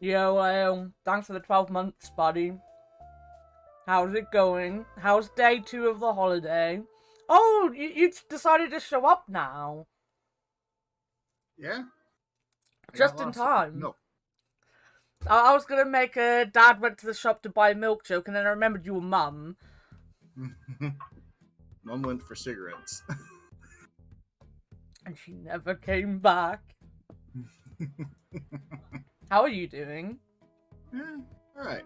Yo, thanks for the 12 months, buddy. How's it going? How's day 2 of the holiday? Oh, you decided to show up now. Yeah. Just in time. No. I was gonna make a dad went to the shop to buy a milk joke, and then I remembered you were mum. Mum went for cigarettes. And she never came back. How are you doing? Yeah, alright.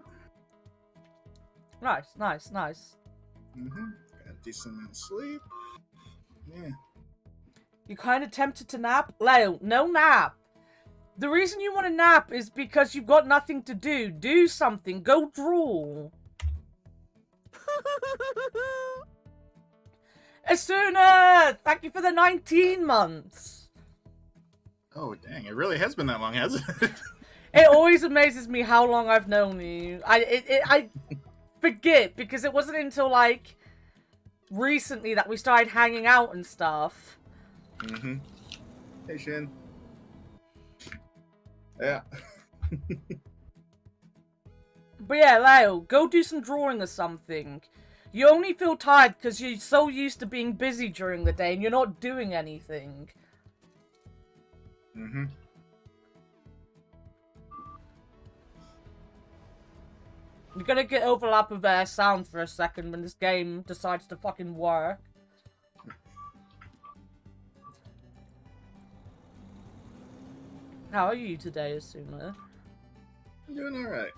Nice. Got a decent amount of sleep. Yeah. You kind of tempted to nap? Leo, no nap. The reason you want to nap is because you've got nothing to do. Do something. Go draw. Esuna! Thank you for the 19 months. Oh, dang. It really has been that long, hasn't it? It always amazes me how long I've known you. I forget, because it wasn't until, like, recently that we started hanging out and stuff. Hey, Shin. Yeah. But yeah, Leo, go do some drawing or something. You only feel tired because you're so used to being busy during the day and you're not doing anything. You're gonna get overlap of their sound for a second when this game decides to fucking work. How are you today, Asuna? I'm doing alright.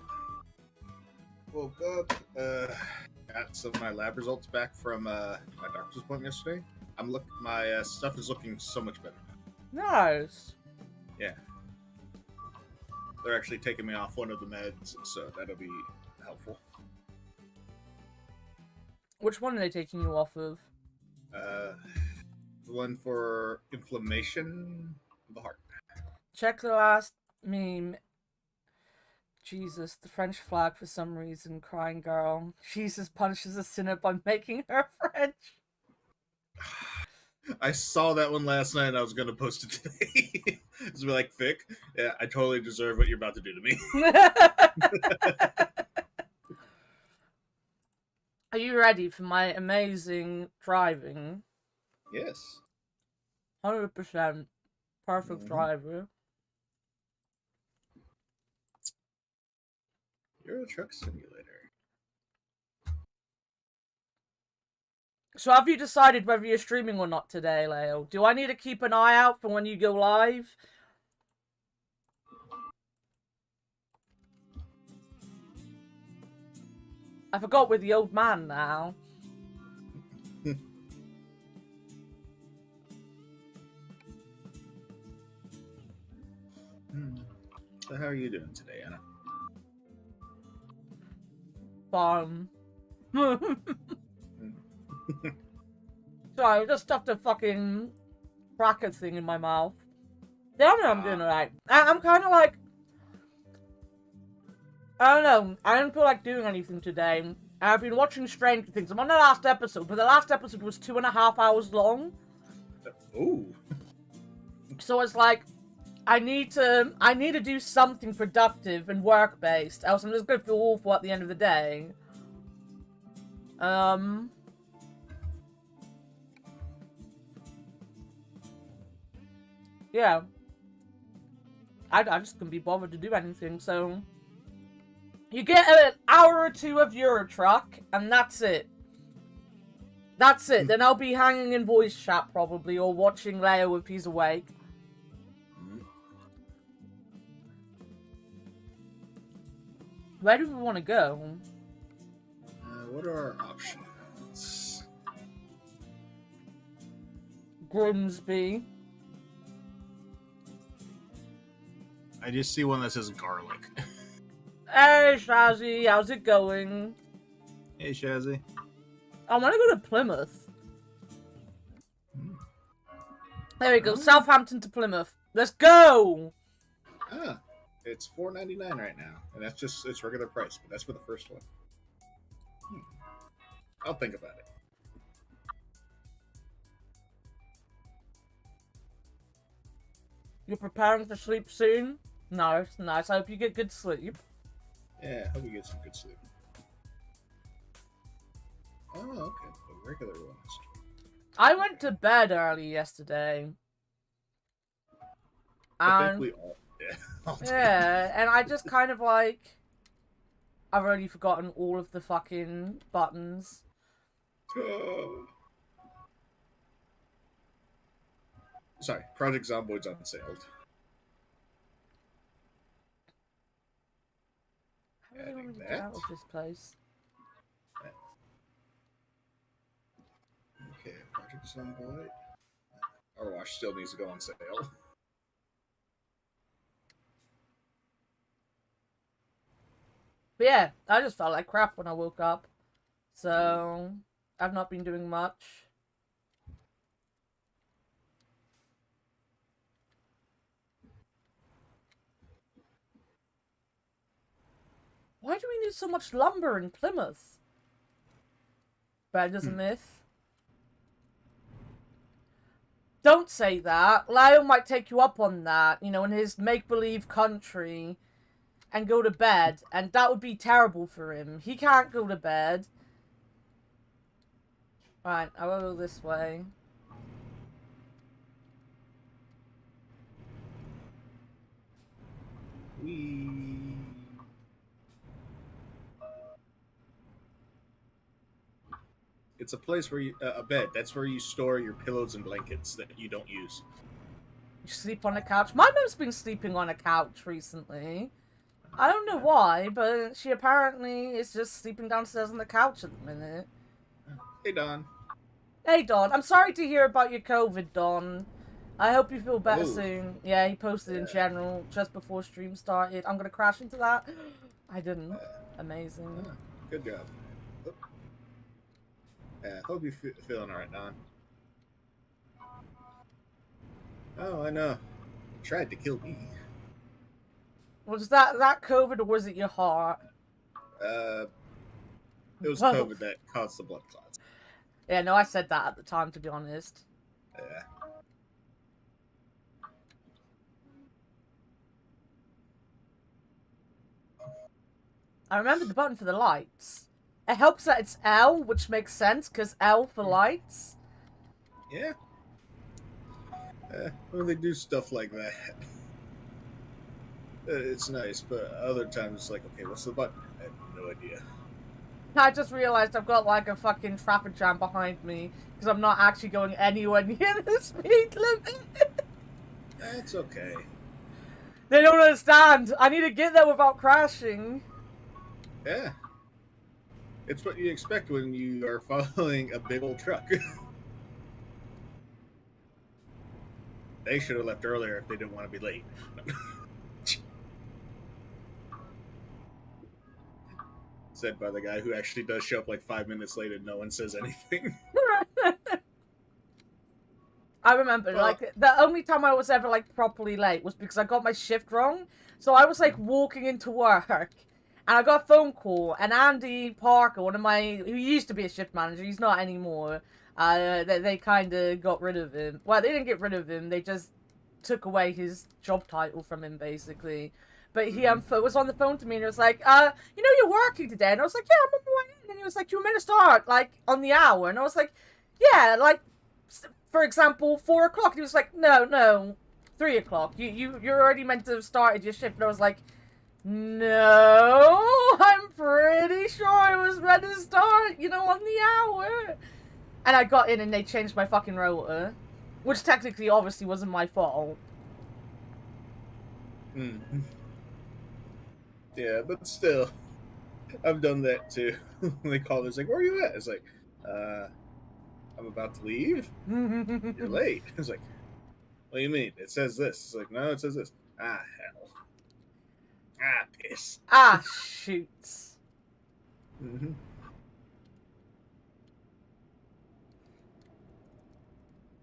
woke up. Got some of my lab results back from my doctor's appointment yesterday. My stuff is looking so much better now. Nice. Yeah. They're actually taking me off one of the meds, so that'll be helpful. Which one are they taking you off of? The one for inflammation of the heart. Check the last meme. Jesus, the French flag for some reason, crying girl. Jesus punishes a sinner by making her French. I saw that one last night and I was going to post it today. It's like, Vic, yeah, I totally deserve what you're about to do to me. Are you ready for my amazing driving? Yes. 100% perfect driver. Euro Truck Simulator. So have you decided whether you're streaming or not today, Leo? Do I need to keep an eye out for when you go live? I forgot we're the old man now. So how are you doing today, Anna? Fun. Sorry, I just stuffed a fucking cracker thing in my mouth. Damn it, I'm doing alright. I'm kind of like... I don't know. I don't feel like doing anything today. I've been watching Stranger Things. I'm on the last episode, but the last episode was 2.5 hours long. Ooh. So it's like, I need to do something productive and work-based, else I'm just gonna feel awful at the end of the day. Yeah. I just couldn't be bothered to do anything, so... You get an hour or two of Euro Truck, and that's it. That's it. Then I'll be hanging in voice chat, probably, or watching Leo if he's awake. Where do we want to go? What are our options? Grimsby. I just see one that says garlic. Hey, Shazzy, how's it going? Hey, Shazzy. I want to go to Plymouth. There we go, Southampton to Plymouth. Let's go! Ah, it's $4.99 right now, and that's just its regular price, but that's for the first one. I'll think about it. You're preparing for sleep soon? Nice, nice. I hope you get good sleep. Yeah, I hope you get some good sleep. Oh, okay. The regular one. I went to bed early yesterday. I think we all did. Yeah, and I just kind of like... I've already forgotten all of the fucking buttons. Sorry, Project Zomboid's on sale. How do I want to get out of this place? Okay, Project Zomboid. Our wash still needs to go on sale. But yeah, I just felt like crap when I woke up. So, I've not been doing much. Why do we need so much lumber in Plymouth? Bad as a myth. Don't say that. Lyle might take you up on that, you know, in his make-believe country, and go to bed, and that would be terrible for him. He can't go to bed. Right, I will go this way. It's a place where you, a bed. That's where you store your pillows and blankets that you don't use. You sleep on a couch? My mom's been sleeping on a couch recently. I don't know why, but she apparently is just sleeping downstairs on the couch at the minute. Hey, Don. Hey, Don. I'm sorry to hear about your COVID, Don. I hope you feel better Oh, soon. Yeah, he posted in yeah. general just before stream started. I'm gonna crash into that. I didn't. Uh, Amazing. good job. Oh. Yeah, hope you're feeling alright, Don. Oh, I know. He tried to kill me. Was that COVID or was it your heart? It was Both. COVID that caused the blood clots. Yeah, no, I said that at the time, to be honest. Yeah. I remember the button for the lights. It helps that it's L, which makes sense, because L for lights. Yeah. When they do stuff like that, it's nice, but other times it's like, okay, what's the button? I have no idea. I just realized I've got like a fucking traffic jam behind me, because I'm not actually going anywhere near the speed limit. That's okay. They don't understand. I need to get there without crashing. Yeah. It's what you expect when you are following a big old truck. They should have left earlier if they didn't want to be late. Said by the guy who actually does show up like 5 minutes late and no one says anything. I remember, Well, like, the only time I was ever, like, properly late was because I got my shift wrong. So I was, like, walking into work, and I got a phone call, and Andy Parker, one of my, who used to be a shift manager, he's not anymore, they kind of got rid of him. Well, they didn't get rid of him, they just took away his job title from him, basically. But he was on the phone to me, and he was like, you know, you're working today? And I was like, yeah, I'm on my way in. And he was like, you were meant to start, like, on the hour. And I was like, yeah, like, for example, 4 o'clock. And he was like, no, 3 o'clock. You're already meant to have started your shift. And I was like, no, I'm pretty sure I was meant to start, you know, on the hour. And I got in and they changed my fucking rota, which technically obviously wasn't my fault. Yeah, but still, I've done that too. They call, it's like, where are you at? It's like, I'm about to leave. You're late. It's like, what do you mean? It says this. It's like, no, it says this. Ah, hell. Ah, piss. Ah, shoots.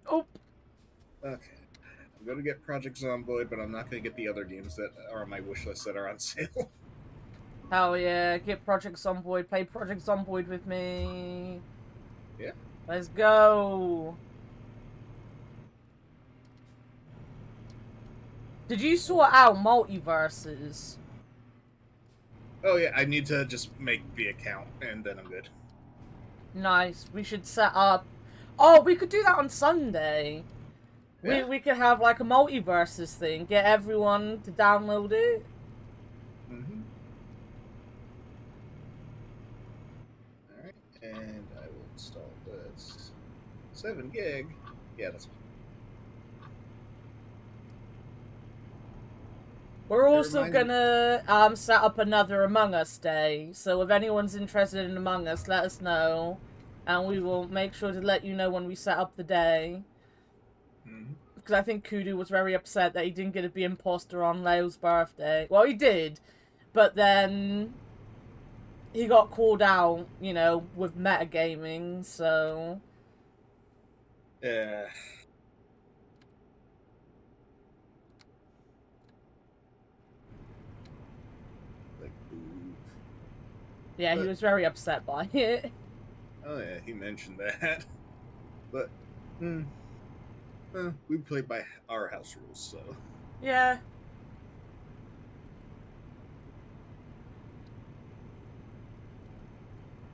Oh. Okay. I'm going to get Project Zomboid, but I'm not going to get the other games that are on my wish list that are on sale. Hell yeah, get Project Zomboid, play Project Zomboid with me. Yeah. Let's go. Did you sort out multiverses? Oh yeah, I need to just make the account, and then I'm good. Nice. We should set up... Oh, we could do that on Sunday. Yeah. We could have like a multiverses thing. Get everyone to download it. Alright, and I will install this. 7 gig? Yeah, that's fine. We're also gonna set up another Among Us day. So if anyone's interested in Among Us, let us know. And we will make sure to let you know when we set up the day. Because I think Koodoo was very upset that he didn't get to be imposter on Leo's birthday. Well, he did. But then he got called out, you know, with metagaming, so... Yeah. Like, ooh. Yeah, he was very upset by it. Oh yeah, he mentioned that. But, we play by our house rules, so... Yeah.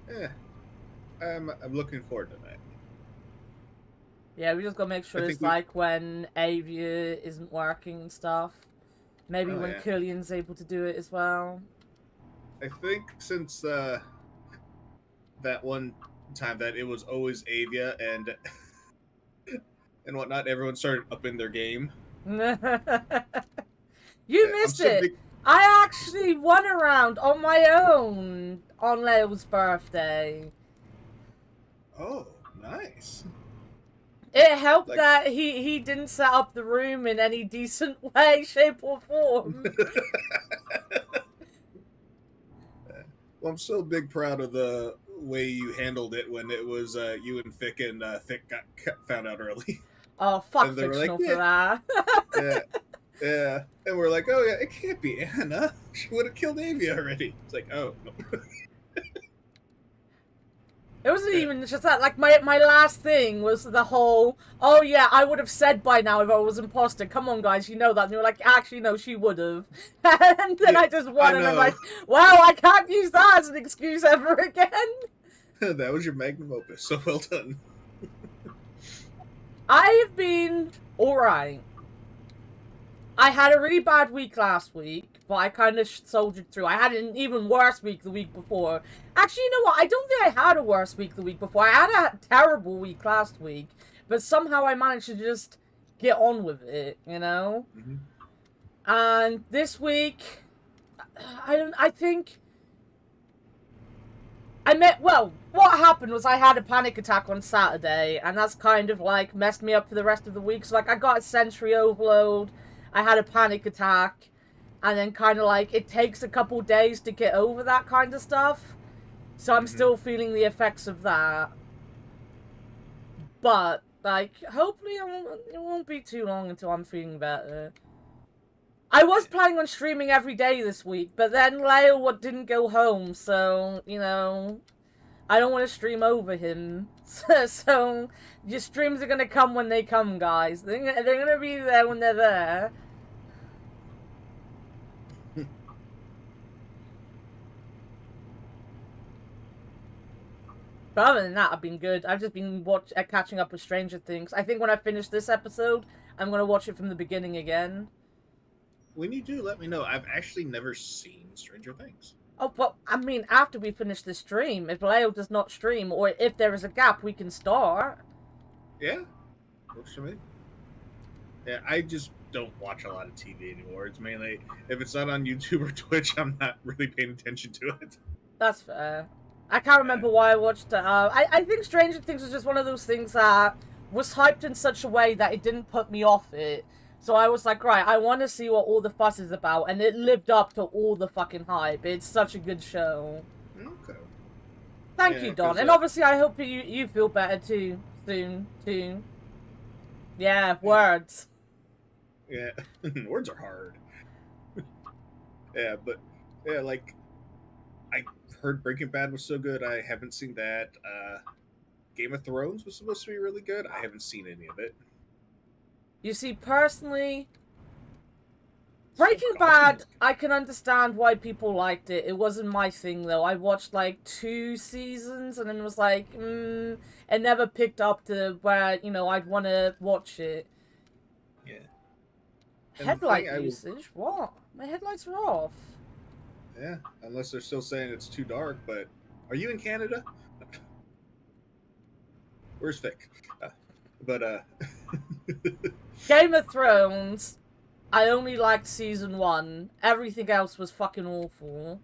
Yeah. I'm looking forward to that. Yeah, we just gotta make sure it's like when Avia isn't working and stuff. Maybe when Killian's able to do it as well. I think since that one time that it was always Avia and whatnot, everyone started upping their game. You missed it. I actually won a round on my own on Leo's birthday. Oh, nice. It helped Like... that he didn't set up the room in any decent way, shape, or form. Well, I'm so big proud of the way you handled it when it was you and Thick, and Thick got found out early. Oh, fuck And they were fictional like, for that. yeah, yeah. And we're like, oh yeah, it can't be Anna. She would have killed Avia already. It's like, oh no. It wasn't even just that. Like, my last thing was the whole, oh yeah, I would have said by now if I was imposter. Come on, guys, you know that. And they were like, actually, no, she would have. And then Yeah, I just won, I and I'm know. like, wow, I can't use that as an excuse ever again. That was your magnum opus. So well done. I have been alright. I had a really bad week last week, but I kind of soldiered through. I had an even worse week the week before. Actually, you know what? I don't think I had a worse week the week before. I had a terrible week last week, but somehow I managed to just get on with it, you know? Mm-hmm. And this week, I think... well, what happened was I had a panic attack on Saturday, and that's kind of, like, messed me up for the rest of the week. So, like, I got a sensory overload, I had a panic attack, and then kind of, like, it takes a couple days to get over that kind of stuff. So I'm still feeling the effects of that. But, like, hopefully it won't be too long until I'm feeling better. I was planning on streaming every day this week, but then Leo didn't go home, so, you know, I don't want to stream over him. So, your streams are going to come when they come, guys. They're going to be there when they're there. But other than that, I've been good. I've just been catching up with Stranger Things. I think when I finish this episode, I'm going to watch it from the beginning again. When you do, let me know. I've actually never seen Stranger Things. Oh, but, I mean, after we finish the stream, if Leo does not stream, or if there is a gap, we can start. Yeah, works for me. Yeah, I just don't watch a lot of TV anymore. It's mainly, if it's not on YouTube or Twitch, I'm not really paying attention to it. That's fair. I can't remember why I watched it. I think Stranger Things was just one of those things that was hyped in such a way that it didn't put me off it. So I was like, right, I want to see what all the fuss is about, and it lived up to all the fucking hype. It's such a good show. Okay. Thank you, Don. And obviously I hope you feel better too, soon, too. Yeah, words. Yeah, words are hard. Yeah, but, yeah, like, I heard Breaking Bad was so good. I haven't seen that. Game of Thrones was supposed to be really good. I haven't seen any of it. You see, personally, Breaking Bad, I can understand why people liked it. It wasn't my thing, though. I watched, like, 2 seasons, and then was like, it never picked up to where, you know, I'd want to watch it. Yeah. Headlight usage? What? My headlights are off. Yeah, unless they're still saying it's too dark, but... Are you in Canada? Where's Vic? Game of Thrones, I only liked season 1. Everything else was fucking awful.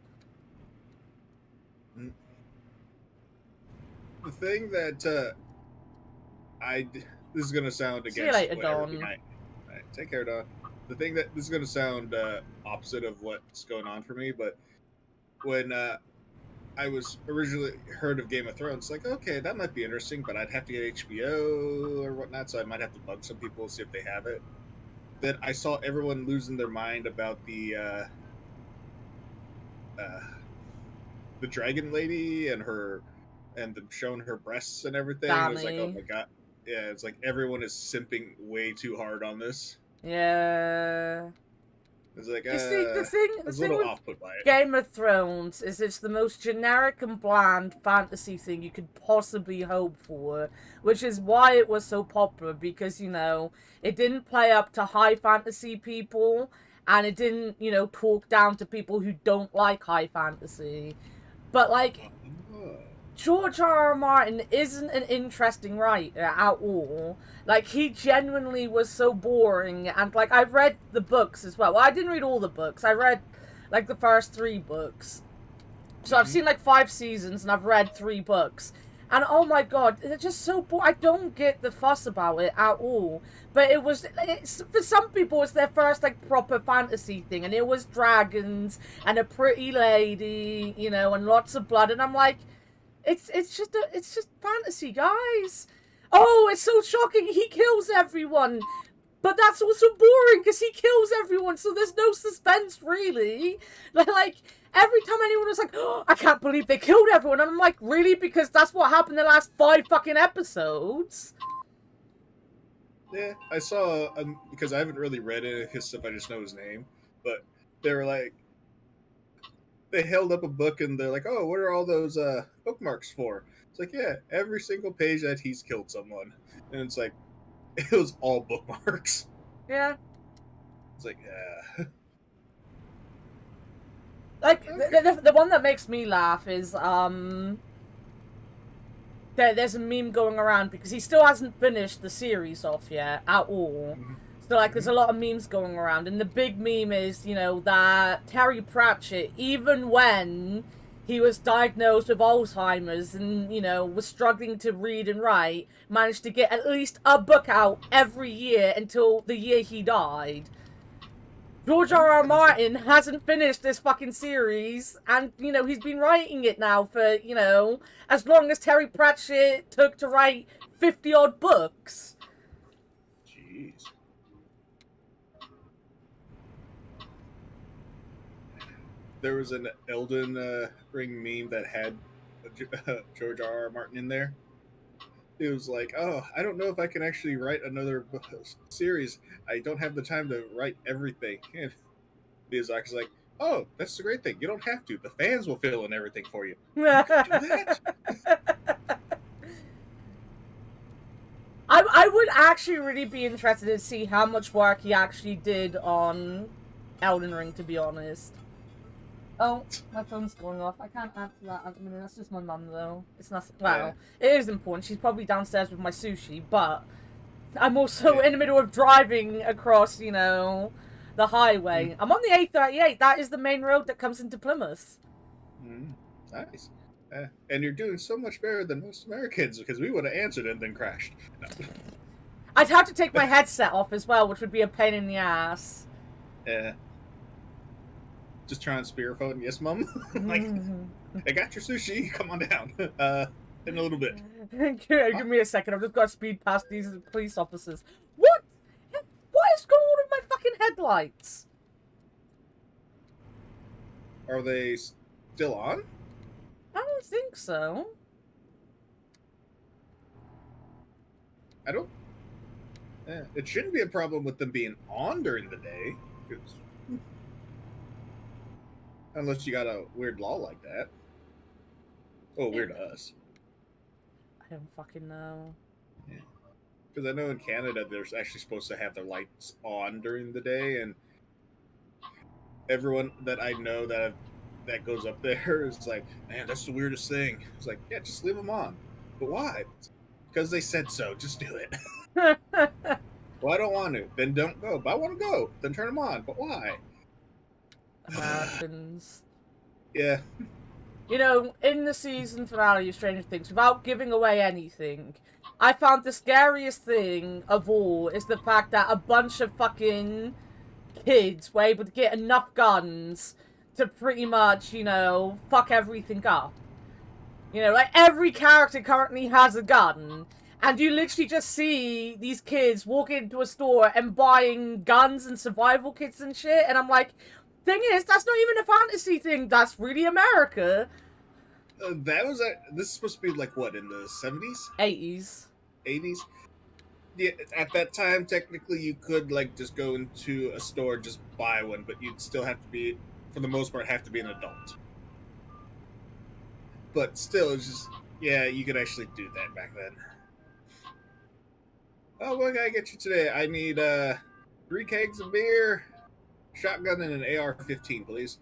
The thing that, this is gonna sound against... See you later, Dawn. Alright, take care, Dawn. The thing that... This is gonna sound, opposite of what's going on for me, but when, I was originally heard of Game of Thrones, like, okay, that might be interesting, but I'd have to get HBO or whatnot, so I might have to bug some people, see if they have it. Then I saw everyone losing their mind about the dragon lady and them showing her breasts and everything. It was like, oh my god. Yeah, it's like everyone is simping way too hard on this. Yeah. It's like, You see, the thing with off-put by it. Game of Thrones is it's the most generic and bland fantasy thing you could possibly hope for, which is why it was so popular, because, you know, it didn't play up to high fantasy people, and it didn't, you know, talk down to people who don't like high fantasy. But, like, George R.R. Martin isn't an interesting writer at all. Like, he genuinely was so boring, and, like, I've read the books as well. Well, I didn't read all the books. I read like the first 3 books. So I've seen like 5 seasons and I've read 3 books. And oh my god, they're just so boring. I don't get the fuss about it at all. But for some people, it's their first like proper fantasy thing. And it was dragons and a pretty lady, you know, and lots of blood. And I'm like, it's just fantasy, guys. Oh, it's so shocking. He kills everyone. But that's also boring because he kills everyone, so there's no suspense, really. Like, every time anyone was like, oh, I can't believe they killed everyone, and I'm like, really? Because that's what happened in the last 5 fucking episodes? Yeah, I saw, because I haven't really read any of his stuff, I just know his name, but they were like, they held up a book and they're like, oh, what are all those bookmarks for? It's like, yeah, every single page that he's killed someone. And it's like, it was all bookmarks. Yeah. It's like, yeah. Like, okay. the one that makes me laugh is, there's a meme going around because he still hasn't finished the series off yet, at all. So, like, there's a lot of memes going around, and the big meme is, you know, that Terry Pratchett, even when he was diagnosed with Alzheimer's and, you know, was struggling to read and write, managed to get at least a book out every year until the year he died. George R.R. Martin hasn't finished this fucking series, and, you know, he's been writing it now for, you know, as long as Terry Pratchett took to write 50-odd books. Jeez. There was an Elden Ring meme that had George R.R. Martin in there. It was like, oh, I don't know if I can actually write another series. I don't have the time to write everything. And Miyazaki's like, oh, that's the great thing. You don't have to. The fans will fill in everything for you. You can do that? I would actually really be interested to see how much work he actually did on Elden Ring, to be honest. Oh, my phone's going off. I can't answer that at the minute. That's just my mum, though. It's not... Well, yeah. It is important. She's probably downstairs with my sushi, but I'm also in the middle of driving across, you know, the highway. I'm on the A38. That is the main road that comes into Plymouth. Nice. And you're doing so much better than most Americans, because we would have answered and then crashed. No. I'd have to take my headset off as well, which would be a pain in the ass. Yeah. Just trying to spearphone, yes, Mom? Like, I got your sushi, come on down. In a little bit. Give me a second, I've just got to speed past these police officers. What? What is going on with my fucking headlights? Are they still on? I don't think so. I don't... it shouldn't be a problem with them being on during the day, because... Unless you got a weird law like that. Oh, weird to us. I don't fucking know. Yeah. Because I know in Canada, they're actually supposed to have their lights on during the day, and everyone that I know that goes up there is like, man, that's the weirdest thing. It's like, yeah, just leave them on. But why? Because they said so. Just do it. Well, I don't want to. Then don't go. But I want to go. Then turn them on. But why? Americans. Yeah. You know, in the season finale of Stranger Things, without giving away anything, I found the scariest thing of all is the fact that a bunch of fucking kids were able to get enough guns to pretty much, you know, fuck everything up. You know, like, every character currently has a gun, and you literally just see these kids walking into a store and buying guns and survival kits and shit, and I'm like... Thing is, that's not even a fantasy thing. That's really America. This is supposed to be like what, in the 70s? 80s. 80s? Yeah, at that time, technically, you could like just go into a store, just buy one, but you'd still have to be, for the most part, have to be an adult. But still, it's just, yeah, you could actually do that back then. Oh, what can I get you today? I need 3 kegs of beer. Shotgun and an AR-15, please.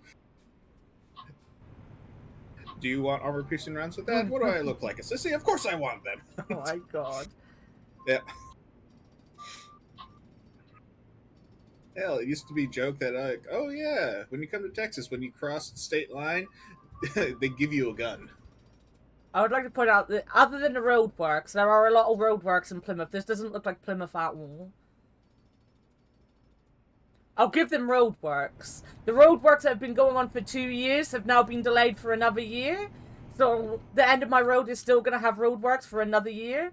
Do you want armor-piercing rounds with that? What do I look like? A sissy? Of course I want them. Oh my god. Yeah. Hell, it used to be joked that like, oh yeah, when you come to Texas, when you cross the state line, they give you a gun. I would like to point out that other than the roadworks, there are a lot of roadworks in Plymouth. This doesn't look like Plymouth at all. I'll give them roadworks. The roadworks that have been going on for 2 years have now been delayed for another year. So the end of my road is still going to have roadworks for another year.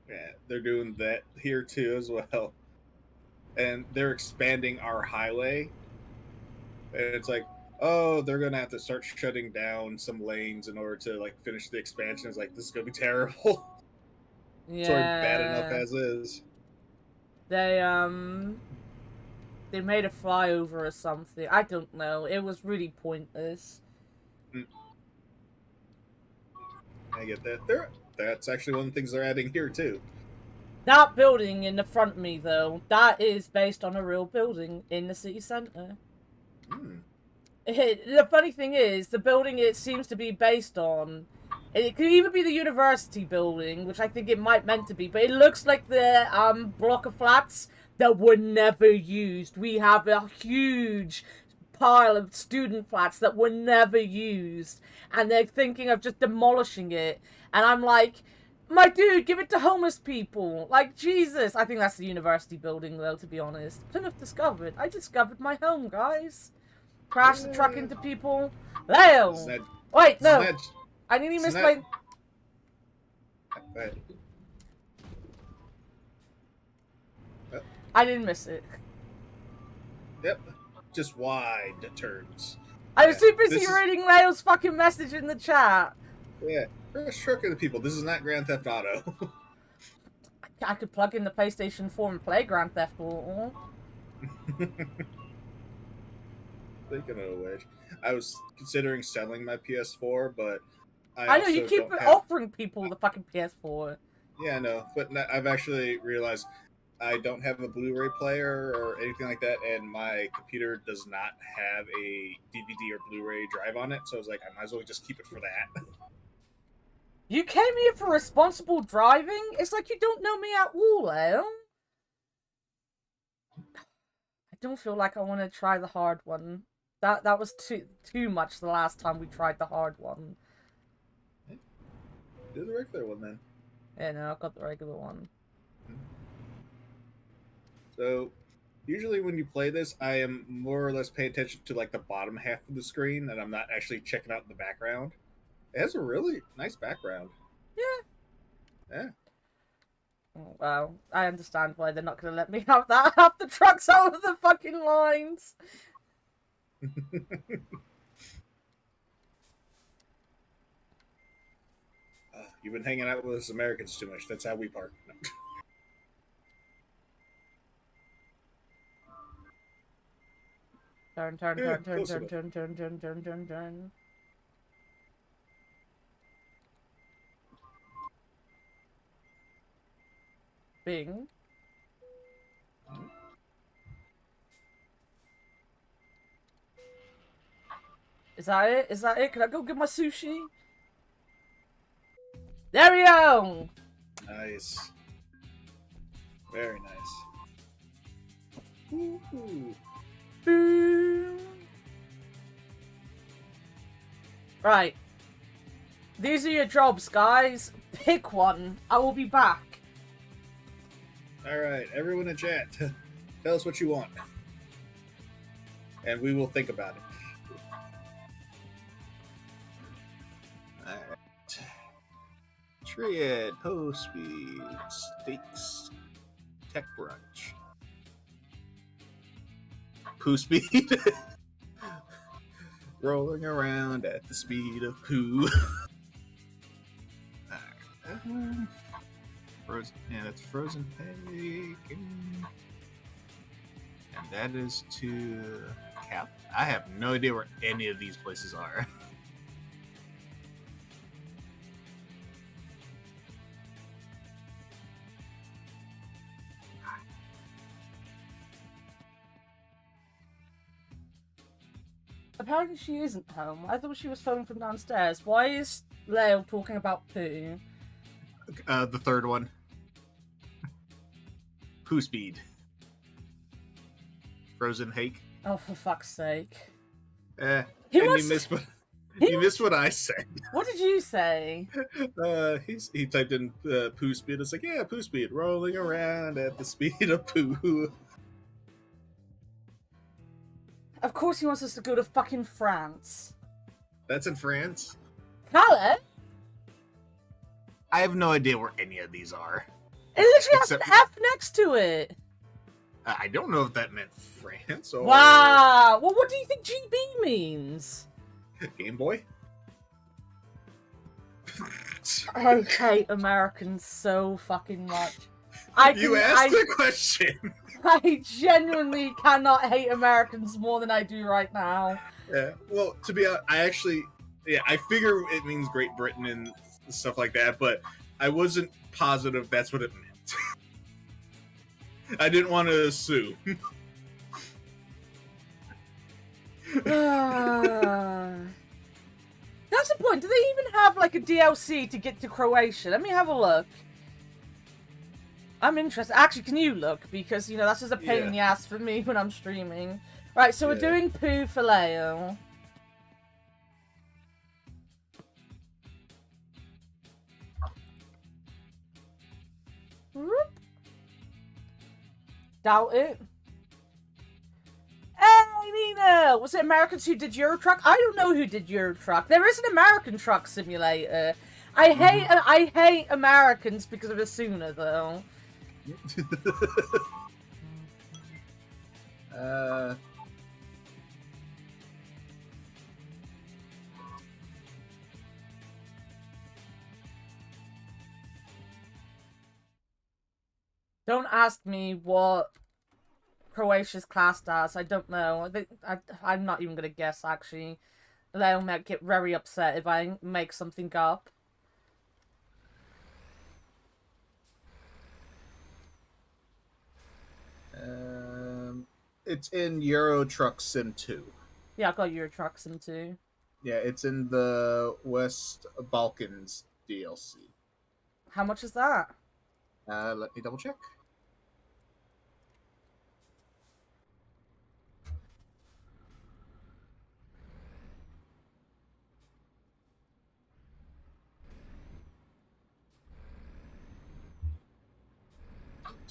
Yeah, they're doing that here too as well. And they're expanding our highway. And it's like, oh, they're gonna have to start shutting down some lanes in order to like finish the expansion. It's like, this is gonna be terrible. Yeah. It's already bad enough as is. They made a flyover or something. I don't know. It was really pointless. I get that. That's actually one of the things they're adding here too. That building in the front of me, though, that is based on a real building in the city centre. The funny thing is, the building it seems to be based on, it could even be the university building, which I think it might meant to be, but it looks like the block of flats that were never used. We have a huge pile of student flats that were never used, and they're thinking of just demolishing it. And I'm like, my dude, give it to homeless people. Like, Jesus. I think that's the university building, though, to be honest. Plymouth discovered. I discovered my home, guys. Crash the truck into people. Leo! Wait, no. I nearly missed my... I didn't miss it. Yep. Just wide turns. I was too busy reading Leo's fucking message in the chat. Yeah. Crash truck into people. This is not Grand Theft Auto. I could plug in the PlayStation 4 and play Grand Theft Auto. Speaking of which, I was considering selling my PS4, but I know, you keep offering people the fucking PS4. Yeah, I know, but I've actually realized I don't have a Blu-ray player or anything like that, and my computer does not have a DVD or Blu-ray drive on it, so I was like, I might as well just keep it for that. You came here for responsible driving? It's like you don't know me at all, Leo. I don't feel like I want to try the hard one. That was too much the last time we tried the hard one. Do the regular one then. Yeah, no, I've got the regular one. So, usually when you play this, I am more or less paying attention to like the bottom half of the screen, and I'm not actually checking out the background. It has a really nice background. Yeah. Yeah. Oh, well, I understand why they're not going to let me have that. Have the trucks over the fucking lines. You've been hanging out with us Americans too much. That's how we park. No. Turn. Bing. Is that it? Is that it? Can I go get my sushi? There we go! Nice. Very nice. Ooh. Boom. Right. These are your jobs, guys. Pick one. I will be back. Alright, everyone in chat, tell us what you want. And we will think about it. Alright. Triad, post speed, steaks, tech brunch. Poo speed. Rolling around at the speed of poo. Alright. Frozen, yeah, that's frozen bacon. And that is to Cap. I have no idea where any of these places are. Apparently she isn't home. I thought she was phoning from downstairs. Why is Leo talking about poo? The third one. Poo speed. frozen hake. Oh, for fuck's sake. You missed what I said. What did you say? He typed in poo speed. It's like, yeah, poo speed, rolling around at the speed of poo. Of course he wants us to go to fucking France. That's in France? Calais? I have no idea where any of these are. It literally has an F next to it. I don't know if that meant France or... Wow! Well, what do you think GB means? Game Boy? I hate Americans so fucking much. You asked the question! I genuinely cannot hate Americans more than I do right now. Yeah, well, to be honest, I figure it means Great Britain and stuff like that, but I wasn't positive that's what it meant. I didn't want to assume. That's the point. Do they even have like a DLC to get to Croatia? Let me have a look. I'm interested. Actually, can you look? Because, you know, that's just a pain in the ass for me when I'm streaming. Right, so we're doing Poo for Leo. Doubt it. Hey, Nina! Was it Americans who did Euro Truck? I don't know who did Euro Truck. There is an American Truck Simulator. I hate Americans because of Esuna, though. Don't ask me what Croatia's classed as. I don't know. I'm not even gonna guess, actually. They'll get very upset if I make something up. It's in Euro Truck Sim 2. Yeah, I got Euro Truck Sim 2. Yeah, it's in the West Balkans DLC. How much is that? Let me double check.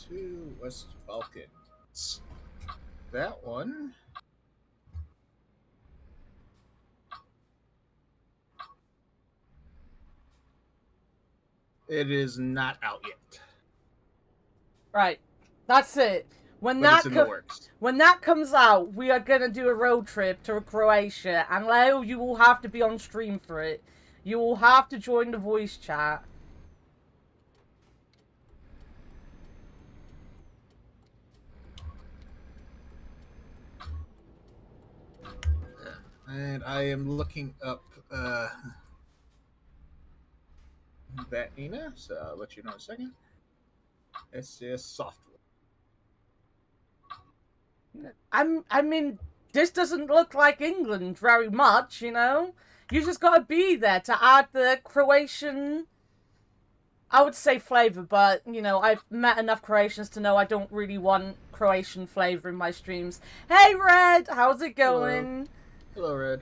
To West Balkans. That one. It is not out yet. Right. That's it. When But when that comes out, we are gonna do a road trip to Croatia, and Leo, you will have to be on stream for it. You will have to join the voice chat. And I am looking up that, Nina, so I'll let you know in a second. SCS software. I mean, this doesn't look like England very much, you know? You just gotta be there to add the Croatian, I would say flavor, but, you know, I've met enough Croatians to know I don't really want Croatian flavor in my streams. Hey, Red! How's it going? Hello, Red.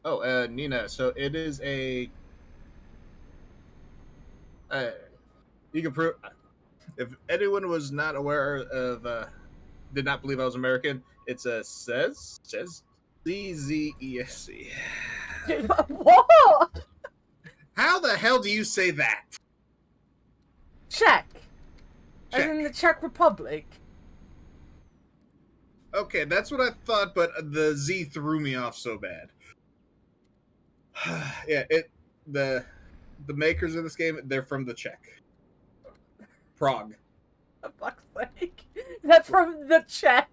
Oh, Nina, so it is a... you can prove... If anyone was not aware of... did not believe I was American, it's a Czesc. C-Z-E-S-C. What? How the hell do you say that? Czech. As in the Czech Republic. Okay, that's what I thought, but the Z threw me off so bad. Yeah, the makers of this game, they're from the Czech. Prague. For fuck's sake. That's from the Czech.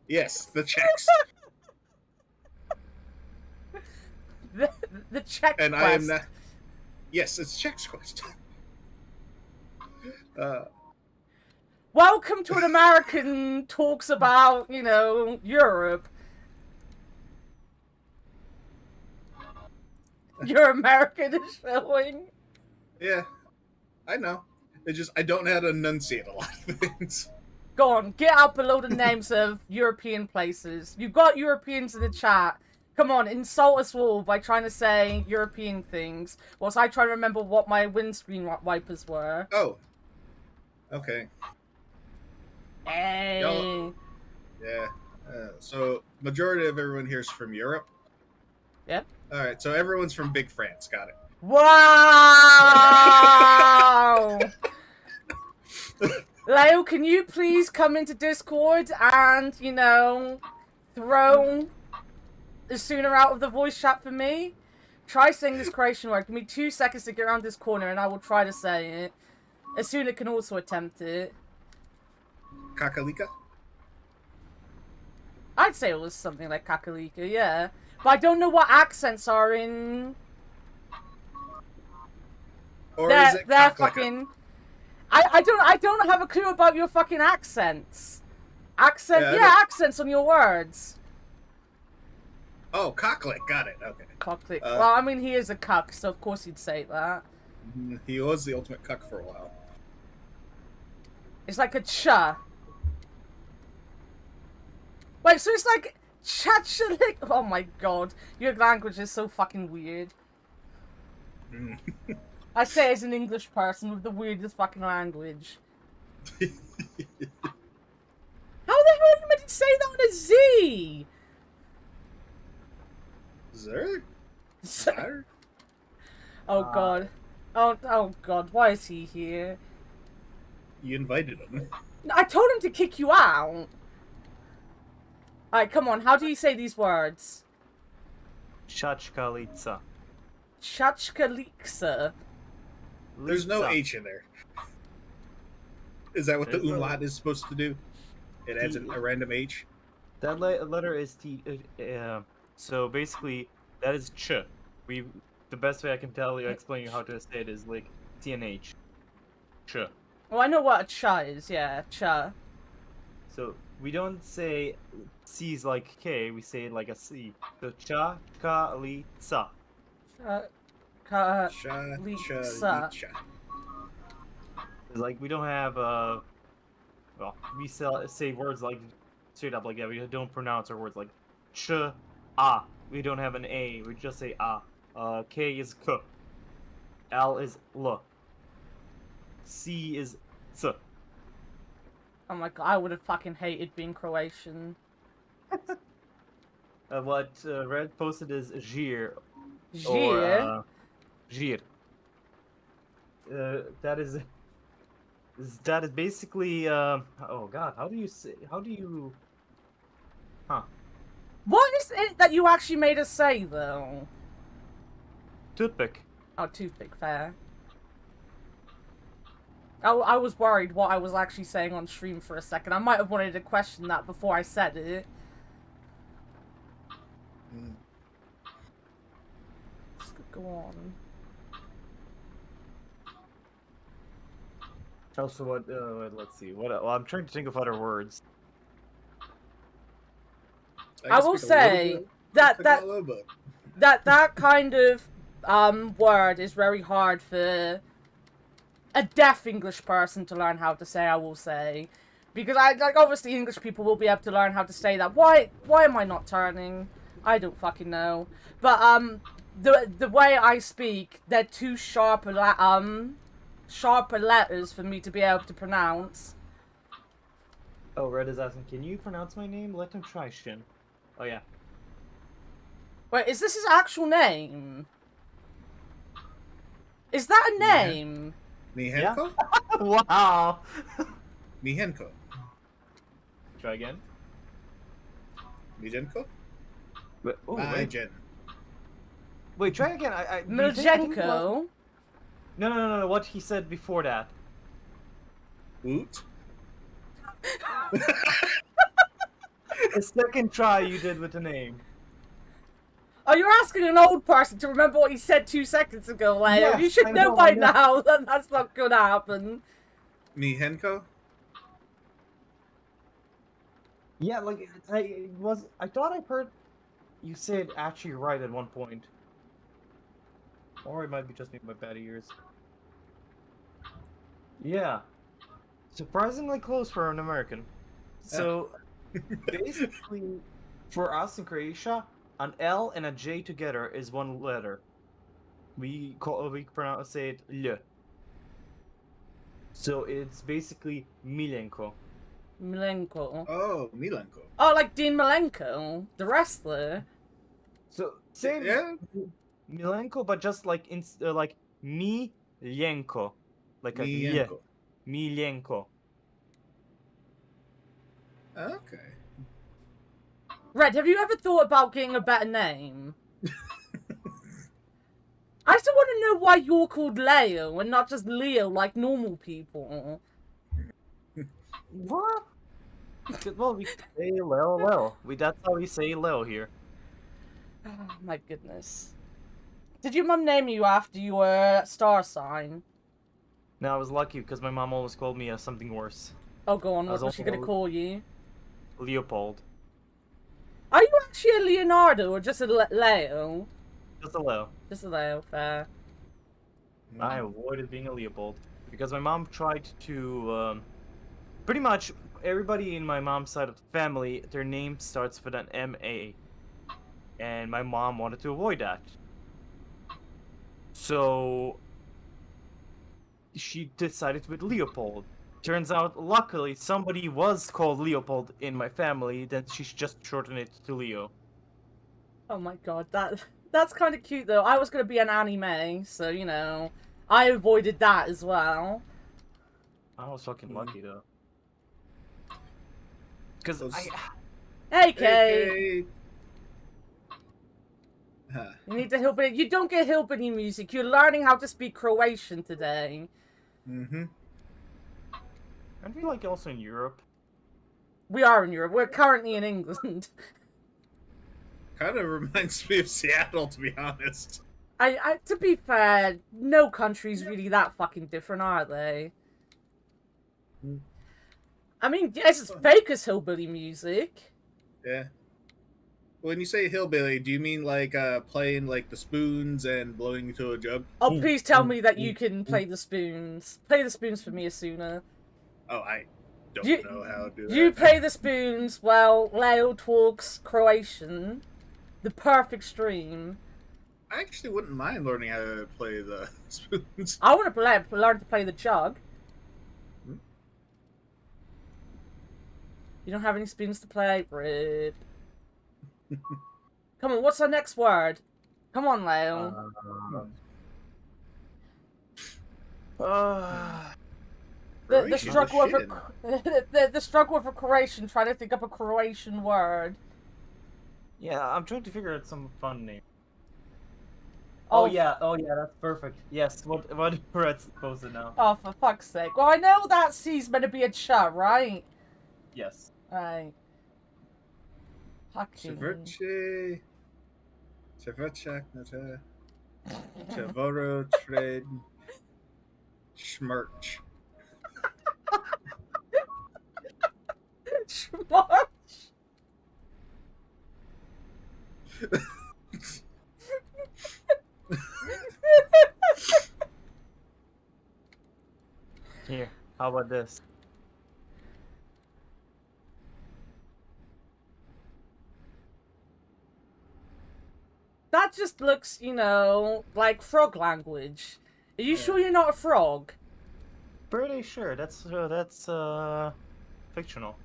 Yes, the Czechs. the Czech and Quest. I am not... Yes, it's Czech's Quest. Welcome to an American talks about, you know, Europe. Your American is showing. Yeah, I know. It's just I don't know how to enunciate a lot of things. Go on, get out below the names of European places. You've got Europeans in the chat. Come on, insult us all by trying to say European things, whilst I try to remember what my windscreen wipers were. Oh. Okay. Hey. Y'all- yeah. So, majority of everyone here is from Europe. Yep. Alright, so everyone's from Big France. Got it. Wow! Leo, can you please come into Discord and, you know, throw Esuna out of the voice chat for me? Try saying this Croatian word. Give me 2 seconds to get around this corner and I will try to say it. Esuna can also attempt it. Kakalika? I'd say it was something like Kakalika, yeah. But I don't know what accents are in... Or is it they're Kaklika? fucking... I don't have a clue about your fucking accents. Accents on your words. Oh, cocklick. Got it. Okay. Cocklick. Well, I mean, he is a cuck, so of course he'd say that. He was the ultimate cuck for a while. It's like a cha. Wait, so it's like chachalik? Oh my god. Your language is so fucking weird. I say it as an English person with the weirdest fucking language. How the hell are you meant to say that on a Z? Zer? Oh god. Oh god, why is he here? You invited him. I told him to kick you out. Alright, come on, how do you say these words? Chachkalitsa. Chachkaliksa. There's no H in there. Is that what the umlaut is supposed to do? It adds a random H? That letter is T. So basically, that is ch. The best way I can explain you how to say it is like TNH. Ch. Well, I know what a cha is, yeah, cha. So we don't say C's like K, we say it like a C. So cha, ka, li, sa. Like we don't have well, we say words like straight up like that. We don't pronounce our words like ch, ah. We don't have an A. We just say ah. K is k. L is l. C is s. Oh my god, I would have fucking hated being Croatian. What Red posted is Žir. Žir? Žir. That is basically oh god, how do you What is it that you actually made us say though? Toothpick. Oh, toothpick, fair. I was worried what I was actually saying on stream for a second. I might have wanted to question that before I said it. Let's go on. Also, what? Let's see. What? Well, I'm trying to think of other words. I will say that kind of word is very hard for a deaf English person to learn how to say. I will say, because obviously English people will be able to learn how to say that. Why am I not turning? I don't fucking know. But the way I speak, they're too sharper letters for me to be able to pronounce. Oh, Red is asking, can you pronounce my name? Let him try, Shin. Oh yeah. Wait, is this his actual name? Is that a name? Mihenko? Yeah. Wow. Mihenko. Try again. Mijenko? Wait, oh, Mijen. Wait, try again. Miljenko? No. What he said before that. Woot? The second try you did with the name. Oh, you're asking an old person to remember what he said 2 seconds ago, Leo. Yes, You should know by now that that's not gonna happen. Mihenko? Yeah, like I thought I heard you say it actually right at one point. Or it might be just me with my bad ears. Yeah. Surprisingly close for an American. So, basically, for us in Croatia, an L and a J together is one letter. We pronounce it L. So it's basically Milenko. Milenko. Oh, Milenko. Oh, like Dean Malenko, the wrestler. So same Yeah. Milenko, but just like like Milenko, like a yeah, Milenko. Milenko. Okay. Red, have you ever thought about getting a better name? I still want to know why you're called Leo and not just Leo like normal people. What? Well, we say Leo. That's how we say Leo here. Oh, my goodness. Did your mum name you after your star sign? No, I was lucky because my mom always called me something worse. Oh, go on. I was What was she also- going to call you? Leopold. Are you actually a Leonardo or just a Leo? Just a Leo. Just a Leo, fair. I avoided being a Leopold because my mom tried to. Pretty much everybody in my mom's side of the family, their name starts with an M-A. And my mom wanted to avoid that. So she decided with Leopold. Turns out, luckily, somebody was called Leopold in my family, then she just shortened it to Leo. Oh my god, that's kind of cute though. I was going to be an anime, so, you know, I avoided that as well. I was fucking lucky, though. Because Those- Hey, Kate! Hey, huh. You need to hillbilly. You don't get hillbilly music. You're learning how to speak Croatian today. Mm-hmm. aren't we like also in Europe? We are in Europe. We're currently in England. Kind of reminds me of Seattle, to be honest. To be fair, no country's really that fucking different, are they? Hmm. I mean, yes, it's fake as hillbilly music. Yeah. When you say hillbilly, do you mean like playing like the spoons and blowing into a jug? Oh, please tell me that you can play the spoons. Play the spoons for me, Asuna. Oh, I don't You- know how to do that. You play the spoons while Leo talks Croatian. The perfect stream. I actually wouldn't mind learning how to play the spoons. I want to learn to play the jug. Hmm? You don't have any spoons to play? Rip. Come on, what's our next word? Come on, Leo. The Croatian struggle was of shitting. the struggle of a Croatian trying to think up a Croatian word. Yeah, I'm trying to figure out some fun name. Oh, Oh yeah, that's perfect. Yes, what Brett's posted now. Oh, for fuck's sake. Well, I know that C's meant to be a ch, right? Yes. Right. Fucking. Severche. Severchak Nata. Chavoro Trade. Schmerch. What? Here, how about this? That just looks, you know, like frog language. Are you sure you're not a frog? Pretty sure that's fictional.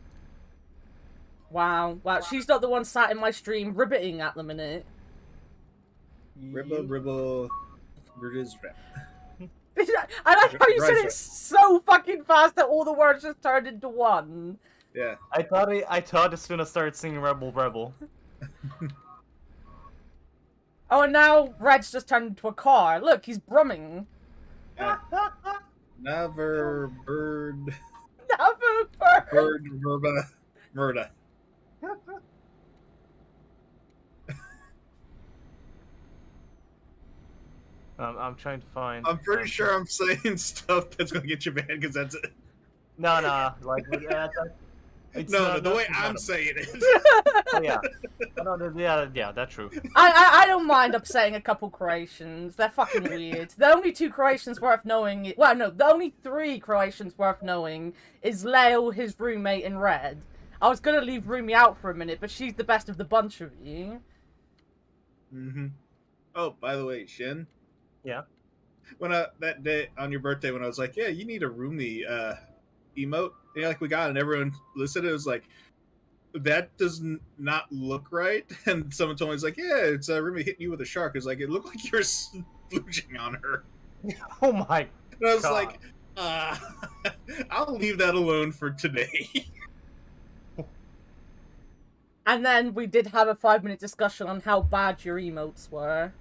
Wow. Wow, she's not the one sat in my stream ribbiting at the minute. Ribble, ribble. Riz rap. I like how you said Right. it so fucking fast that all the words just turned into one. Yeah. I thought as soon as I started singing Rebel Rebel. Oh, and now Red's just turned into a car. Look, he's brumming. Yeah. Never bird. Never bird. Bird verba. Murda. I'm trying to find. I'm pretty sure I'm saying stuff that's gonna get you banned because that's it. No, like It's No, not- the way not- I'm saying it. Oh, yeah. No, yeah, that's true. I don't mind upsetting a couple Croatians. They're fucking weird. The only two Croatians worth knowing... Well, no, the only three Croatians worth knowing is Leo, his roommate, and Red. I was gonna leave Rumi out for a minute, but she's the best of the bunch of you. Mm-hmm. Oh, by the way, Shin. Yeah. When that day on your birthday, when I was like, "Yeah, you need a Rumi emote," and you're like, "We got it," and everyone listened. It was like, that does not look right. And someone told me, "It's like, yeah, it's Rumi hitting you with a shark." It's like, it looked like you're splooging on her. Oh my. And I was God. like, I'll leave that alone for today. And then we did have a 5-minute discussion on how bad your emotes were.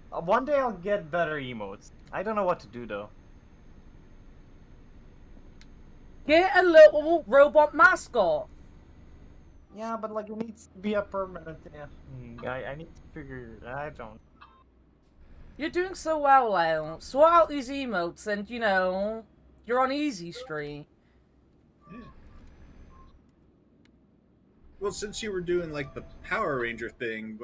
One day I'll get better emotes. I don't know what to do though. Get a little robot mascot. Yeah, but like it needs to be a permanent. Yeah. I need to figure. I don't. You're doing so well, Leo. Sort out these emotes and, you know, you're on Easy Street. Yeah. Well, since you were doing like the Power Ranger thing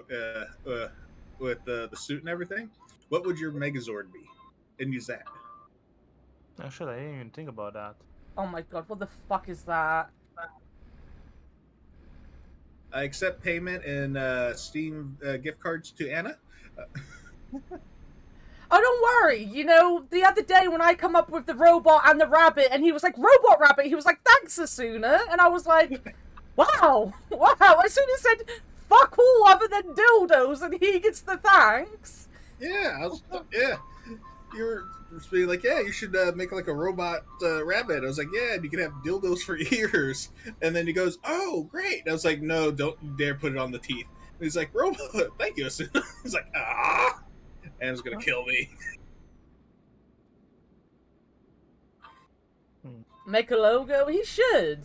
with the suit and everything, what would your Megazord be? And use that. Oh shit! I didn't even think about that. Oh my god, what the fuck is that? I accept payment in Steam gift cards to Anna. Oh, don't worry. You know, the other day when I come up with the robot and the rabbit, and he was like, "Robot rabbit," he was like, "Thanks, Esuna," and I was like, "Wow, wow." Esuna said, "Fuck all other than dildos," and he gets the thanks. Yeah, yeah. You were just being like, yeah, you should make like a robot rabbit. I was like, yeah, and you can have dildos for ears. And then he goes, oh, great. And I was like, no, don't dare put it on the teeth. And he's like, robot, thank you. He's like, ah, and it's gonna kill me. Make a logo? He should.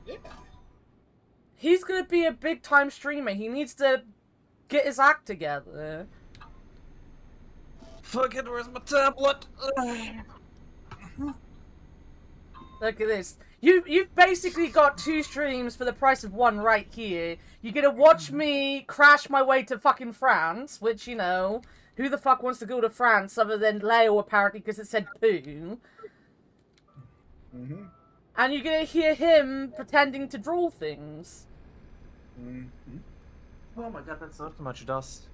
Yeah. He's gonna be a big time streamer. He needs to get his act together. Fuck it, where's my tablet? Look at this. You've basically got 2 streams for the price of 1 right here. You're gonna watch me crash my way to fucking France, which, you know, who the fuck wants to go to France other than Leo, apparently, because it said poo. Mm-hmm. And you're gonna hear him pretending to draw things. Mm-hmm. Oh my god, that's so much dust.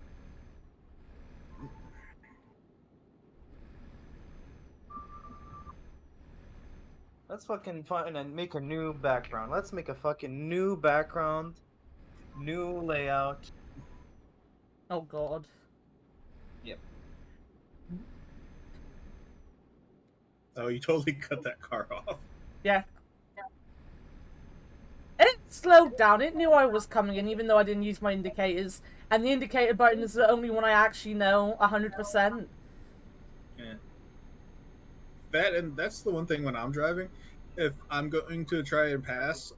Let's fucking find and make a new background. Let's make a fucking new background. New layout. Oh god. Yep. Oh, you totally cut that car off. Yeah. It slowed down. It knew I was coming in, even though I didn't use my indicators. And the indicator button is the only one I actually know 100%. Yeah. That's the one thing when I'm driving. If I'm going to try and pass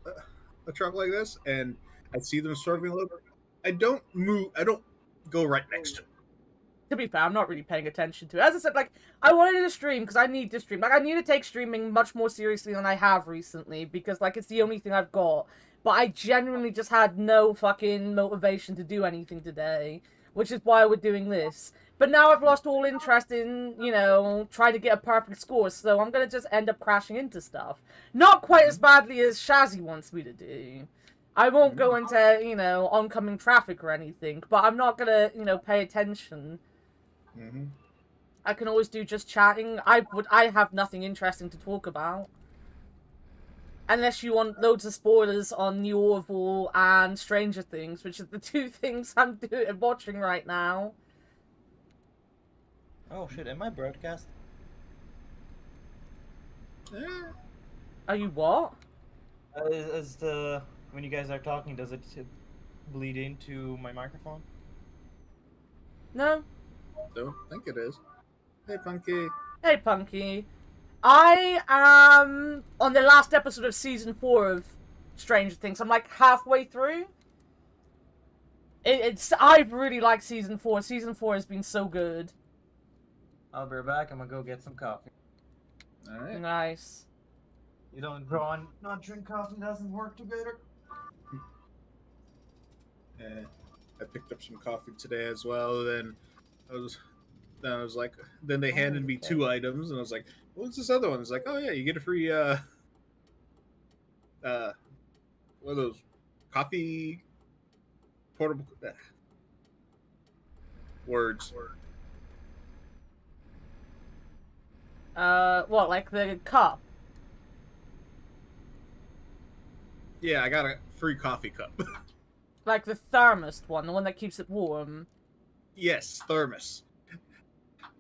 a truck like this, and I see them struggling a little bit, I don't move. I don't go right next to them. To be fair, I'm not really paying attention to it. As I said, like, I wanted to stream because I need to stream. Like, I need to take streaming much more seriously than I have recently because, like, it's the only thing I've got. But I genuinely just had no fucking motivation to do anything today, which is why we're doing this. But now I've lost all interest in, you know, trying to get a perfect score, so I'm going to just end up crashing into stuff. Not quite as badly as Shazzy wants me to do. I won't go into, you know, oncoming traffic or anything, but I'm not going to, you know, pay attention. Mm-hmm. I can always do just chatting. I have nothing interesting to talk about. Unless you want loads of spoilers on New Orville and Stranger Things, which are the 2 things I'm watching right now. Oh shit, am I broadcast? Yeah. Are you what? When you guys are talking, does it bleed into my microphone? No? Don't think it is. Hey, Funky. Hey, Punky. I am on the last episode of Season 4 of Stranger Things. I'm like halfway through. I really like Season 4. Season 4 has been so good. I'll be right back. I'm gonna go get some coffee. All right. Nice. You don't draw and not drink coffee doesn't work together. Yeah. I picked up some coffee today as well. I was, then I was like, then they handed me okay. 2 items, and I was like, "What's this other one?" It's like, "Oh yeah, you get a free one of those coffee portable words." What, like the cup? Yeah, I got a free coffee cup. Like the thermos one, the one that keeps it warm. Yes, thermos.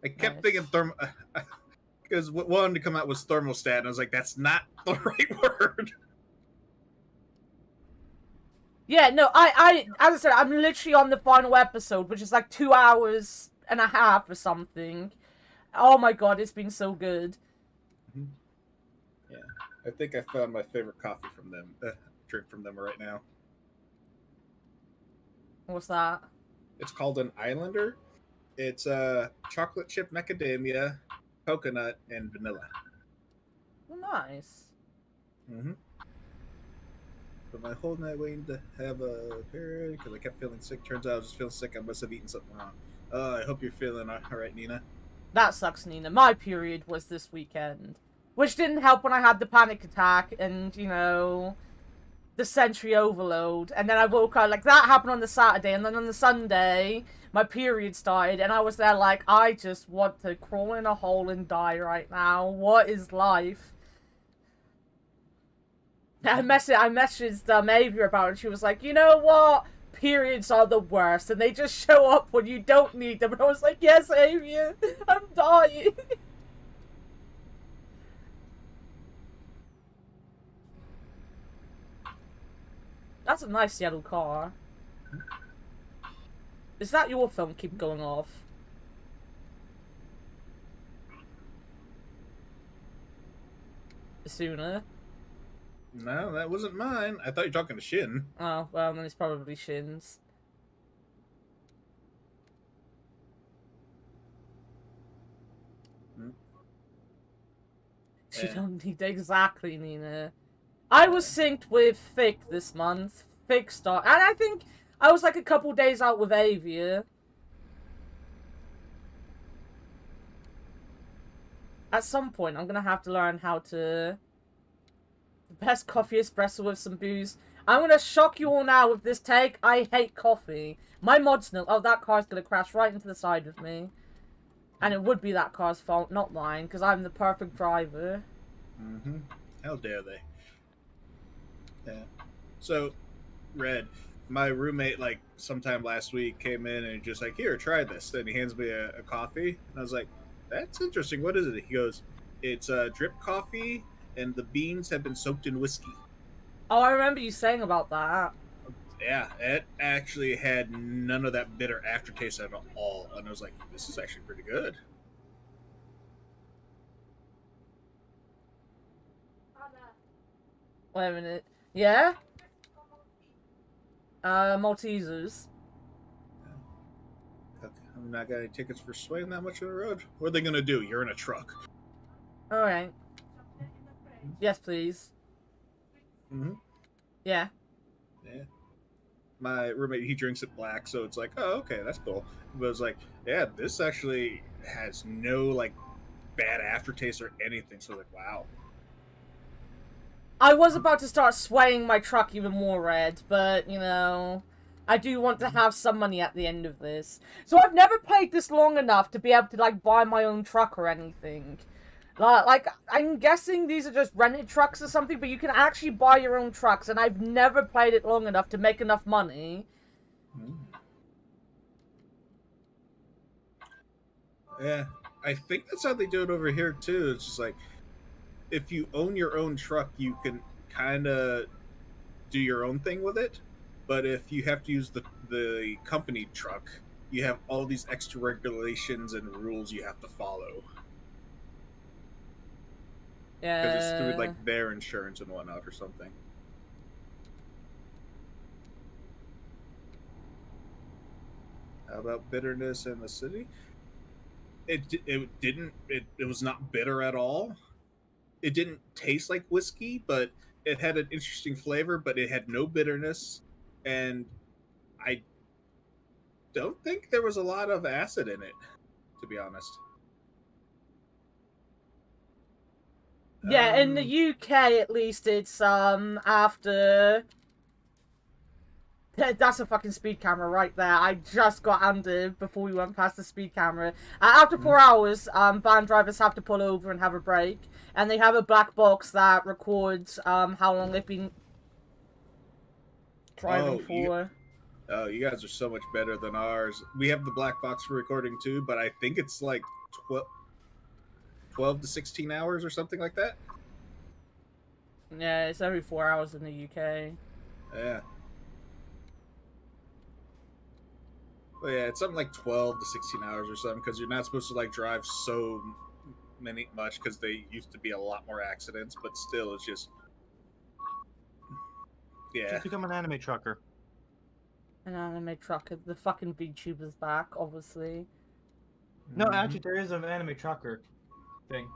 I kept Nice. thinking therm because what wanted to come out was thermostat, and I was like, "That's not the right word." Yeah, no, as I said, I'm literally on the final episode, which is like 2 hours and a half or something. Oh my god, it's been so good. Yeah, I think I found my favorite coffee from them. Drink from them right now. What's that? It's called an Islander. It's chocolate chip macadamia, coconut, and vanilla. Nice. Mm-hmm. But my whole night waiting to have a period because I kept feeling sick. Turns out I was just feeling sick. I must have eaten something wrong. I hope you're feeling all right, Nina. That sucks, Nina. My period was this weekend. Which didn't help when I had the panic attack and, you know, the sensory overload. And then I woke up, like, that happened on the Saturday. And then on the Sunday, my period started. And I was there like, I just want to crawl in a hole and die right now. What is life? I messaged Avia about it, and she was like, you know what? Periods are the worst, and they just show up when you don't need them. And I was like, yes, Avia, I'm dying. That's a nice yellow car. Is that your phone keep going off? Sooner. No, that wasn't mine. I thought you were talking to Shin. Oh, well, then it's probably Shin's. You Yeah. don't need exactly, Nina. I was synced with Thick this month. Thick start, and I think I was like a couple days out with Avia. At some point, I'm gonna have to learn how to... The best coffee espresso with some booze. I'm gonna shock you all now with this take. I hate coffee. My mod's no... Oh, that car's gonna crash right into the side of me. And it would be that car's fault, not mine, because I'm the perfect driver. Mm-hmm. How dare they? Yeah. So, Red, my roommate, like, sometime last week came in and just like, here, try this. Then he hands me a coffee. And I was like, that's interesting. What is it? He goes, it's drip coffee, and the beans have been soaked in whiskey. Oh, I remember you saying about that. Yeah, it actually had none of that bitter aftertaste at all. And I was like, this is actually pretty good. Wait a minute. Yeah? Maltesers. I'm not got any tickets for swaying that much on the road. What are they going to do? You're in a truck. Alright. Yes, please. Mm-hmm. Yeah. Yeah. My roommate, he drinks it black, so it's like, oh, okay, that's cool. But it's like, yeah, this actually has no, like, bad aftertaste or anything. So, like, wow. I was about to start swaying my truck even more, Red, but, you know... I do want to have some money at the end of this. So I've never played this long enough to be able to, like, buy my own truck or anything. Like, I'm guessing these are just rented trucks or something, but you can actually buy your own trucks, and I've never played it long enough to make enough money. Yeah, I think that's how they do it over here, too. It's just like, if you own your own truck, you can kind of do your own thing with it. But if you have to use the company truck, you have all these extra regulations and rules you have to follow. Yeah. Because it's through like their insurance and whatnot or something. How about bitterness in the city? It was not bitter at all. it didn't taste like whiskey, but it had an interesting flavor, but it had no bitterness, and I don't think there was a lot of acid in it, to be honest. Yeah, in the UK at least, it's after. That's a fucking speed camera right there. I just got under before we went past the speed camera. After 4 hours, van drivers have to pull over and have a break. And they have a black box that records how long they've been driving for. Oh, you guys are so much better than ours. We have the black box for recording too, but I think it's like 12 to 16 hours or something like that. Yeah, it's every 4 hours in the UK. Yeah. Well, yeah, it's something like 12 to 16 hours or something, because you're not supposed to like drive so much, because they used to be a lot more accidents, but still, it's just, yeah. Just become an anime trucker. An anime trucker. The fucking VTuber's back, obviously. No, actually, there is an anime trucker thing.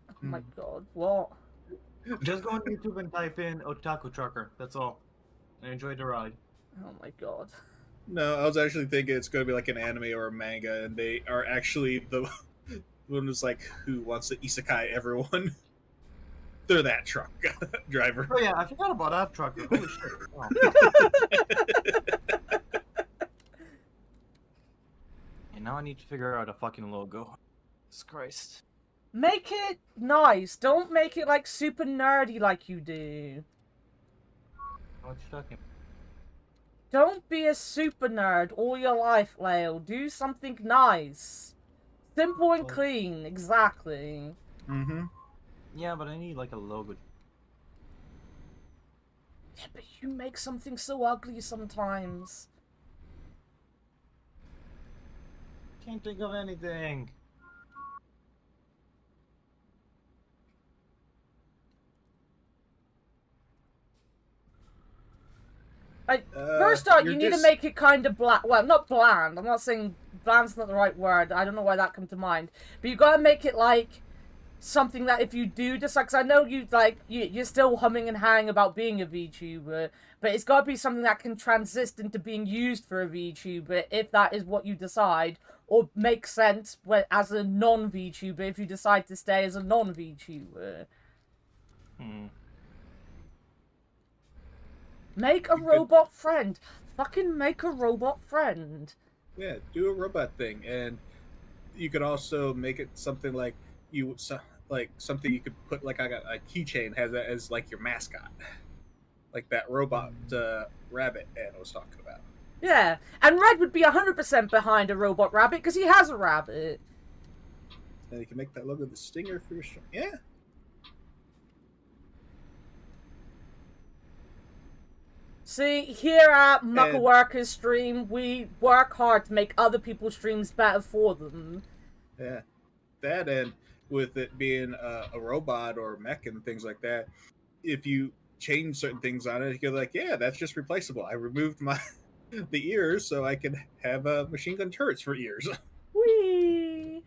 Oh my god, what? Just go on YouTube and type in otaku trucker. That's all. And enjoy the ride. Oh my god. No, I was actually thinking it's going to be like an anime or a manga, and they are actually the one who's like, who wants to isekai everyone. They're that truck driver. Oh yeah, I forgot about that trucker. Holy shit. Wow. And now I need to figure out a fucking logo. Jesus Christ. Make it nice. Don't make it like super nerdy like you do. What you talking? Don't be a super nerd all your life, Lale. Do something nice. Simple and clean, exactly. Mm-hmm. Yeah, but I need like a logo. Yeah, but you make something so ugly sometimes. Can't think of anything. First off, you need to make it kind of bland. Well, not bland. I'm not saying bland's not the right word. I don't know why that comes to mind. But you gotta make it like something that if you do decide, 'cause I know you're still humming and hawing about being a VTuber, but it's gotta be something that can transition into being used for a VTuber if that is what you decide, or makes sense as a non-VTuber if you decide to stay as a non-VTuber. Make a robot friend. Fucking make a robot friend. Yeah, do a robot thing, and you could also make it something like something you could put like a keychain has that as like your mascot, like that robot rabbit Anna was talking about. Yeah, and Red would be 100% behind a robot rabbit because he has a rabbit. And you can make that logo the stinger for your stream. Yeah. See, here at Mucker Workers stream, we work hard to make other people's streams better for them. Yeah. That, and with it being a robot or mech and things like that, if you change certain things on it, you're like, yeah, that's just replaceable. I removed the ears so I can have machine gun turrets for ears. Whee!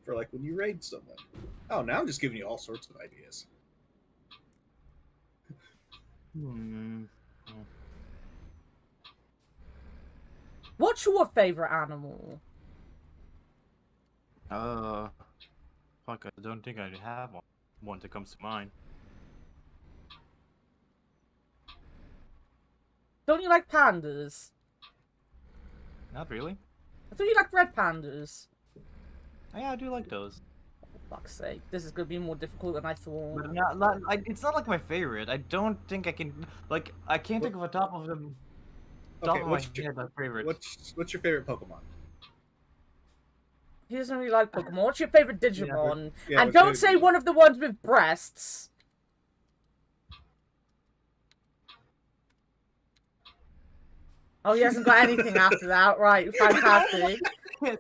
For like when you raid someone. Oh, now I'm just giving you all sorts of ideas. What's your favorite animal? Fuck, I don't think I have one that comes to mind. Don't you like pandas? Not really. I thought you liked red pandas. Yeah, I do like those. For fuck's sake, this is gonna be more difficult than I thought. But it's not like my favorite. I don't think I can, like, I can't think of a top of them. Okay, my favorite. What's your favorite Pokemon? He doesn't really like Pokemon. What's your favorite Digimon? Yeah, and don't say one of the ones with breasts. Oh, he hasn't got anything after that. Right, fantastic. Well,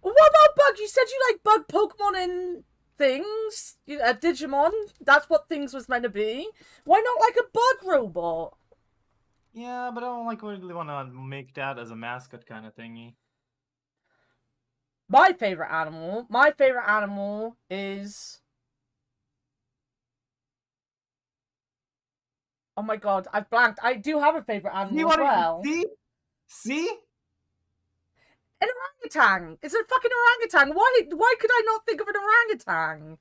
what about Bug? You said you like Bug Pokemon and things? Digimon? That's what things was meant to be. Why not like a Bug robot? Yeah, but I don't really want to make that as a mascot kind of thingy. My favorite animal is... Oh my god, I've blanked. I do have a favorite animal as well. See? An orangutan! It's a fucking orangutan! Why could I not think of an orangutan?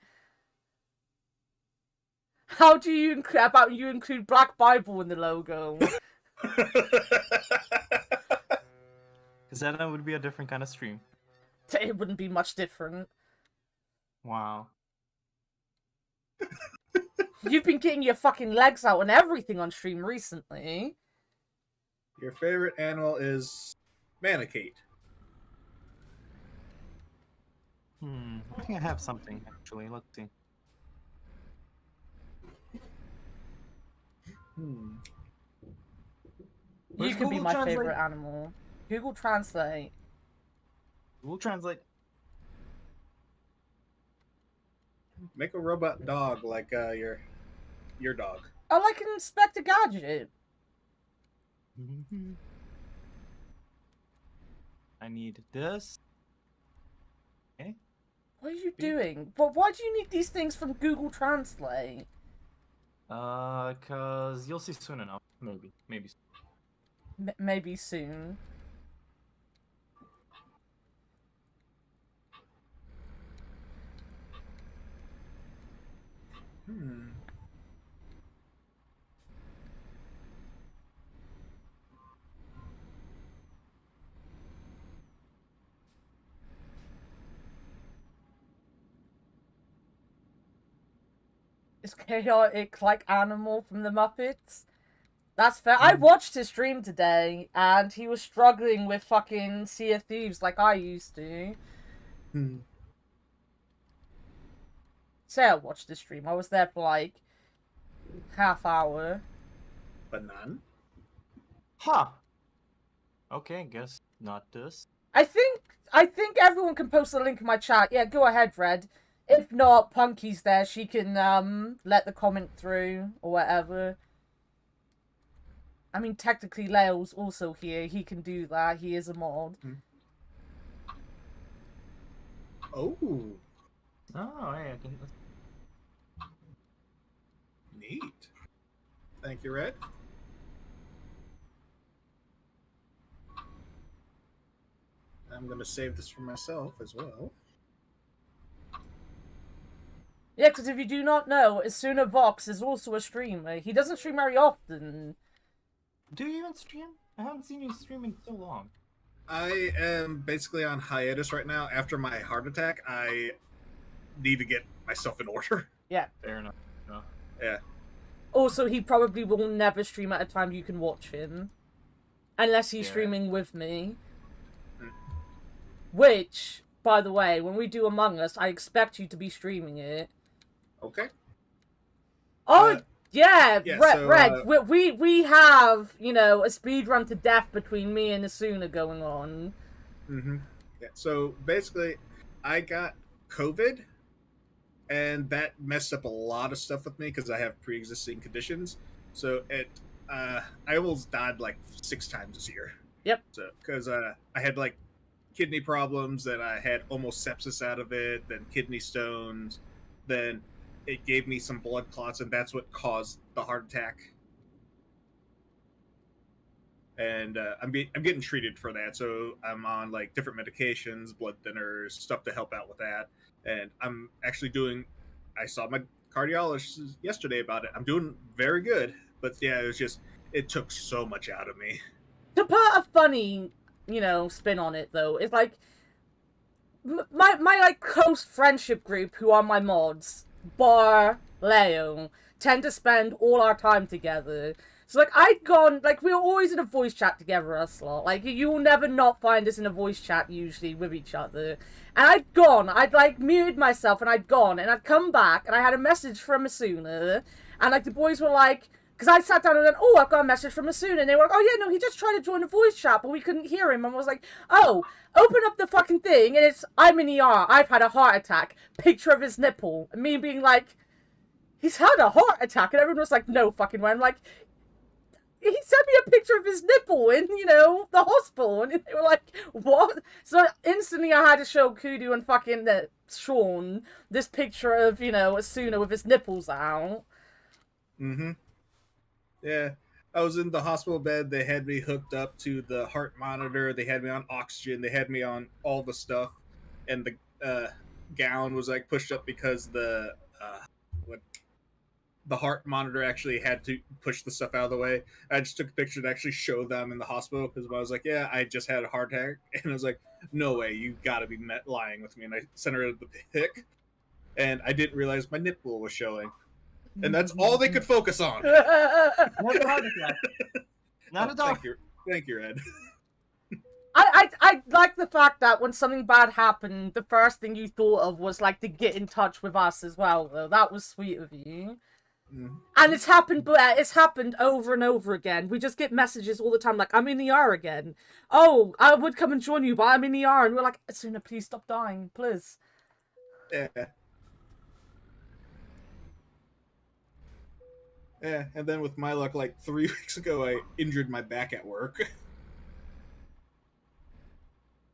How do you include Black Bible in the logo? Because then it would be a different kind of stream. It wouldn't be much different. Wow. You've been getting your fucking legs out and everything on stream recently. Your favorite animal is Manakate. I think I have something, actually. Let's see. You can be my favorite animal. Google Translate. Google Translate. Make a robot dog like your dog. Oh, like an Inspector Gadget. I need this. Okay. What are you doing? But why do you need these things from Google Translate? Cause you'll see soon enough. Maybe. Maybe soon. Is chaotic like Animal from the Muppets? That's fair. I watched his stream today, and he was struggling with fucking Sea of Thieves like I used to. Say I watched the stream. I was there for like half hour. But none. Huh. Okay, guess not this. I think everyone can post the link in my chat. Yeah, go ahead, Red. If not, Punky's there. She can let the comment through or whatever. I mean, technically, Leo's also here. He can do that. He is a mod. Oh. Oh, hey, I can. Neat. Thank you, Red. I'm going to save this for myself as well. Yeah, because if you do not know, EsunaVox is also a streamer. He doesn't stream very often. Do you even stream? I haven't seen you stream in so long. I am basically on hiatus right now. After my heart attack, I need to get myself in order. Yeah. Fair enough. No. Yeah. Also, he probably will never stream at a time you can watch him. Unless he's streaming with me. Which, by the way, when we do Among Us, I expect you to be streaming it. Okay. Oh, yeah, so, Red, we have, you know, a speedrun to death between me and Esuna going on. Yeah, so basically, I got COVID, and that messed up a lot of stuff with me because I have pre-existing conditions. So I almost died like 6 times this year. Yep. So because I had like kidney problems, then I had almost sepsis out of it, then kidney stones, then it gave me some blood clots, and that's what caused the heart attack. And I'm getting treated for that, so I'm on like different medications, blood thinners, stuff to help out with that. And I'm actually doing. I saw my cardiologist yesterday about it. I'm doing very good, but yeah, it took so much out of me. To put a funny, you know, spin on it though, it's like my like close friendship group who are my mods, bar Leo, tend to spend all our time together. So, like, I'd gone, like, we were always in a voice chat together, us lot. Like, you'll never not find us in a voice chat, usually, with each other. And I'd, like, muted myself, and I'd gone, and I'd come back, and I had a message from Esuna, and, like, the boys were like, because I sat down and went, oh, I've got a message from Esuna, and they were like, oh, yeah, no, he just tried to join a voice chat, but we couldn't hear him, and I was like, oh, open up the fucking thing, and it's, I'm in ER, I've had a heart attack, picture of his nipple, and me being like, he's had a heart attack, and everyone was like, no fucking way, I'm like, he sent me a picture of his nipple in, the hospital, and they were like, what? So instantly I had to show Kudu and fucking Sean this picture of, Asuna with his nipples out. Mm-hmm. Yeah. I was in the hospital bed. They had me hooked up to the heart monitor. They had me on oxygen. They had me on all the stuff. And the gown was like pushed up because the heart monitor actually had to push the stuff out of the way. I just took a picture to actually show them in the hospital because I was like, yeah, I just had a heart attack. And I was like, no way, you gotta be lying with me. And I sent her the pic. And I didn't realize my nipple was showing. And that's all they could focus on. Not a heart attack. Not at all. Thank you, Ed. I like the fact that when something bad happened, the first thing you thought of was like to get in touch with us as well. Though that was sweet of you. Mm. And it's happened over and over again. We just get messages all the time like, I'm in the ER again. Oh, I would come and join you, but I'm in the ER. And we're like, Asuna, please stop dying, please. Yeah. Yeah, and then with my luck, like 3 weeks ago, I injured my back at work.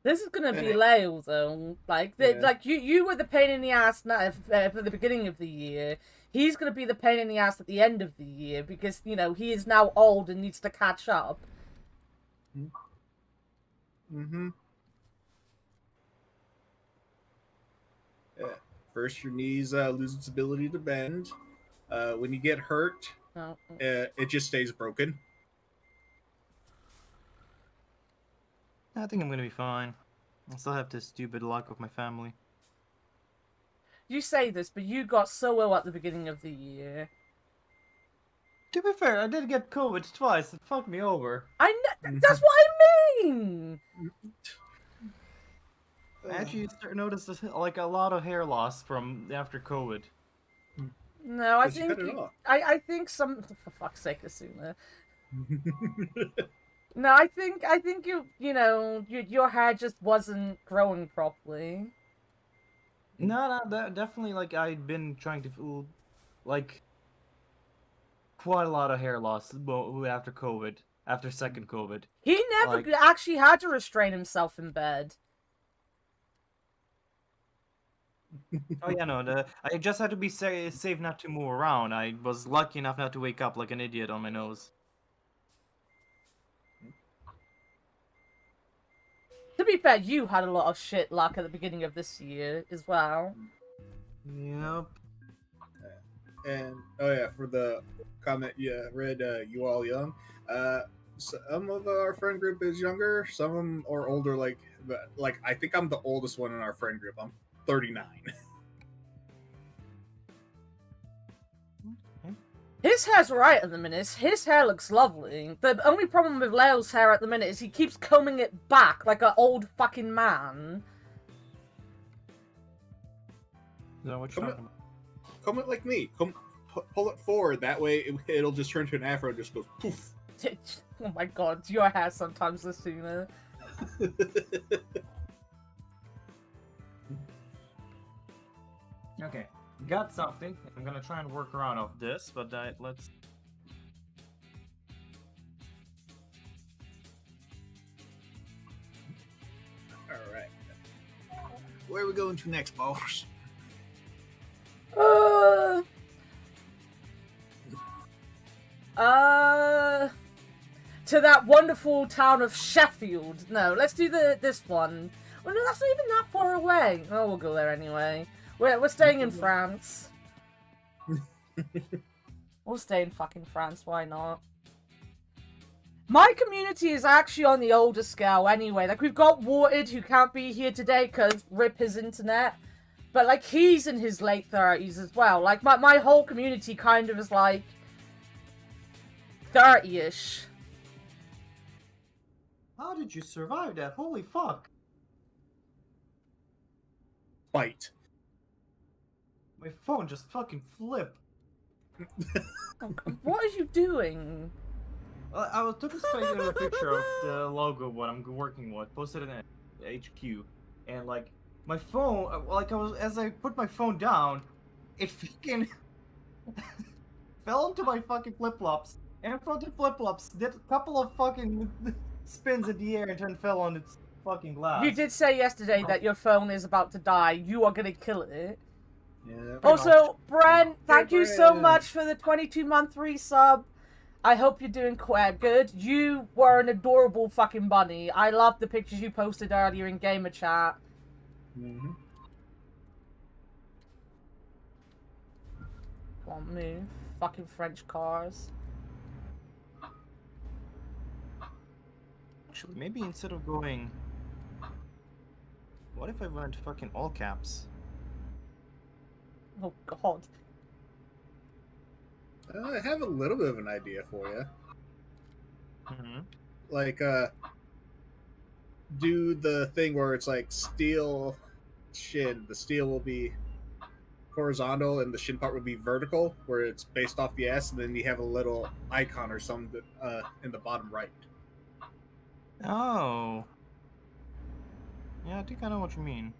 This is gonna be Lale though. Like, you were the pain in the ass at the beginning of the year. He's gonna be the pain in the ass at the end of the year because he is now old and needs to catch up. Mm-hmm. Yeah. First, your knees lose its ability to bend. When you get hurt, it just stays broken. I think I'm gonna be fine. I still have this stupid luck with my family. You say this, but you got so ill at the beginning of the year. To be fair, I did get COVID twice. It fucked me over. That's what I mean! I actually noticed like a lot of hair loss from after COVID. No, I think some for fuck's sake, Asuna. No, I think your hair just wasn't growing properly. No, definitely. Like I'd been trying to like quite a lot of hair loss after COVID, after second COVID. He never actually had to restrain himself in bed. Oh yeah, no. I just had to be safe not to move around. I was lucky enough not to wake up like an idiot on my nose. To be fair, you had a lot of shit luck at the beginning of this year as well. Yep. And oh yeah, for the comment, read you all young. Some of our friend group is younger. Some of them are older. Like I think I'm the oldest one in our friend group. I'm 39. His hair's right at the minute. His hair looks lovely. The only problem with Leo's hair at the minute is he keeps combing it back like an old fucking man. Is that what you're talking about? Comb it like me. Pull it forward. That way it'll just turn to an afro and just goes poof. Oh my god, your hair sometimes is sooner. Okay, got something. I'm gonna try and work around off this, but let's. All right. Where are we going to next, boss? To that wonderful town of Sheffield. No, let's do this one. Well, no, that's not even that far away. Oh, we'll go there anyway. We're staying in France. We'll stay in fucking France, why not? My community is actually on the older scale anyway. Like, we've got Warted, who can't be here today because rip his internet. But, like, he's in his late 30s as well. Like, my whole community kind of is, like, 30-ish. How did you survive that? Holy fuck. Bite. My phone just fucking flipped. What are you doing? I took a picture of the logo what I'm working with, posted it in HQ, and like my phone, as I put my phone down, it fucking fell into my fucking flip flops And fucking flip-flops. Did a couple of fucking spins in the air and then fell on its fucking glass. You did say yesterday that your phone is about to die. You are gonna kill it. Yeah. Also, Brent, thank you so Brent. much for the 22-month resub. I hope you're doing quite good. You were an adorable fucking bunny. I loved the pictures you posted earlier in Gamer Chat. Mm-hmm. Come on, move. Fucking French cars. Actually, maybe instead of going... What if I went fucking all caps? Oh, God. I have a little bit of an idea for you. Mm-hmm. Like, do the thing where it's like steel shin. The steel will be horizontal and the shin part will be vertical, where it's based off the S, and then you have a little icon or something in the bottom right. Oh. Yeah, I think I know what you mean.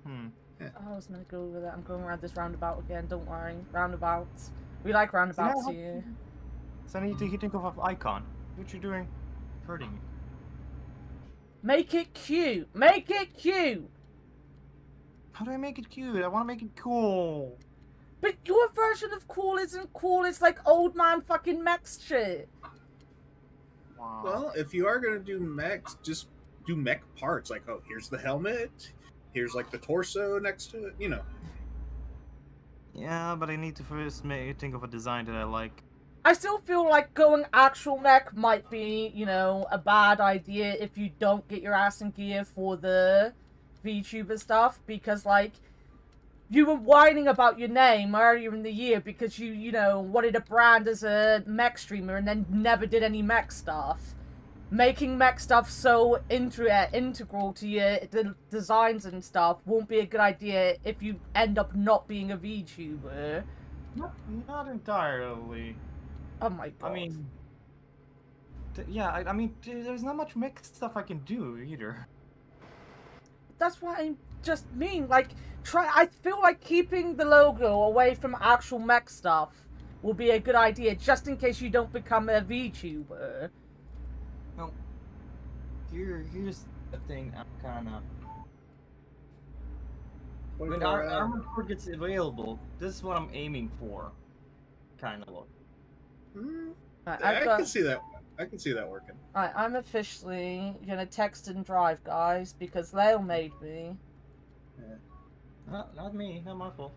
I was gonna go over that. I'm going around this roundabout again. Don't worry. Roundabouts. We like roundabouts Yeah. here. So I need to think of an icon. What you doing? Hurting me. Make it cute. Make it cute. How do I make it cute? I want to make it cool. But your version of cool isn't cool. It's like old man fucking mech shit. Wow. Well, if you are gonna do mechs, just do mech parts. Like, oh, here's the helmet. Here's like the torso next to it. You know. Yeah, but I need to first think of a design that I like. I still feel like going actual mech might be, you know, a bad idea if you don't get your ass in gear for the VTuber stuff, because, like, you were whining about your name earlier in the year because you know, wanted a brand as a mech streamer and then never did any mech stuff. Making mech stuff so integral to your designs and stuff won't be a good idea if you end up not being a VTuber. Not entirely. Oh my god. I mean, yeah, I mean, there's not much mech stuff I can do either. That's what I just mean. Like, I feel like keeping the logo away from actual mech stuff will be a good idea, just in case you don't become a VTuber. No. Here's the thing. I'm kind of. When Armored Core gets available, this is what I'm aiming for. Kind of look. I can see that. I can see that working. I'm officially gonna text and drive, guys, because Lale made me. Yeah. Not me. Not my fault.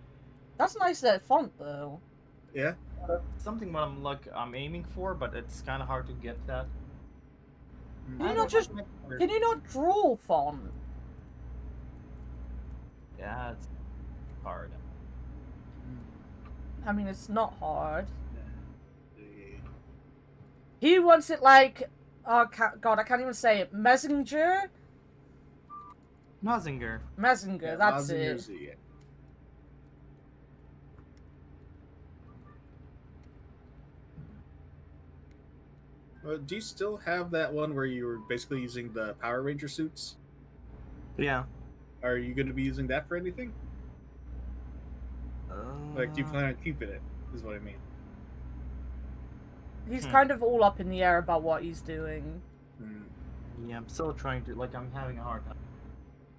That's nice, that font, though. Yeah. Something what I'm aiming for, but it's kind of hard to get that. Can you not just? Can you not draw font? Yeah, it's hard. I mean, it's not hard. He wants it like, oh God, I can't even say it. Messenger. Mazinger. Messenger. Yeah, that's Mazinger it. Z. Do you still have that one where you were basically using the Power Ranger suits? Yeah. Are you going to be using that for anything? Like, do you plan on keeping it? Is what I mean. He's kind of all up in the air about what he's doing. Yeah, I'm still trying to, like, I'm having a hard time.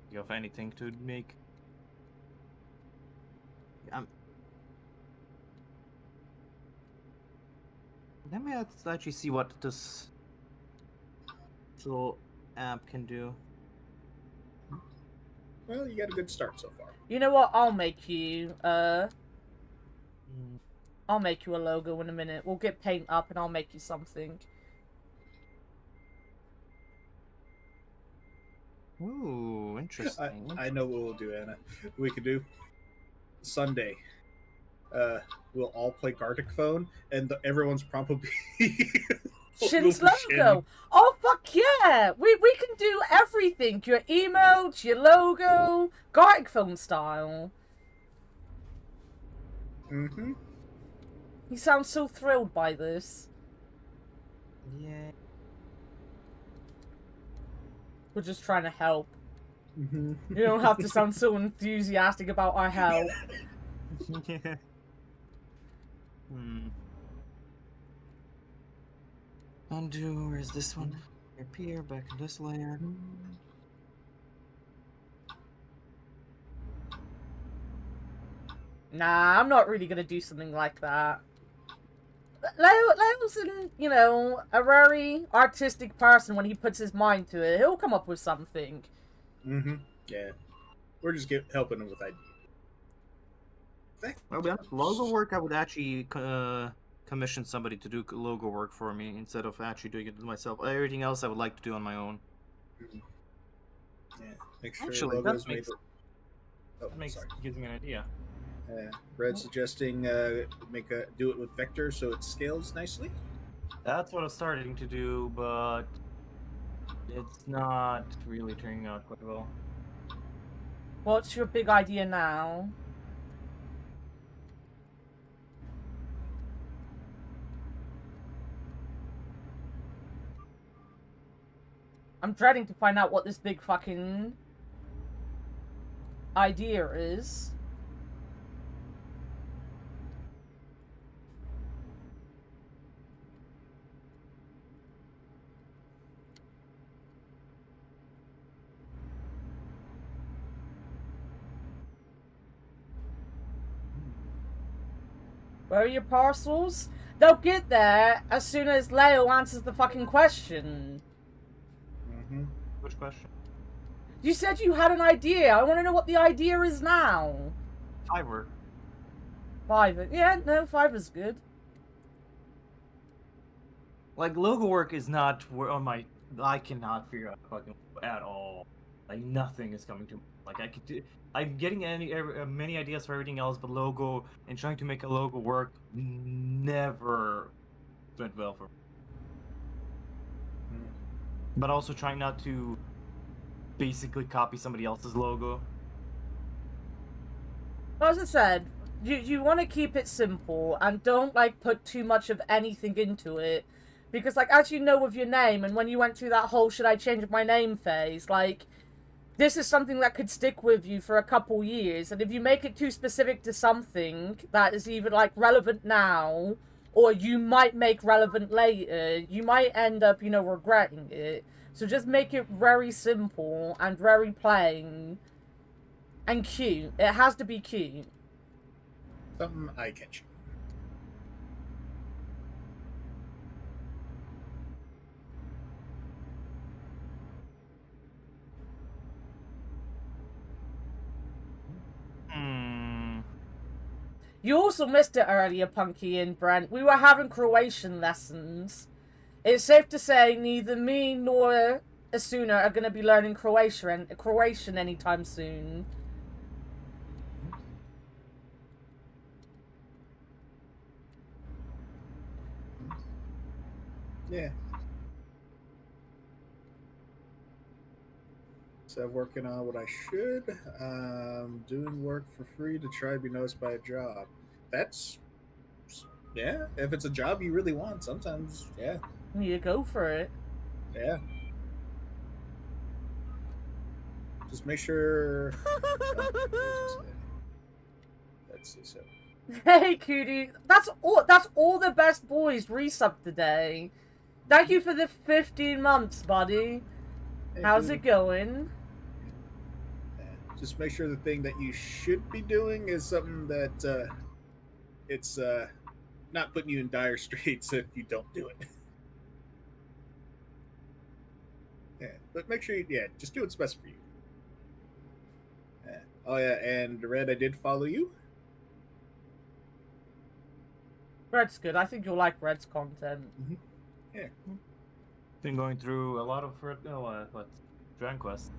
Do you have anything to make? Let me actually see what this little app can do. Well, you got a good start so far. You know what? I'll make you, I'll make you a logo in a minute. We'll get paint up and I'll make you something. Ooh, interesting. I know what we'll do, Anna. We could do Sunday. We'll all play Gartic Phone, and everyone's prompt will be Shin's logo. Oh fuck yeah! We can do everything. Your emotes, your logo, Gartic Phone style. Mm-hmm. He sounds so thrilled by this. Yeah. We're just trying to help. Mm-hmm. You don't have to sound so enthusiastic about our help. Yeah. Undo. Where's this one? Appear back in this layer. Nah, I'm not really gonna do something like that. Leo's, you know, a very artistic person when he puts his mind to it. He'll come up with something. Mm-hmm. Yeah. We're just helping him with ideas. Well, to be honest, logo work, I would actually commission somebody to do logo work for me instead of actually doing it myself. Everything else I would like to do on my own. Mm-hmm. Yeah. Make sure Actually, logos that makes, gives me an idea. Red suggesting do it with vector so it scales nicely. That's what I'm starting to do, but it's not really turning out quite well. What's your big idea now? I'm dreading to find out what this big fucking idea is. Where are your parcels? They'll get there as soon as Leo answers the fucking question. Mm-hmm. Which question? You said you had an idea. I want to know what the idea is now. Fiverr. Fiverr. Yeah, no, Fiverr's good. Like, logo work is not where on my... I cannot figure out fucking at all. Like, nothing is coming to... Like, I could do... I'm getting many ideas for everything else, but logo and trying to make a logo work never went well for me. But also trying not to basically copy somebody else's logo. As I said, you want to keep it simple and don't, like, put too much of anything into it. Because, like, as you know with your name, and when you went through that whole should I change my name phase, like... This is something that could stick with you for a couple years, and if you make it too specific to something that is either, like, relevant now, or you might make relevant later, you might end up, you know, regretting it. So just make it very simple and very plain and cute. It has to be cute. Something eye-catching. You also missed it earlier, Punky and Brent. We were having Croatian lessons. It's safe to say neither me nor Esuna are going to be learning Croatian anytime soon. Yeah. So I'm working on what I should. Doing work for free to try to be noticed by a job. That's, yeah, if it's a job you really want, sometimes, yeah. You go for it. Yeah. Just make sure... Let's see, so... Hey, Cootie. That's all the best boys resub today. Thank you for the 15 months, buddy. Hey, How's Cootie. it going? Just make sure the thing that you should be doing is something that it's not putting you in dire straits if you don't do it. Yeah, but make sure you just do what's best for you. Yeah. Oh yeah, and Red, I did follow you. Red's good. I think you'll like Red's content. Mm-hmm. Yeah. Been going through a lot of Dragon Quest.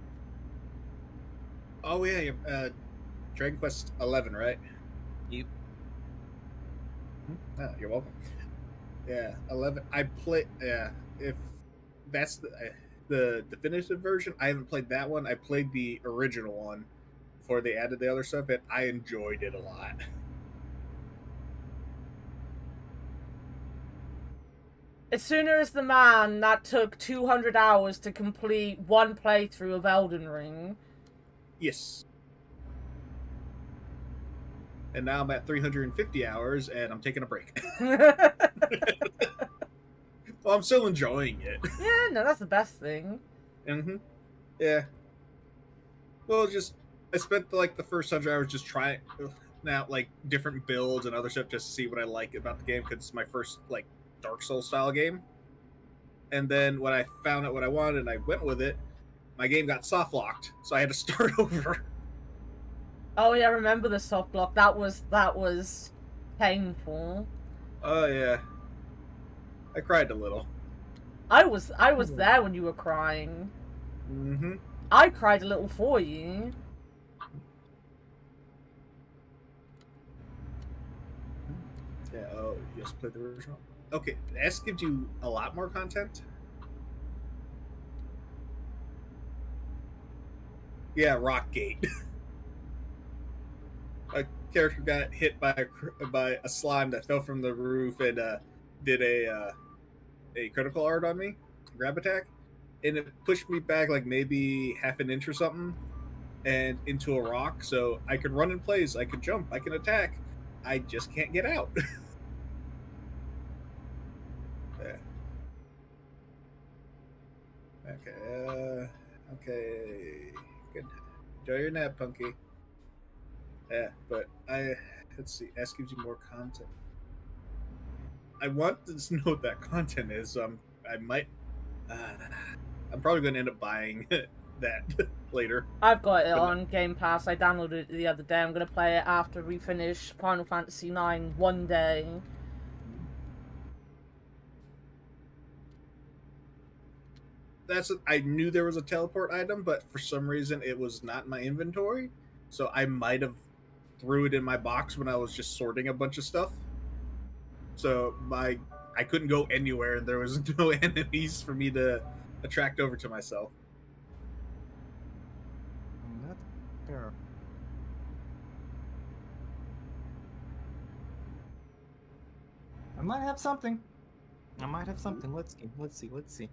Oh yeah, Dragon Quest 11, right? Yep. Oh, you're welcome. Yeah, 11. I play. Yeah, if that's the definitive version, I haven't played that one. I played the original one before they added the other stuff, and I enjoyed it a lot. Esuna is the man that took 200 hours to complete one playthrough of Elden Ring. Yes. And now I'm at 350 hours, and I'm taking a break. Well, I'm still enjoying it. Yeah, no, that's the best thing. Yeah. Well, I spent like the first 100 hours just trying out like different builds and other stuff just to see what I like about the game because it's my first like Dark Souls style game. And then when I found out what I wanted and I went with it, my game got soft locked, so I had to start over. Oh yeah, I remember the soft block. That was painful. Oh yeah. I cried a little. I was there when you were crying. I cried a little for you. Yeah, oh, you just played the original? Okay, S gives you a lot more content? Yeah, Rockgate. A character got hit by a slime that fell from the roof and did a critical art on me, grab attack, and it pushed me back like maybe half an inch or something, and into a rock. So I could run in place, I could jump, I can attack. I just can't get out. Yeah. Okay. Good. Enjoy your nap, Punky. Yeah, but let's see. S gives you more content. I want to know what that content is. I might. I'm probably going to end up buying that later. I've got it on Game Pass. I downloaded it the other day. I'm gonna play it after we finish Final Fantasy IX one day. I knew there was a teleport item, but for some reason it was not in my inventory. So I might have threw it in my box when I was just sorting a bunch of stuff. So I couldn't go anywhere, and there was no enemies for me to attract over to myself. That's fair. I might have something. Let's see.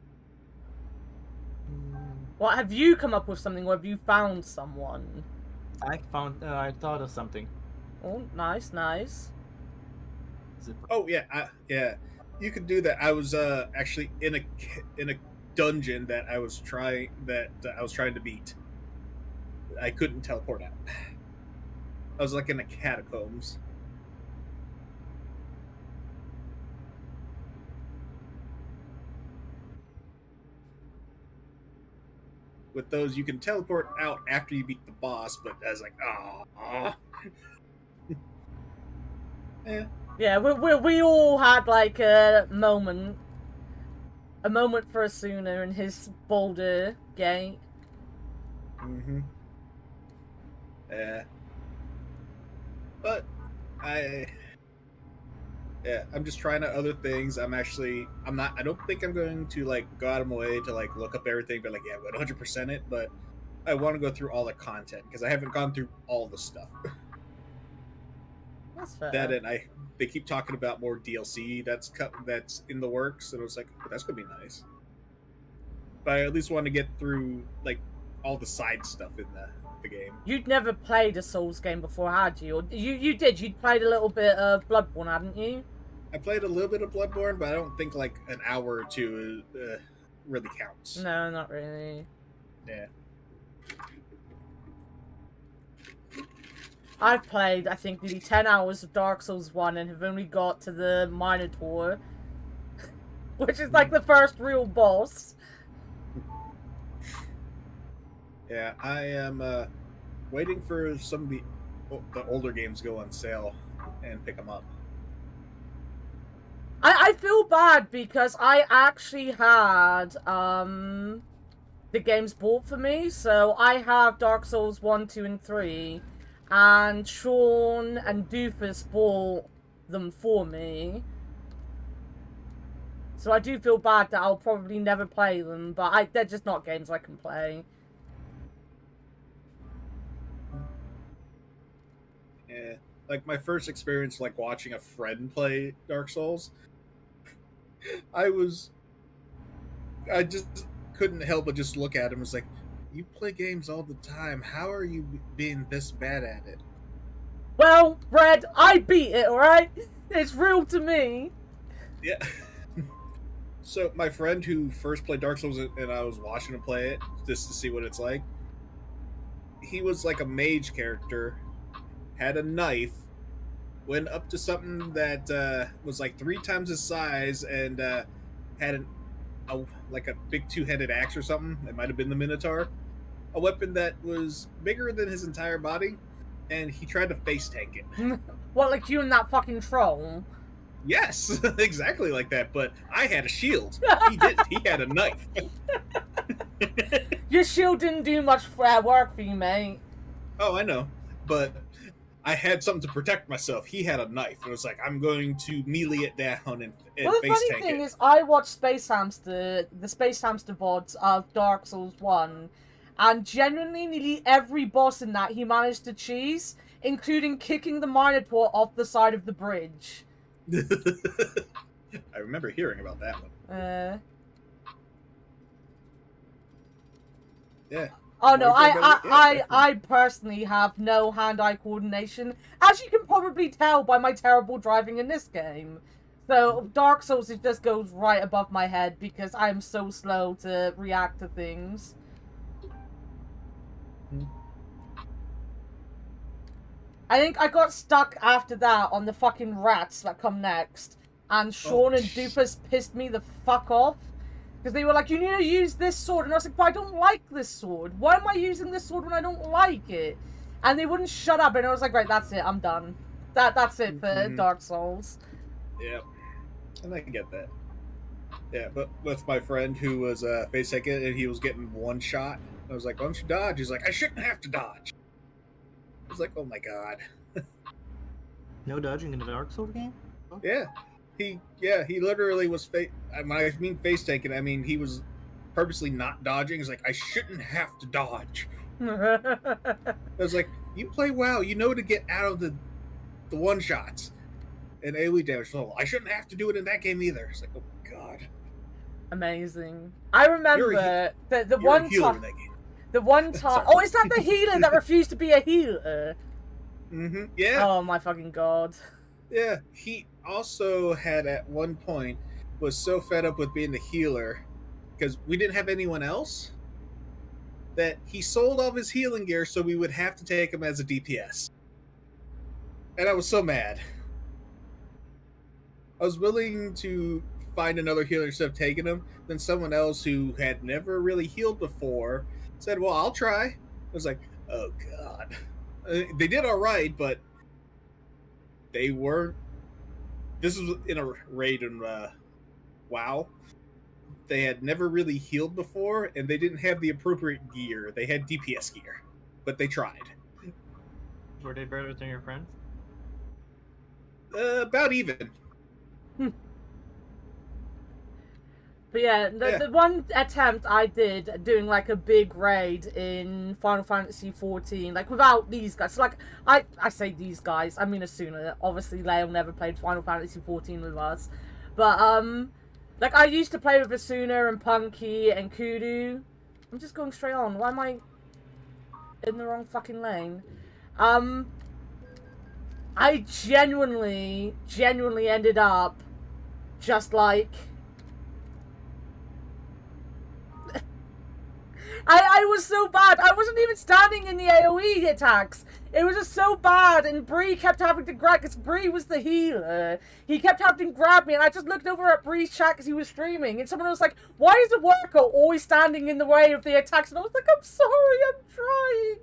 What, have you come up with something, or have you found someone? I thought of something. Oh, nice. Oh yeah, yeah. You could do that. I was actually in a dungeon that I was trying to beat. I couldn't teleport out. I was like in the catacombs. With those, you can teleport out after you beat the boss, but I was like, oh. Yeah. Yeah, we all had like a moment for Esuna and his boulder gate. Yeah. But I'm just trying out other things. I don't think I'm going to like go out of my way to like look up everything, but like, yeah, I'm 100% it, but I want to go through all the content because I haven't gone through all the stuff. That's fair. That and they keep talking about more DLC that's in the works, and I was like, oh, that's gonna be nice. But I at least want to get through like all the side stuff in the game. You'd never played a Souls game before, had you? Or you did. You'd played a little bit of Bloodborne, hadn't you? I played a little bit of Bloodborne, but I don't think like an hour or two really counts. No, not really. Yeah. I've played, I think, nearly 10 hours of Dark Souls 1 and have only got to the Minotaur, which is like the first real boss. Yeah, I am waiting for some of the older games to go on sale and pick them up. I feel bad because I actually had the games bought for me, so I have Dark Souls 1, 2, and 3, and Sean and Doofus bought them for me. So I do feel bad that I'll probably never play them, but they're just not games I can play. Yeah, like my first experience like watching a friend play Dark Souls, I just couldn't help but just look at him. It's like, you play games all the time. How are you being this bad at it? Well, Red, I beat it, alright? It's real to me. Yeah. So my friend who first played Dark Souls and I was watching him play it just to see what it's like. He was like a mage character, had a knife, went up to something that was like 3 times his size, and had like a big 2-handed axe or something. It might have been the Minotaur, a weapon that was bigger than his entire body, and he tried to face tank it. What, like you and that fucking troll? Yes, exactly like that. But I had a shield. He didn't. He had a knife. Your shield didn't do much work for you, mate. Oh, I know, but I had something to protect myself. He had a knife. It was like, I'm going to melee it down and Well, the face funny tank thing it. is, I watched the Space Hamster VODs of Dark Souls 1, and genuinely nearly every boss in that he managed to cheese, including kicking the Minotaur off the side of the bridge. I remember hearing about that one. Yeah. Oh no, Yeah. I personally have no hand-eye coordination, as you can probably tell by my terrible driving in this game. So Dark Souls, it just goes right above my head because I'm so slow to react to things. I think I got stuck after that on the fucking rats that come next, and Sean and Doofus pissed me the fuck off. Because they were like, you need to use this sword. And I was like, but I don't like this sword. Why am I using this sword when I don't like it? And they wouldn't shut up. And I was like, right, that's it. I'm done. That's it for Dark Souls. Yeah. And I can get that. Yeah, but with my friend who was face tanking and he was getting one shot, I was like, why don't you dodge? He's like, I shouldn't have to dodge. I was like, oh my god. No dodging in a Dark Souls game? Oh. Yeah. He literally was when I mean face tanking, I mean he was purposely not dodging. He's like, I shouldn't have to dodge. I was like, you play WoW, you know to get out of the one shots and AoE damage. So I shouldn't have to do it in that game either. It's like, oh my god. Amazing. I remember the one time. The one time. Sorry. Oh, is that the healer that refused to be a healer? Mm-hmm. Yeah. Oh my fucking god. Yeah. He also had at one point was so fed up with being the healer because we didn't have anyone else that he sold all of his healing gear so we would have to take him as a DPS. And I was so mad. I was willing to find another healer instead of taking him. Then someone else who had never really healed before said, well, I'll try. I was like, oh god. They did all right, but they weren't. This was in a raid in WoW. They had never really healed before, and they didn't have the appropriate gear. They had DPS gear, but they tried. Were they better than your friends? About even. But yeah, the one attempt I did doing like a big raid in Final Fantasy 14, like without these guys. So like I say these guys, I mean Esuna. Obviously, Leo never played Final Fantasy 14 with us, but like I used to play with Esuna and Punky and Koodoo. I'm just going straight on. Why am I in the wrong fucking lane? I genuinely ended up just like. I was so bad. I wasn't even standing in the AoE attacks. It was just so bad, and Bree kept having to grab, because Bree was the healer. He kept having to grab me, and I just looked over at Bree's chat because he was streaming, and someone was like, why is the worker always standing in the way of the attacks? And I was like, I'm sorry, I'm trying.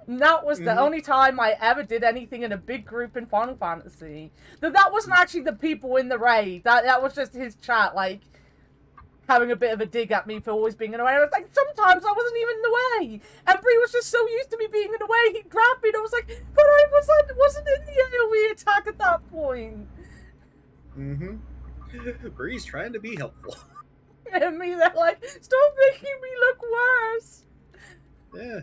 And that was the only time I ever did anything in a big group in Final Fantasy. Though that wasn't actually the people in the raid. That was just his chat, like, having a bit of a dig at me for always being in the way. I was like, sometimes I wasn't even in the way. And Bree was just so used to me being in the way, he grabbed me and I was like, but I wasn't in the AoE attack at that point. Bree's trying to be helpful. And me, they're like, stop making me look worse. Yeah.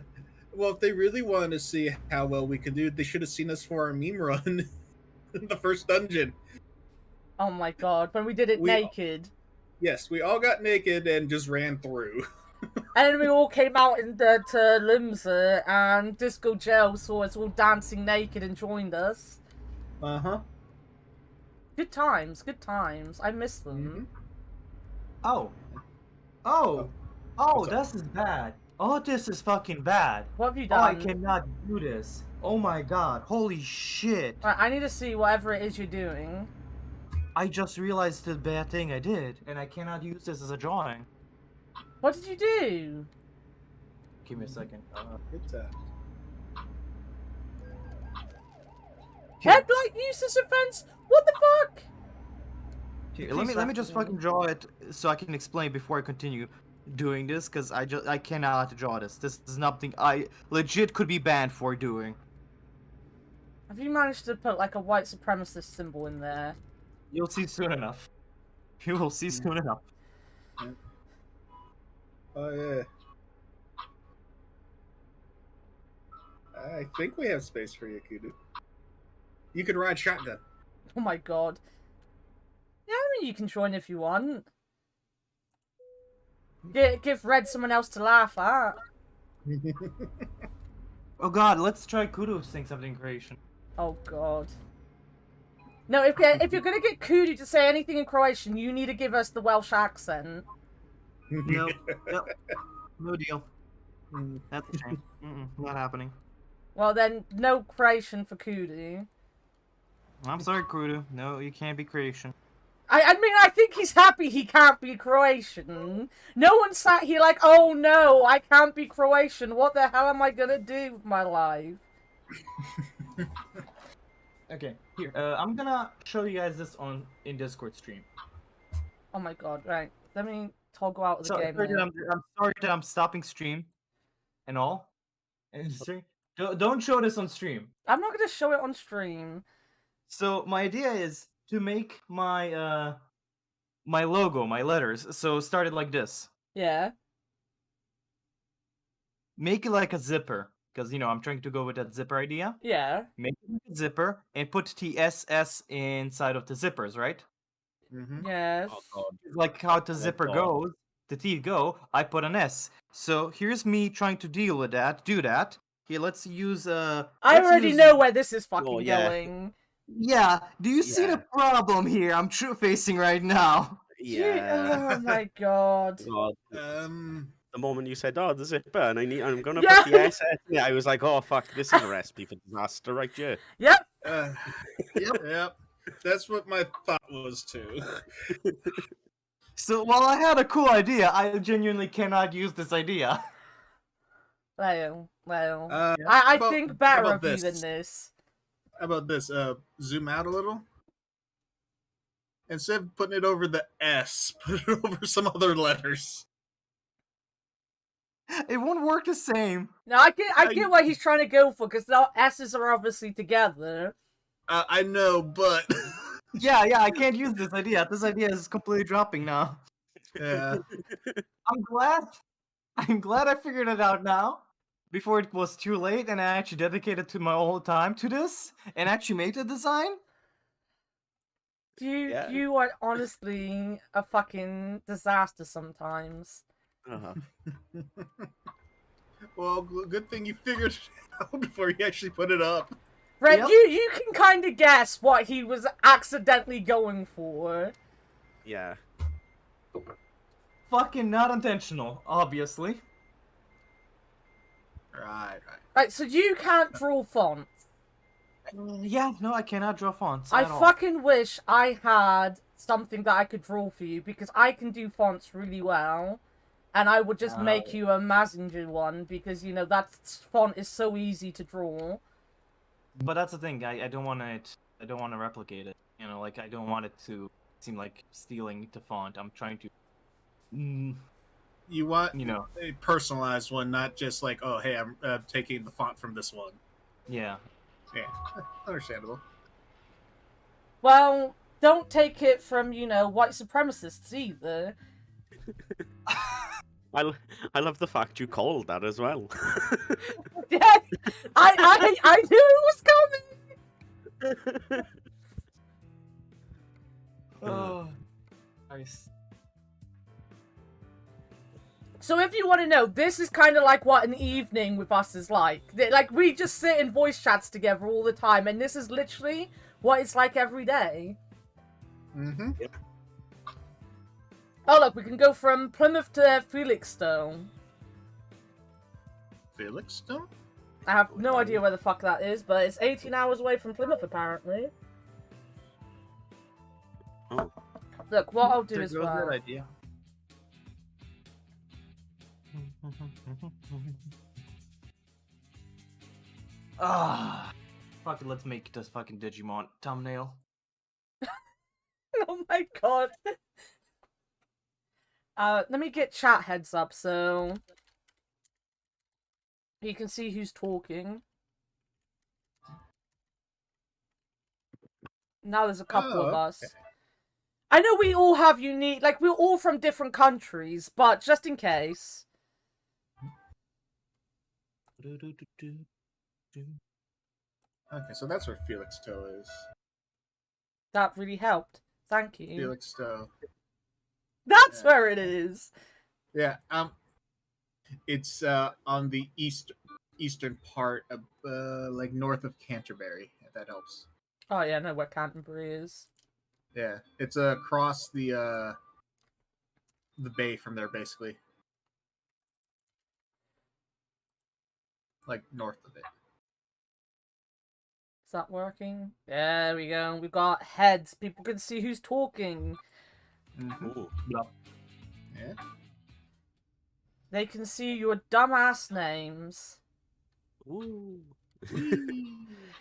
Well, if they really wanted to see how well we could do, they should have seen us for our meme run in the first dungeon. Oh my god, when we did it naked. Yes, we all got naked and just ran through. And then we all came out to Limsa, and Disco Gel saw us all dancing naked and joined us. Uh-huh. Good times, good times. I miss them. Oh. Oh. Oh, What's up? this is bad. Oh, this is fucking bad. What have you Oh, I done? cannot do this. Oh my god. Holy shit. Right, I need to see whatever it is you're doing. I just realized the bad thing I did, and I cannot use this as a drawing. What did you do? Give me a second. Good time. Headlight useless offense? What the fuck? Here, let me just fucking draw it so I can explain before I continue doing this, because I cannot draw this. This is nothing I legit could be banned for doing. Have you managed to put like a white supremacist symbol in there? You'll see soon enough. You will see soon enough. Oh yeah. I think we have space for you, Koodoo. You can ride shotgun. Oh my god. Yeah, I mean you can join if you want. Give Red someone else to laugh at. Oh god, let's try Kudu saying something in creation. Oh god. No, if you're gonna get Kudu to say anything in Croatian, you need to give us the Welsh accent. No, no deal. That's a shame. Not happening. Well then, no Croatian for Kudu. I'm sorry, Kudu. No, you can't be creation. I mean, I think he's happy he can't be Croatian. No one sat here like, oh no, I can't be Croatian. What the hell am I gonna do with my life? Okay, here. I'm gonna show you guys this in Discord stream. Oh my god, right. Let me toggle out of the game. Sorry then. I'm sorry that I'm stopping stream and all. And don't show this on stream. I'm not gonna show it on stream. So my idea is to make my my logo, my letters. So start it like this. Yeah. Make it like a zipper, because you know I'm trying to go with that zipper idea. Yeah. Make it like a zipper and put the SS inside of the zippers, right? Mm-hmm. Yes. Oh god. Like how the zipper God. goes, the teeth go. I put an S. So here's me trying to deal with that. Do that. Here, let's use I let's already use- know where this is fucking Oh, yeah. going. Yeah. Do you see Yeah. the problem here? I'm facing right now. Yeah. Oh my god. God. The moment you said, "Oh, the zipper," and I'm gonna Yeah. put the SS in it, I was like, "Oh fuck, this is a recipe for disaster, right here." Yep. Yep. That's what my thought was too. So while I had a cool idea, I genuinely cannot use this idea. Well. How I about- think how better about of you this? than this. How about this? Zoom out a little. Instead of putting it over the S, put it over some other letters. It won't work the same. No, I get what he's trying to go for, because the S's are obviously together. I know, but Yeah, I can't use this idea. This idea is completely dropping now. yeah. I'm glad I figured it out now. Before it was too late and I actually dedicated to my whole time to this and actually made the design. Yeah. You are honestly a fucking disaster sometimes. Uh-huh. Well, good thing you figured it out before you actually put it up. Red, Yep. you can kind of guess what he was accidentally going for. Yeah. Fucking not intentional, obviously. Right. Right, so you can't draw fonts. Yeah, no, I cannot draw fonts. I at all. fucking wish I had something that I could draw for you, because I can do fonts really well. And I would just make you a Mazinger one, because, you know, that font is so easy to draw. But that's the thing. I don't want to replicate it. You know, like I don't want it to seem like stealing the font. I'm trying to, You want you know, a personalized one, not just like, oh, hey, I'm taking the font from this one. yeah. Yeah, understandable. Well, don't take it from, you know, white supremacists either. I love the fact you called that as well. Yeah, I knew it was coming! Oh, nice. So if you want to know, this is kind of like what an evening with us is like. Like, we just sit in voice chats together all the time, and this is literally what it's like every day. Mm-hmm. Oh look, we can go from Plymouth to Felixstowe. Felixstowe? I have no idea where the fuck that is, but it's 18 hours away from Plymouth apparently. Oh. Look, what I'll do There is goes that idea. Ah, fuck it, let's make this fucking Digimon thumbnail. Oh my god. Let me get chat heads up so you can see who's talking. Now there's a couple of us. Okay. I know we all have unique, like, we're all from different countries, but just in case. Okay, so that's where Felixstowe is. That really helped. Thank you. Felixstowe. That's Yeah. where it is. Yeah, it's on the eastern part of, like, north of Canterbury, if that helps. Oh yeah, I know where Canterbury is. Yeah, it's across the bay from there, basically. Like, north of it. Is that working? There we go. We've got heads. People can see who's talking. Ooh. Yeah. They can see your dumbass names. Ooh.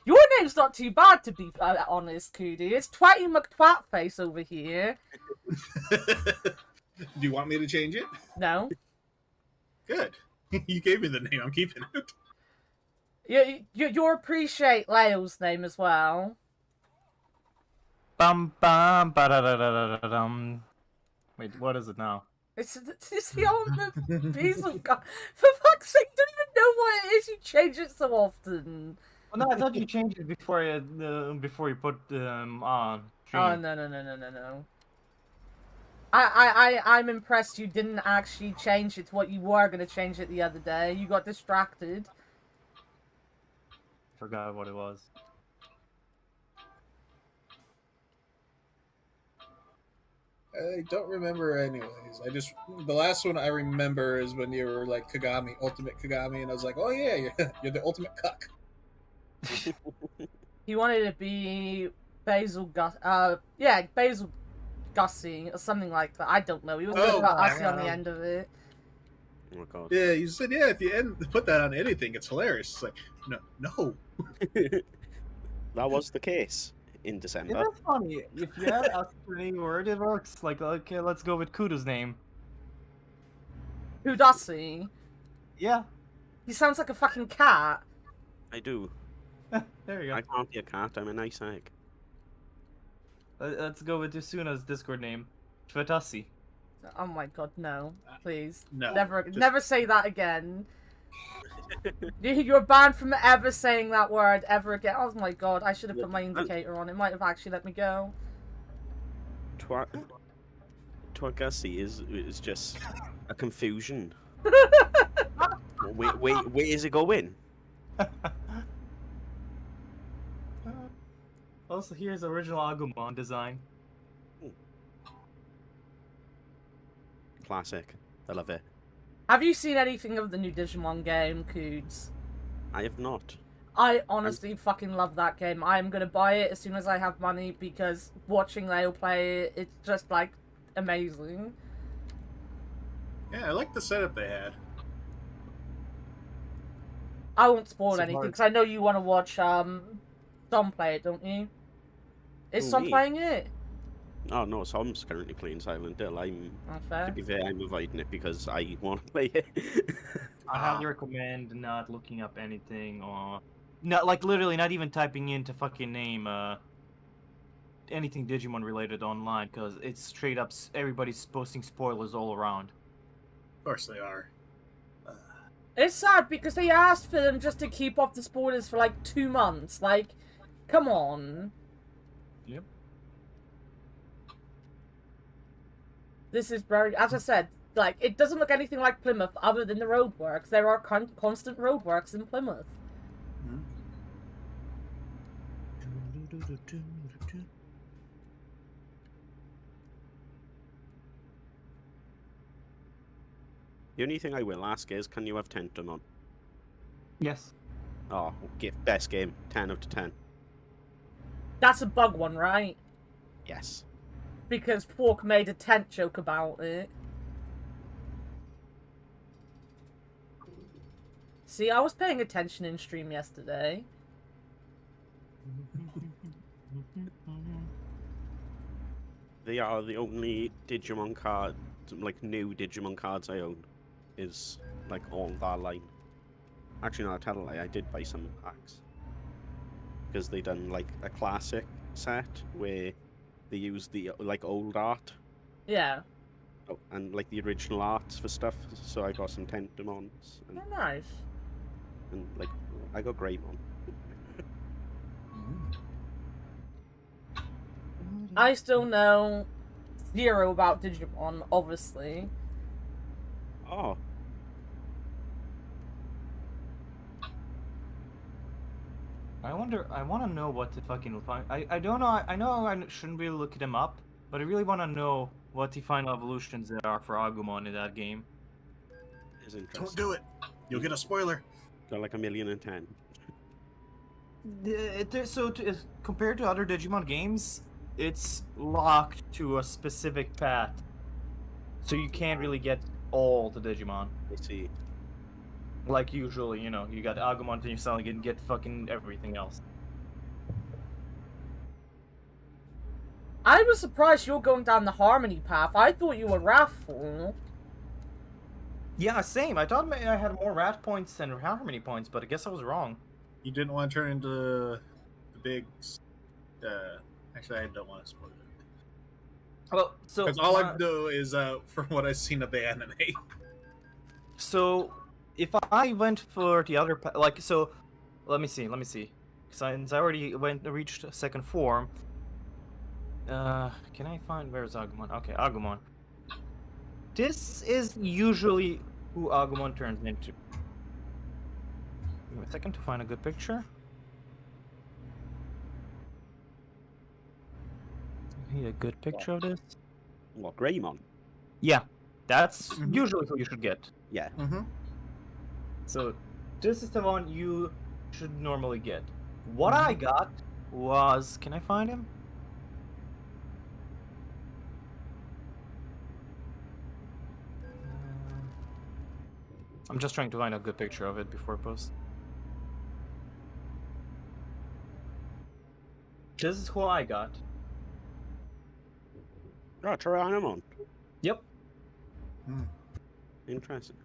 Your name's not too bad, to be honest, Koodoo. It's Twatty McTwatface over here. Do you want me to change it? No. Good. You gave me the name. I'm keeping it. You appreciate Leo's name as well. Bum bum ba da da da da dum. Wait, what is it now? It's the old Basil guy. For fuck's sake, you don't even know what it is. You change it so often. Well, no, I thought you changed it before you put on. Oh no. I'm impressed you didn't actually change it to what you were gonna change it the other day. You got distracted. Forgot what it was. I don't remember anyways. The last one I remember is when you were like Kagami, Ultimate Kagami, and I was like, oh yeah, you're the ultimate cuck. He wanted to be Basil Basil Gussie or something like that. I don't know. He was talking about Ussie on the end of it. Oh my god. Yeah, you said, yeah, if you put that on anything, it's hilarious. It's like, no. That was the case in December. It's funny. If you add us for any word, it works. Like, okay, let's go with Kudo's name. Koodussie. Yeah. He sounds like a fucking cat. I do. There you go. I can't be a cat. I'm a nice egg. Let's go with Esuna's Discord name, Shvetassi. Oh my god, no. Please. No. Never say that again. You're banned from ever saying that word ever again. Oh my god, I should have put my indicator on. It might have actually let me go. Twagasi is just a confusion. Where is it going? Also, here's original Agumon design. Classic. I love it. Have you seen anything of the new Digimon game, Coods? I have not. I honestly fucking love that game. I am gonna buy it as soon as I have money because watching Leo play it, it's just like amazing. Yeah, I like the setup they had. I won't spoil So anything hard. because I know you want to watch Tom play it, don't you? Is Who, Tom me? playing it? Oh no, Tom's currently playing Silent Hill. Not To fair. be fair, I'm avoiding it because I want to play it. I highly recommend not looking up anything or not, like, literally not even typing into fucking name anything Digimon related online because it's straight up everybody's posting spoilers all around. Of course they are. It's sad because they asked for them just to keep off the spoilers for like 2 months. Like, come on. Yep. This is very, as I said, like, it doesn't look anything like Plymouth other than the roadworks. There are constant roadworks in Plymouth. The only thing I will ask is, can you have Tentamon? Yes. Oh, best game. 10 out of 10. That's a bug one, right? Yes. Because Pork made a tent joke about it. See, I was paying attention in stream yesterday. They are the only Digimon cards, like new Digimon cards I own, is like all that line. Actually, no, I tell a lie, I did buy some packs. Because they done like a classic set where they used the like old art. Yeah. Oh, and like the original arts for stuff, so I got some Tentamons. And, Oh, nice. and like, I got Greymon. I still know zero about Digimon, obviously. Oh. I want to know what the fucking I don't know. I know I shouldn't really look them up, but I really want to know what the final evolutions there are for Agumon in that game. Is interesting. Don't do it. You'll get a spoiler. Got like 1,010,000. Compared to other Digimon games, it's locked to a specific path, so you can't really get all the Digimon. I see. Like usually, you know, you got Agumon and you suddenly can get fucking everything else. I was surprised you're going down the Harmony path. I thought you were Wrathful. Yeah, same. I thought I had more Rat points than Harmony points, but I guess I was wrong. You didn't want to turn into the big. Actually, I don't want to spoil it. Well, so Because all I know is from what I've seen of the anime. So, if I went for the other, like, so, let me see. Since I already reached second form, can I find, where's Agumon? Okay, Agumon. This is usually who Agumon turns into. Give me a second to find a good picture. Need a good picture of this. What, Greymon? Yeah, that's usually who you should get. Yeah. Mm-hmm. So, this is the one you should normally get. What I got was... Can I find him? I'm just trying to find a good picture of it before I post. This is who I got. Oh, Tyrannomon. Yep. Interesting.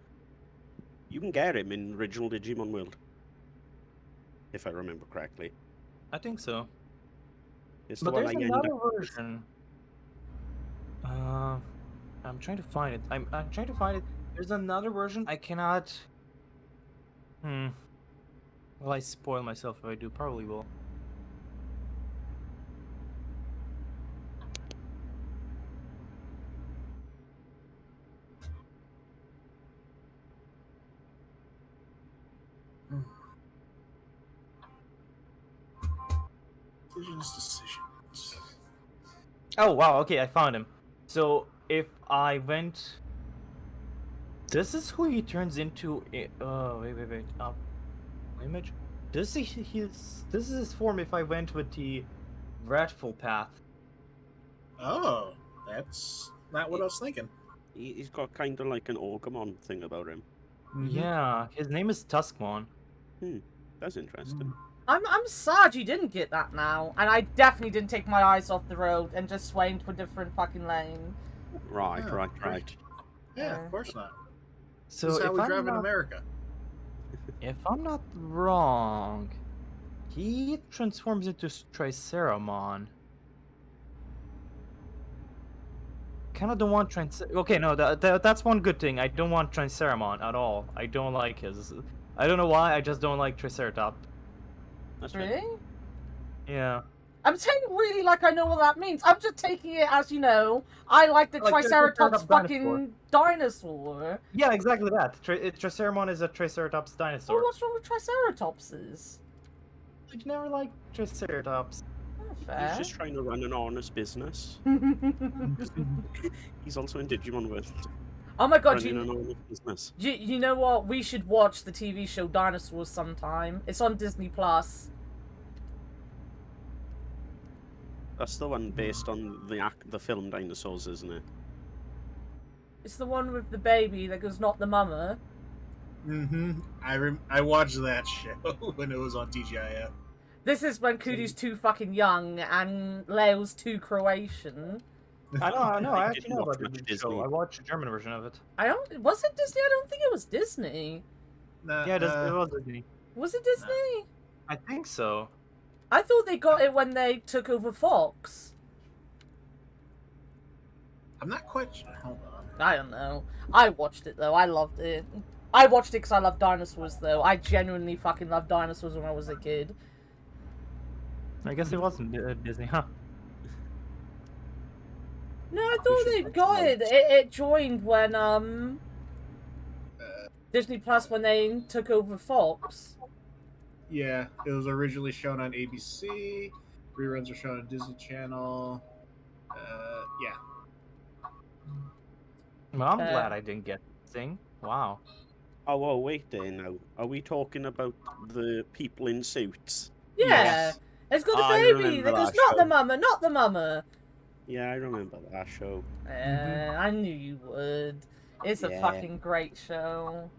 You can get him in original Digimon World. If I remember correctly. I think so. It's the But one there's I ended another up... version. I'm trying to find it. I'm trying to find it. There's another version. I cannot... Will I spoil myself if I do? Probably will. Decisions. Oh wow, okay, I found him. So if I went, this is who he turns into. Wait. Image. This is his form. If I went with the Wrathful path. Oh, that's not what I was thinking. He's got kind of like an Orgamon thing about him. Yeah, his name is Tuskmon. That's interesting. I'm sad you didn't get that now. And I definitely didn't take my eyes off the road and just sway into a different fucking lane. Right. Yeah, of course not. So This is how if we I'm drive in not, America. if I'm not wrong, he transforms into Triceramon. Kind of don't want Okay, no, that's one good thing. I don't want Triceramon at all. I don't like his. I don't know why. I just don't like Triceratops. That's right. Really? Yeah. I'm saying really like I know what that means. I'm just taking it as, you know, I like the Like the Triceratops Triceratops fucking dinosaur. Yeah, exactly that. Triceramon is a Triceratops Oh, dinosaur. what's wrong with Triceratopses? I never liked Triceratops. Oh, fair. He's just trying to run an honest business. He's also in Digimon World. Oh my god, running a normal business. you know what? We should watch the TV show Dinosaurs sometime. It's on Disney Plus. That's the one based on the film Dinosaurs, isn't it? It's the one with the baby that goes not the mama. Mm-hmm. I watched that show when it was on TGIF. This is when Coodoo's too fucking young and Leo's too Croatian. I know. I I actually didn't know watch about much the show. Disney. I watched the German version of it. Was it Disney? I don't think it was Disney. Nah, Yeah, it was Disney. Was it Disney? I think so. I thought they got it when they took over Fox. I'm not quite sure. Hold on. I don't know. I watched it though. I loved it. I watched it because I love dinosaurs though. I genuinely fucking loved dinosaurs when I was a kid. I guess it wasn't Disney, huh? No, I thought they got it. It joined when Disney Plus when they took over Fox. Yeah, it was originally shown on ABC. Reruns were shown on Disney Channel. Yeah. Well, I'm glad I didn't get this thing. Wow. Oh, wait there now. Are we talking about the people in suits? Yeah. Yes. It's got the I baby remember that goes, that not the show. mama, not the mama. Yeah, I remember that show. I knew you would. It's a Yeah. fucking great show.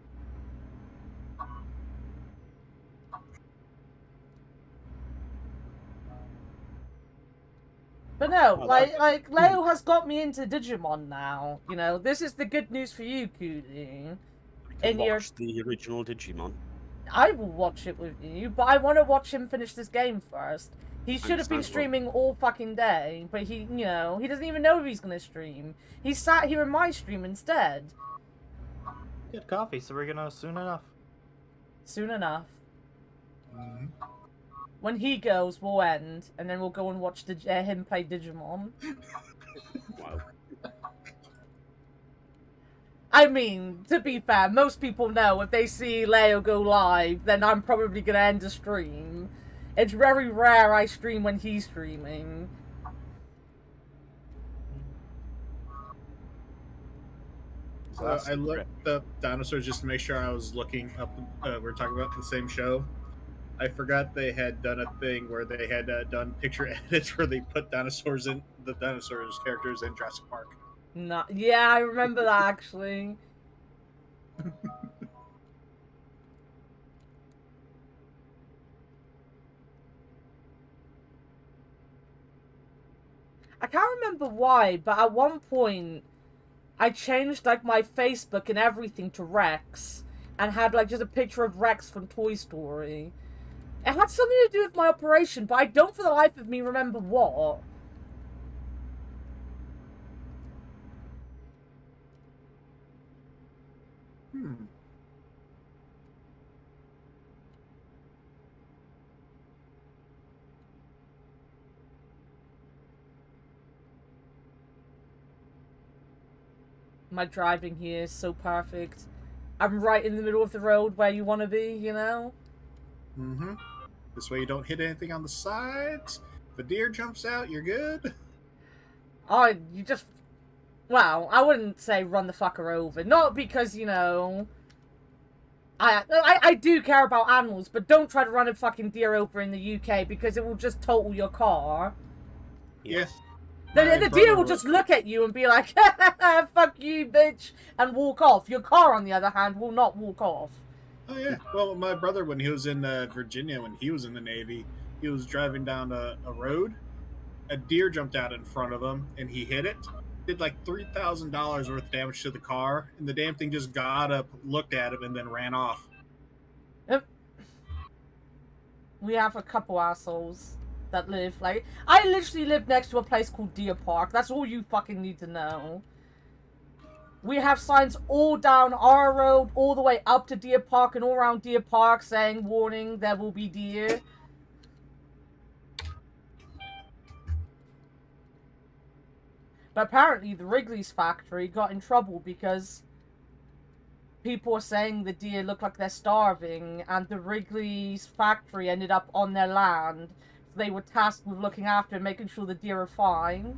But no, Oh, like Leo has got me into Digimon now. You know, this is the good news for you, Koodoo. In your, Watch the original Digimon. I will watch it with you, but I want to watch him finish this game first. He should have been Understandable. streaming all fucking day, but he doesn't even know if he's gonna stream. He sat here in my stream instead. Good coffee, so we're gonna soon enough. Soon enough. Mhm. When he goes, we'll end, and then we'll go and watch him play Digimon. Wow. I mean, to be fair, most people know if they see Leo go live, then I'm probably gonna end the stream. It's very rare I stream when he's streaming. So I looked up dinosaurs just to make sure I was looking up. We're talking about the same show. I forgot they had done a thing where they had done picture edits where they put the dinosaurs characters in Jurassic Park. Yeah, I remember that actually. I can't remember why, but at one point I changed like my Facebook and everything to Rex and had like just a picture of Rex from Toy Story. It had something to do with my operation, but I don't for the life of me remember what. My driving here is so perfect. I'm right in the middle of the road where you want to be, you know? Mm-hmm. This way you don't hit anything on the sides. If a deer jumps out, you're good. Oh, you just... Well, I wouldn't say run the fucker over. Not because, you know... I do care about animals, but don't try to run a fucking deer over in the UK because it will just total your car. Yeah. The deer will just look at you and be like, fuck you, bitch, and walk off. Your car, on the other hand, will not walk off. Oh yeah. Well, my brother, when he was in Virginia, when he was in the Navy, he was driving down a road. A deer jumped out in front of him, and he hit it. Did like $3,000 worth of damage to the car, and the damn thing just got up, looked at him, and then ran off. Yep. We have a couple assholes that live, like... I literally live next to a place called Deer Park. That's all you fucking need to know. We have signs all down our road, all the way up to Deer Park and all around Deer Park saying, warning, there will be deer. But apparently the Wrigley's factory got in trouble because people were saying the deer look like they're starving, and the Wrigley's factory ended up on their land. So they were tasked with looking after and making sure the deer are fine.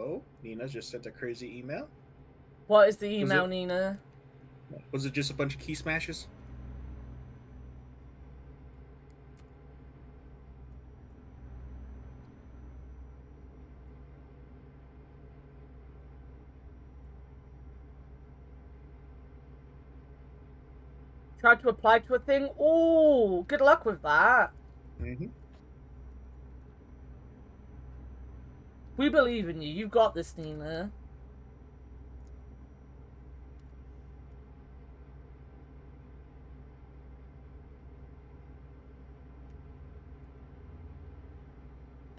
Oh, Nina just sent a crazy email. What is the email, it- Nina? Was it just a bunch of key smashes? Tried to apply to a thing? Oh, good luck with that. Mm-hmm. We believe in you. You've got this, Nina.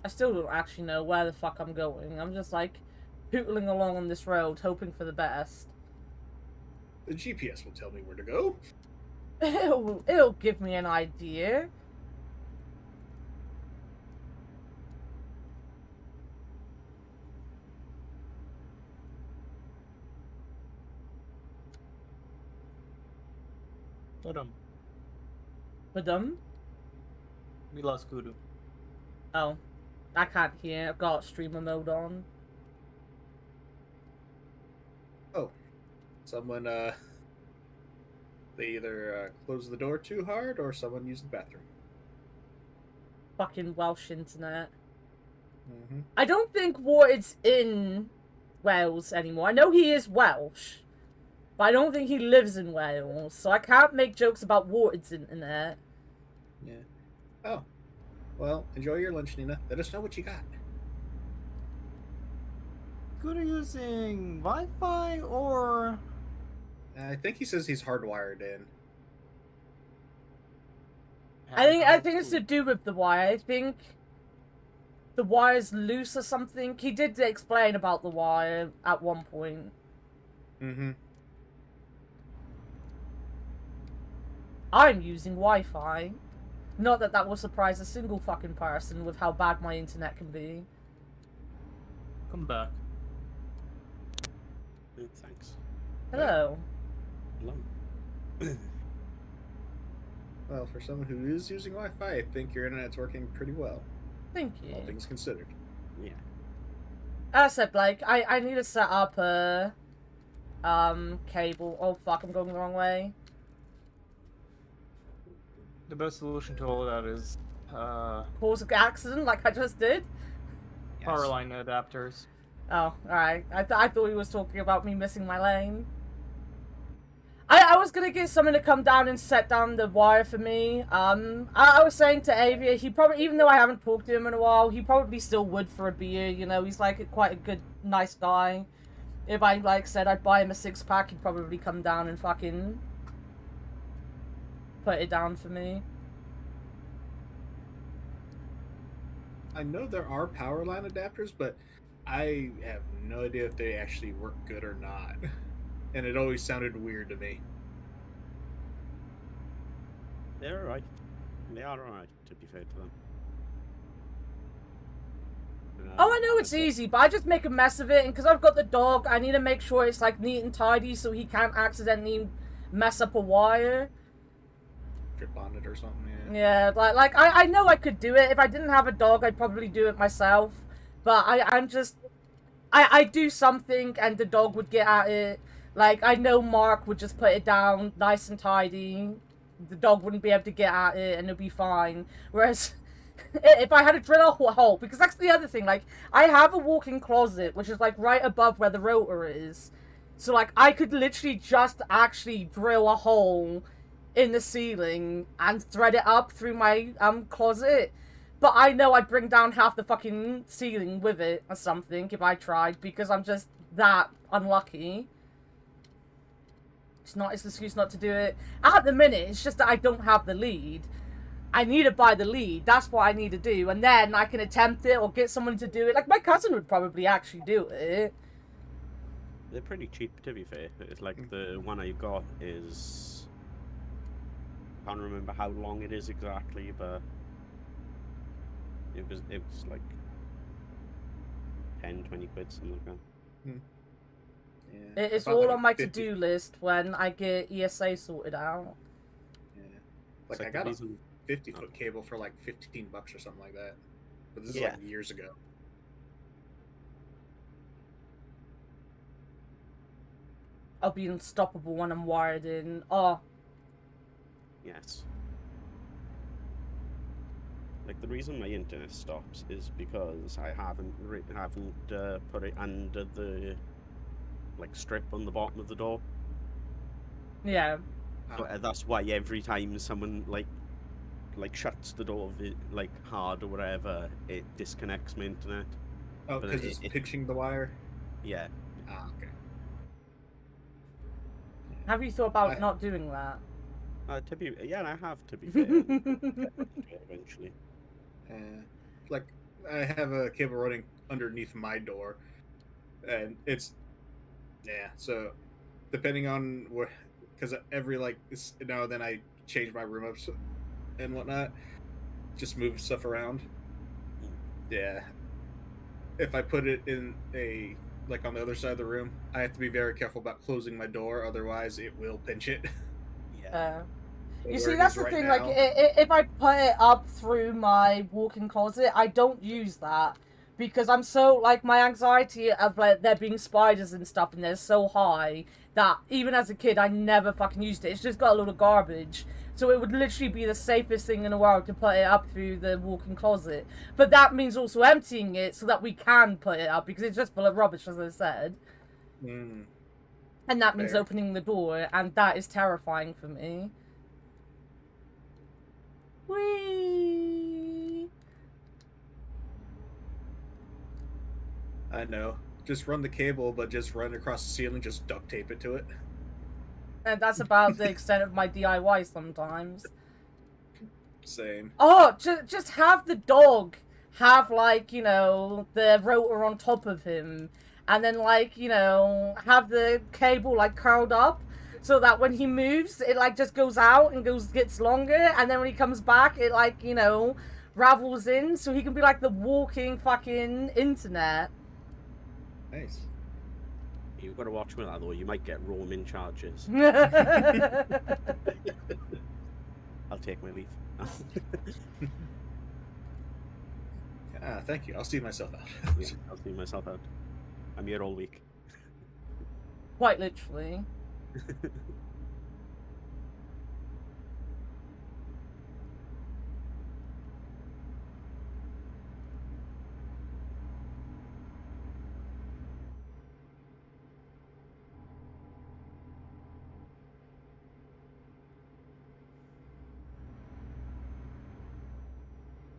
I still don't actually know where the fuck I'm going. I'm just like pootling along on this road, hoping for the best. The GPS will tell me where to go. It'll give me an idea. But We lost Koodoo. Oh, I can't hear. I've got streamer mode on. Oh, someone they either closed the door too hard or someone used the bathroom. Fucking Welsh internet. Mm-hmm. I don't think Ward's in Wales anymore. I know he is Welsh, but I don't think he lives in Wales, so I can't make jokes about Ward's internet. Yeah. Oh. Well, enjoy your lunch, Nina. Let us know what you got. Koodoo using Wi-Fi or? I think he says he's hardwired in. I think it's to do with the wire. I think the wire's loose or something. He did explain about the wire at one point. Mm-hmm. I'm using Wi-Fi. Not that that will surprise a single fucking person with how bad my internet can be. Come back. Thanks. Hello. Hello. Well, for someone who is using Wi-Fi, I think your internet's working pretty well, Thank you. all things considered. Yeah. As I said, like, I need to set up a cable. Oh fuck, I'm going the wrong way. The best solution to all of that is Cause an accident like I just did? power line adapters. Oh, alright. I thought he was talking about me missing my lane. I was gonna get someone to come down and set down the wire for me. I was saying to Avia, he probably, even though I haven't talked to him in a while, he probably still would for a beer, you know, he's like quite a good, nice guy. If I, like, said I'd buy him a 6-pack, he'd probably come down and fucking put it down for me. I know there are power line adapters, but I have no idea if they actually work good or not. And it always sounded weird to me. They're alright. They are alright, to be fair to them. Oh, I know it's easy, but I just make a mess of it, and because I've got the dog, I need to make sure it's, like, neat and tidy so he can't accidentally mess up a wire. Drip on it or something, yeah. Yeah, like I know I could do it. If I didn't have a dog, I'd probably do it myself. But I'm just... I do something, and the dog would get at it. Like, I know Mark would just put it down nice and tidy. The dog wouldn't be able to get at it, and it'll be fine. Whereas... if I had to drill a hole, because that's the other thing, like, I have a walk-in closet, which is, like, right above where the rotor is. So, like, I could literally just actually drill a hole in the ceiling and thread it up through my, closet. But I know I'd bring down half the fucking ceiling with it or something if I tried, because I'm just that unlucky. It's not, it's an excuse not to do it. At the minute, it's just that I don't have the lead. I need to buy the lead. That's what I need to do. And then I can attempt it or get someone to do it. Like, my cousin would probably actually do it. They're pretty cheap, to be fair. It's like the one I got is... I can't remember how long it is exactly, but... It was like... 10, 20 quid, something like that. Yeah. It's About all like on my 50 to-do list when I get ESA sorted out. Yeah. Like, It's I got the a reason- 50-foot cable for like $15 or something like that. But this is Yeah. like years ago. I'll be unstoppable when I'm wired in. Oh, Yes. Like the reason my internet stops is because I haven't put it under the like strip on the bottom of the door. yeah. So, that's why every time someone like shuts the door like hard or whatever, it disconnects my internet. Oh, But because it's pinching the wire? Yeah. Ah, okay. Have you thought about not doing that? Yeah, I have, to be fair. I'll get around to it eventually. Like, I have a cable running underneath my door, and it's so depending on where, because every now and then I change my room up and whatnot, just move stuff around. Yeah, if I put it in on the other side of the room, I have to be very careful about closing my door, otherwise it will pinch it. Yeah. You see, that's the thing, like, if I put it up through my walk-in closet, I don't use that. Because I'm so, like, my anxiety of, like, there being spiders and stuff in there is so high that even as a kid, I never fucking used it. It's just got a load of garbage. So it would literally be the safest thing in the world to put it up through the walk-in closet. But that means also emptying it so that we can put it up, because it's just full of rubbish, as I said. Mm. And that means Fair. opening the door, and that is terrifying for me. Whee! I know. Just run the cable, but just run across the ceiling, just duct tape it to it. And that's about the extent of my DIY sometimes. Same. Oh, just have the dog have, like, you know, the rotor on top of him. And then, like, you know, have the cable, like, curled up. So that when he moves, it, like, just goes out and gets longer. And then when he comes back, it, like, you know, ravels in. So he can be, like, the walking fucking internet. Nice. You've got to watch with that though. You might get roaming charges. I'll take my leave. Thank you. I'll see myself out. Yeah, I'll see myself out. I'm here all week. Quite literally.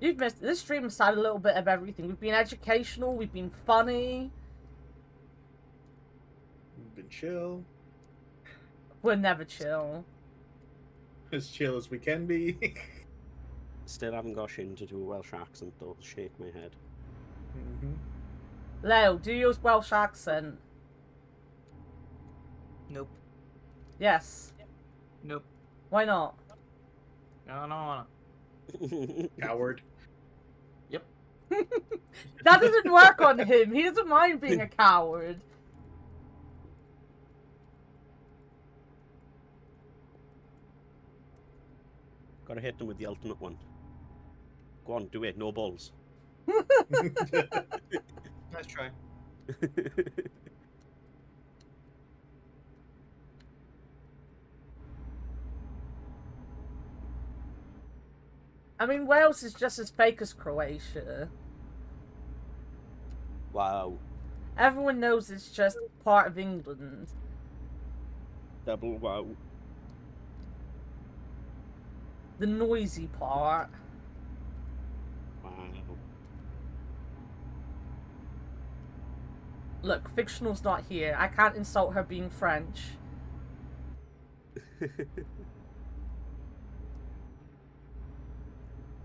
You've missed this stream has had a little bit of everything. We've been educational, we've been funny. We've been chill. We're never chill. As chill as we can be. Still haven't got Shin to do a Welsh accent though. Shake my head. Mm-hmm. Leo, do your Welsh accent. Nope. Yes. Nope. Why not? I don't wanna. Coward. Yep. That doesn't work on him. He doesn't mind being a coward. Gotta hit them with the ultimate one. Go on, do it. No balls. Nice try. I mean, Wales is just as fake as Croatia. Wow. Everyone knows it's just part of England. Double wow. The noisy part. Wow. Look, fictional's not here. I can't insult her being French.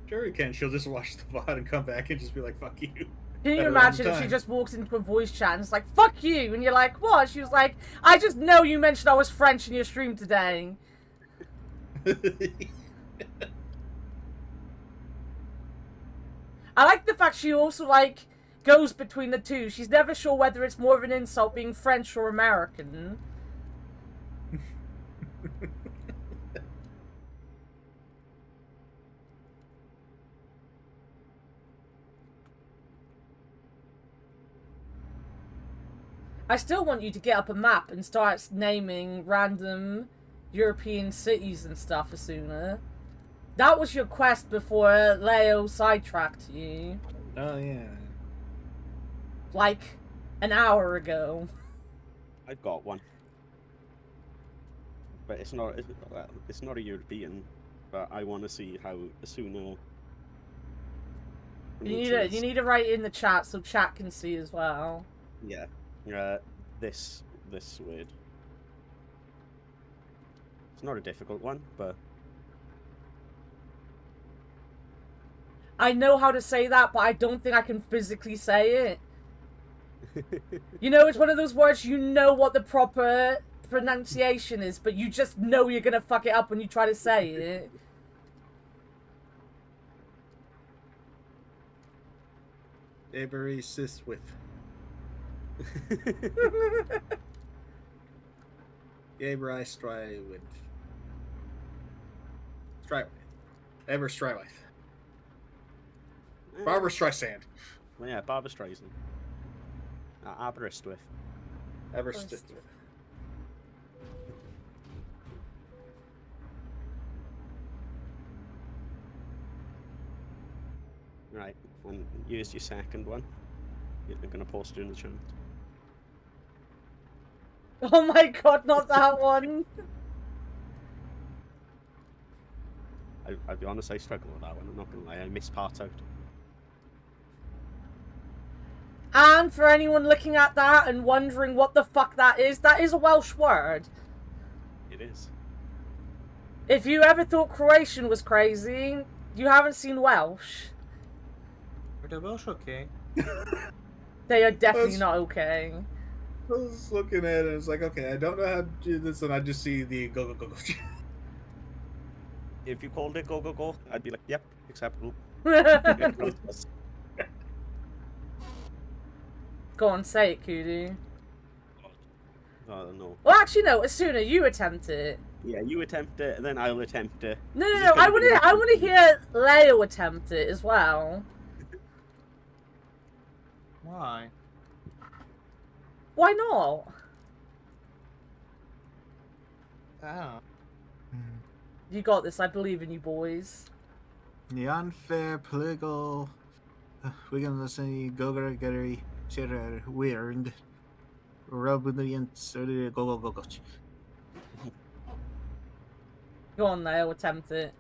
Sure you can. She'll just watch the VOD and come back and just be like, fuck you. Can you At a imagine if random she time. just walks into a voice chat and it's like, fuck you, and you're like, what? She was like, I just know you mentioned I was French in your stream today. I like the fact she also, like, goes between the two. She's never sure whether it's more of an insult being French or American. I still want you to get up a map and start naming random European cities and stuff, Esuna. That was your quest before Leo sidetracked you. Oh yeah. Like, an hour ago. I've got one. But it's not a European, but I want to see how Esuna You need to write it in the chat so chat can see as well. Yeah. This word. It's not a difficult one, but I know how to say that, but I don't think I can physically say it. You know, it's one of those words you know what the proper pronunciation is, but you just know you're gonna fuck it up when you try to say it. Avery with. Avery Stry with. Ever Strywife. Barbara Streisand. Well, yeah, Barbara Streisand. Aberystwyth. Aberystwyth. Right, and use your second one. You're going to post it in the chat. Oh my god, not that one! I'll be honest, I struggle with that one, I'm not going to lie, I missed parts out. And for anyone looking at that and wondering what the fuck that is a Welsh word. It is. If you ever thought Croatian was crazy, you haven't seen Welsh. Are the Welsh okay? They are definitely not okay. I was looking at it, it's like, okay, I don't know how to do this, and I just see the go. If you called it go go go, I'd be like, yep, acceptable. Go on, say it, Koodoo. I don't know. Well, actually, no. Esuna, you attempt it. Yeah, you attempt it, then I'll attempt it. No. I want to hear Leo attempt it as well. Why? Why not? Oh. You got this. I believe in you, boys. The unfair political. We're gonna listen to Gary share weird. Go. Go on, Leo. Attempt it.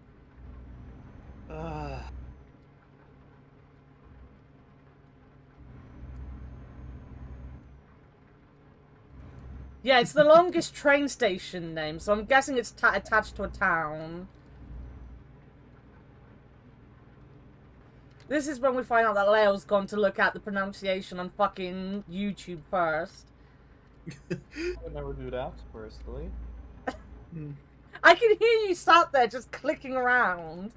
Yeah, it's the longest train station name, so I'm guessing it's attached to a town. This is when we find out that Leo's gone to look at the pronunciation on fucking YouTube first. I would never do that, personally. I can hear you sat there just clicking around.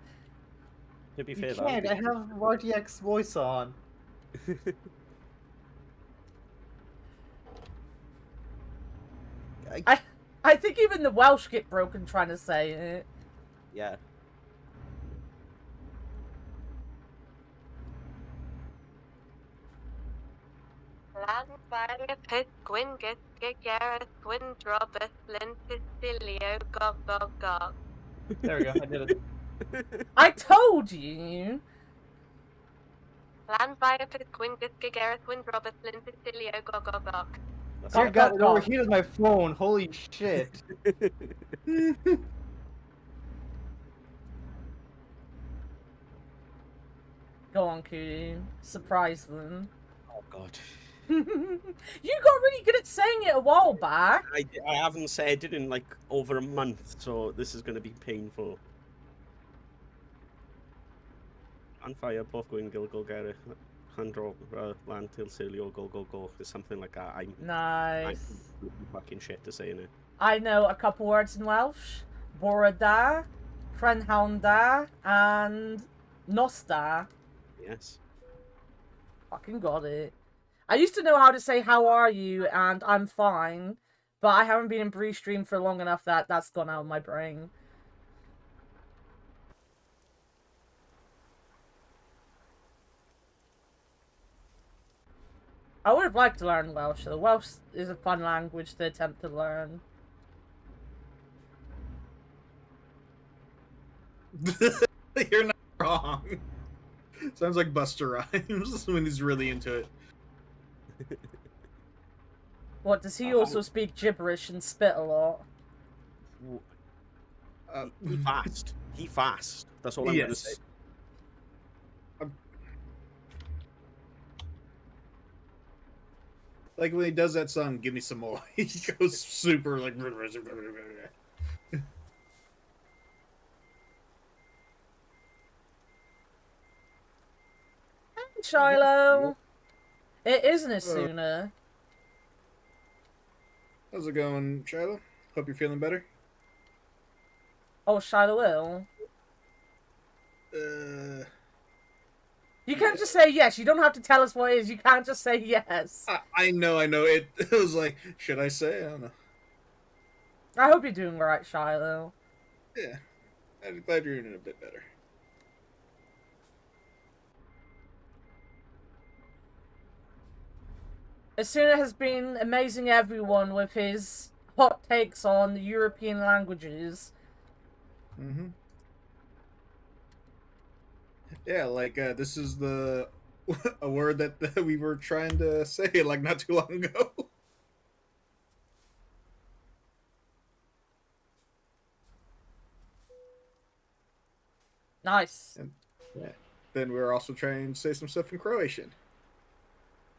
To be You fair, can't, I have RTX voice on. I think even the Welsh get broken trying to say it. Yeah. Lan Fire Pit Gwyn Get Gareth Gwyn Robert Lynn Sicilio Gog. There we go, I did it. I told you. Lan Fire Pit Gwyn Get Gareth Gwyn Robert Lynn Sicilio Gog. That's Dear it. God, it overheated my phone. Holy shit. Go on, Koodoo. Surprise them. Oh god. You got really good at saying it a while back. I haven't said it in like over a month, so this is going to be painful. On fire, both going go Gary, Handro, land till Silio go. There's something like that. I'm Nice. fucking shit to say in it. I know a couple words in Welsh. Borada, Prenhaunda, and Nosta. Yes. Fucking got it. I used to know how to say how are you and I'm fine, but I haven't been in Bree Stream for long enough that that's gone out of my brain. I would have liked to learn Welsh, though. Welsh is a fun language to attempt to learn. You're not wrong. Sounds like Buster Rhymes when he's really into it. What, does he also speak gibberish and spit a lot? He fast. He fast. That's all I'm gonna say. Like when he does that song, "Give Me Some More," he goes super like. Shiloh! It isn't Esuna. How's it going, Shiloh? Hope you're feeling better. Oh, Shiloh will. You can't just say yes. You don't have to tell us what it is. You can't just say yes. I know. It was like, should I say? I don't know. I hope you're doing alright, Shiloh. Yeah. I'm glad you're doing a bit better. Esuna has been amazing everyone with his hot takes on the European languages. Mm-hmm. Yeah, like this is a word that we were trying to say like not too long ago. Nice. And, yeah. Then we were also trying to say some stuff in Croatian.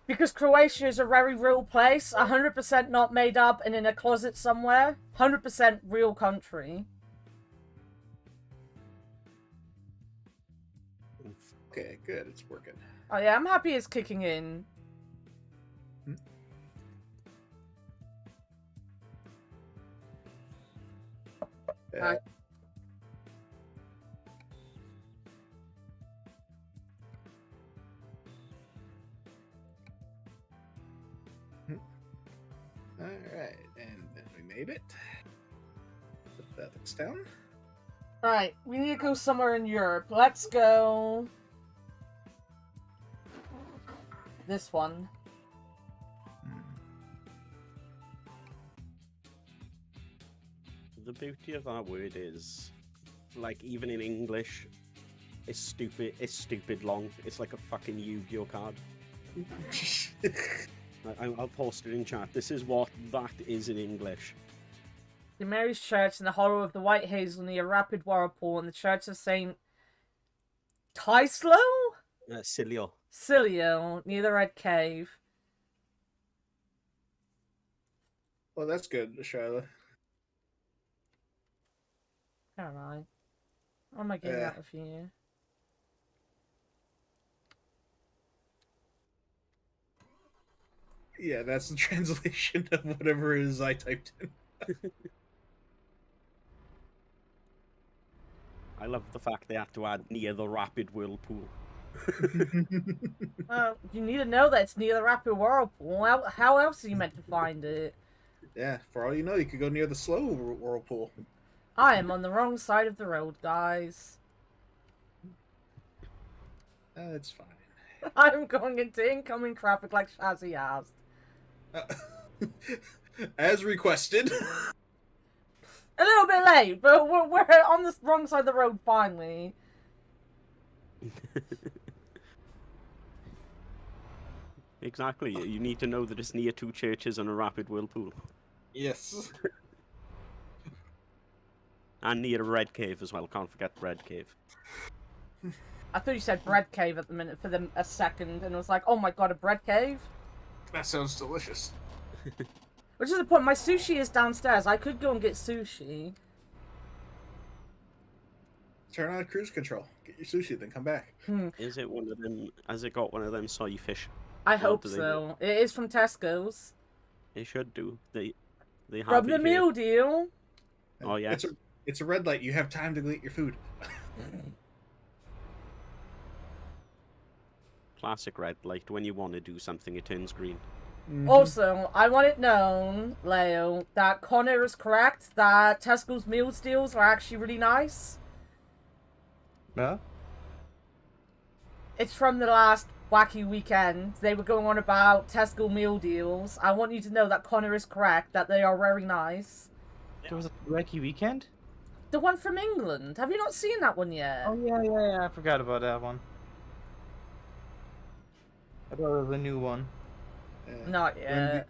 Because Croatia is a very real place, 100% not made up and in a closet somewhere, 100% real country. Okay, good, it's working. Oh yeah, I'm happy it's kicking in. Yeah. Alright, and then we made it. Put that looks down. Alright, we need to go somewhere in Europe. Let's go... this one. The beauty of that word is, like, even in English, it's stupid long. It's like a fucking Yu-Gi-Oh card. I'll post it in chat. This is what that is in English. The Mary's Church in the hollow of the White Hazel near Rapid Whirlpool and the Church of St. Tislo? Cilio. Cilio, near the Red Cave. Well, that's good, Shiloh. Alright. What am I getting out of here? Yeah, that's the translation of whatever it is I typed in. I love the fact they had to add near the Rapid Whirlpool. You need to know that it's near the Rapid Whirlpool. How else are you meant to find it? Yeah, for all you know, you could go near the slow whirlpool. I am on the wrong side of the road, guys. It's fine. I'm going into incoming traffic like Shazzy asked. As requested. A little bit late, but we're on the wrong side of the road finally. Exactly. You need to know that it's near two churches and a Rapid Whirlpool. Yes. And near a Red Cave as well. Can't forget the Red Cave. I thought you said bread cave at the minute for a second, and was like, oh my god, a bread cave? That sounds delicious. Which is the point, my sushi is downstairs. I could go and get sushi. Turn on cruise control. Get your sushi, then come back. Is it one of them? Has it got one of them soy fish? I hope so. It is from Tesco's. It should do. They have From the it meal here. deal. Oh yeah. It's a red light. You have time to eat your food. Classic red light. When you want to do something, it turns green. Also, I want it known, Leo, that Connor is correct, that Tesco's meal deals are actually really nice. Yeah? It's from the last wacky weekend, they were going on about Tesco meal deals. I want you to know that Connor is correct, that they are very nice. There was a wacky weekend? The one from England. Have you not seen that one yet? Oh, yeah, I forgot about that one. I thought it was a new one. Not yet.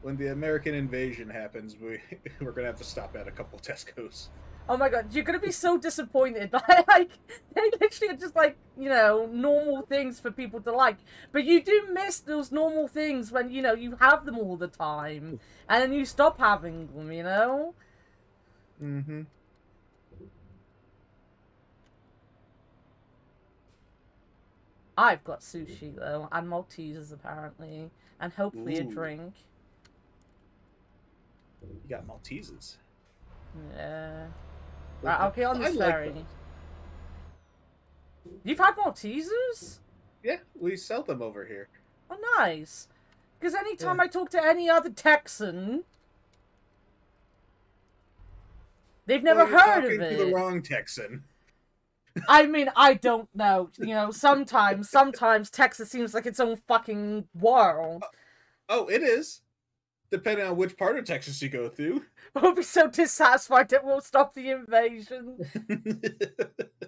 When the American invasion happens, we're gonna have to stop at a couple Tesco's. Oh my god, you're gonna be so disappointed. Like, they literally are just like, you know, normal things for people to like. But you do miss those normal things when, you know, you have them all the time. And then you stop having them, you know? Mm-hmm. I've got sushi, though, and Maltesers, apparently. And hopefully a Ooh. drink. You got Maltesers. Yeah. Right, I'll get on I this like ferry. those. You've had Maltesers? Yeah, we sell them over here. Oh, nice. Because anytime I talk to any other Texan, they've never Well, you're heard of talking to the it. wrong Texan. I mean, I don't know. You know, sometimes Texas seems like its own fucking world. Oh, it is. Depending on which part of Texas you go through. We'll be so dissatisfied that we'll stop the invasion.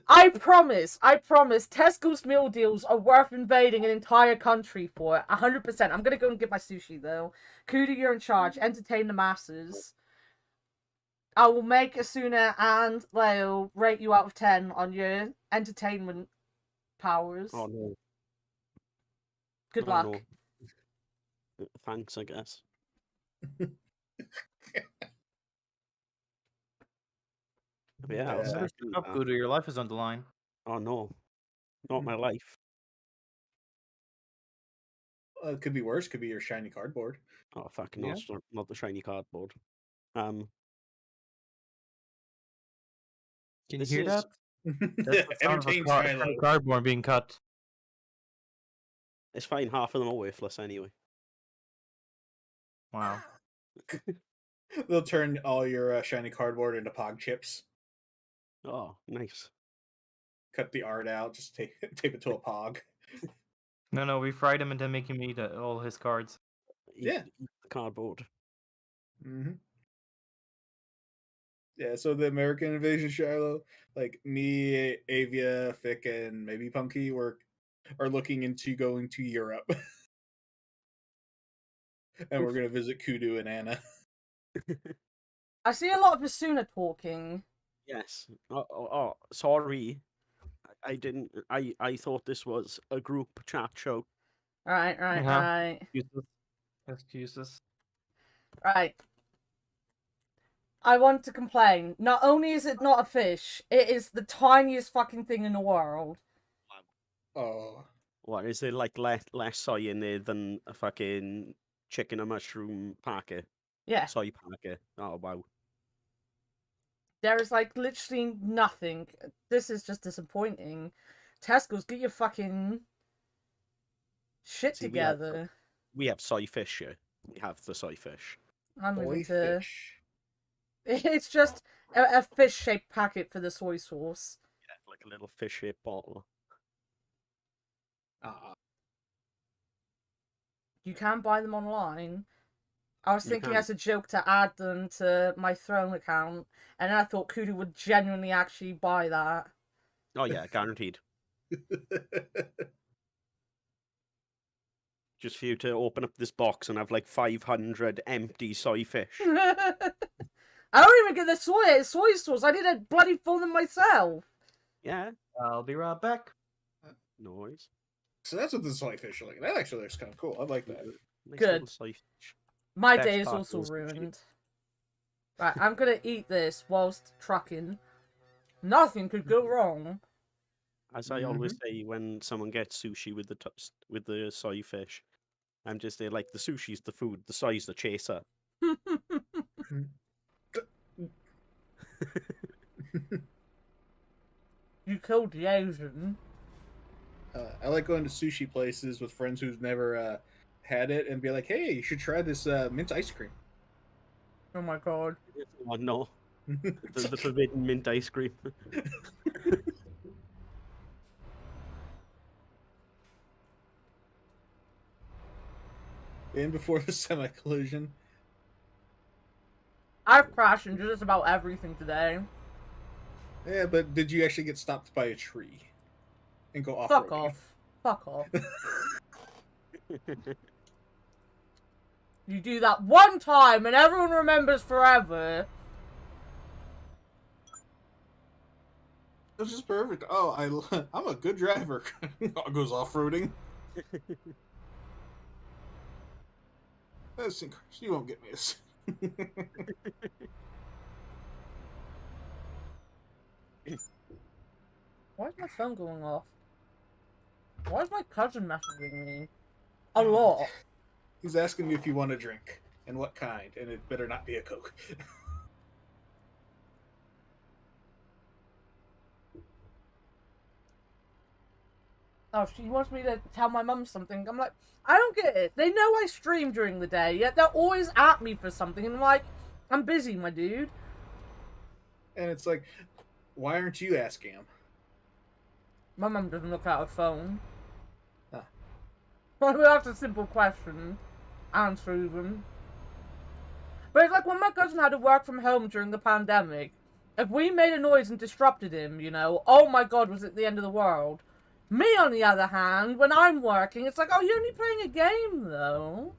I promise, Tesco's meal deals are worth invading an entire country for. 100%. I'm gonna go and get my sushi, though. Kuda, you're in charge. Entertain the masses. I will make Esuna and Leo rate you out of 10 on your entertainment powers. Oh no. Good Oh, luck. no. Thanks, I guess. But yeah, I'll Yeah. Better second step up, that. Gooder. Your life is on the line. Oh no, not my life. It could be worse. Could be your shiny cardboard. Oh fucking Yeah. not the shiny cardboard. Can you This hear is- that? That's the sound of a Entertain car- Shiloh. cardboard being cut. It's fine. Half of them are worthless anyway. Wow. They'll turn all your shiny cardboard into pog chips. Oh, nice. Cut the art out. Just tape it to a pog. No, we fried him and then make him eat all his cards. Yeah. Eat the cardboard. Mm-hmm. Yeah, so the American invasion, Shiloh, like me, Avia, Fick, and maybe Punky are looking into going to Europe. And we're gonna visit Kudu and Anna. I see a lot of Esuna talking. Yes. Oh, sorry. I didn't. I thought this was a group chat show. Right. Excuses. Right. I want to complain. Not only is it not a fish, it is the tiniest fucking thing in the world. Oh, What is there like less soy in there than a fucking chicken and mushroom packet? Yeah. Soy packet. Oh wow. There is like literally nothing. This is just disappointing. Tesco's, get your fucking shit See, we have- together. We have soy fish here. We have the soy fish. I'm boy moving to. fish. It's just a fish-shaped packet for the soy sauce. Yeah, like a little fish shaped bottle. You can buy them online. I was You thinking can. as a joke to add them to my Throne account, and then I thought Kudu would genuinely actually buy that. Oh yeah, guaranteed. Just for you to open up this box and have like 500 empty soy fish. I don't even get the soy sauce. I didn't bloody fill them myself. Yeah. I'll be right back. No worries. So that's what the soy fish are like. That actually looks kind of cool. I like that. Nice Good. little soy fish. My Best day is part also is the cheese. ruined. Right, I'm gonna eat this whilst trucking. Nothing could go wrong. As I always say when someone gets sushi with the soy fish, I'm just there like the sushi's the food, the soy's the chaser. You killed the Asian. I like going to sushi places with friends who've never had it and be like, "Hey, you should try this mint ice cream." Oh my god. Oh no, the forbidden mint ice cream. in before the semi-collision. I've crashed into just about everything today. Yeah, but did you actually get stopped by a tree and go off-roading? Fuck off. Fuck off. You do that one time and everyone remembers forever. This is perfect. Oh, I'm a good driver. Goes off-roading. You won't get me. Why is my phone going off? Why is my cousin messaging me? A lot. He's asking me if you want a drink and what kind, and it better not be a Coke. Oh, she wants me to tell my mum something. I'm like, I don't get it. They know I stream during the day, yet they're always at me for something. And I'm like, I'm busy, my dude. And it's like, why aren't you asking him? My mum doesn't look at her phone. Huh. Well, that's a simple question. Answer them. But it's like when my cousin had to work from home during the pandemic. If we made a noise and disrupted him, you know, oh my god, was it the end of the world? Me, on the other hand, when I'm working, it's like, oh, you're only playing a game, though.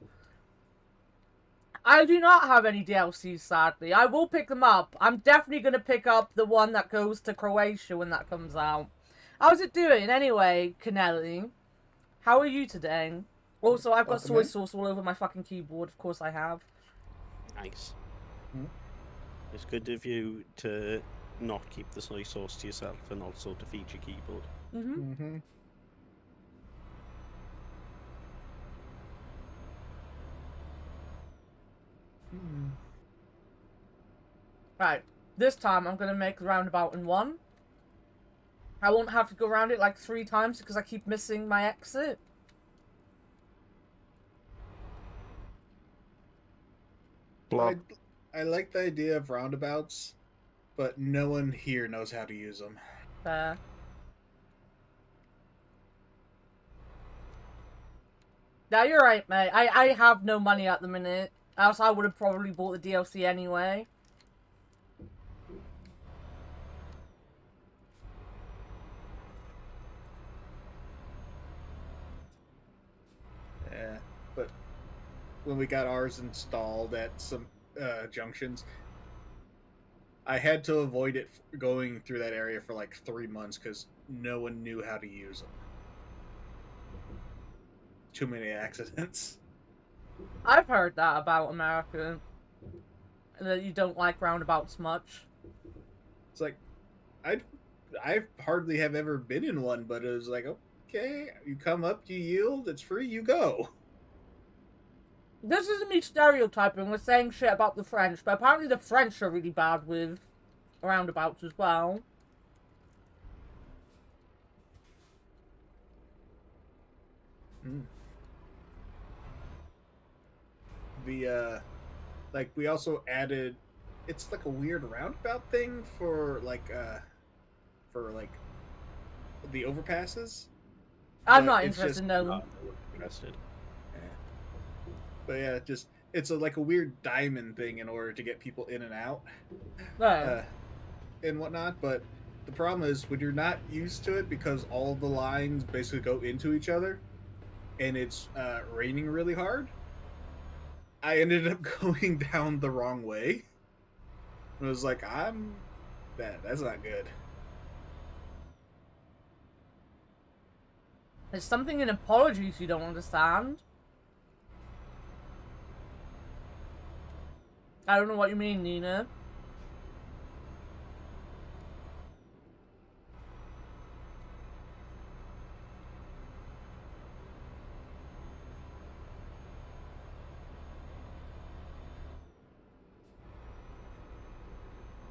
I do not have any DLCs, sadly. I will pick them up. I'm definitely going to pick up the one that goes to Croatia when that comes out. How's it doing, anyway, Canelli? How are you today? Also, I've got soy sauce all over my fucking keyboard. Of course I have. Nice. It's good of you to not keep the soy sauce to yourself and also to feed your keyboard. Mm-hmm. Right. This time I'm going to make the roundabout in one. I won't have to go around it like 3 times because I keep missing my exit. I like the idea of roundabouts, but no one here knows how to use them. Fair. Yeah, you're right, mate. I have no money at the minute. Else I would have probably bought the DLC anyway. Yeah, but when we got ours installed at some junctions, I had to avoid it going through that area for like 3 months because no one knew how to use them. Too many accidents. I've heard that about America. That you don't like roundabouts much. It's like, I hardly have ever been in one, but it was like, okay, you come up, you yield, it's free, you go. This isn't me stereotyping, we're saying shit about the French, but apparently the French are really bad with roundabouts as well. The like we also added, it's like a weird roundabout thing for like the overpasses. I'm But not it's interested, just no. Not interested. But yeah, it's like a weird diamond thing in order to get people in and out No. and whatnot. But the problem is when you're not used to it, because all the lines basically go into each other, and it's raining really hard. I ended up going down the wrong way. It was like, that's not good. There's something in apologies you don't understand. I don't know what you mean, Nina.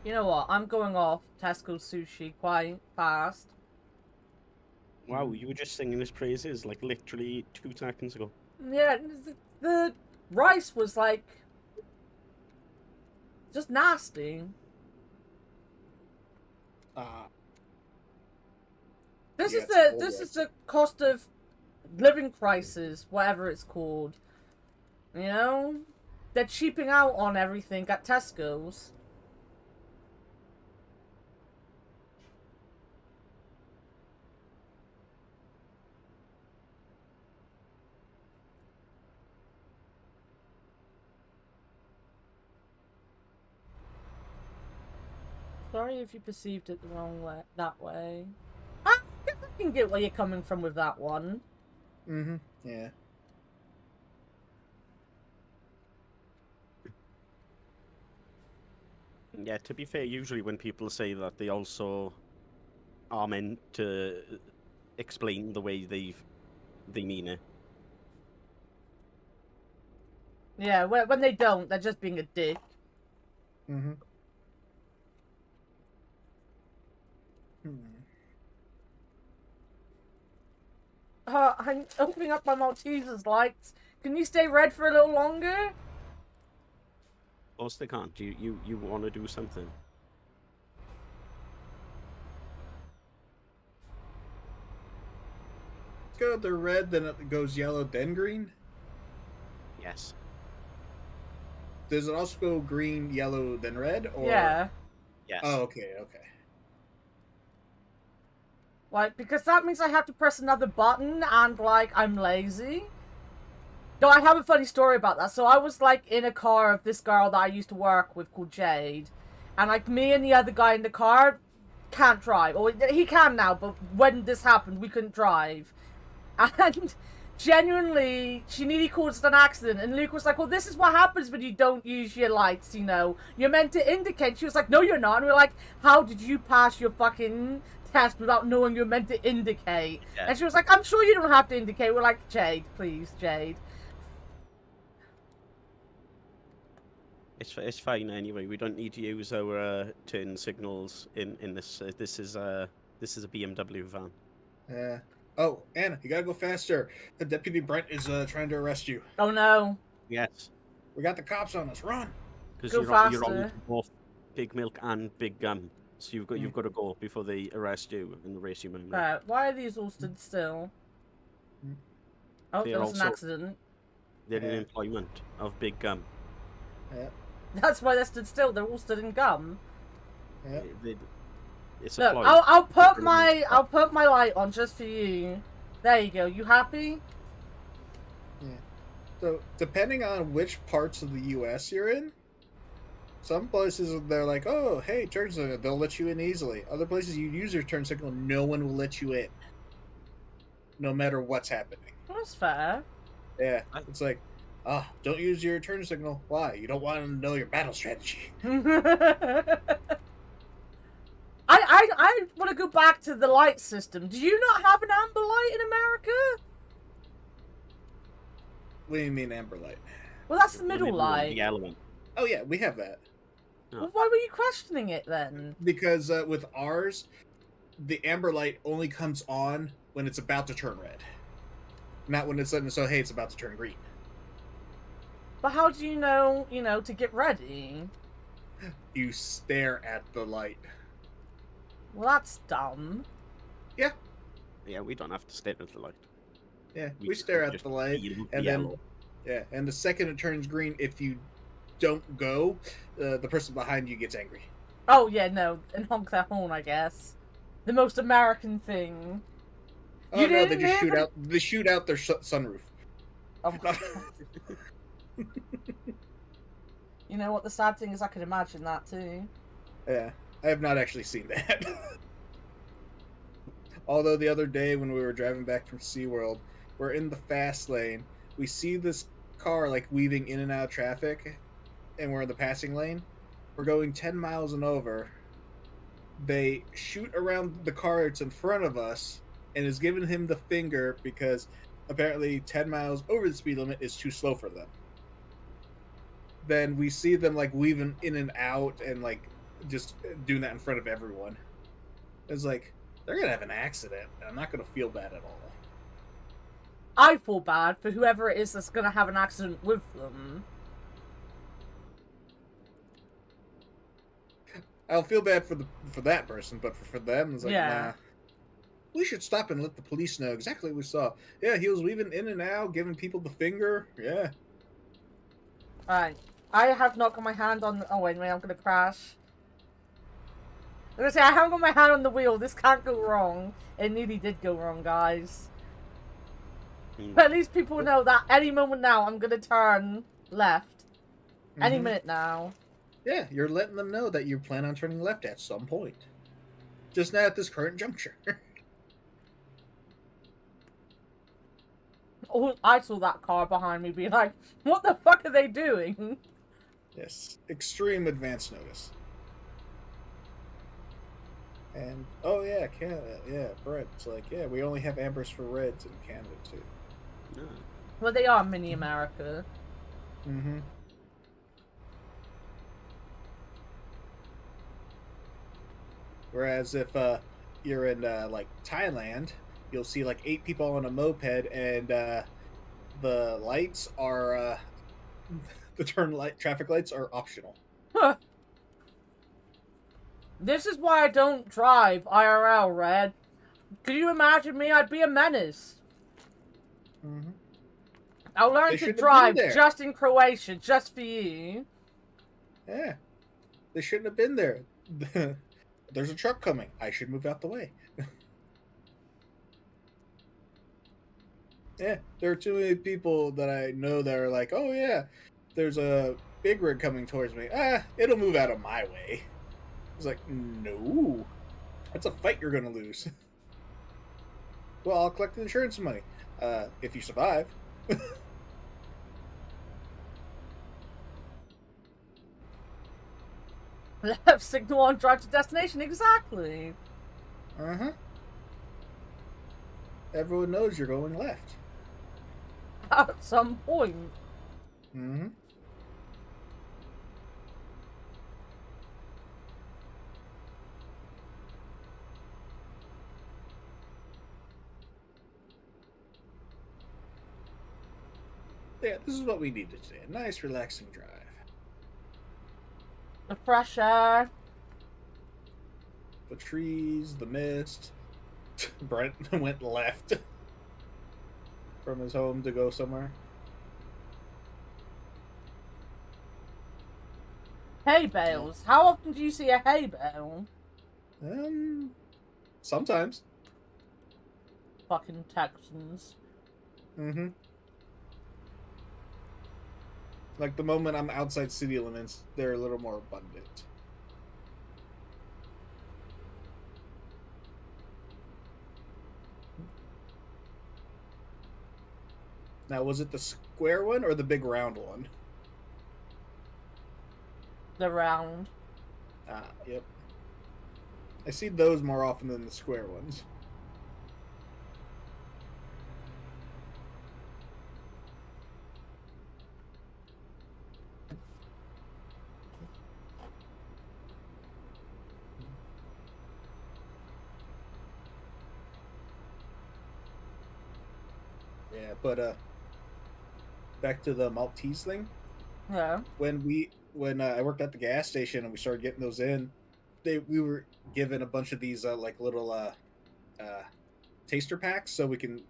You know what? I'm going off Tesco sushi quite fast. Wow, you were just singing his praises like literally 2 seconds ago. Yeah, the rice was like just nasty. This is the cost of living crisis, whatever it's called. You know? They're cheaping out on everything at Tesco's. Sorry if you perceived it the wrong way, that way. I guess I can get where you're coming from with that one. Mm-hmm. Yeah. Yeah, to be fair, usually when people say that, they also are meant to explain the way they mean it. Yeah, when they don't, they're just being a dick. Mm-hmm. I'm opening up my Malteser's lights. Can you stay red for a little longer? Of course they can't. You want to do something. Go the red, then it goes yellow, then green. Yes. Does it also go green, yellow, then red? Or... Yeah. Yes. Oh, okay, okay. Like, because that means I have to press another button, and, like, I'm lazy. No, I have a funny story about that. So I was, like, in a car of this girl that I used to work with called Jade. And, like, me and the other guy in the car can't drive. Or he can now, but when this happened, we couldn't drive. And genuinely, she nearly caused an accident. And Luke was like, well, this is what happens when you don't use your lights, you know. You're meant to indicate. She was like, no, you're not. And we were like, how did you pass your fucking test without knowing you're meant to indicate? Yeah. And she was like, I'm sure you don't have to indicate. We're like, Jade, please, Jade. It's fine anyway. We don't need to use our turn signals in this. This is a BMW van. Yeah. Oh, Anna, you gotta go faster. The Deputy Brent is trying to arrest you. Oh no. Yes. We got the cops on us. Run. Because Go you're on faster. both Big Milk and Big Gum, so you've got to go before they arrest you and race you memory. Right, why are these all stood still? Oh, They're there was an also- accident. They're in Yeah. employment of Big Gum. Yeah. That's why they stood still. They're all stood in gum. Yeah. It's Look, a ploy. I'll put my light on just for you. There you go. You happy? So, depending on which parts of the U.S. you're in, some places they're like, "Oh, hey, turn signal," they'll let you in easily. Other places, you use your turn signal, no one will let you in, no matter what's happening. That's fair. Yeah, it's like, don't use your turn signal. Why? You don't want them to know your battle strategy. I want to go back to the light system. Do you not have an amber light in America? What do you mean amber light? Well, that's the The middle one, light. The element. Oh yeah, we have that. Well, why were you questioning it then? Because with ours, the amber light only comes on when it's about to turn red, not when it's letting us know, hey, it's about to turn green. But how do you know, to get ready? You stare at the light. Well, that's dumb. Yeah, we don't have to stare at the light. Yeah, we stare at just the light, feel and the then yellow. yeah, and the second it turns green, if you don't go, the person behind you gets angry. Oh, yeah, no. And honk their horn, I guess. The most American thing. Oh You no, they didn't just shoot even- out. They shoot out their sunroof. Oh, my God. You know what? The sad thing is I could imagine that, too. Yeah, I have not actually seen that. Although the other day when we were driving back from SeaWorld, we're in the fast lane. We see this car like weaving in and out of traffic, and we're in the passing lane. We're going 10 miles and over. They shoot around the car that's in front of us and is giving him the finger because apparently 10 miles over the speed limit is too slow for them. Then we see them like weaving in and out and like just doing that in front of everyone. It's like, they're gonna have an accident, and I'm not gonna feel bad at all. I feel bad for whoever it is that's gonna have an accident with them. I'll feel bad for that person, but for them, it's like, Yeah. nah. We should stop and let the police know exactly what we saw. Yeah, he was weaving in and out, giving people the finger. Yeah. Alright. I have not got my hand on... Oh, wait a minute, I'm gonna crash. I'm gonna say, I haven't got my hand on the wheel. This can't go wrong. It nearly did go wrong, guys. But at least people know that any moment now, I'm gonna turn left. Any minute now. Yeah, you're letting them know that you plan on turning left at some point. Just not at this current juncture. Oh, I saw that car behind me be like, what the fuck are they doing? Yes, extreme advance notice. And, oh yeah, Canada, yeah, Brett. It's like, yeah, we only have ambers for reds in Canada, too. No. Well, they are mini America. Mm-hmm. Whereas if you're in, like, Thailand, you'll see, like, 8 people on a moped, and the lights are, the traffic lights are optional. Huh. This is why I don't drive IRL, Red. Could you imagine me? I'd be a menace. Mm-hmm. I'll learn They to shouldn't have drive been there. just in Croatia, just for you. Yeah. They shouldn't have been there. There's a truck coming. I should move out the way. Yeah, there are too many people that I know that are like, oh yeah, there's a big rig coming towards me. It'll move out of my way. It's like, no. That's a fight you're going to lose. Well, I'll collect the insurance money. If you survive. Left signal on drive to destination, exactly. Uh-huh. Everyone knows you're going left. At some point. Mm-hmm. Yeah, this is what we needed today. A nice, relaxing drive. The fresh air. The trees, the mist. Brent went left from his home to go somewhere. Hay bales. How often do you see a hay bale? Sometimes. Fucking Texans. Mm-hmm. Like the moment I'm outside city limits, they're a little more abundant. Now, was it the square one or the big round one? The round. Ah, yep. I see those more often than the square ones. Yeah, but back to the Maltese thing. Yeah. When I worked at the gas station and we started getting those in, we were given a bunch of these like little taster packs so we can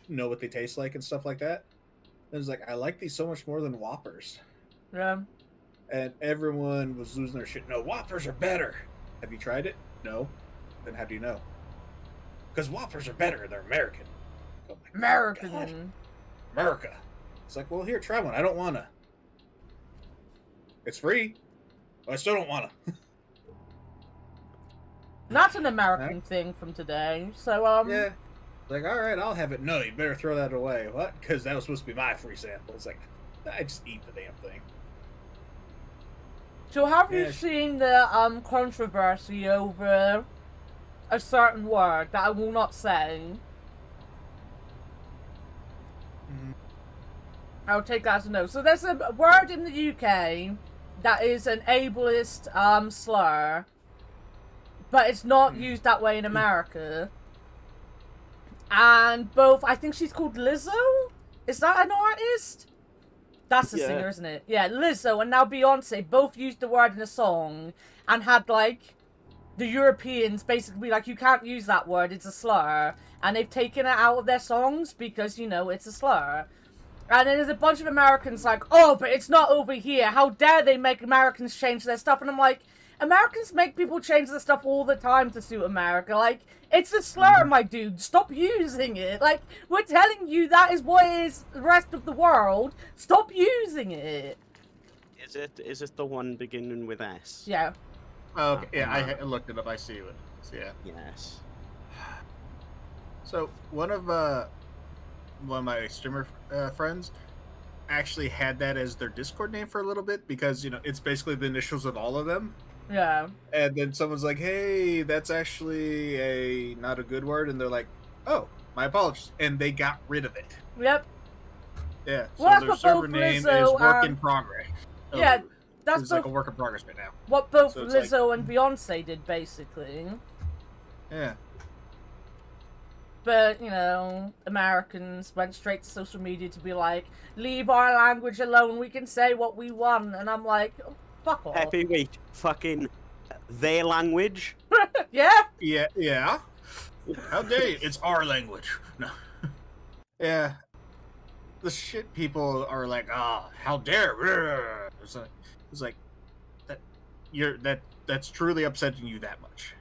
know what they taste like and stuff like that. And it was like, I like these so much more than Whoppers. Yeah. And everyone was losing their shit. No, Whoppers are better. Have you tried it? No. Then how do you know? Because Whoppers are better. They're American. Oh my American. God. America. It's like, well, here, try one. I don't wanna. It's free. But I still don't wanna. That's an American thing from today. So, Yeah. Like, all right, I'll have it. No, you better throw that away. What? Because that was supposed to be my free sample. It's like, I just eat the damn thing. So have Yeah. you seen the controversy over a certain word that I will not say? I'll take that as a no. So there's a word in the UK that is an ableist slur, but it's not used that way in America. And both, I think she's called Lizzo? Is that an artist? That's the singer, isn't it? Yeah, Lizzo and now Beyonce both used the word in a song and had, like, the Europeans basically be like, you can't use that word, it's a slur. And they've taken it out of their songs because, you know, it's a slur. And then there's a bunch of Americans like, oh, but it's not over here. How dare they make Americans change their stuff? And I'm like, Americans make people change their stuff all the time to suit America. Like, it's a slur, my dude. Stop using it. Like, we're telling you that is what is the rest of the world. Stop using it. Is it the one beginning with S? Yeah. Oh, okay, yeah, I looked it up. I see it. So, yeah. Yes. So one of my streamer friends actually had that as their Discord name for a little bit because it's basically the initials of all of them. Yeah. And then someone's like, "Hey, that's actually not a good word," and they're like, "Oh, my apologies," and they got rid of it. Yep. Yeah. So Well, that's their what server both name is Lizzo, work in progress. yeah, that's it's like a work in progress right now. what both So it's Lizzo and Beyonce did, basically. Yeah. But, Americans went straight to social media to be like, leave our language alone, we can say what we want. And I'm like, oh, fuck off. Happy wait, fucking their language? Yeah? Yeah. How dare you? It's our language. No. Yeah. The shit people are like, how dare? It's like that's truly upsetting you that much.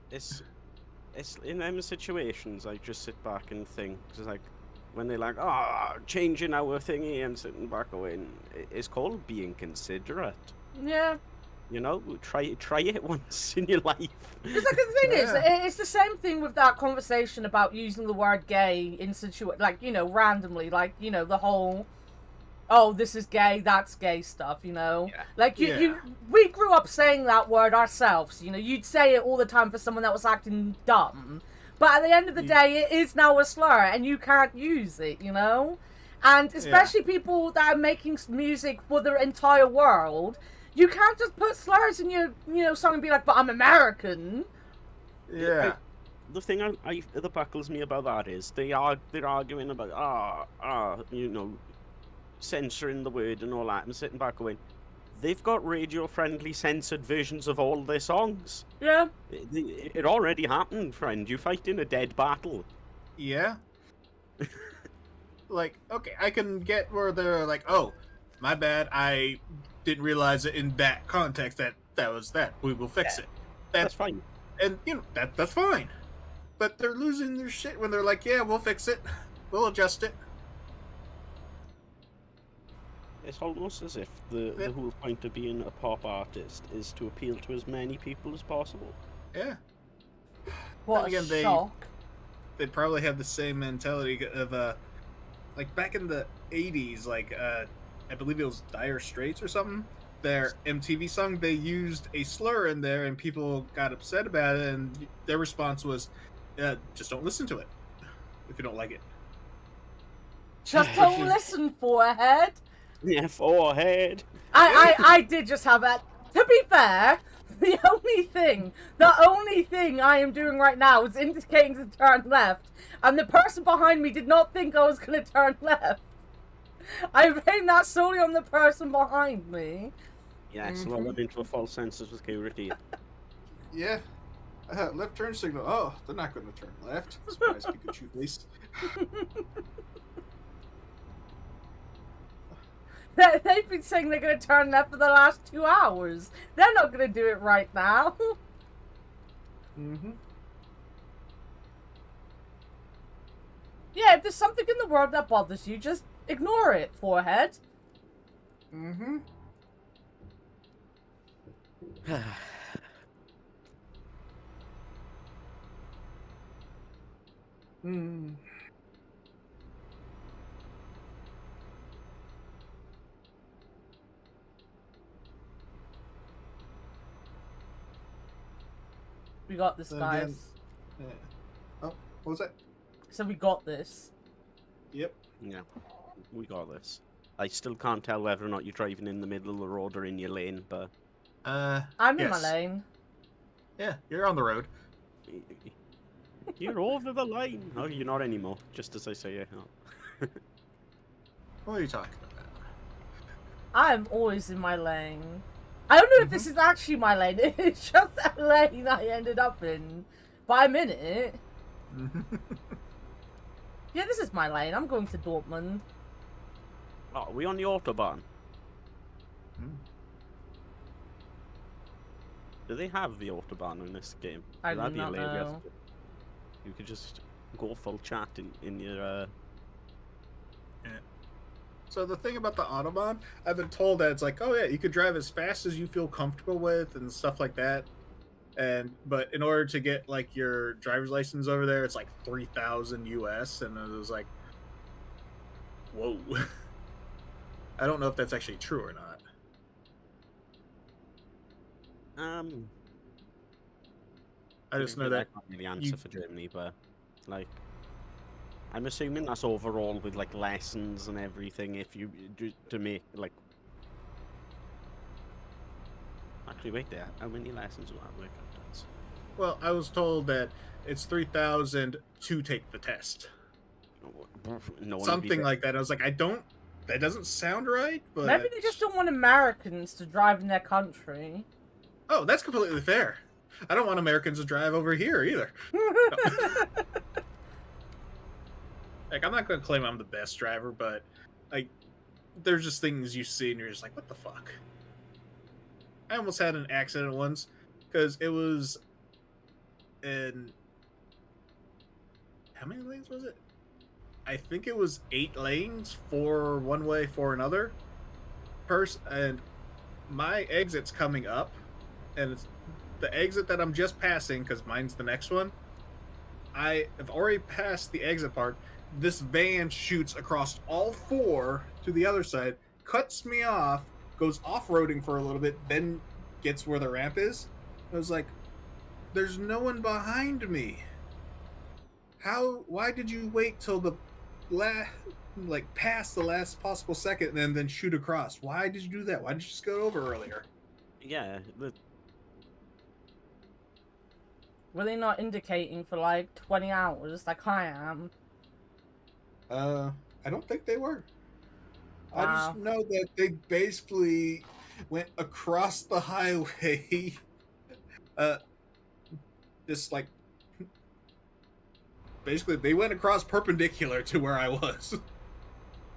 It's in them situations I just sit back and think, because like when they're like, changing our thingy and sitting back going, it's called being considerate. Yeah. Try it once in your life. Because like, the thing is, it's the same thing with that conversation about using the word gay in randomly, like, the whole, oh, this is gay, that's gay stuff, Yeah. Like, we grew up saying that word ourselves, you'd say it all the time for someone that was acting dumb. But at the end of the day, it is now a slur, and you can't use it, And especially people that are making music for the entire world, you can't just put slurs in your song and be like, but I'm American. Yeah. The thing that buckles me about that is they're arguing about censoring the word and all that. I'm sitting back going, they've got radio-friendly censored versions of all their songs. Yeah. It already happened, friend. You fight in a dead battle. Yeah. Like, okay, I can get where they're like, oh, my bad, I didn't realize it in that context that was that. We will fix it. That's fine. And, that's fine. But they're losing their shit when they're like, yeah, we'll fix it. We'll adjust it. It's almost as if the whole point of being a pop artist is to appeal to as many people as possible. Yeah. What again, a shock. They probably have the same mentality of, like, back in the 80s, like, I believe it was Dire Straits or something. Their MTV song, they used a slur in there, and people got upset about it, and their response was, just don't listen to it if you don't like it. Just don't listen, forehead. Yeah, forehead. I did just have that. To be fair, the only thing I am doing right now is indicating to turn left, and the person behind me did not think I was going to turn left. I blamed that solely on the person behind me. Yes, well, I'm into a false sense of security. Yeah. Left turn signal. Oh, they're not going to turn left. Surprise Pikachu face. They've been saying they're going to turn left for the last 2 hours. They're not going to do it right now. Mm-hmm. Yeah, if there's something in the world that bothers you, just ignore it, forehead. Mm-hmm. Mm. We got this, So guys. again- Yeah. Oh, what was that? So we got this. Yep. Yeah, we got this. I still can't tell whether or not you're driving in the middle of the road or in your lane, but... I'm in my lane. Yeah, you're on the road. You're over the line. Oh, you're not anymore, just as I say it. Oh. What are you talking about? I'm always in my lane. I don't know if this is actually my lane. It's just a lane I ended up in. But I'm in it. Yeah, this is my lane. I'm going to Dortmund. Oh, are we on the Autobahn? Hmm. Do they have the Autobahn in this game? I do That'd be not hilarious. know. You could just go full chat in your So the thing about the Autobahn, I've been told that it's like, oh yeah, you could drive as fast as you feel comfortable with and stuff like that. But in order to get like your driver's license over there, it's like 3,000 US, and it was like, whoa. I don't know if that's actually true or not. I just know that not really the answer you- for Germany, but like I'm assuming that's overall with like lessons and everything. If you to make like actually wait there, how many lessons will that work out as? Well, I was told that it's 3,000 to take the test, No one something like that. I was like, that doesn't sound right, but Maybe they just don't want Americans to drive in their country. oh, that's completely fair. I don't want Americans to drive over here either. Like, I'm not going to claim I'm the best driver, but like, there's just things you see and you're just like, what the fuck? I almost had an accident once because it was in how many lanes was it? I think it was 8 lanes, 4 one way, 4 another. And my exit's coming up, and it's the exit that I'm just passing because mine's the next one. I have already passed the exit part. This van shoots across all 4 to the other side, cuts me off, goes off-roading for a little bit, then gets where the ramp is. I was like, there's no one behind me. Why did you wait till the past the last possible second and then shoot across? Why did you do that? Why did you just go over earlier? Yeah, Were they not indicating for like 20 hours like I am? I don't think they were. I Wow. just know that they basically went across the highway, just like basically they went across perpendicular to where I was.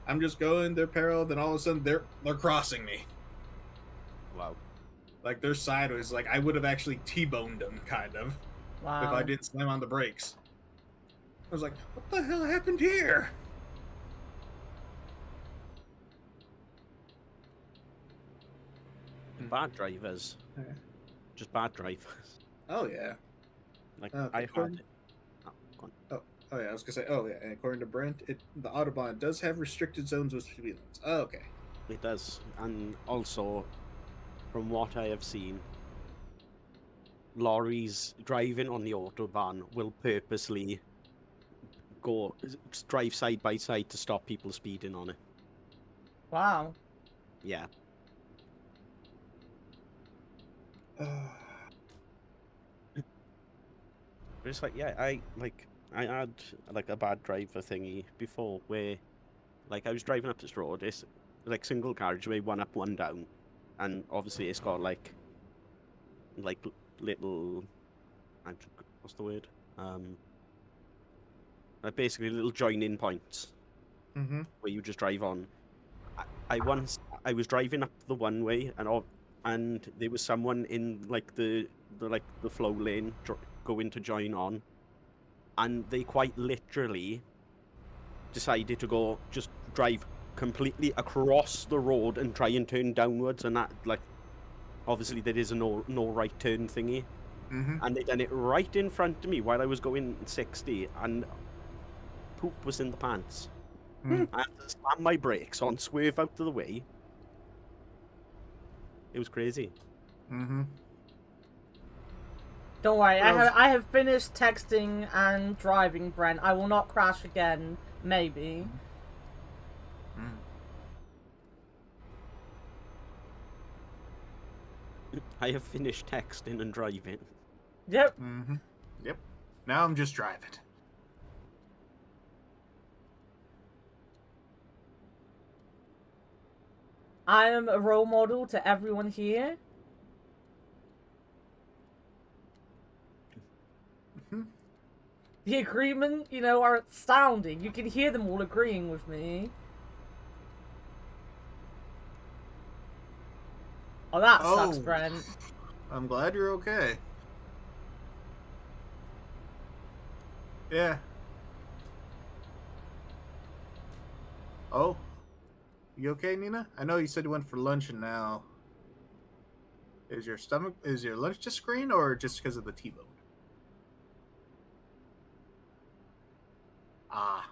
I'm just going their parallel, then all of a sudden they're crossing me. wow. Like they're sideways. Like I would have actually T-boned them, kind of, Wow. if I didn't slam on the brakes. I was like, what the hell happened here? Bad drivers. Okay. Just bad drivers. Oh yeah. Like Okay, I had. according- Oh, go on. Oh yeah, I was gonna say. Oh yeah, and according to Brent, the Autobahn does have restricted zones with speed limits. Oh, okay. It does, and also, from what I have seen, lorries driving on the autobahn will purposely drive side by side to stop people speeding on it. Wow. Yeah. But it's like, yeah, I had like a bad driver thingy before where, like, I was driving up this road. It's like single carriageway, one up, one down, and obviously it's got like little, what's the word? Like basically little joining points Mm-hmm. where you just drive on. I was driving up the one way and there was someone in like the flow lane going to join on, and they quite literally decided to just drive completely across the road and try and turn downwards, and that, like, obviously there is a no right turn thingy, and they done it right in front of me while I was going 60, and poop was in the pants. Mm. I had to slam my brakes on, swerve out of the way. It was crazy. Mm-hmm. Don't worry, Well- I have finished texting and driving, Brent. I will not crash again. Maybe. I have finished texting and driving. Yep. Mm-hmm. Yep. Now I'm just driving. I am a role model to everyone here. The agreement, you know, are astounding. You can hear them all agreeing with me. Oh, that sucks, Brent. I'm glad you're okay. Yeah. Oh. You okay, Nina? I know you said you went for lunch and now... Is your lunch just green or just because of the T-bone? Ah.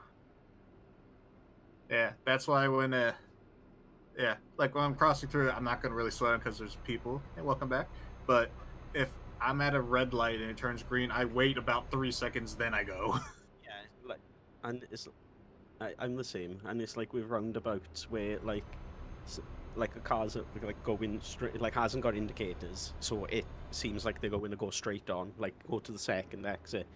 Yeah, that's why when, yeah, like when I'm crossing through, I'm not going to really slow down because there's people. Hey, welcome back. But if I'm at a red light and it turns green, I wait about 3 seconds, then I go. Yeah, like, and it's I'm the same, and it's like with roundabouts where like a car's like going straight, like hasn't got indicators, so it seems like they're going to go straight on, like go to the second exit,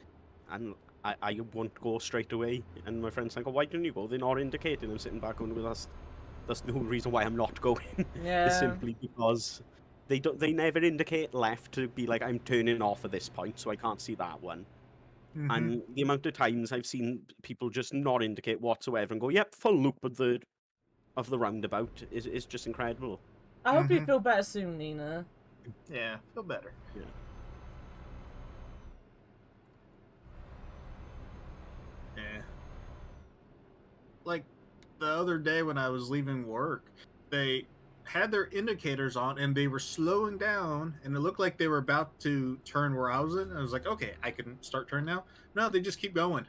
and I won't go straight away, and my friend's like, oh, why didn't you go? They're not indicating. I'm sitting back going, well, that's the whole reason why I'm not going. Yeah. Is simply because they never indicate left to be like, I'm turning off at this point, so I can't see that one. And the amount of times I've seen people just not indicate whatsoever and go, yep, full loop of the roundabout is just incredible. I hope you feel better soon, Nina. Yeah, feel better. Yeah. Yeah. Like the other day when I was leaving work, they had their indicators on and they were slowing down and it looked like they were about to turn where I was in. I was like, okay, I can start turning now. No, they just keep going.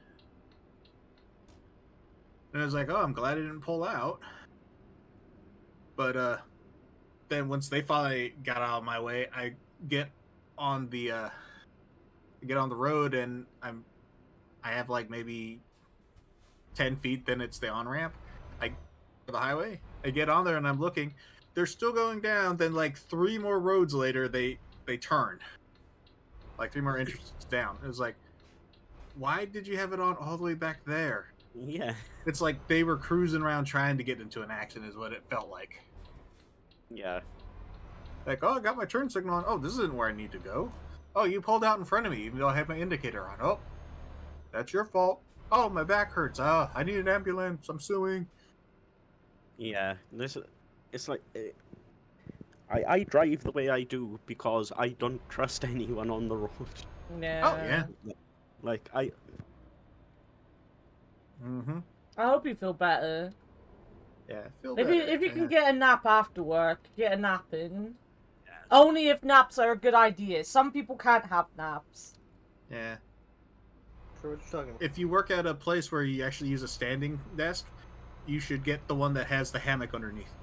And I was like, oh, I'm glad I didn't pull out. But then once they finally got out of my way, I get on the road and I have like maybe 10 feet, then it's the on-ramp. I for the highway. I get on there and I'm looking. They're still going down. Then like 3 more roads later, they turn. Like 3 more entrances down. It was like, why did you have it on all the way back there? Yeah. It's like they were cruising around trying to get into an accident is what it felt like. Yeah. Like, oh, I got my turn signal on. Oh, this isn't where I need to go. Oh, you pulled out in front of me even though I had my indicator on. Oh, that's your fault. Oh, my back hurts. I need an ambulance. I'm suing. Yeah. It's like I drive the way I do because I don't trust anyone on the road. Yeah. Oh, yeah. Like I hope you feel better. Yeah, feel If better. if you can get a nap after work, get a nap in. Yeah. Only if naps are a good idea. Some people can't have naps. Yeah. Sure, what you're talking about. If you work at a place where you actually use a standing desk, you should get the one that has the hammock underneath.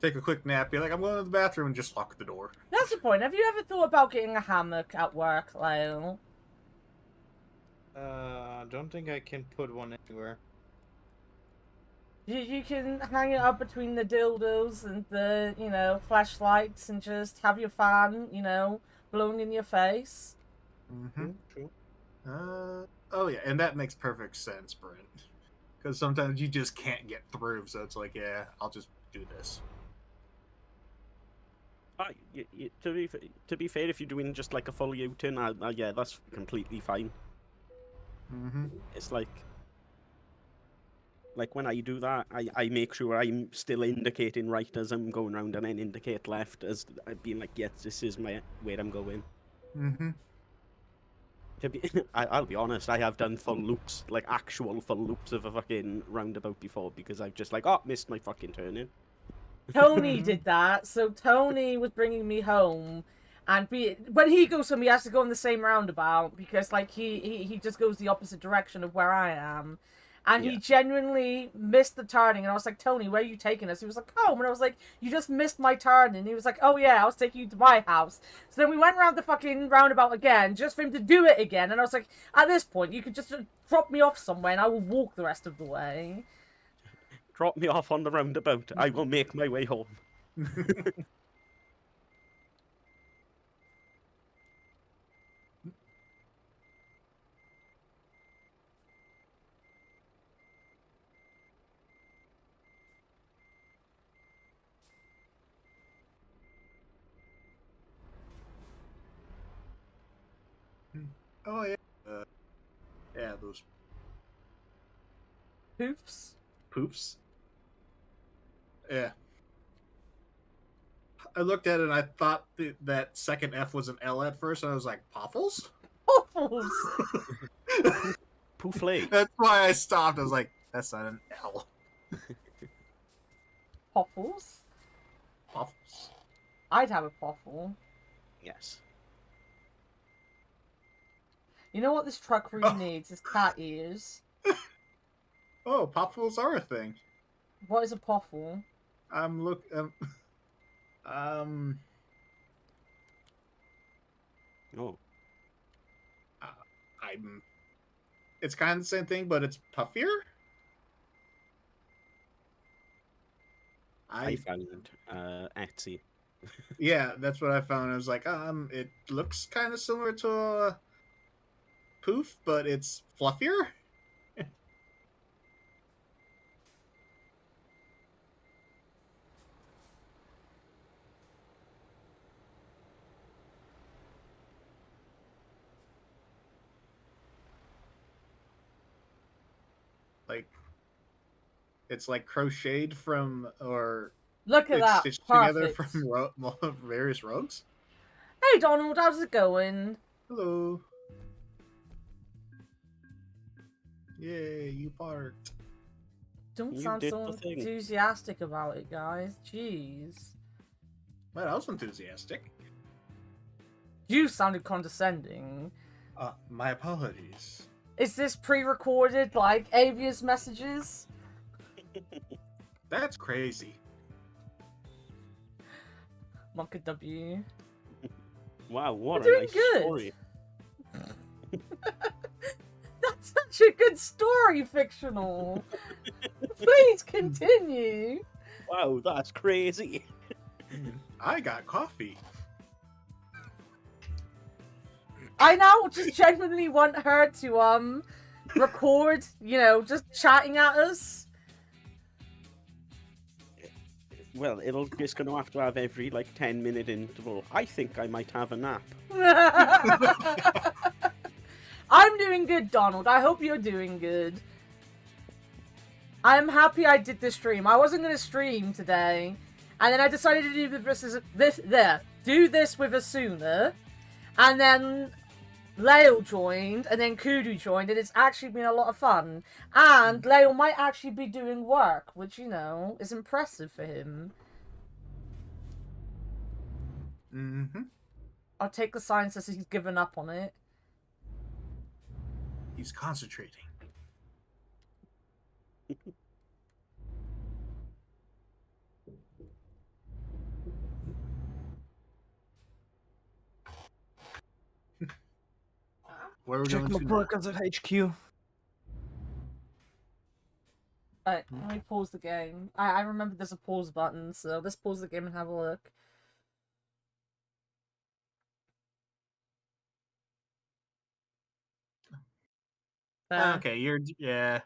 Take a quick nap, be like, I'm going to the bathroom, and just lock the door. That's the point. Have you ever thought about getting a hammock at work, Lyle? I don't think I can put one anywhere. You can hang it up between the dildos and the, you know, flashlights and just have your fan, you know, blowing in your face. True. Oh yeah, and that makes perfect sense, Brent. Because sometimes you just can't get through, so it's like, yeah, I'll just do this. To be fair, if you're doing just like a full U-turn, yeah, that's completely fine. It's like when I do that, I make sure I'm still indicating right as I'm going around and then indicate left as being like, yes, this is where I'm going. I'll be honest, I have done full loops, like actual full loops of a fucking roundabout before because I've just like, oh, missed my fucking turning. Tony did that. So Tony was bringing me home, and when he goes home, he has to go in the same roundabout because, like, he just goes the opposite direction of where I am. And he genuinely missed the turning, and I was like, Tony, where are you taking us? He was like, home. And I was like, you just missed my turn. And he was like, oh yeah, I was taking you to my house. So then we went around the fucking roundabout again, just for him to do it again. And I was like, at this point, you could just drop me off somewhere, and I will walk the rest of the way. Drop me off on the roundabout. I will make my way home. Oh yeah. Yeah, those Poofs. poofs. Yeah. I looked at it and I thought that second F was an L at first, and I was like, Poffles? Poffles. Pouflé. That's why I stopped. I was like, that's not an L. Poffles. Poffles. I'd have a poffle. Yes. You know what this truck really needs is cat ears. Oh, Poffles are a thing. What is a poffle? I'm Oh. I'm. It's kind of the same thing, but it's puffier. I found Etsy. Yeah, that's what I found. I was like, it looks kind of similar to a poof, but it's fluffier. Like, it's like crocheted from, or Look at it's that. stitched Perfect. together from various rugs. Hey Donald, how's it going? Hello. Yay, you parked. Don't You sound did so the thing. enthusiastic about it, guys. Jeez. Well, I was enthusiastic. You sounded condescending. My apologies. Is this pre-recorded, like, Avia's messages? That's crazy. Monka W. Wow, what You're a doing nice good. story. That's such a good story, fictional. Please continue. Wow, that's crazy. I got coffee. I now just genuinely want her to record, just chatting at us. Well, it's going to have every, 10-minute interval. I think I might have a nap. I'm doing good, Donald. I hope you're doing good. I'm happy I did this stream. I wasn't going to stream today. And then I decided to do this with Esuna. And then Leo joined, and then Kudu joined, and it's actually been a lot of fun. And Leo might actually be doing work, which, is impressive for him. Mm-hmm. I'll take the sign that says he's given up on it. He's concentrating. Where are we Check going my to? workers at HQ. Alright, let me pause the game. I remember there's a pause button, so let's pause the game and have a look. Okay, yeah.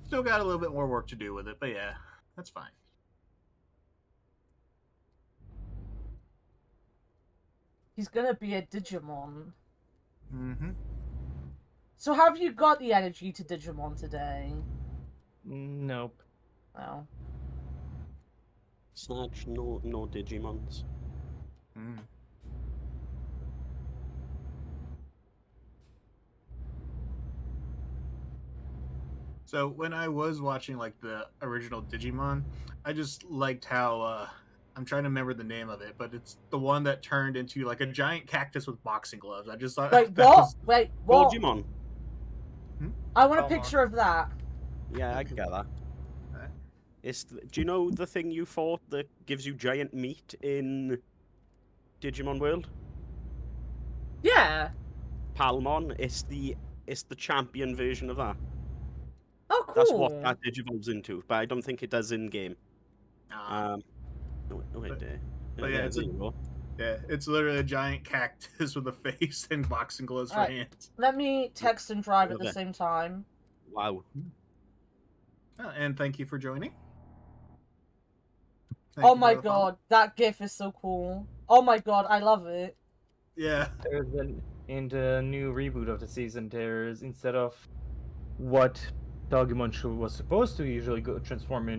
Still got a little bit more work to do with it, but yeah, that's fine. He's gonna be a Digimon. Mm-hmm. So have you got the energy to Digimon today? Nope. Well. Snatch, no Digimons. Mm. So when I was watching the original Digimon, I just liked how I'm trying to remember the name of it, but it's the one that turned into a giant cactus with boxing gloves. I just thought. Wait, that what? was- Wait, what? Digimon. I want a Come picture of that. Yeah, I can get that. Alright. Do you know the thing you fought that gives you giant meat in Digimon World? Yeah. Palmon. It's the champion version of that. Oh, cool. That's what that Digivolves into, but I don't think it does in game. Ah, No, wait, but yeah, there you go. yeah, it's literally a giant cactus with a face and boxing gloves for Alright. hands. Let me text and drive at Love the it. same time. Wow. And thank you for joining. Thank Oh you my for the follow. god, that gif is so cool. Oh my god, I love it. Yeah. In the new reboot of the season, there's instead of what Dogimon was supposed to usually transforms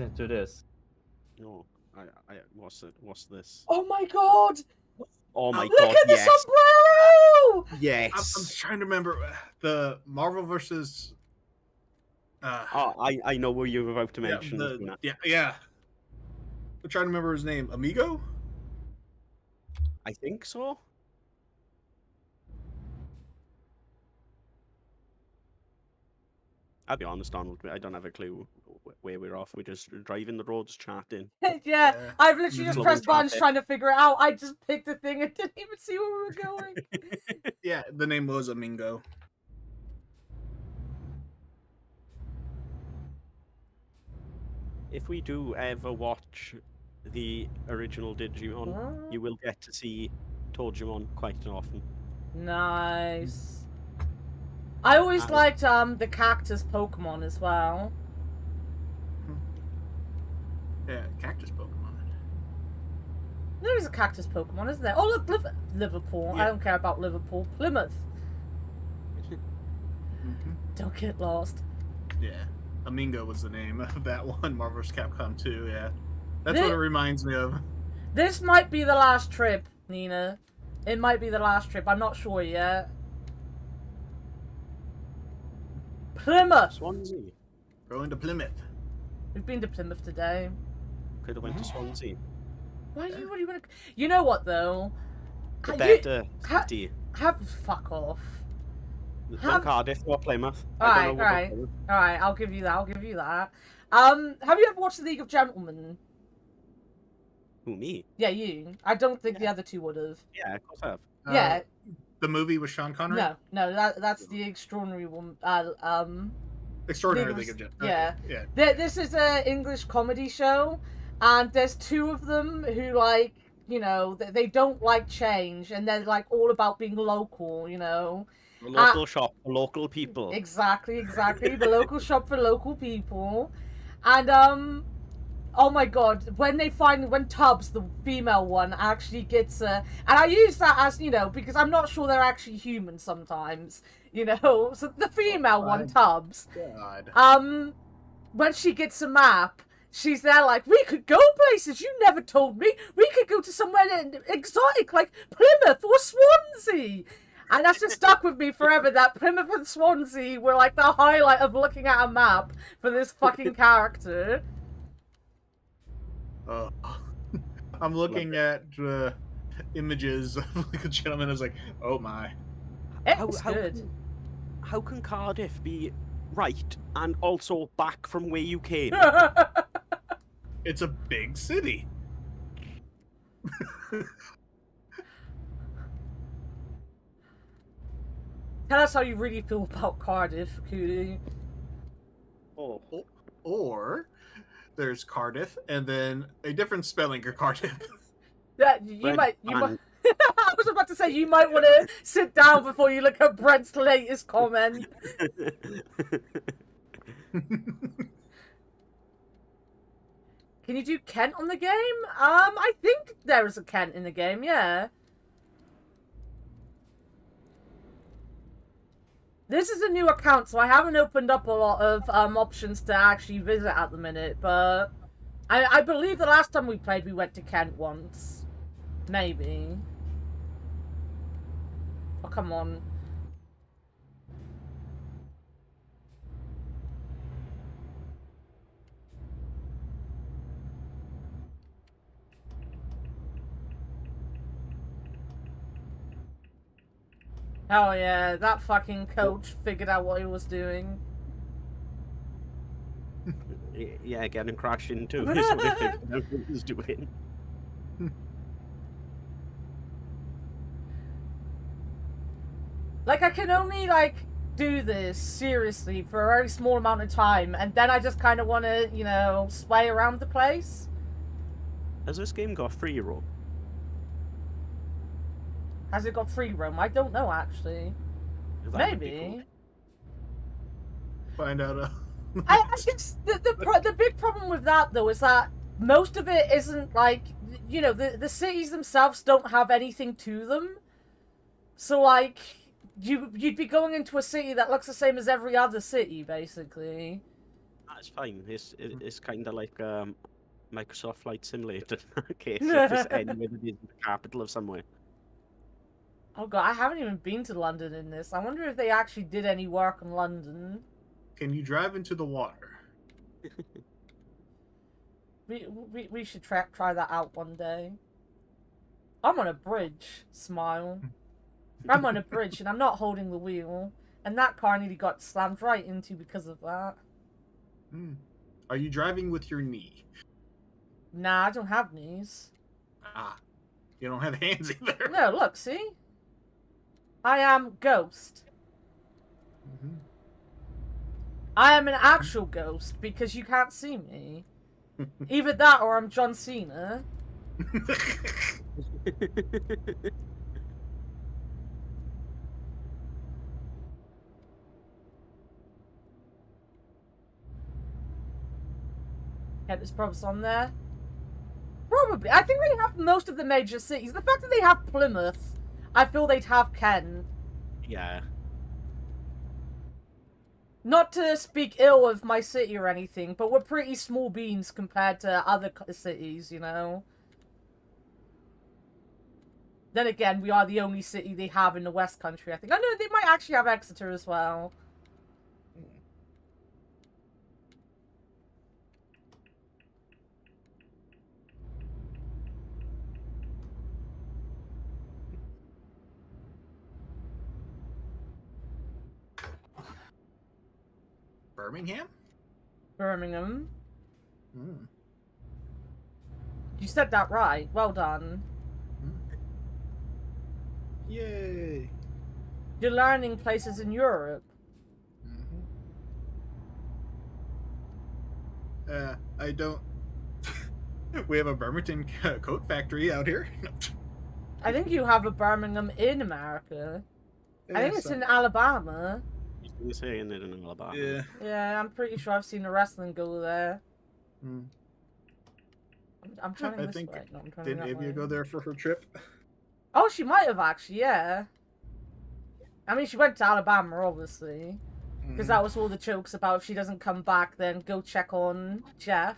into this. No, what's this? Oh my god! Oh my Look god, at the yes, sombrero! I'm yes. trying to remember the Marvel versus. Oh, I know what you were about to mention. Yeah. I'm trying to remember his name. Amigo? I think so. I'll be honest, Donald. I don't have a clue where we're off. We're just driving the roads, chatting. Yeah, I've literally just Slowing pressed buttons traffic. trying to figure it out. I just picked the thing and didn't even see where we were going. Yeah, the name was Amingo. If we do ever watch the original Digimon, you will get to see Togemon quite often. Nice. I always liked the cactus Pokemon as well. Yeah, cactus Pokemon. There is a cactus Pokemon, isn't there? Oh look, Liverpool. Yeah. I don't care about Liverpool. Plymouth. Mm-hmm. Don't get lost. Yeah, Amingo was the name of that one. Marvel vs. Capcom 2. Yeah, that's what it reminds me of. This might be the last trip, Nina. It might be the last trip. I'm not sure yet. Plymouth. Swansea. Going to Plymouth. We've been to Plymouth today. Could have went to Swansea. Why do you really want to? You know what though? The better city. Fuck off. From Cardiff or Plymouth. Alright. I'll give you that. Have you ever watched The League of Gentlemen? Who, me? Yeah, you. I don't think the other two would have. Yeah, of course I have. Yeah. The movie with Sean Connery. No, that's the Extraordinary Woman. Extraordinary League of Gentlemen. Yeah. Okay, yeah. This is an English comedy show, and there's two of them who like, you know, they don't like change, and they're like all about being local, you know. The local shop for local people. Exactly. The local shop for local people, and oh my god, when Tubbs, the female one, actually gets and I use that as, you know, because I'm not sure they're actually human sometimes, you know. So the female one, Tubbs, God. when she gets a map, she's there like, we could go places you never told me. We could go to somewhere exotic like Plymouth or Swansea. And that's just stuck with me forever, that Plymouth and Swansea were like the highlight of looking at a map for this fucking character. I'm looking at images of like a gentleman. I was like, oh my. It's good. How can Cardiff be right and also back from where you came? It's a big city. Tell us how you really feel about Cardiff, Koodoo. Or there's Cardiff, and then a different spelling of Cardiff. Yeah, you might. I was about to say you might want to sit down before you look at Brent's latest comment. Can you do Kent on the game? I think there is a Kent in the game. Yeah. This is a new account, so I haven't opened up a lot of options to actually visit at the minute, but I believe the last time we played, we went to Kent once. Maybe. Oh, come on. Oh yeah, that fucking coach figured out what he was doing. Yeah, getting crashed into is what I think he was doing. Like, I can only, like, do this, seriously, for a very small amount of time, and then I just kind of want to, you know, sway around the place. Has this game got free roam? Has it got free roam? I don't know, actually. Maybe. Find out. I guess the big problem with that, though, is that most of it isn't like, you know, the cities themselves don't have anything to them. So like, you'd be going into a city that looks the same as every other city, basically. That's fine. It's kind of like Microsoft Flight Simulator in that case. If it's anywhere that is the capital of somewhere. Oh god, I haven't even been to London in this. I wonder if they actually did any work in London. Can you drive into the water? We should try that out one day. I'm on a bridge. Smile. I'm on a bridge and I'm not holding the wheel. And that car nearly got slammed right into because of that. Are you driving with your knee? Nah, I don't have knees. Ah, you don't have hands either. No, look, see? I am Ghost. I am an actual ghost because you can't see me. Either that or I'm John Cena. Kent is probably on there. Probably. I think they have most of the major cities. The fact that they have Plymouth, I feel they'd have Kent. Yeah. Not to speak ill of my city or anything, but we're pretty small beans compared to other cities, you know? Then again, we are the only city they have in the West Country, I think. I know they might actually have Exeter as well. Birmingham? Birmingham. You said that right. Well done. Yay. You're learning places in Europe. I don't... We have a Birmingham coat factory out here. I think you have a Birmingham in America. I think it's in Alabama. You say in it in Alabama. Yeah. Yeah, I'm pretty sure I've seen the wrestling go there. I'm turning this way. No, I'm turning Didn't that Avia way. go there for her trip? Oh, she might have actually, yeah. I mean, she went to Alabama, obviously. Because that was all the jokes about if she doesn't come back, then go check on Jeff.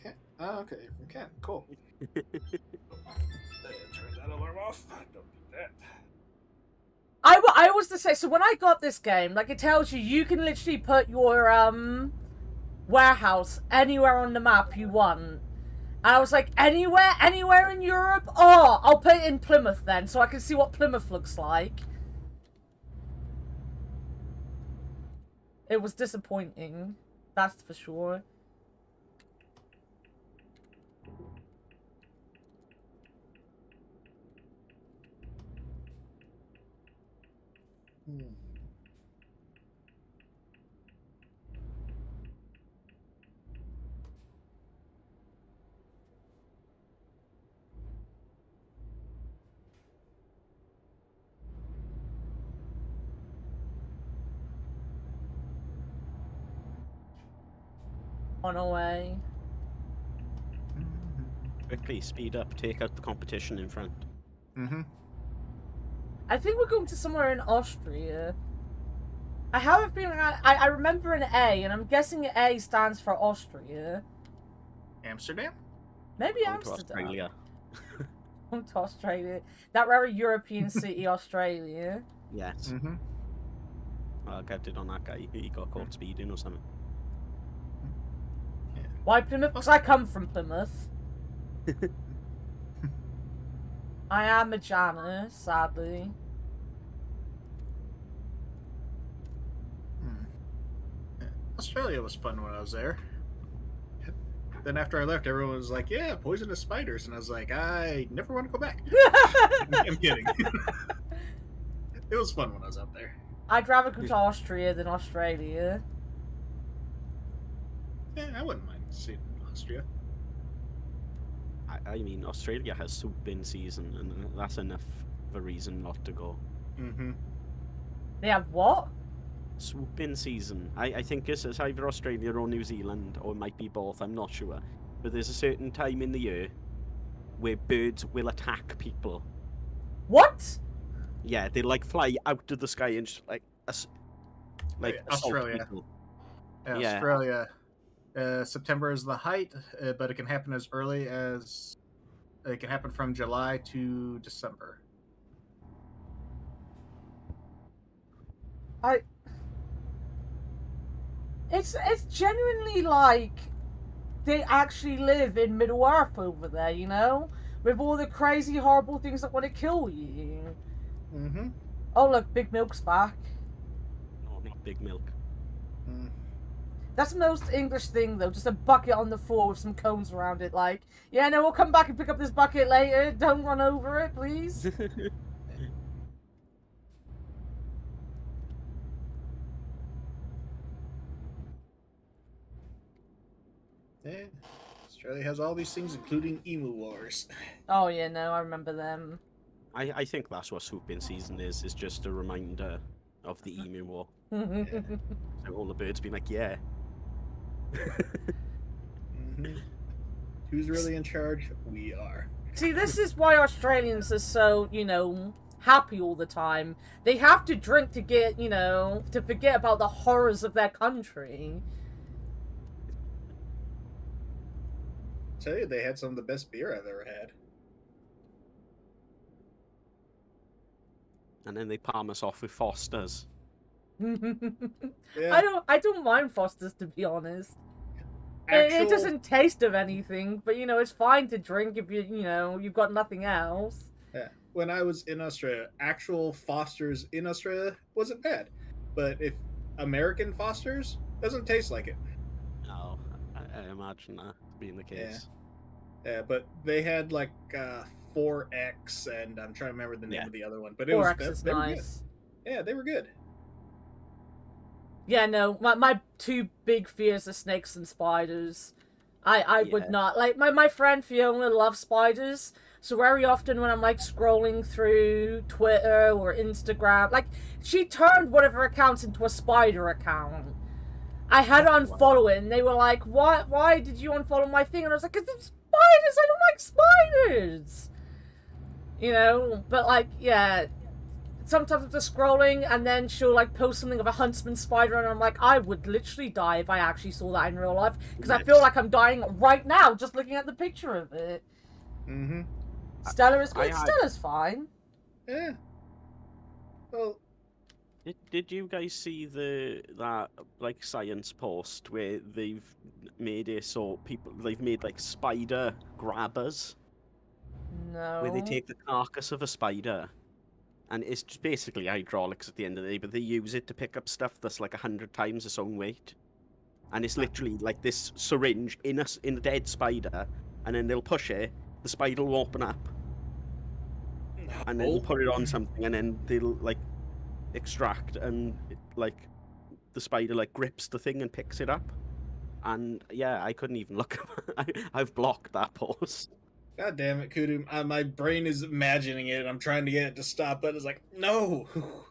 Kent. Oh, okay, from Kent. Cool. Turn that alarm off. Don't do that. I was to say, so when I got this game, like, it tells you can literally put your, warehouse anywhere on the map you want. And I was like, anywhere in Europe? Oh, I'll put it in Plymouth then, so I can see what Plymouth looks like. It was disappointing, that's for sure. On our way. Quickly, speed up, take out the competition in front. I think we're going to somewhere in Austria. I have a feeling I remember an A, and I'm guessing A stands for Austria. Amsterdam? Maybe Going to Amsterdam. Australia. Going to Australia. That very European city, Australia. Yes. I'll get it on that guy. He got caught speeding or something. Why Plymouth? Because I come from Plymouth. I am a Jana, sadly. Australia was fun when I was there. Then after I left, everyone was like, yeah, poisonous spiders. And I was like, I never want to go back. I'm kidding. It was fun when I was out there. I'd rather go to Austria than Australia. Yeah, I wouldn't mind seeing Austria. I mean, Australia has soup bin season, and that's enough a reason not to go. Mm-hmm. They have what? Swooping season. I think it's either Australia or New Zealand, or it might be both, I'm not sure. But there's a certain time in the year where birds will attack people. What? Yeah, they like fly out of the sky and just like assault Australia. people. Yeah, Australia. September is the height, but it can happen as early as it can happen from July to December. It's genuinely like they actually live in Middle Earth over there, you know, with all the crazy, horrible things that want to kill you. Mm-hmm. Oh look, Big Milk's back. No, not Big Milk. That's the most English thing, though. Just a bucket on the floor with some cones around it. Like, yeah, no, we'll come back and pick up this bucket later. Don't run over it, please. Yeah. Australia has all these things, including emu wars. Oh, yeah, no, I remember them. I think that's what swooping season is just a reminder of the emu war. So all the birds being like, yeah. Mm-hmm. Who's really in charge? We are. See, this is why Australians are so, you know, happy all the time. They have to drink to get, you know, to forget about the horrors of their country. I tell you, they had some of the best beer I've ever had. And then they palm us off with Foster's. Yeah. I don't mind Foster's, to be honest. It doesn't taste of anything, but you know, it's fine to drink if you know, you've got nothing else. Yeah. When I was in Australia, actual Foster's in Australia wasn't bad. But if American Foster's doesn't taste like it. No, I imagine that being the case. Yeah, but they had like 4X, and I'm trying to remember the name of the other one. But it 4X was is they were nice. good. Yeah, they were good. Yeah, no, my two big fears are snakes and spiders. I would not. Like, my friend Fiona loves spiders, so very often when I'm, like, scrolling through Twitter or Instagram, like, she turned one of her accounts into a spider account. I had to unfollow it, and they were like, why did you unfollow my thing? And I was like, 'cause it's spiders! I don't like spiders! You know? But, like, yeah... Sometimes I'm just scrolling, and then she'll like post something of a huntsman spider, and I'm like, I would literally die if I actually saw that in real life, because I feel like I'm dying right now just looking at the picture of it. Mm-hmm. Stella is good. Stella's fine. Yeah. Well, did you guys see that like science post where they've made it so they've made like spider grabbers? No. Where they take the carcass of a spider. And it's just basically hydraulics at the end of the day, but they use it to pick up stuff that's like 100 times its own weight. And it's literally like this syringe in a dead spider, and then they'll push it, the spider will open up. And then they'll put it on something, and then they'll like extract, and like the spider like grips the thing and picks it up. And yeah, I couldn't even look. I've blocked that post. God damn it, Koodooman. My brain is imagining it, and I'm trying to get it to stop, but it's like, no!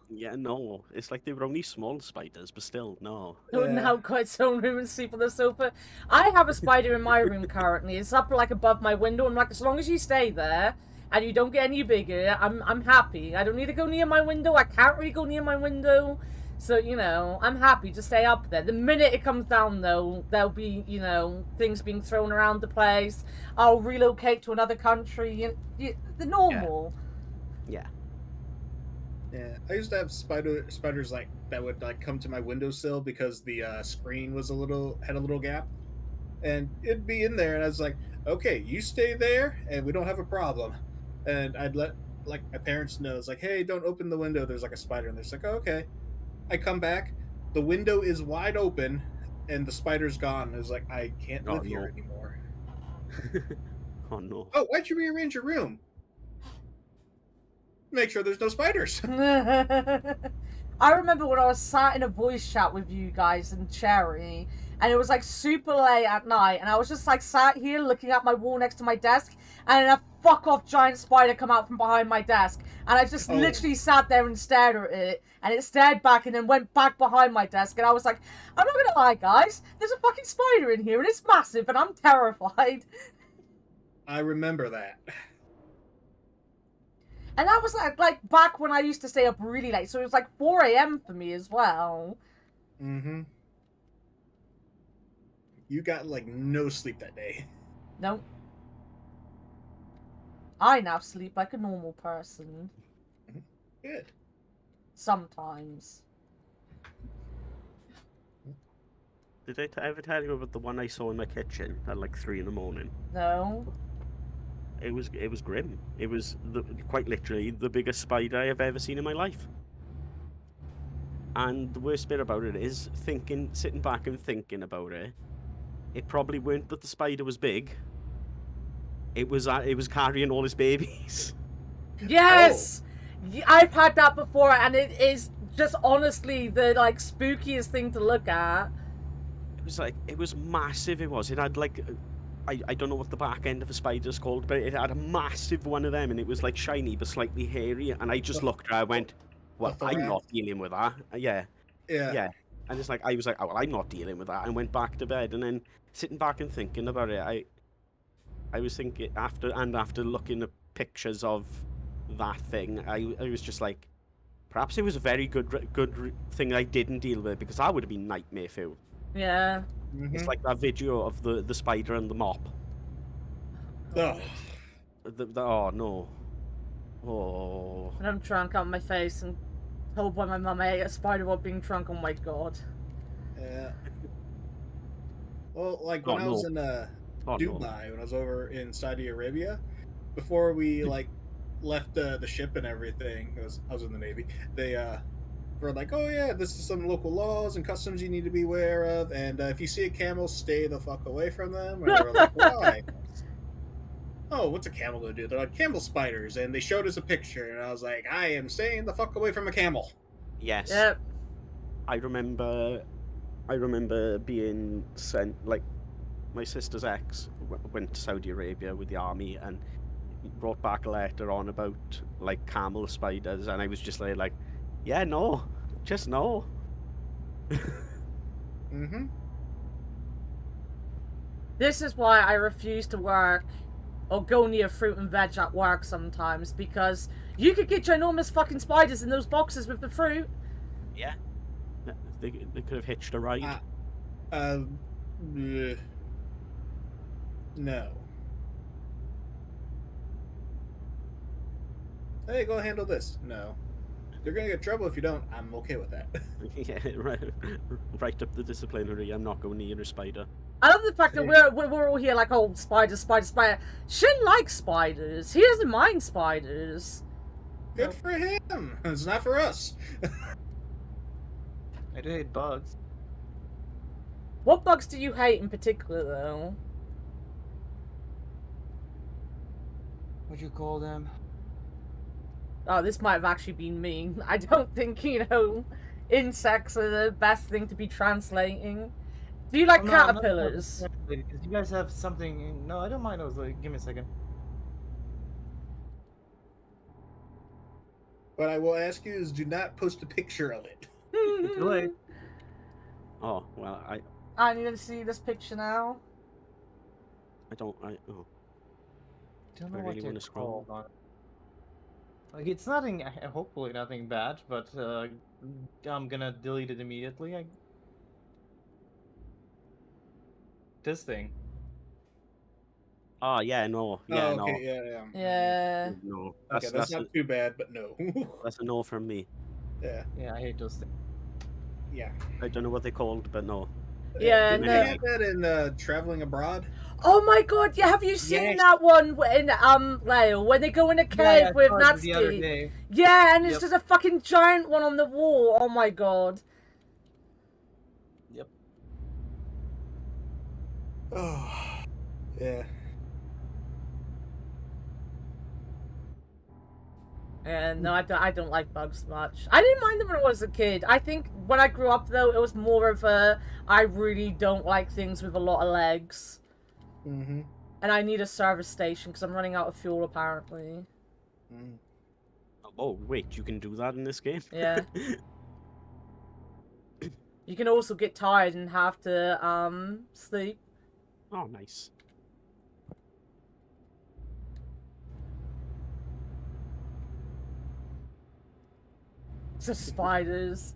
Yeah, no. It's like they were only small spiders, but still, no. I wouldn't have quite its own room and sleep on the sofa. I have a spider in my room currently. It's up like above my window. I'm like, as long as you stay there, and you don't get any bigger, I'm happy. I don't need to go near my window. I can't really go near my window. So, you know, I'm happy to stay up there. The minute it comes down, though, there'll be, you know, things being thrown around the place. I'll relocate to another country. The normal. Yeah. Yeah. I used to have spiders like that would like come to my windowsill because the screen was had a little gap, and it'd be in there, and I was like, okay, you stay there, and we don't have a problem. And I'd let like my parents know. It's like, hey, don't open the window. There's like a spider, and they're just like, oh, okay. I come back, the window is wide open, and the spider's gone. It's like, I can't live here anymore. Oh no. Oh, why'd you rearrange your room? Make sure there's no spiders. I remember when I was sat in a voice chat with you guys and Cherry, and it was like super late at night, and I was just like sat here looking at my wall next to my desk, and a fuck off giant spider come out from behind my desk, and I just literally sat there and stared at it, and it stared back and then went back behind my desk, and I was like, I'm not gonna lie, guys, there's a fucking spider in here, and it's massive, and I'm terrified. I remember that. And that was like back when I used to stay up really late, so it was like 4 a.m. for me as well. Mm-hmm. You got like no sleep that day. Nope. I now sleep like a normal person. Good. Sometimes. Did I ever tell you about the one I saw in my kitchen at like 3 in the morning? No. It was grim. It was quite literally the biggest spider I have ever seen in my life. And the worst bit about it is sitting back and thinking about it. It probably weren't that the spider was big. It was carrying all his babies. Yes! I've had that before, and it is just honestly the like spookiest thing to look at. It was massive. It had like, I don't know what the back end of a spider's called, but it had a massive one of them, and it was like shiny but slightly hairy. And I just looked at it, I went, well, I'm not dealing with that. Yeah. And it's like, I was like, oh, well, I'm not dealing with that, and went back to bed. And then sitting back and thinking about it, I was thinking after looking at pictures of that thing, I was just like, perhaps it was a very good thing I didn't deal with, because that would have been nightmare fuel. Yeah. Mm-hmm. It's like that video of the spider and the mop. Oh. Oh no. Oh. And I'm drunk on my face and told by my mum I ate a spider while being drunk. Oh my god. Yeah. Well, like when I was in Dubai, no. when I was over in Saudi Arabia, before we like left the ship and everything, I was in the Navy. They were like, oh yeah, this is some local laws and customs you need to be aware of, and if you see a camel, stay the fuck away from them. And they were like, why? Oh, what's a camel gonna do? They're like, camel spiders, and they showed us a picture, and I was like, I am staying the fuck away from a camel. Yes. Yep. I remember being sent, like, my sister's ex went to Saudi Arabia with the army and brought back a letter on about like camel spiders, and I was just like, yeah, no, just no. Mm-hmm. This is why I refuse to work or go near fruit and veg at work sometimes, because you could get ginormous fucking spiders in those boxes with the fruit. Yeah. They could have hitched a ride. No. Hey, go handle this. No. You're gonna get trouble if you don't. I'm okay with that. Yeah, right up the disciplinary. I'm not going near a spider. I love the fact that we're all here like, oh, spider. Shin likes spiders. He doesn't mind spiders. Good for him. It's not for us. I do hate bugs. What bugs do you hate in particular, though? What'd you call them? Oh, this might have actually been me. I don't think, insects are the best thing to be translating. Do you like caterpillars? Because you guys have something. No, I don't mind those. Like, give me a second. What I will ask you is, do not post a picture of it. Too late. Oh well, I need to see this picture now. don't Don't know I what really to wanna scroll. call on. Like, it's nothing. Hopefully, nothing bad. But I'm gonna delete it immediately. This thing. Oh yeah, no, yeah, oh, okay, no, Yeah. no. Okay, that's not too bad, but no. That's a no from me. Yeah. Yeah, I hate those things. Yeah. I don't know what they're called, but no. Yeah, Didn't no. they have that in Traveling Abroad? Oh my god, yeah, have you seen Yes. that one in Lale, when they go in a cave with I saw it the other Natsuki? day. Yeah, and it's Yep. just a fucking giant one on the wall. Oh my god. Yep. Oh. Yeah. Yeah, no, I don't like bugs much. I didn't mind them when I was a kid. I think when I grew up, though, it was more of a, I really don't like things with a lot of legs. Mm-hmm. And I need a service station because I'm running out of fuel, apparently. Mm. Oh, wait, you can do that in this game? Yeah. You can also get tired and have to, sleep. Oh, nice. The spiders.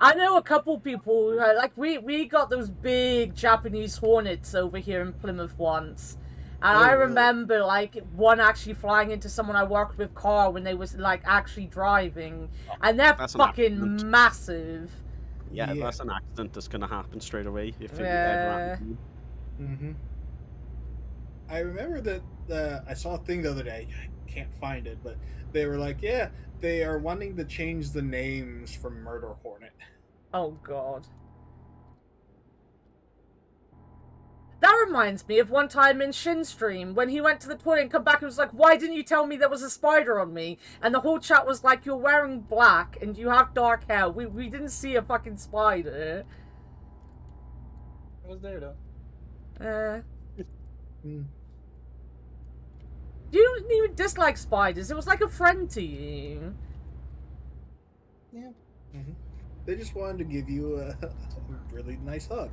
I know a couple people, like, we got those big Japanese hornets over here in Plymouth once. And I remember, like, one actually flying into someone I worked with car when they was, like, actually driving. And they're fucking massive. Yeah, that's an accident that's gonna happen straight away if it ever Yeah. happens. Mm-hmm. I remember that I saw a thing the other day. I can't find it, but they were like, yeah, they are wanting to change the names from Murder Hornet. Oh, God. That reminds me of one time in Shin Stream when he went to the toilet and come back and was like, why didn't you tell me there was a spider on me? And the whole chat was like, you're wearing black and you have dark hair. We didn't see a fucking spider. It was there though. Mm. You didn't even dislike spiders. It was like a friend to you. Yeah. Mm-hmm. They just wanted to give you a really nice hug.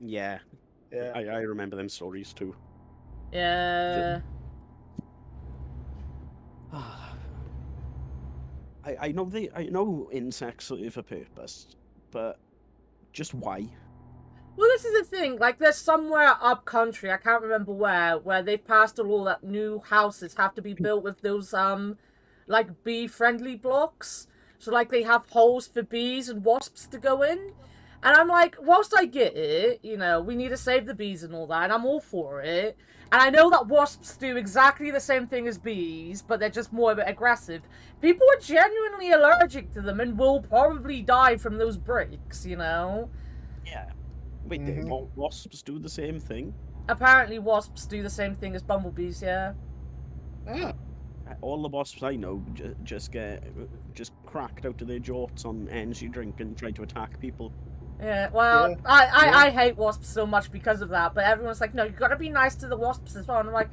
Yeah. Yeah. I remember them stories too. Yeah. I know insects serve a purpose, but just why? Well, this is the thing. Like, there's somewhere up country, I can't remember where they've passed a law that new houses have to be built with those, like, bee-friendly blocks. So, like, they have holes for bees and wasps to go in. And I'm like, whilst I get it, you know, we need to save the bees and all that, and I'm all for it. And I know that wasps do exactly the same thing as bees, but they're just more aggressive. People are genuinely allergic to them and will probably die from those breaks, you know? Yeah. Wait, wasps do the same thing? Apparently wasps do the same thing as bumblebees, yeah. Ah. All the wasps I know just cracked out of their jorts on energy drink and try to attack people. Yeah, well, I hate wasps so much because of that, but everyone's like, no, you gotta be nice to the wasps as well. And I'm like,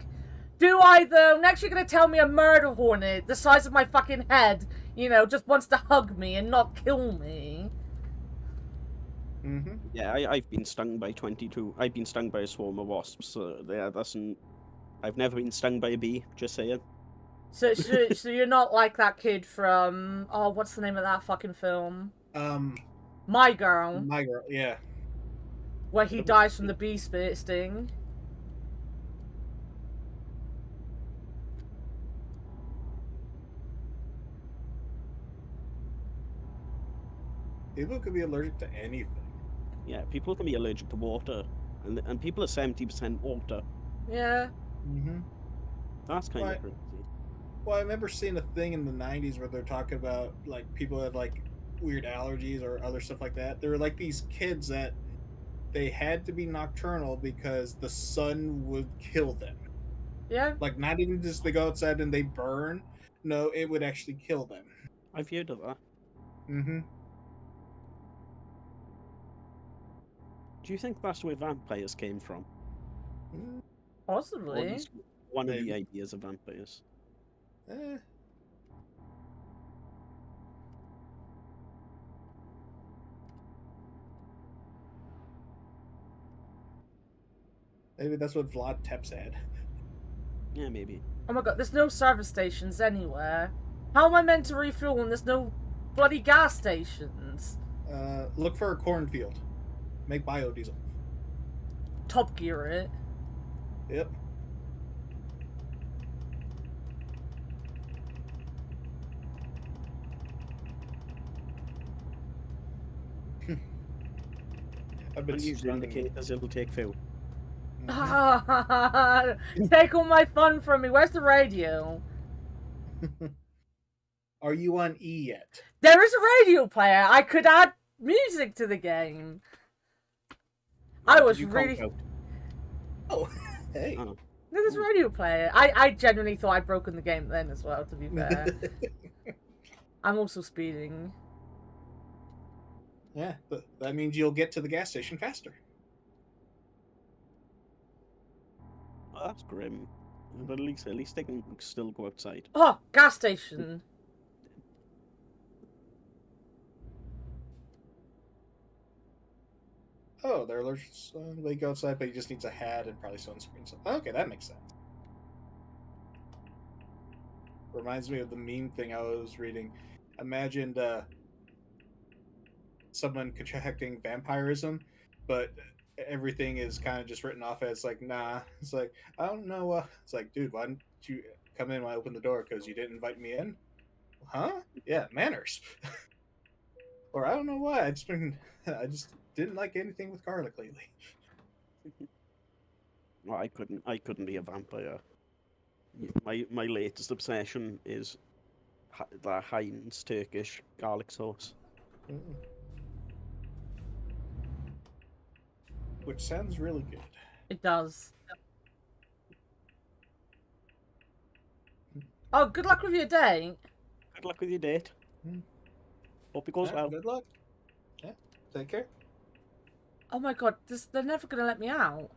do I though? Next you're gonna tell me a murder hornet the size of my fucking head, you know, just wants to hug me and not kill me. Mm-hmm. Yeah, I've been stung by 22. I've been stung by a swarm of wasps. Yeah, I've never been stung by a bee, just saying. So you're not like that kid from, oh, what's the name of that fucking film? My Girl. My Girl, yeah. Where he dies from the bee sting. People could be allergic to anything. Yeah, people can be allergic to water, and people are 70% water. Yeah. Mm-hmm. That's kind of crazy. Well, I remember seeing a thing in the 90s where they're talking about, like, people have, like, weird allergies or other stuff like that. There were, like, these kids that they had to be nocturnal because the sun would kill them. Yeah. Like, not even just they go outside and they burn. No, it would actually kill them. I've heard of that. Mm-hmm. Do you think that's where vampires came from? Or at Possibly. least one of Maybe. the ideas of vampires. Maybe that's what Vlad Tepes had. Yeah, maybe. Oh my god, there's no service stations anywhere. How am I meant to refuel when there's no bloody gas stations? Look for a cornfield. Make biodiesel. Top Gear it. Yep. I've been Unusual indicators it'll take fuel. Take all my fun from me. Where's the radio? Are you on E yet? There is a radio player. I could add music to the game. I was Did you really... conk out? Oh, hey. Oh. There's a radio player. I genuinely thought I'd broken the game then as well, to be fair. I'm also speeding. Yeah, but that means you'll get to the gas station faster. Oh, that's grim. But at least they can still go outside. Oh, gas station. Oh, they're allergic to sun. They go outside, but he just needs a hat and probably sunscreen. So, okay, that makes sense. Reminds me of the meme thing I was reading. Imagined someone contracting vampirism, but everything is kind of just written off as like, nah. It's like, I don't know. It's like, dude, why didn't you come in when I opened the door? Because you didn't invite me in? Huh? Yeah, manners. Or I don't know why. I just didn't like anything with garlic lately. Well, I couldn't be a vampire. My latest obsession is the Heinz Turkish garlic sauce. Mm-mm. Which sounds really good. It does. Oh, good luck with your day. Good luck with your date. Mm. Hope it goes Yeah, well. good luck. Yeah, take care. Oh my god, they're never gonna let me out.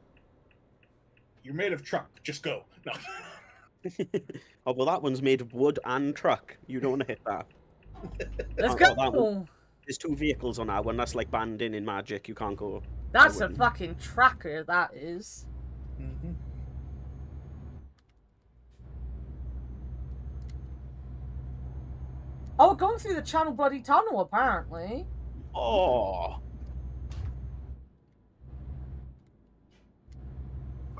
You're made of truck. Just go. No. Oh, well, that one's made of wood and truck. You don't want to hit that. Let's Oh, go. that one. There's 2 vehicles on that one. That's like banned in Magic. You can't go. That's a wouldn't. fucking tracker, that is. Mm-hmm. Oh, we're going through the Channel Bloody Tunnel, apparently. Oh.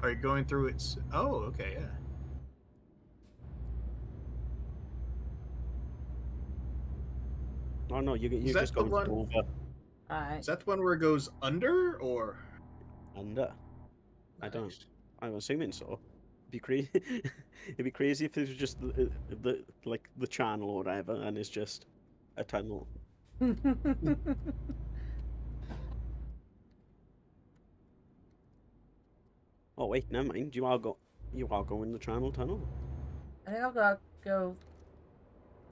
Are you going through its... Oh, okay, yeah. Oh, no, you're that just the going one- over. Alright. Is that the one where it goes under, or... Under. I don't. Nice. I'm assuming so. It'd be crazy. It'd be crazy if it was just the channel or whatever, and it's just a tunnel. Oh wait, never mind. You are going the channel tunnel. I think I've got to go...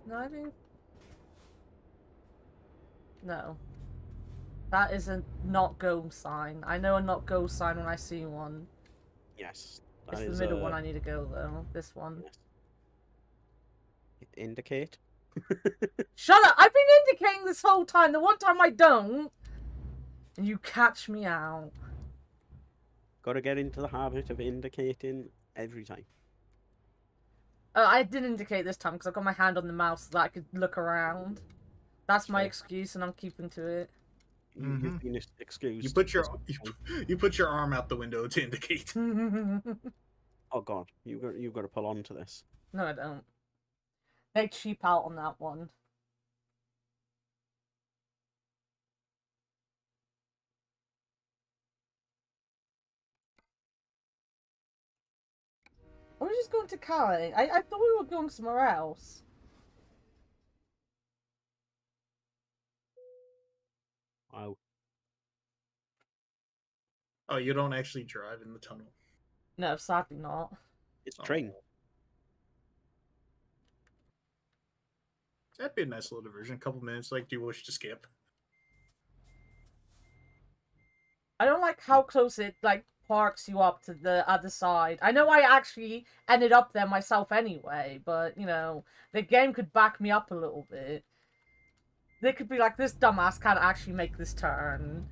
No, I think... No. That is a not go sign. I know a not go sign when I see one. Yes. It's that the is, middle one I need to go, though. This one. yes. Indicate. Shut up! I've been indicating this whole time. The one time I don't, and you catch me out. Gotta get into the habit of indicating every time. I did indicate this time because I got my hand on the mouse so that I could look around. That's my Sure. excuse, and I'm keeping to it. You've been excused. You put your arm out the window to indicate. No, Oh god, you've got to pull on to this. I don't. They cheap out on that one. Are we just going to Calais? I thought we were going somewhere else. Wow. Oh, you don't actually drive in the tunnel. No, sadly not. It's a train. That'd be a nice little diversion. A couple minutes. Like, do you wish to skip? I don't like how close it, like, parks you up to the other side. I know I actually ended up there myself anyway, but, you know, the game could back me up a little bit. They could be like, this dumbass can't actually make this turn.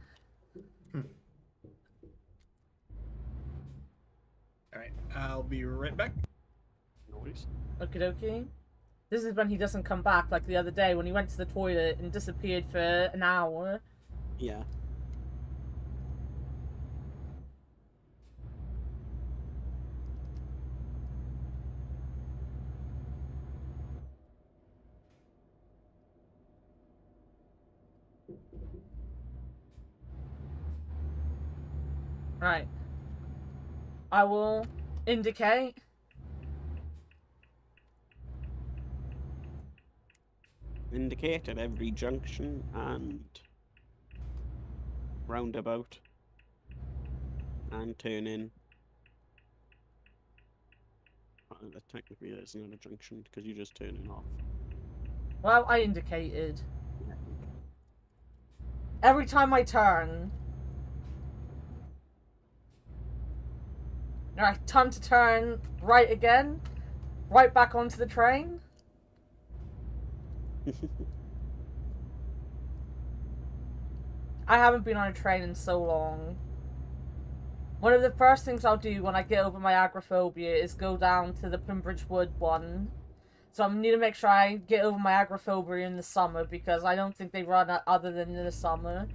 Alright, I'll be right back. No worries. Okie dokie. This is when he doesn't come back, like the other day when he went to the toilet and disappeared for an hour. Yeah. Right. I will indicate. Indicate at every junction and roundabout and turn in. That technically isn't a junction because you're just turning off. Well, I indicated. Every time I turn. Alright, time to turn right again. Right back onto the train. I haven't been on a train in so long. One of the first things I'll do when I get over my agoraphobia is go down to the Pimbridge Wood one. So I need to make sure I get over my agoraphobia in the summer because I don't think they run that other than in the summer.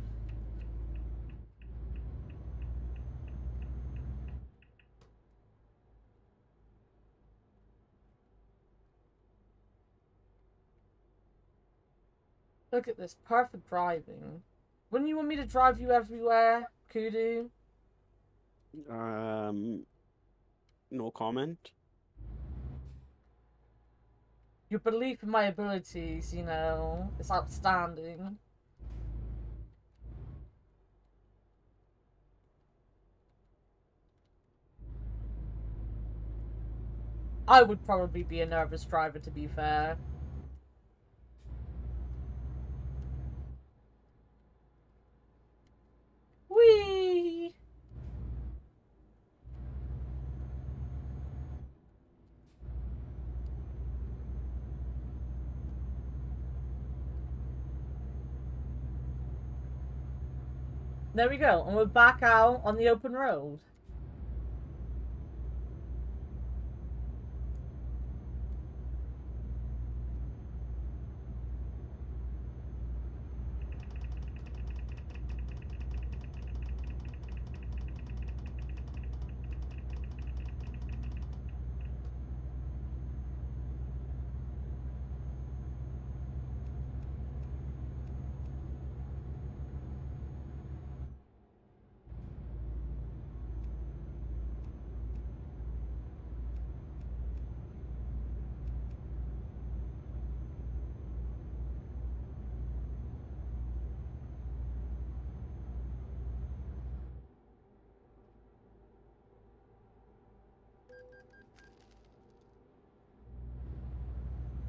Look at this, perfect driving. Wouldn't you want me to drive you everywhere, Koodoo? No comment. Your belief in my abilities, you know, is outstanding. I would probably be a nervous driver, to be fair. Whee! There we go, and we're back out on the open road.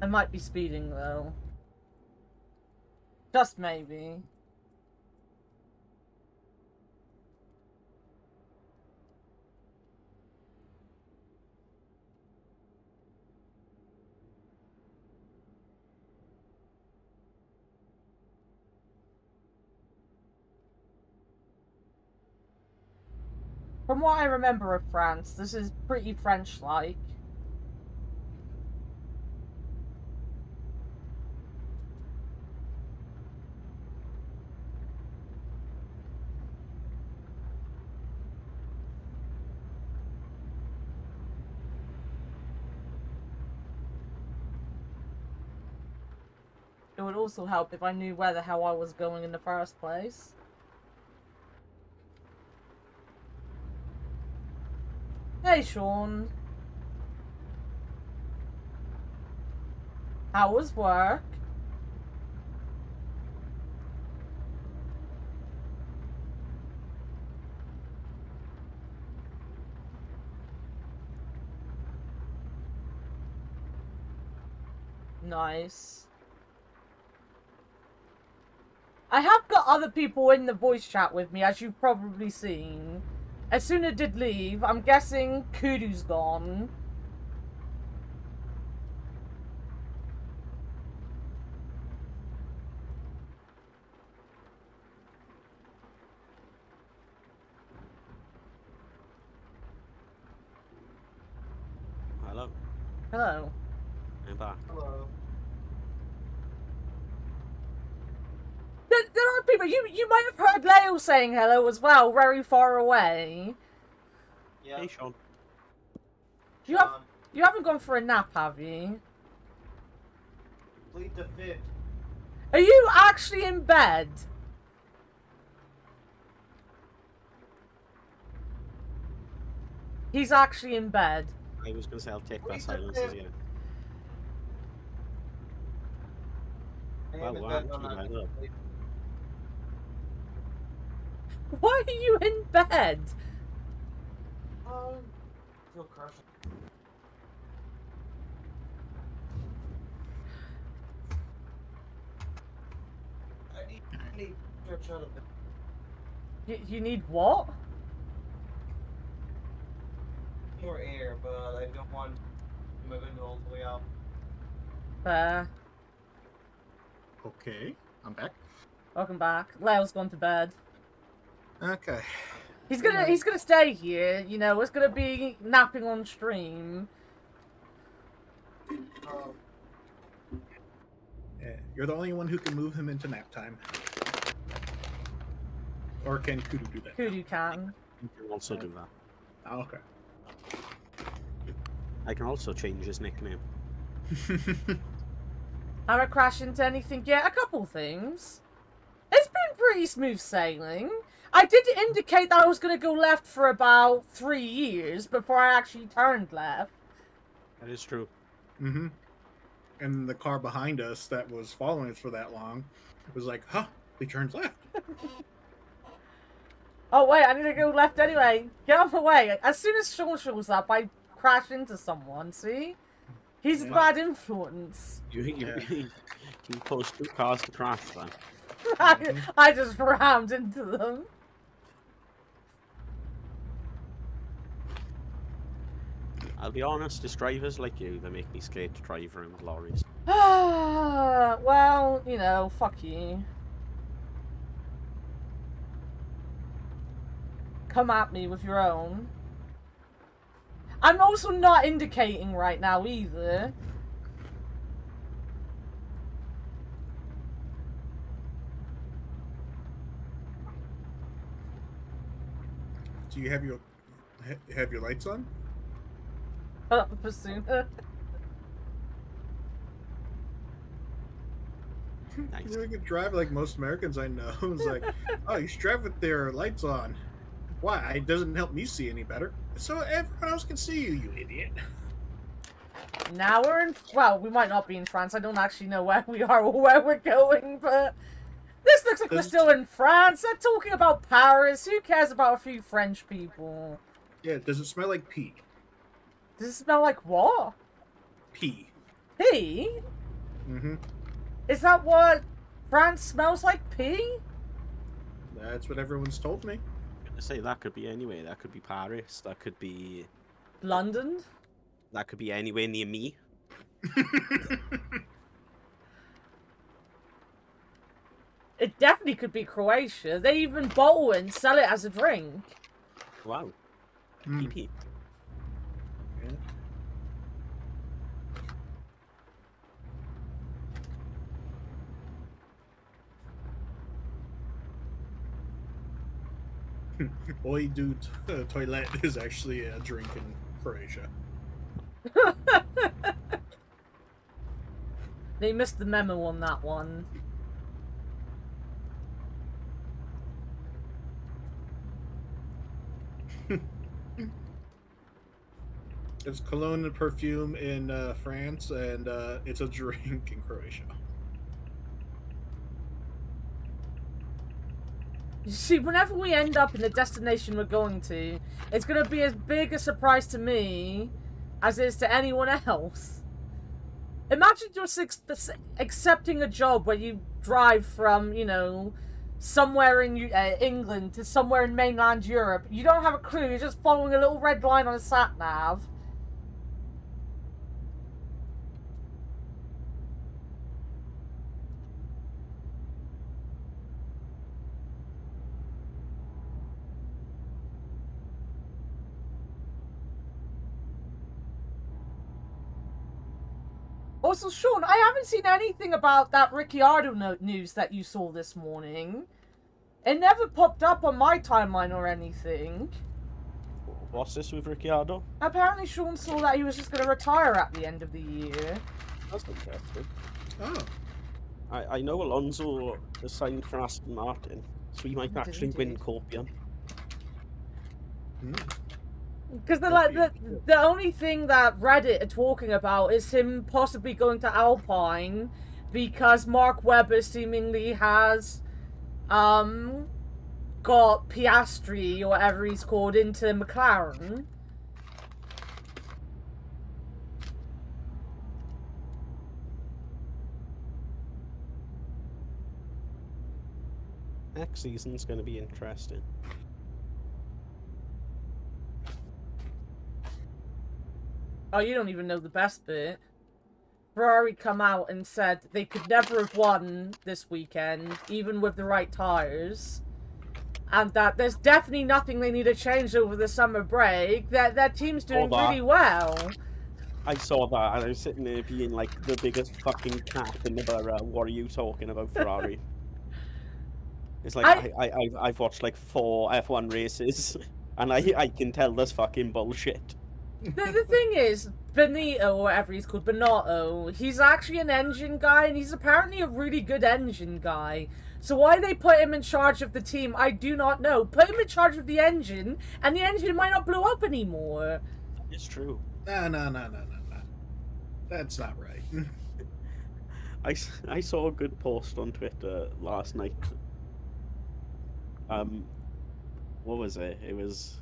I might be speeding, though. Just maybe. From what I remember of France, this is pretty French-like. It would also help if I knew where the hell I was going in the first place. Hey, Sean. How was work? Nice. I have got other people in the voice chat with me, as you've probably seen. Esuna did leave. I'm guessing Koodoo's gone. Hello. Hello. I'm back. Hello. There are people. You might have heard Leo saying hello as well, very far away. Yeah. Hey, Sean. You haven't gone for a nap, have you? Plead the fifth. Are you actually in bed? He's actually in bed. I was gonna say I'll take that silence as you. Well, in we're bed actually when I'm right up. asleep. Why are you in bed? Feel crushed. I need to stretch out a bit You need what? more air, but I don't want my window all the way out. Fair. Okay, I'm back. Welcome back. Leo's gone to bed. Okay. He's gonna stay here, you know, it's gonna be napping on stream. Yeah, you're the only one who can move him into nap time. Or can Kudu do that? Kudu can. You can also do that. Oh, okay. I can also change his nickname. Have I crashed into anything yet? A couple things. It's been pretty smooth sailing. I did indicate that I was going to go left for about 3 years before I actually turned left. That is true. Mm-hmm. And the car behind us that was following us for that long was like, huh, he turns left. Oh wait, I need to go left anyway. Get out of the way. As soon as Sean shows up, I crash into someone, see? He's a bad influence. You post 2 cars to crash then. I just rammed into them. I'll be honest, it's drivers like you that make me scared to drive around lorries. Well, you know, fuck you. Come at me with your own. I'm also not indicating right now either. Do you have your lights on? Basuna. Nice. You can drive like most Americans I know. It's like, oh, you should drive with their lights on. Why? It doesn't help me see any better. So everyone else can see you, you idiot. Now we're in... Well, we might not be in France. I don't actually know where we are or where we're going, but... This looks like we're still in France. They're talking about Paris. Who cares about a few French people? Yeah, does it smell like pee? Does it smell like what? Pee. Pee? Mm-hmm. Is that what France smells like? Pee? That's what everyone's told me. I say that could be anywhere. That could be Paris. That could be... London? That could be anywhere near me. It definitely could be Croatia. They even bottle it and sell it as a drink. Wow. Mm. PP. Yeah. Oi, dude, toilet is actually a drink in Croatia. They missed the memo on that one. It's cologne and perfume in France, and it's a drink in Croatia. You see, whenever we end up in the destination we're going to, it's going to be as big a surprise to me as it is to anyone else. Imagine just accepting a job where you drive from, you know, somewhere in England to somewhere in mainland Europe. You don't have a clue, you're just following a little red line on a sat-nav. Also, Sean, I haven't seen anything about that Ricciardo news that you saw this morning. It never popped up on my timeline or anything. What's this with Ricciardo? Apparently, Sean saw that he was just going to retire at the end of the year. That's interesting. Oh. I know Alonso is signed for Aston Martin, so he might He did actually win indeed. Copium. Hmm. Because the only thing that Reddit are talking about is him possibly going to Alpine, because Mark Webber seemingly has got Piastri or whatever he's called into McLaren. Next season's going to be interesting. Oh, you don't even know the best bit. Ferrari come out and said they could never have won this weekend, even with the right tyres. And that there's definitely nothing they need to change over the summer break. That their team's doing really well. I saw that and I was sitting there being like the biggest fucking cat in the borough. What are you talking about, Ferrari? It's like I've watched like 4 F1 races and I can tell this fucking bullshit. The thing is, Benito, or whatever he's called, Benotto, he's actually an engine guy, and he's apparently a really good engine guy. So why they put him in charge of the team, I do not know. Put him in charge of the engine, and the engine might not blow up anymore. It's true. No. That's not right. I saw a good post on Twitter last night. What was it? It was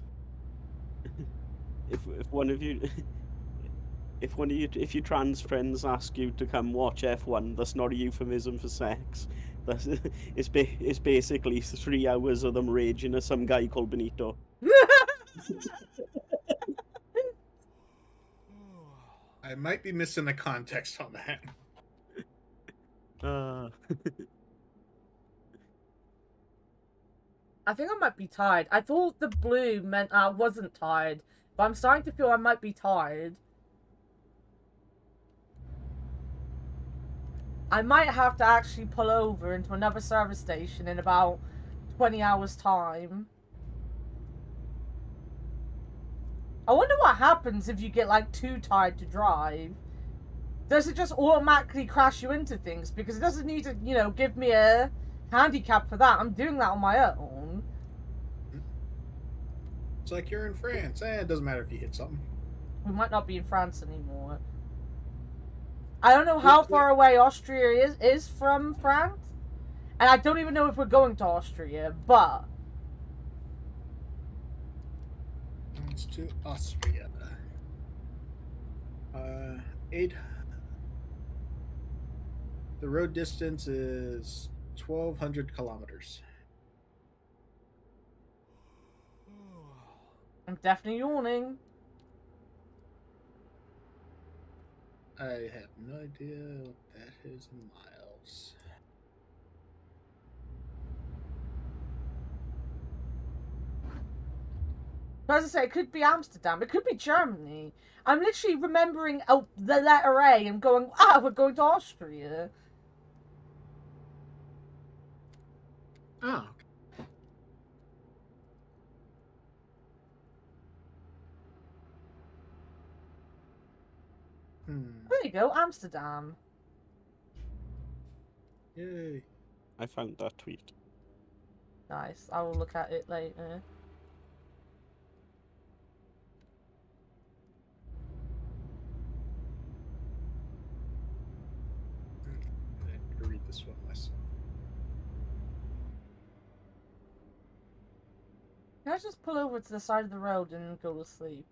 if your trans friends ask you to come watch F1, that's not a euphemism for sex. It's basically 3 hours of them raging at some guy called Benito. I might be missing the context on that. I think I might be tired. I thought the blue meant I wasn't tired, but I'm starting to feel I might be tired. I might have to actually pull over into another service station in about 20 hours' time. I wonder what happens if you get, like, too tired to drive. Does it just automatically crash you into things? Because it doesn't need to, you know, give me a handicap for that. I'm doing that on my own. It's like you're in France. It doesn't matter if you hit something. We might not be in France anymore. I don't know how far away Austria is from France. And I don't even know if we're going to Austria, but... It's to Austria. 8. The road distance is 1,200 kilometers. I'm definitely yawning. I have no idea what that is in miles. As I say, it could be Amsterdam. It could be Germany. I'm literally remembering the letter A and going, we're going to Austria. Oh. There you go, Amsterdam. Yay. I found that tweet. Nice. I will look at it later. I have to read this one myself. Can I just pull over to the side of the road and go to sleep?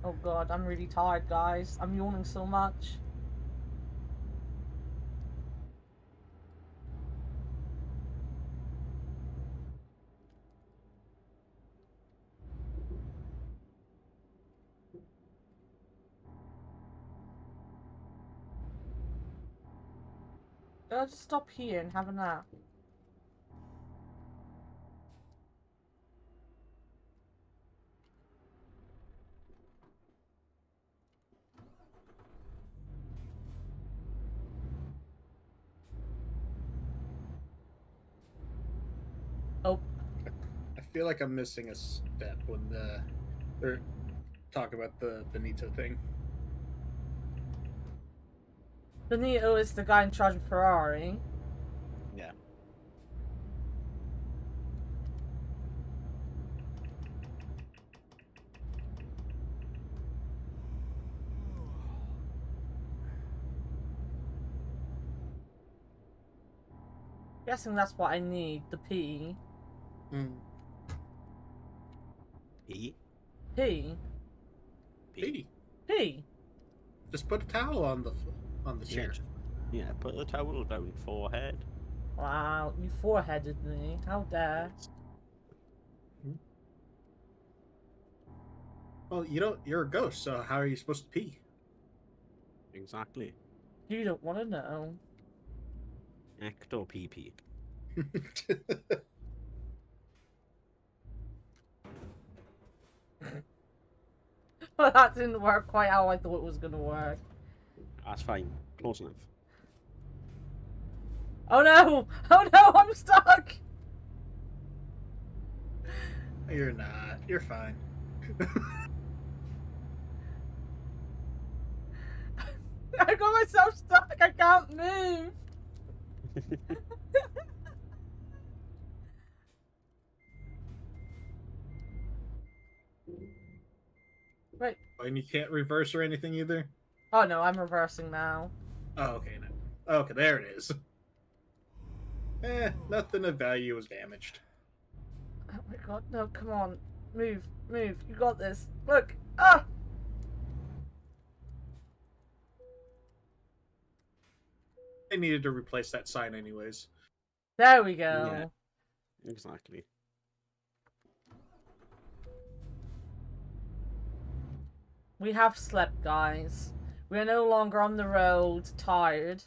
Oh god, I'm really tired, guys. I'm yawning so much. I'll just stop here and have a nap. Oh. I feel like I'm missing a step when they're talking about the Benito thing. Benito is the guy in charge of Ferrari. Yeah. Guessing that's what I need, the P. Mm. E? P. P. P. Just put a towel on the Yeah, chair. yeah, put the towel down, forehead. Wow, you foreheaded me. How dare. Well, you don't. You're a ghost, so how are you supposed to pee? Exactly. You don't want to know. Ecto PP. Well, that didn't work quite how I thought it was going to work. That's fine. Close enough. Oh no! Oh no, I'm stuck! You're not. You're fine. I got myself stuck, I can't move! Wait. And you can't reverse or anything either? Oh no, I'm reversing now. Oh, okay. No. Okay, there it is. Nothing of value was damaged. Oh my god, no, come on. Move, move, you got this. Look! Ah! They needed to replace that sign anyways. There we go. Yeah. Exactly. We have slept, guys. We are no longer on the road, tired.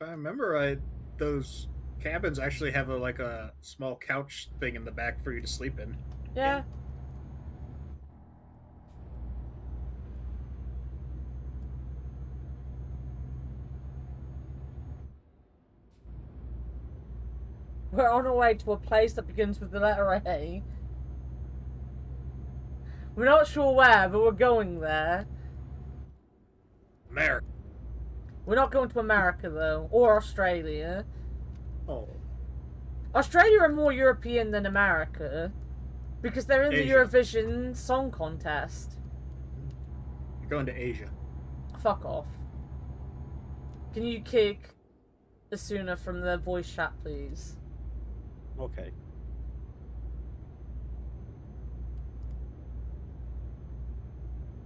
If I remember right, those cabins actually have like a small couch thing in the back for you to sleep in. Yeah. We're on our way to a place that begins with the letter A. We're not sure where, but we're going there. America. We're not going to America, though. Or Australia. Oh. Australia are more European than America. Because they're in the Asia. Eurovision Song Contest. You're going to Asia. Fuck off. Can you kick Esuna from the voice chat, please? Okay.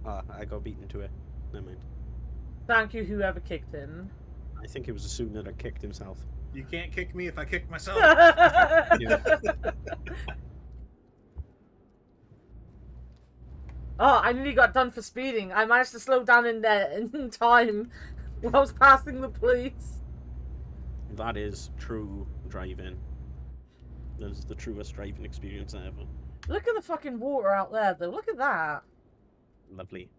I got beaten to it. Never mind. Thank you, whoever kicked him. I think it was Asuna that kicked himself. You can't kick me if I kick myself. Oh, I nearly got done for speeding. I managed to slow down in time while I was passing the police. That is true driving. That is the truest driving experience ever. Look at the fucking water out there, though. Look at that. Lovely.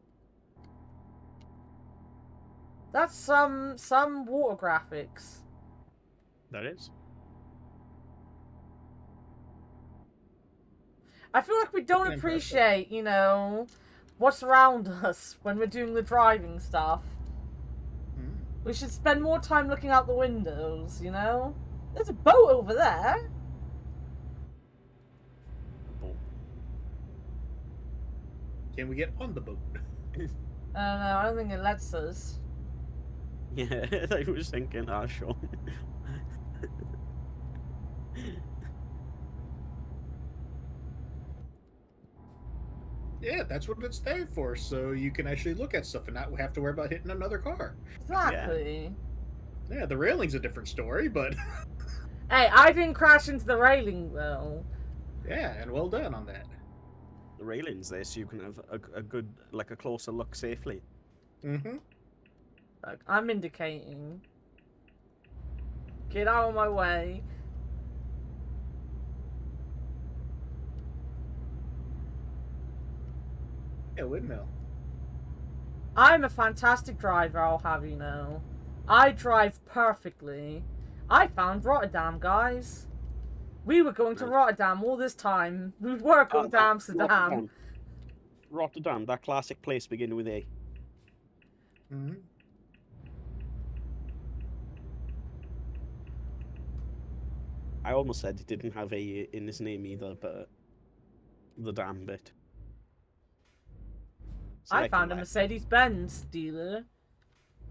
That's some water graphics. That is. I feel like we don't Impressive. appreciate, you know, what's around us when we're doing the driving stuff. We should spend more time looking out the windows, you know? There's a boat over there. Boom. Can we get on the boat? I don't know, I don't think it lets us. Yeah, I was thinking, sure. Yeah, that's what it's there for, so you can actually look at stuff and not have to worry about hitting another car. Exactly. Yeah, the railing's a different story, but Hey, I didn't crash into the railing, though. yeah, and well done on that. The railing's there so you can have a good, like a closer look safely. Mm-hmm. Look, I'm indicating. Get out of my way. Yeah, windmill. I'm a fantastic driver, I'll have you know. I drive perfectly. I found Rotterdam, guys. We were going to Nice. Rotterdam all this time. We were going to Amsterdam. Rotterdam, that classic place beginning with A. Mm-hmm. I almost said it didn't have A in his name either, but the damn bit. I Second found a line. Mercedes-Benz dealer.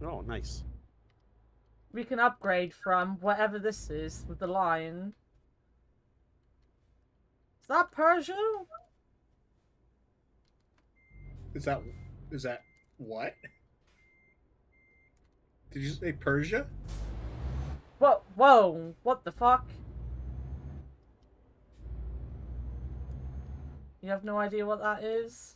Oh, nice. We can upgrade from whatever this is with the line. Is that Persia? Is that what? Did you say Persia? What? Whoa! What the fuck? You have no idea what that is?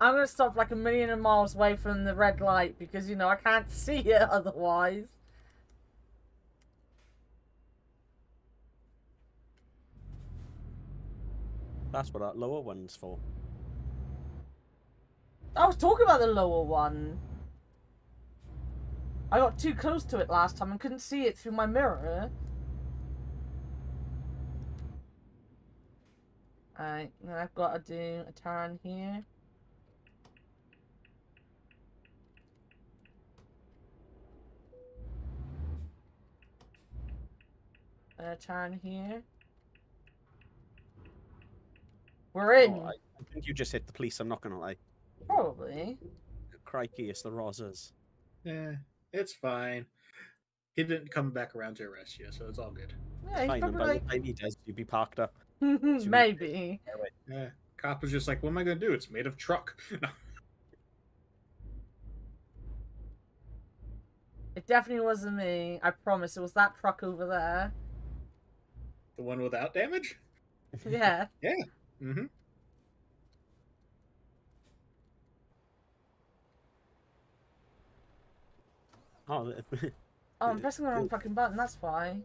I'm gonna stop like a million miles away from the red light because, you know, I can't see it otherwise. That's what that lower one's for. I was talking about the lower one. I got too close to it last time and couldn't see it through my mirror. Alright, then I've got to do a turn here. A turn here. We're in. Oh, I think you just hit the police, I'm not gonna lie. Probably. Crikey, it's the Rosas. Yeah, it's fine. He didn't come back around to arrest you, so it's all good. Yeah, he's Fine, and probably by like... the time he does, you'd be parked up. Maybe. Yeah, cop was just like, "What am I gonna do? It's made of truck." It definitely wasn't me. I promise. It was that truck over there. The one without damage? Yeah. Yeah. Mm-hmm. Oh, Oh, I'm pressing the wrong fucking button. That's why.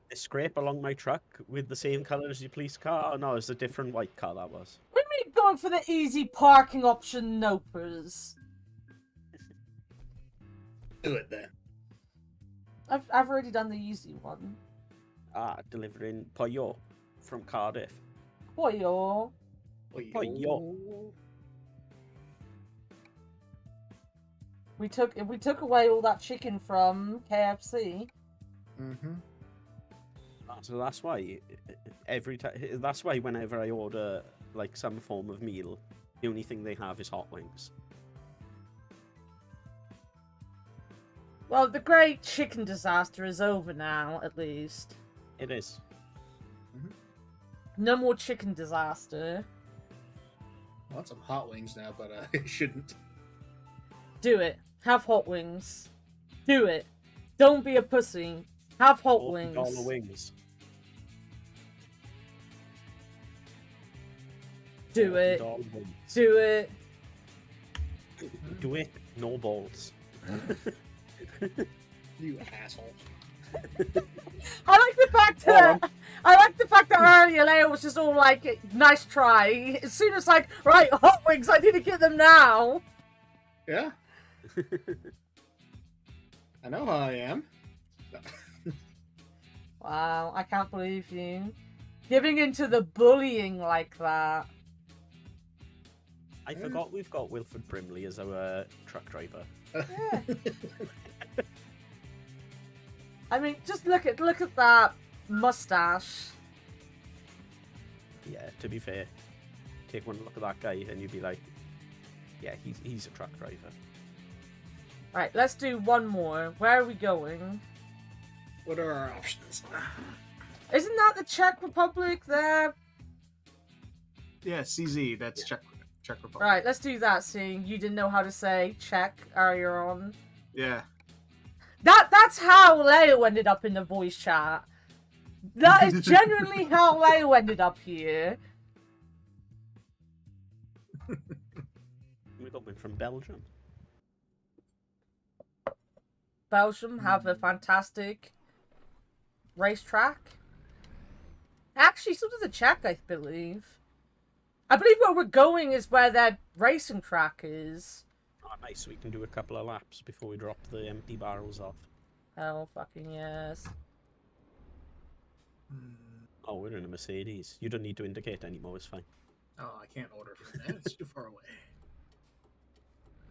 the scrape along my truck with the same colour as your police car? Oh, no, it's a different white car that was. When we going for the easy parking option, nopers? Do it then. I've already done the easy one. Ah, delivering pollo from Cardiff. Boyo. Pollo. We took away all that chicken from KFC. Mm-hmm. So that's why every time. That's why whenever I order like some form of meal, the only thing they have is hot wings. Well, the great chicken disaster is over now, at least. It is. No more chicken disaster. I want some hot wings now, but I shouldn't. Do it. Have hot wings. Do it. Don't be a pussy. Have hot wings. $40 wings. Do it. $40 wings. Do it. Do it. No balls. You asshole. I like the fact that earlier Leia was just all like, "Nice try." As soon as like, right, hot wings, I need to get them now. Yeah. I know how I am. Wow, I can't believe you giving into the bullying like that. I forgot we've got Wilfred Brimley as our truck driver. Yeah. I mean, just look at that mustache. Yeah, to be fair, take one look at that guy and you'd be like, yeah, he's a truck driver. Right, let's do one more. Where are we going? What are our options? Isn't that the Czech Republic there? Yeah, CZ. That's Czech Republic. Right, let's do that. Seeing you didn't know how to say Czech earlier on. Yeah. That's how Leo ended up in the voice chat. That is genuinely how Leo ended up here. We got one from Belgium. Belgium have a fantastic racetrack. Actually, so does the Czech, I believe. I believe where we're going is where that racing track is. Oh, nice, so we can do a couple of laps before we drop the empty barrels off. Oh, fucking yes. Oh, we're in a Mercedes. You don't need to indicate anymore, it's fine. Oh, I can't order from that. It's too far away.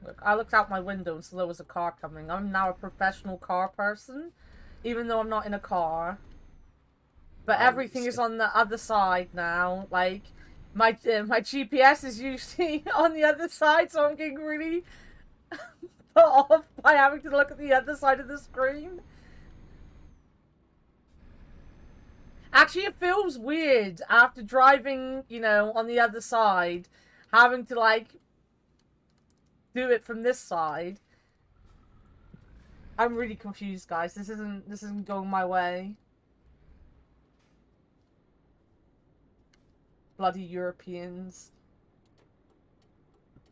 Look, I looked out my window and saw there was a car coming. I'm now a professional car person, even though I'm not in a car. But everything is on the other side now. Like, my GPS is usually on the other side, so I'm getting really put off by having to look at the other side of the screen. Actually, it feels weird after driving, you know, on the other side, having to, like, do it from this side. I'm really confused, guys. This isn't going my way. Bloody Europeans.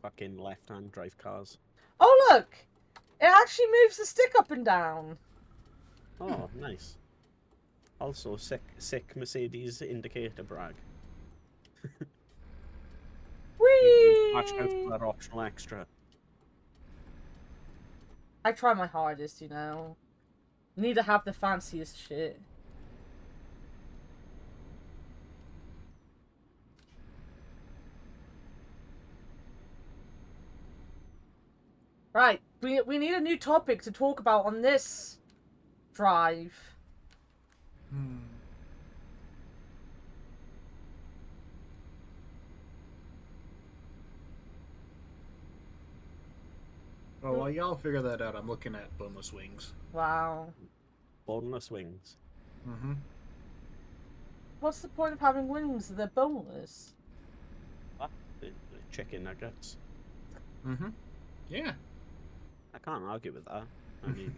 Fucking left-hand drive cars. Oh, look! It actually moves the stick up and down. Oh, nice. Also, sick Mercedes indicator brag. Whee! Watch out for that optional extra. I try my hardest, you know. Need to have the fanciest shit. Right, we need a new topic to talk about on this drive. Well, while y'all figure that out, I'm looking at boneless wings. Wow. Boneless wings. Mm-hmm. What's the point of having wings if they're boneless? What? The chicken nuggets. Mm-hmm. Yeah. I can't argue with that. I mean,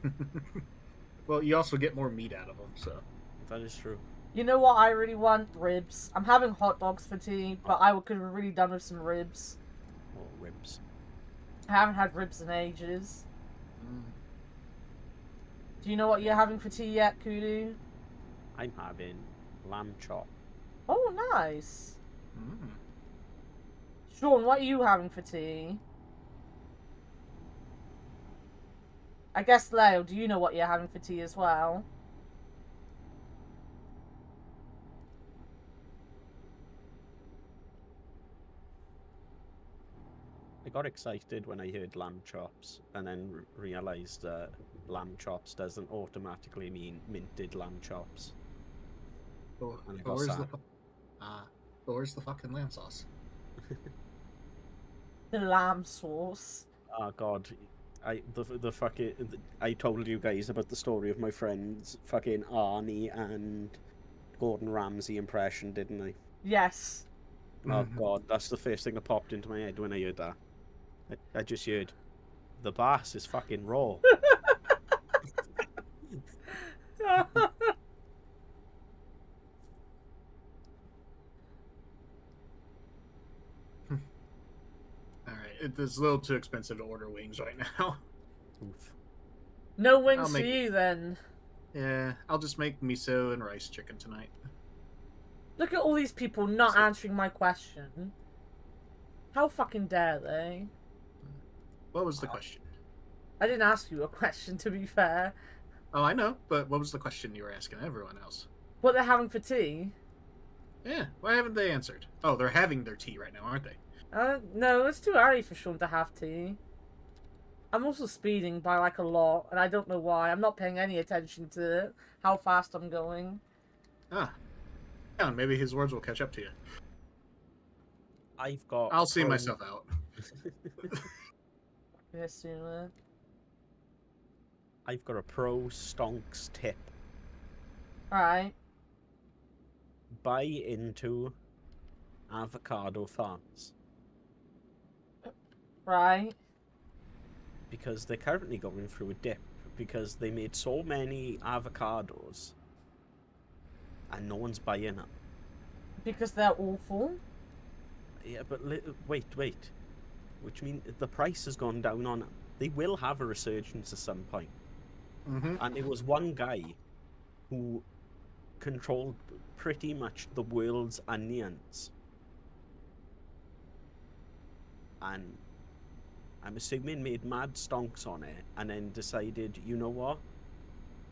Well, you also get more meat out of them, so. that is true. You know what I really want? Ribs. I'm having hot dogs for tea, but I could have really done with some ribs. Or ribs. I haven't had ribs in ages. Mm. Do you know what you're having for tea yet, Koodoo? I'm having lamb chop. Oh, nice. Mm. Sean, what are you having for tea? I guess, Leo, do you know what you're having for tea as well? I got excited when I heard lamb chops, and then realised that lamb chops doesn't automatically mean minted lamb chops. But And I but got where's sad. but where's the fucking lamb sauce? The lamb sauce. Oh god, I told you guys about the story of my friend's fucking Arnie and Gordon Ramsay impression, didn't I? Yes. Oh god, that's the first thing that popped into my head when I heard that. I just heard, the bass is fucking raw. Alright, it's a little too expensive to order wings right now. Oof. No wings I'll for make- you then. Yeah, I'll just make miso and rice chicken tonight. Look at all these people not So- answering my question. How fucking dare they? What was the question? I didn't ask you a question, to be fair. Oh, I know, but what was the question you were asking everyone else? What they're having for tea? Yeah, why haven't they answered? Oh, they're having their tea right now, aren't they? No, it's too early for Sean to have tea. I'm also speeding by like a lot, and I don't know why. I'm not paying any attention to how fast I'm going. Ah. Yeah, maybe his words will catch up to you. I've got. I'll see myself out. Yes, sooner. I've got a pro stonks tip. Alright. Buy into avocado farms Right. because they're currently going through a dip because they made so many avocados and no one's buying them. Because they're awful. Yeah, but wait. Which means the price has gone down on them. They will have a resurgence at some point. Mm-hmm. And it was one guy who controlled pretty much the world's onions. And I'm assuming made mad stonks on it and then decided, you know what?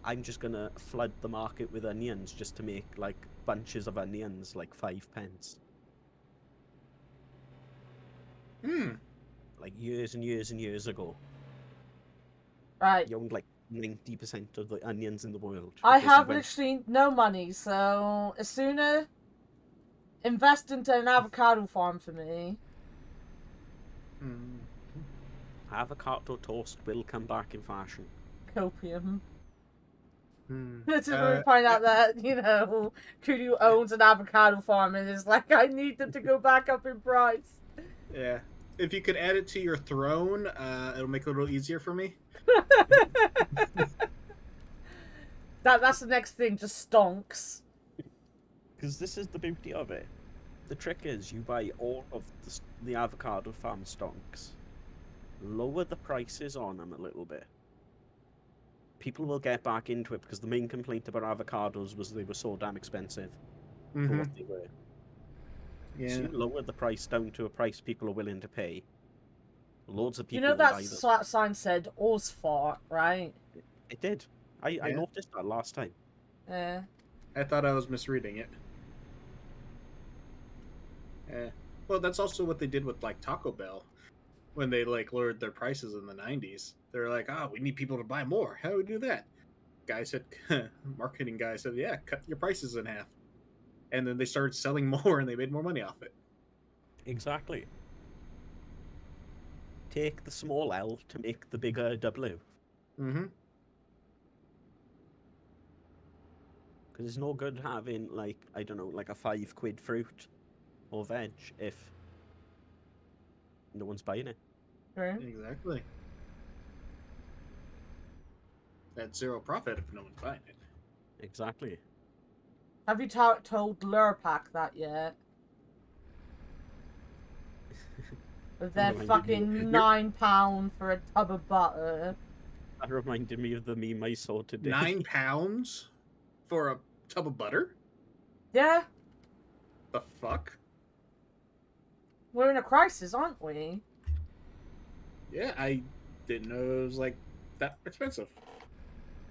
I'm just gonna flood the market with onions just to make like bunches of onions like 5 pence. Hmm. like years and years and years ago. Right. He owned like 90% of the onions in the world. I because he have went- literally no money, so Esuna, invest into an avocado farm for me. Mm. Avocado toast will come back in fashion. Copium. Hmm. This is where we find out that, you know, Kudu owns an avocado farm and is like, I need them to go back up in price. Yeah. If you could add it to your throne, it'll make it a little easier for me. That's the next thing, just stonks. Because this is the beauty of it. The trick is you buy all of the avocado farm stonks, lower the prices on them a little bit. People will get back into it because the main complaint about avocados was they were so damn expensive for Mm-hmm. what they were. Yeah. So you lower the price down to a price people are willing to pay. Loads of You people know will that buy them. sign said Orsfart, right? It did. I Yeah. noticed that last time. Yeah. I thought I was misreading it. Yeah. Well, that's also what they did with like Taco Bell when they like lowered their prices in the 90s. They're like, "Oh, we need people to buy more. How do we do that?" Guy said, marketing guy said, "Yeah, cut your prices in half." And then they started selling more and they made more money off it. Exactly. Take the small L to make the bigger W. Mm-hmm. Because it's no good having, like, I don't know, like a £5 fruit or veg if no one's buying it. True. Exactly. That's zero profit if no one's buying it. Exactly. Have you told Lurpak that yet? With their Reminded me- fucking £9 for a tub of butter. That reminded me of the meme I saw today. £9 for a tub of butter? Yeah, The fuck? we're in a crisis, aren't we? Yeah, I didn't know it was like that expensive.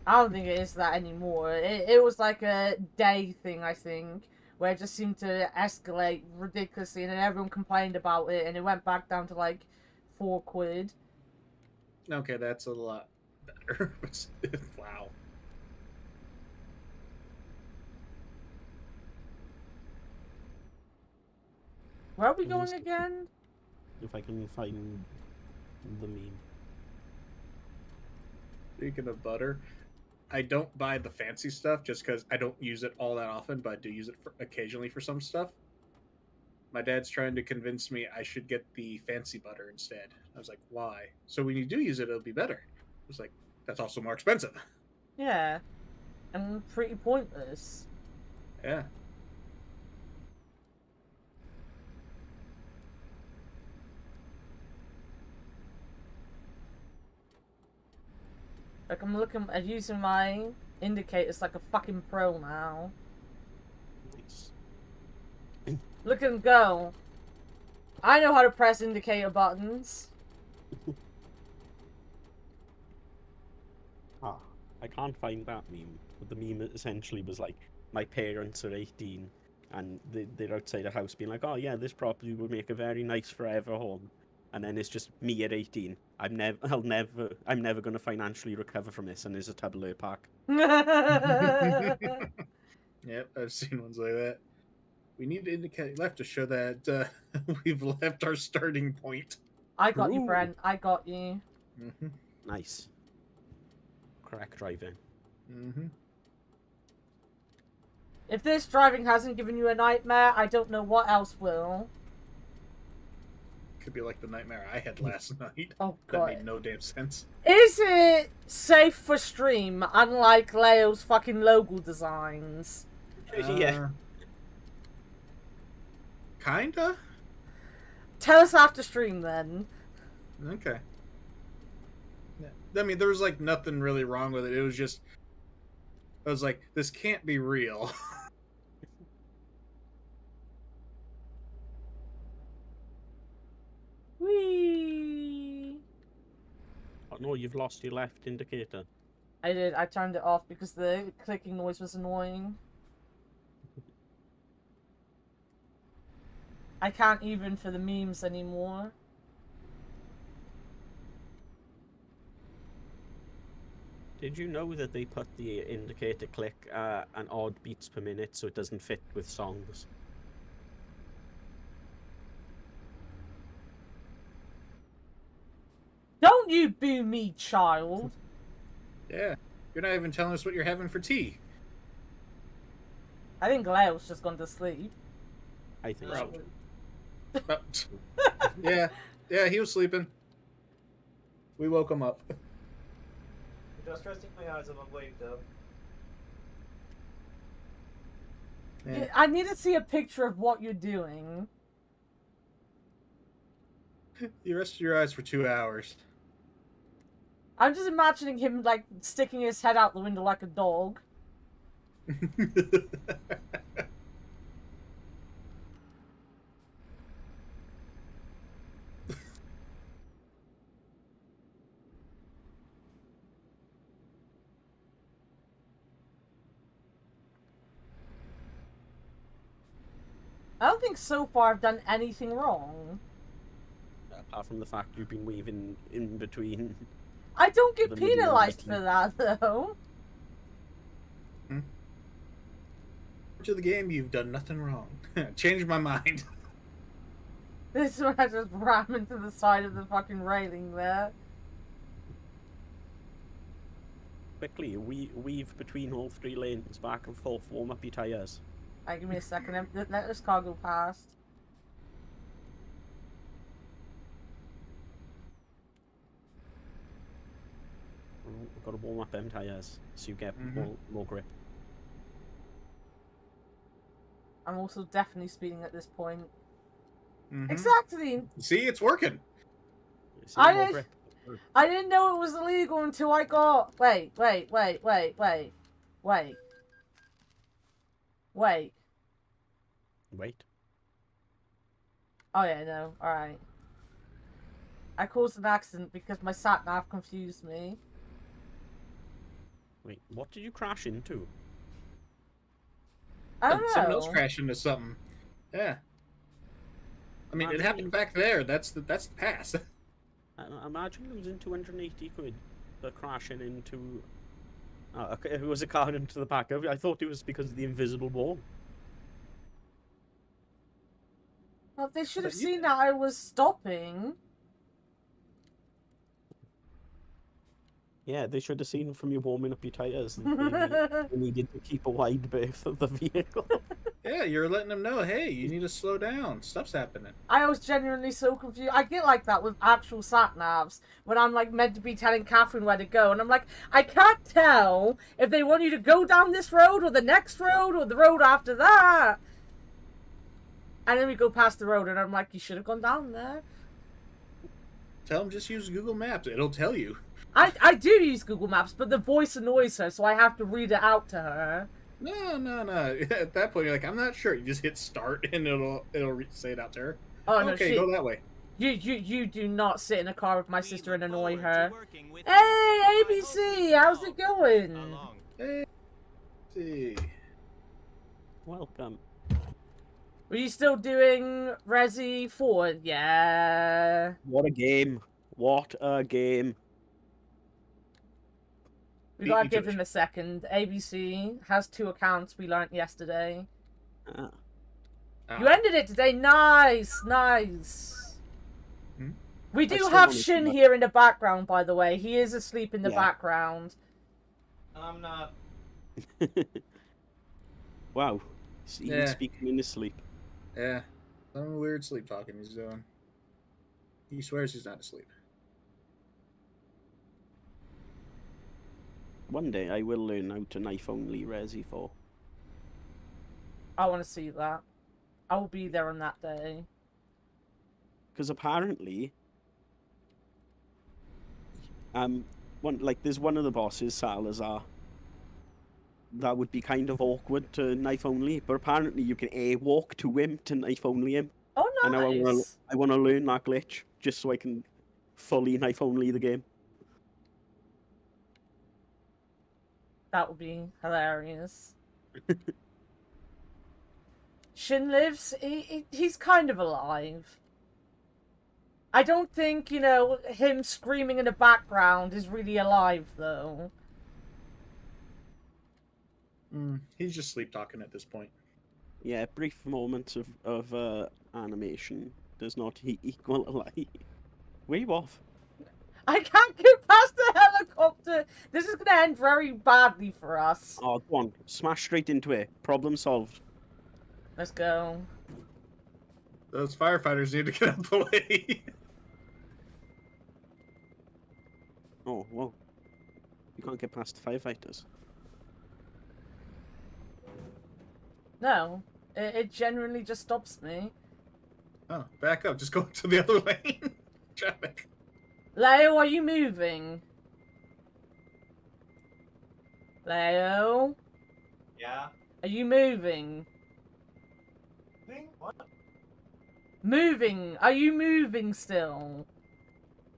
I don't think it is that anymore. It was like a day thing, I think, where it just seemed to escalate ridiculously, and then everyone complained about it, and it went back down to like £4. Okay, that's a lot better. Wow. Where are we going Almost- again? If I can find the meme. Speaking of butter, I don't buy the fancy stuff just because I don't use it all that often, but I do use it occasionally for some stuff. My dad's trying to convince me I should get the fancy butter instead. I was like, why? So when you do use it, it'll be better. I was like, that's also more expensive. Yeah, and pretty pointless. Yeah. Like, I'm looking at using my indicators like a fucking pro now. Nice. Look at him go. I know how to press indicator buttons. Ah, I can't find that meme. But the meme essentially was like, my parents are 18 and they're outside a house being like, oh yeah, this property will make a very nice forever home. And then it's just me at 18. I'm never going to financially recover from this, and there's a tableau pack. Yep, I've seen ones like that. We need to indicate left to show that we've left our starting point. I got you, Ooh. Brent. I got you. Mm-hmm. Nice. Correct driving. Mm-hmm. If this driving hasn't given you a nightmare, I don't know what else will. Could be like the nightmare I had last night. Oh That god. made no damn sense. Is it safe for stream, unlike Leo's fucking logo designs? Yeah. Kinda? Tell us after stream then. Okay. Yeah. I mean, there was like nothing really wrong with it. It was just, I was like, this can't be real. Whee! Oh no, you've lost your left indicator. I did. I turned it off because the clicking noise was annoying. I can't even for the memes anymore. Did you know that they put the indicator click an odd beats per minute so it doesn't fit with songs? Don't you boo me, child. Yeah. You're not even telling us what you're having for tea. I think Leo's just gone to sleep. I think Probably. so. Yeah, he was sleeping. We woke him up. Just resting my eyes, I'm awake though. Yeah. I need to see a picture of what you're doing. You rested your eyes for 2 hours. I'm just imagining him, like, sticking his head out the window like a dog. I don't think so far I've done anything wrong. Apart from the fact you've been weaving in between. I don't get The middle penalized and the for that, though. To the game, you've done nothing wrong. Changed my mind. This one I just ram into the side of the fucking railing there. Quickly, weave between all 3 lanes, back and forth, warm up your tyres. Alright, give me a second. Let this car go past. We've got to warm up them tyres so you get Mhm. more grip. I'm also definitely speeding at this point. Mhm. Exactly! See, it's working. See, I more did- grip. I didn't know it was illegal until I got... Wait. Wait. Wait. Oh yeah, no. Alright. I caused an accident because my sat-nav confused me. Wait, what did you crash into? I don't know. Someone else crashed into something. Yeah. I mean, it happened back there. That's the pass. Imagine losing 280 quid for crashing into... it was a car into the back of it. I thought it was because of the invisible wall. Well, they should have You- seen that I was stopping. Yeah, they should have seen from you warming up your tyres that they needed to keep a wide berth of the vehicle. Yeah, you're letting them know, hey, you need to slow down. Stuff's happening. I was genuinely so confused. I get like that with actual sat-navs, when I'm like meant to be telling Catherine where to go, and I'm like, I can't tell if they want you to go down this road, or the next road, or the road after that. And then we go past the road, and I'm like, you should have gone down there. Tell them just use Google Maps. It'll tell you. I do use Google Maps, but the voice annoys her, so I have to read it out to her. No. At that point, you're like, I'm not sure. You just hit start, and it'll say it out to her. Oh no, Okay, shit. go that way. You do not sit in a car with my sister and annoy her. Hey, ABC, how's it going? Hey, see. Welcome. Were you still doing Resi 4? Yeah. What a game. What a game. We Beat gotta me give to it. him a second. ABC has 2 accounts, we learnt yesterday. Ah. You ended it today. Nice. Hmm? We I do still have wanna see Shin that. here in the background, by the way. He is asleep in the Yeah. background. I'm not. Wow. He's even Yeah. speaking in his sleep. Yeah. Some weird sleep talking he's doing. He swears he's not asleep. One day I will learn how to knife only Resi 4. I want to see that. I will be there on that day. Because apparently, there's one of the bosses, Salazar, that would be kind of awkward to knife only, but apparently you can walk to him to knife only him. Oh, And now nice. I want to learn that glitch just so I can fully knife only the game. That would be hilarious. Shin lives. He's kind of alive. I don't think, him screaming in the background is really alive, though. He's just sleep talking at this point. Yeah, brief moments of animation does not equal a lie. Where you off? I can't get past the helicopter. This is gonna end very badly for us. Oh, go on. Smash straight into it. Problem solved. Let's go. Those firefighters need to get out of the way. Oh, whoa. You can't get past the firefighters. No, it genuinely just stops me. Oh, back up. Just go to the other lane. Traffic. Leo, are you moving? Leo? Yeah. Are you moving? What? Moving! Are you moving still?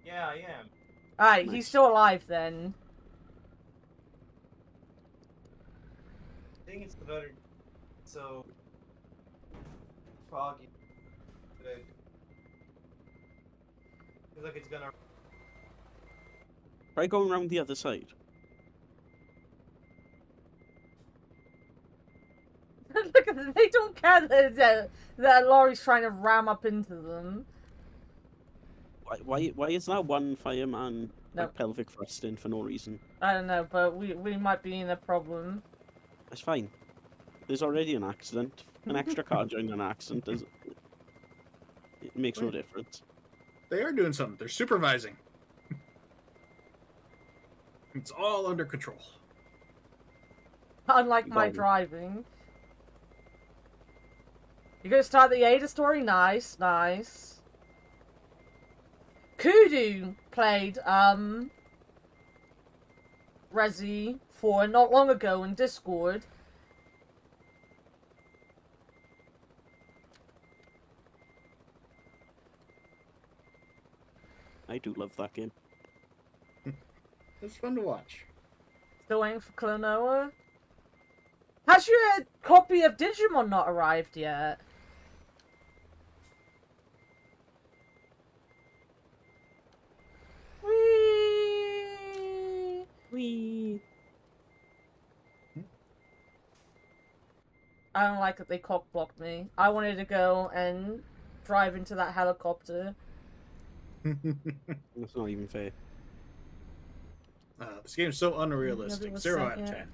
Yeah, I am. Alright, Nice. he's still alive then. I think it's the better. So. Foggy. Today. Feels like it's gonna. Try going around the other side. Look at them, they don't care that Laurie's trying to ram up into them. Why is that one fireman Nope. pelvic thrusting for no reason? I don't know, but we might be in a problem. That's fine. There's already an accident. An extra car joined an accident. It makes no difference. They are doing something. They're supervising. It's all under control. Unlike my Gone. driving. You're gonna start the Ada story? Nice, nice. Koodoo played, Resi 4 not long ago in Discord. I do love that game. It's fun to watch. Still waiting for Klonoa. Has your copy of Digimon not arrived yet? Whee! Whee! I don't like that they cock-blocked me. I wanted to go and drive into that helicopter. That's not even fair. This game's so unrealistic. was 0 set out of yet. 10.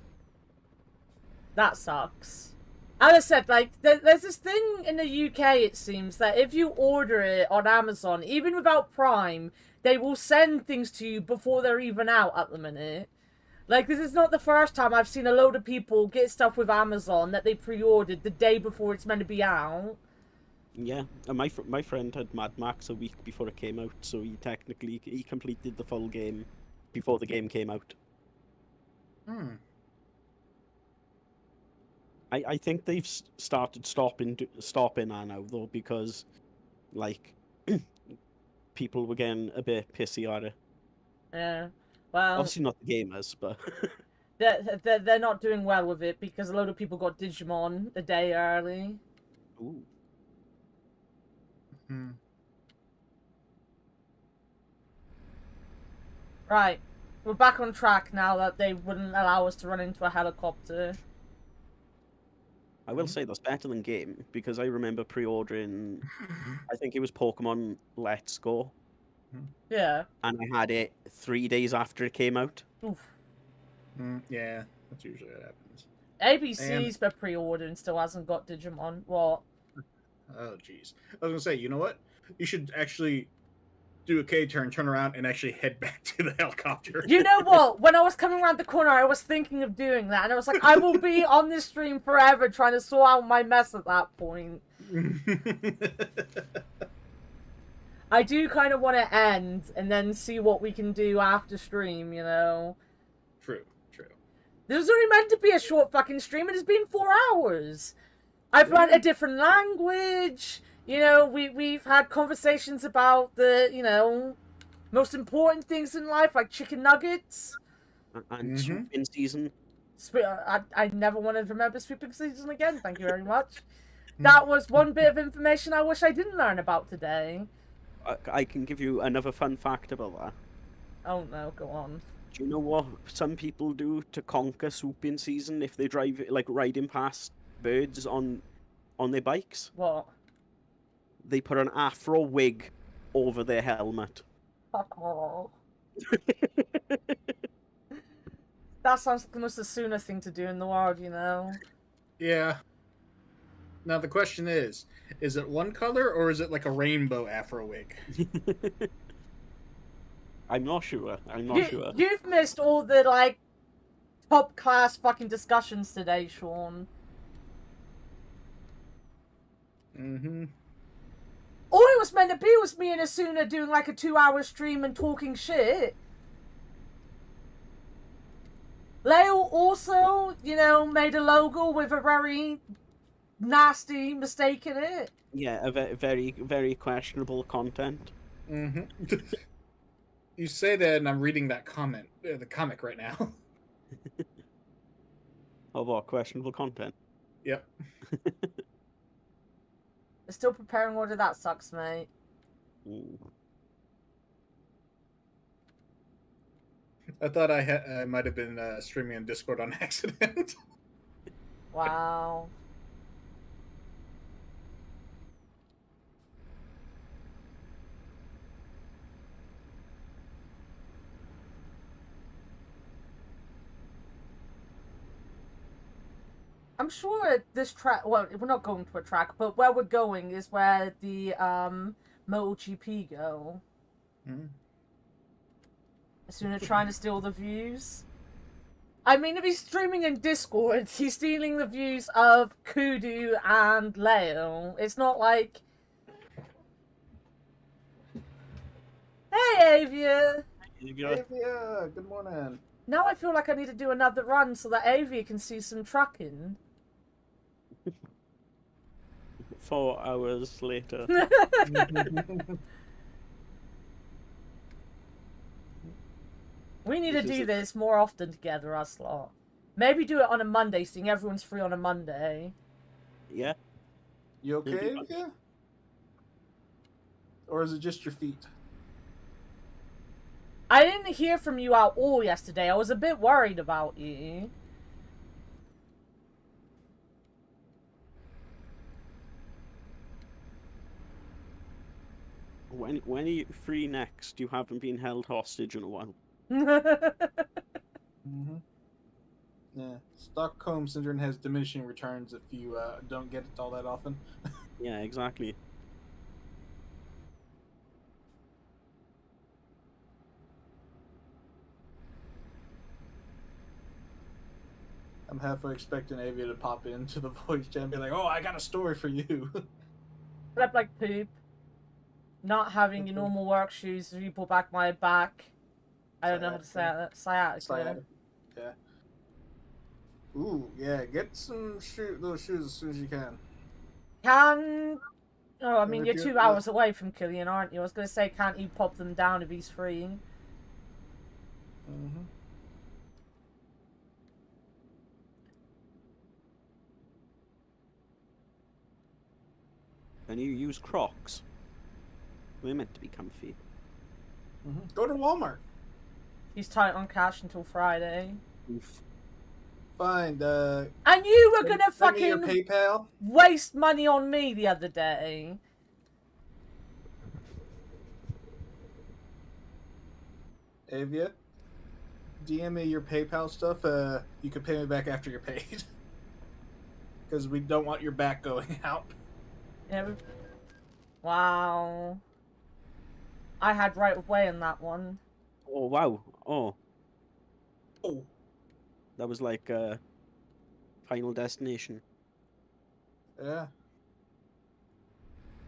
That sucks. As I said, like, there's this thing in the UK, it seems, that if you order it on Amazon, even without Prime, they will send things to you before they're even out at the minute. Like, this is not the first time I've seen a load of people get stuff with Amazon that they pre-ordered the day before it's meant to be out. Yeah, and my friend had Mad Max a week before it came out, so he completed the full game before the game came out. I think they've started stopping that now though, because like people were getting a bit pissy at it. Yeah, well, Obviously not the gamers, but they're not doing well with it because a load of people got Digimon a day early. ooh. Right, we're back on track now that they wouldn't allow us to run into a helicopter. I will say that's better than game, because I remember pre-ordering, I think it was Pokemon Let's Go, Yeah. and I had it 3 days after it came out. Oof. Yeah, that's usually what happens. ABC's been pre-ordered and still hasn't got Digimon. What? Oh, jeez. I was gonna say, you know what? You should actually do a K-turn, turn around, and actually head back to the helicopter. You know what? When I was coming around the corner, I was thinking of doing that, and I was like, I will be on this stream forever trying to sort out my mess at that point. I do kind of want to end and then see what we can do after stream, you know? True. This was only meant to be a short fucking stream, and it's been 4 hours. I've learned a different language. You know, we've had conversations about the, you know, most important things in life, like chicken nuggets. And Swooping Season. I never want to remember sweeping season again, thank you very much. That was one bit of information I wish I didn't learn about today. I can give you another fun fact about that. Oh no, go on. Do you know what some people do to conquer swooping season if they drive like riding past birds on their bikes? What? They put an afro wig over their helmet. Fuck off. That sounds like the most Asuna thing to do in the world, you know? Yeah. Now the question is it one color or is it like a rainbow afro wig? I'm not sure. I'm not sure. You've missed all the, like, top class fucking discussions today, Sean. Mm-hmm. All it was meant to be was me and Asuna doing like a 2-hour stream and talking shit. Leo also, you know, made a logo with a very nasty mistake in it. Yeah, a very, very questionable content. Mm-hmm. You say that and I'm reading that comment, the comic right now. Of what questionable content? Yep. Still preparing order, that sucks, mate. Mm. I thought I might have been streaming on Discord on accident. Wow. I'm sure this track, well, we're not going to a track, but where we're going is where the MotoGP go. Hmm. Asuna trying to steal the views. I mean, if he's streaming in Discord, he's stealing the views of Kudu and Leo. It's not like... Hey, Avia! Hey, yeah, good morning. Now I feel like I need to do another run so that Avia can see some trucking. 4 hours later. We need to do this more often together, us lot. Maybe do it on a Monday, seeing everyone's free on a Monday. Yeah. You okay? Yeah. Or is it just your feet? I didn't hear from you at all yesterday. I was a bit worried about you. When are you free next? You haven't been held hostage in a while. Mm-hmm. Yeah. Stockholm Syndrome has diminishing returns if you don't get it all that often. Yeah, exactly. I'm halfway expecting Avia to pop into the voice chat and be like, "Oh, I got a story for you." Slept like poop. Not having your normal work shoes as you pull back my back. I don't know how to say that. Sciatica. Sciatica. Yeah. Ooh, yeah. Get some those shoes as soon as you can. Oh, I mean, If you're you- 2 hours away from Killian, aren't you? I was going to say, can't you pop them down if he's free? Mm-hmm. Can you use Crocs? They're meant to be comfy. Mm-hmm. Go to Walmart. He's tight on cash until Friday. Oof. Find And you were going to send me your fucking PayPal. waste money on me the other day. Avia, DM me your PayPal stuff. You can pay me back after you're paid. Because we don't want your back going out. Yeah. Wow. I had right of way in that one. Oh, wow. Oh, Oh. that was like Final Destination. Yeah.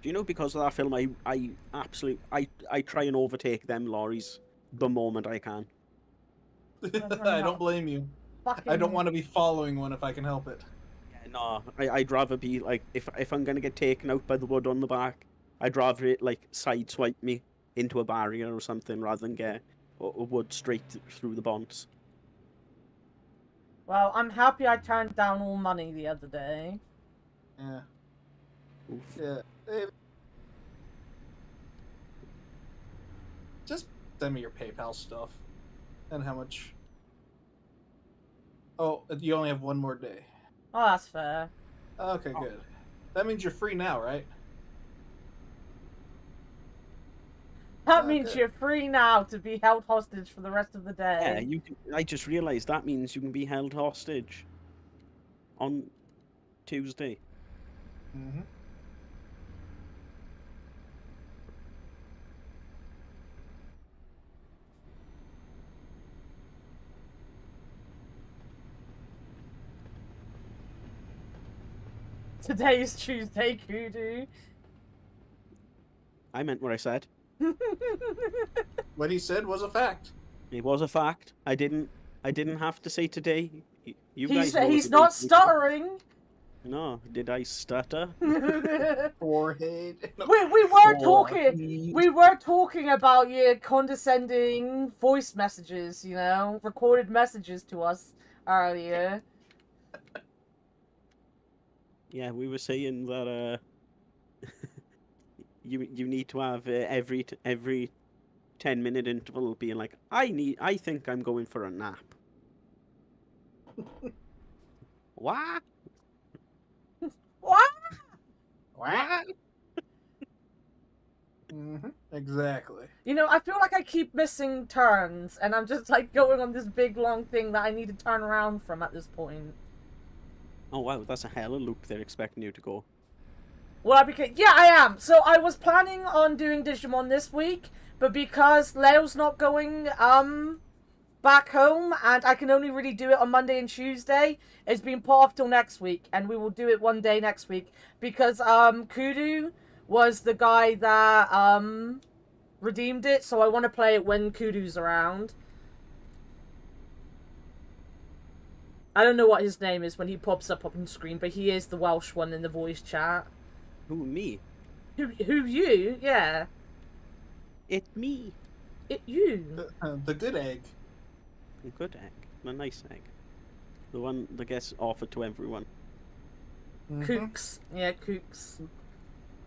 Do you know, because of that film, I try and overtake them lorries the moment I can. I don't blame you. Fucking... I don't want to be following one if I can help it. Yeah, no, I'd rather be like, if I'm gonna get taken out by the wood on the back, I'd rather it like sideswipe me into a barrier or something rather than get a wood straight through the bonds. Well, I'm happy I turned down all money the other day. Yeah. Oof. Yeah. Hey, just send me your PayPal stuff. And how much? Oh, you only have one more day. Oh, that's fair. Okay, good. That means you're free now, right? That Oh, means good. you're free now to be held hostage for the rest of the Yeah, day. you can, I just realised that means you can be held hostage on Tuesday. Mm-hmm. Today is Tuesday, Koodoo. I meant what I said. What he said was a fact. It was a fact. I didn't have to say today. You guys know He's the not date. stuttering. No, did I stutter? Forehead. We were talking. We were talking about your condescending voice messages. You know, recorded messages to us earlier. Yeah, we were saying that you need to have every 10-minute interval being like, I think I'm going for a nap. What? What? What? Mm-hmm. Exactly. You know, I feel like I keep missing turns, and I'm just like going on this big long thing that I need to turn around from at this point. Oh wow, that's a hell of a loop they're expecting you to go. Well, yeah, I am. So I was planning on doing Digimon this week, but because Leo's not going back home, and I can only really do it on Monday and Tuesday, it's been put off till next week, and we will do it one day next week because Kudu was the guy that redeemed it, so I want to play it when Kudu's around. I don't know what his name is when he pops up on screen, but he is the Welsh one in the voice chat. Who, me? Who you? Yeah. It me. It you. The good egg. A good egg. A nice egg. The one that gets offered to everyone. Mhm. Kooks. Yeah, Kooks.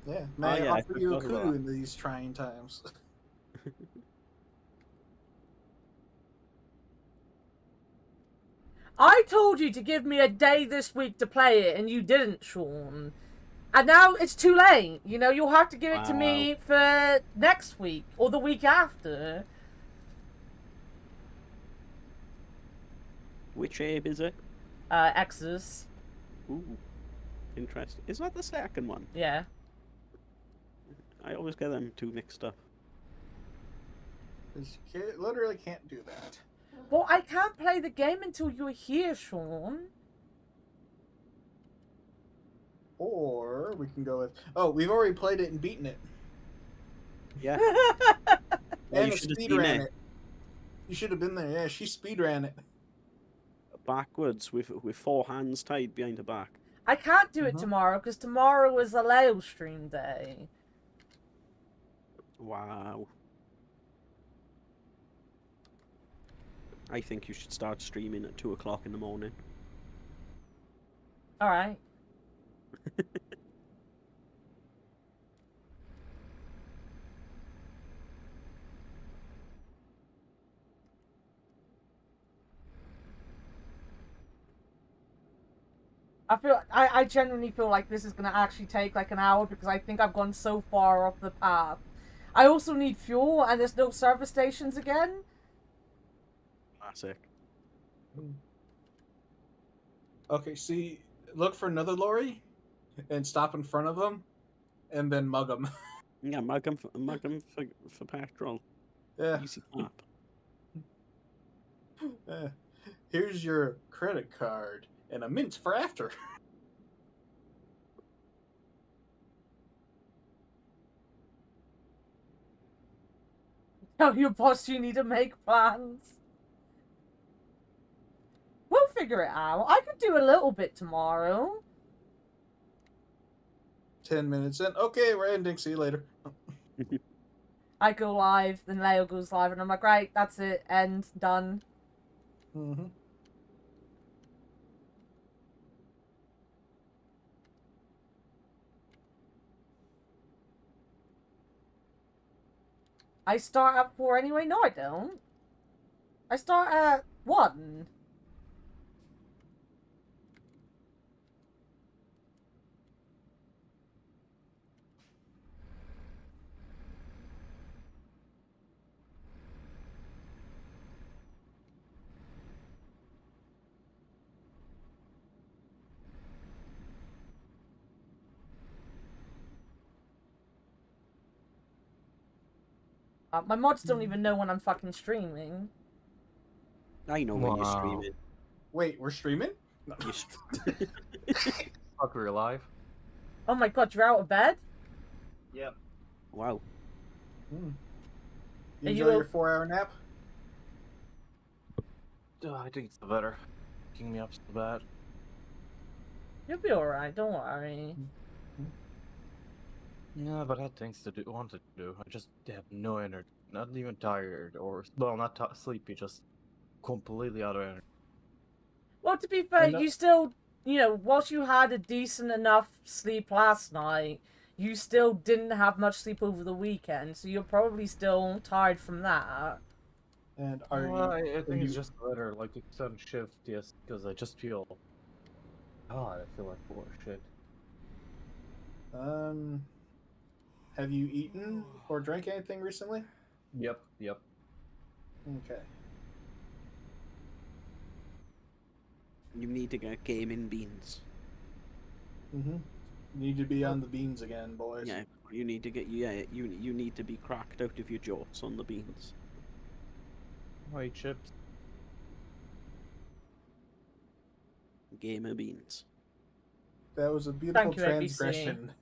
Yeah. May I yeah, I offer you a forgot about coup that. in these trying times? I told you to give me a day this week to play it, and you didn't, Sean. And now it's too late. You know, you'll have to give it to me for next week or the week after. Which Abe is it? X's. Ooh. Interesting. Is that the second one? Yeah. I always get them two mixed up. 'Cause you literally can't do that. Well, I can't play the game until you're here, Sean. Or we can go with... Oh, we've already played it and beaten it. Yeah. And you a should have speed seen ran it it. You should have been there. Yeah, she speed ran it. backwards with 4 hands tied behind her back. I can't do it tomorrow because tomorrow is a Leo stream day. Wow. I think you should start streaming at 2 o'clock in the morning. Alright. I genuinely feel like this is gonna actually take like an hour because I think I've gone so far off the path. I also need fuel and there's no service stations again. Classic. Okay, see, look for another lorry and stop in front of them and then mug them. Yeah, mug 'em for petrol. Yeah. Easy clap. Here's your credit card and a mint for after. Tell your boss you need to make plans. We'll figure it out. I could do a little bit tomorrow. 10 minutes in. Okay, we're ending. See you later. I go live, then Leo goes live, and I'm like, right, that's it, end, done. Mm-hmm. I start at 4 anyway? No, I don't. I start at 1. My mods don't even know when I'm fucking streaming. I know when you're streaming. Wait, we're streaming? No. Fuck, we're alive. Oh my god, you're out of bed? Yep. Wow. You Are enjoy you your 4-hour nap? I think it's the better. Waking me up so bad. You'll be alright, don't worry. Yeah, but I had things to do, wanted to do. I just have no energy. Not even tired, or well, not sleepy, just completely out of energy. Well, to be fair, you still, you know, whilst you had a decent enough sleep last night, you still didn't have much sleep over the weekend, so you're probably still tired from that. And I think it's just better, like extended shift, yes, because I just feel. God, I feel like shit. Have you eaten or drank anything recently? Yep. Okay. You need to get gaming beans. You need to be on the beans again, boys. Yeah, you need to get you need to be cracked out of your jorts on the beans. White chips. Gamer beans. That was a beautiful Thank you, ABC. transgression.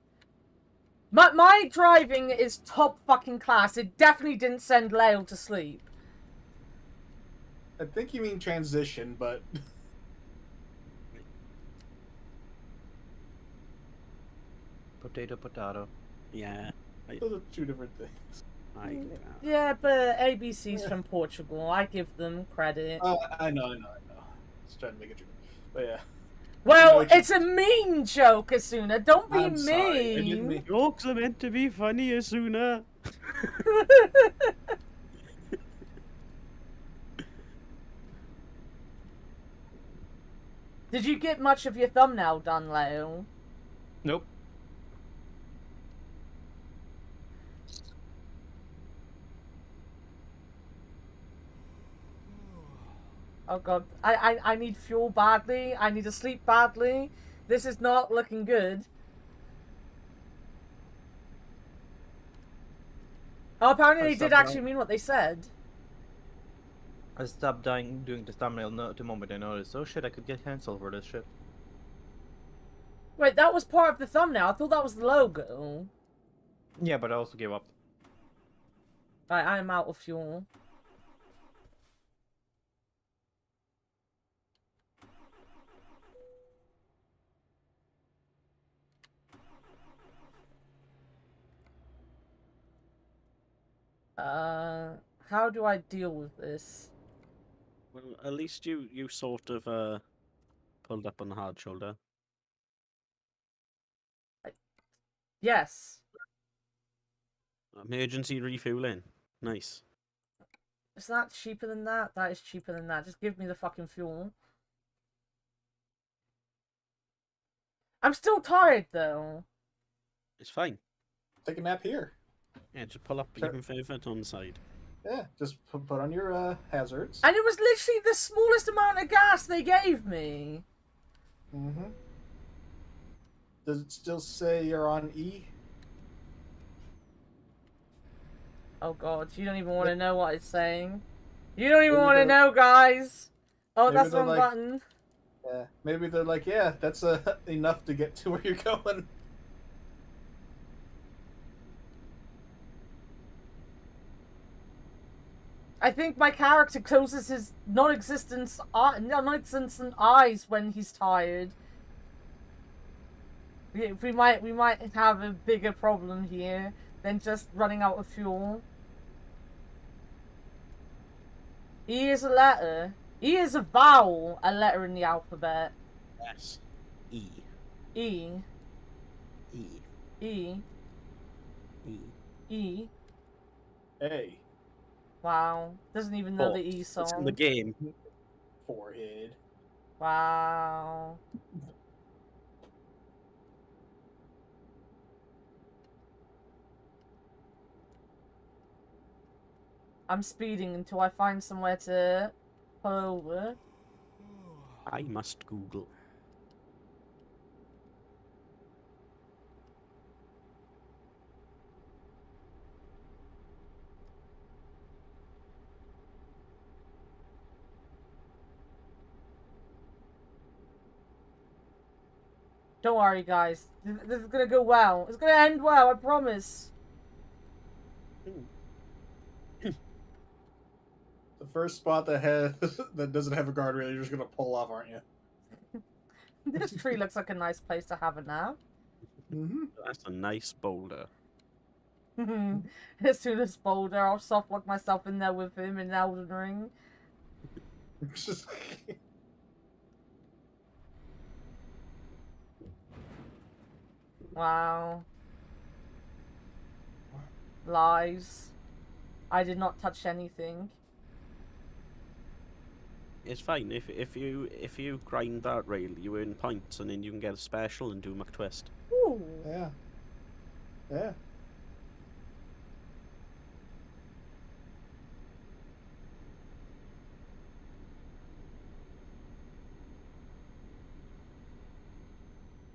My driving is top fucking class. It definitely didn't send Lale to sleep. I think you mean transition, but Potato. Yeah. those are two different things. Yeah, but ABC's from Portugal. I give them credit. Oh, I know. Just trying to make a joke, but yeah. Well, I know it's a mean joke, Esuna. Don't be I'm sorry. I didn't mean. mean. Jokes are meant to be funny, Esuna. Did you get much of your thumbnail done, Lale? Nope. Oh god, I need fuel badly. I need to sleep badly. This is not looking good. Oh, apparently they did actually mean what they said. I stopped doing the thumbnail the moment I noticed. Oh shit, I could get cancelled for this shit. Wait, that was part of the thumbnail. I thought that was the logo. Yeah, but I also gave up. Right, I am out of fuel. How do I deal with this? Well, at least you sort of pulled up on the hard shoulder. Yes. Emergency refueling. Nice. Is that cheaper than that? That is cheaper than that. Just give me the fucking fuel. I'm still tired, though. It's fine. Take a nap here. Yeah, just pull up even further on the side. Yeah, just put on your hazards. And it was literally the smallest amount of gas they gave me. Does it still say you're on E? Oh god, you don't even want to know what it's saying. You don't even want to know, guys. Oh, that's the wrong button. Yeah, maybe they're like, yeah, that's enough to get to where you're going. I think my character closes his non-existent eyes when he's tired. We might have a bigger problem here than just running out of fuel. E is a letter. E is a vowel, a letter in the alphabet. Yes. E. E. E. E. E. E. A. Wow. Doesn't even know But the E it's in song. the game. Forehead. Wow. I'm speeding until I find somewhere to pull over. I must Google. Don't worry, guys. This is gonna go well. It's gonna end well, I promise. The first spot that has that doesn't have a guardrail, you're just gonna pull off, aren't you? This tree looks like a nice place to have a nap. Mm-hmm. That's a nice boulder. As soon as Boulder, I'll soft lock myself in there with him in Elden Ring. Wow. Lies. I did not touch anything. It's fine if you grind that rail, you earn points, and then you can get a special and do McTwist. Ooh. Yeah. Yeah.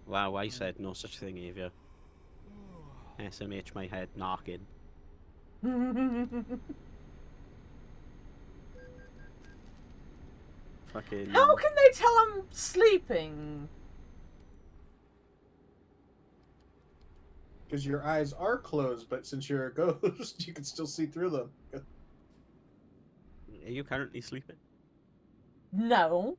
Wow, I said no such thing, Avia. SMH my head knocking. Fucking. How can they tell I'm sleeping? Because your eyes are closed, but since you're a ghost, you can still see through them. Are you currently sleeping? No.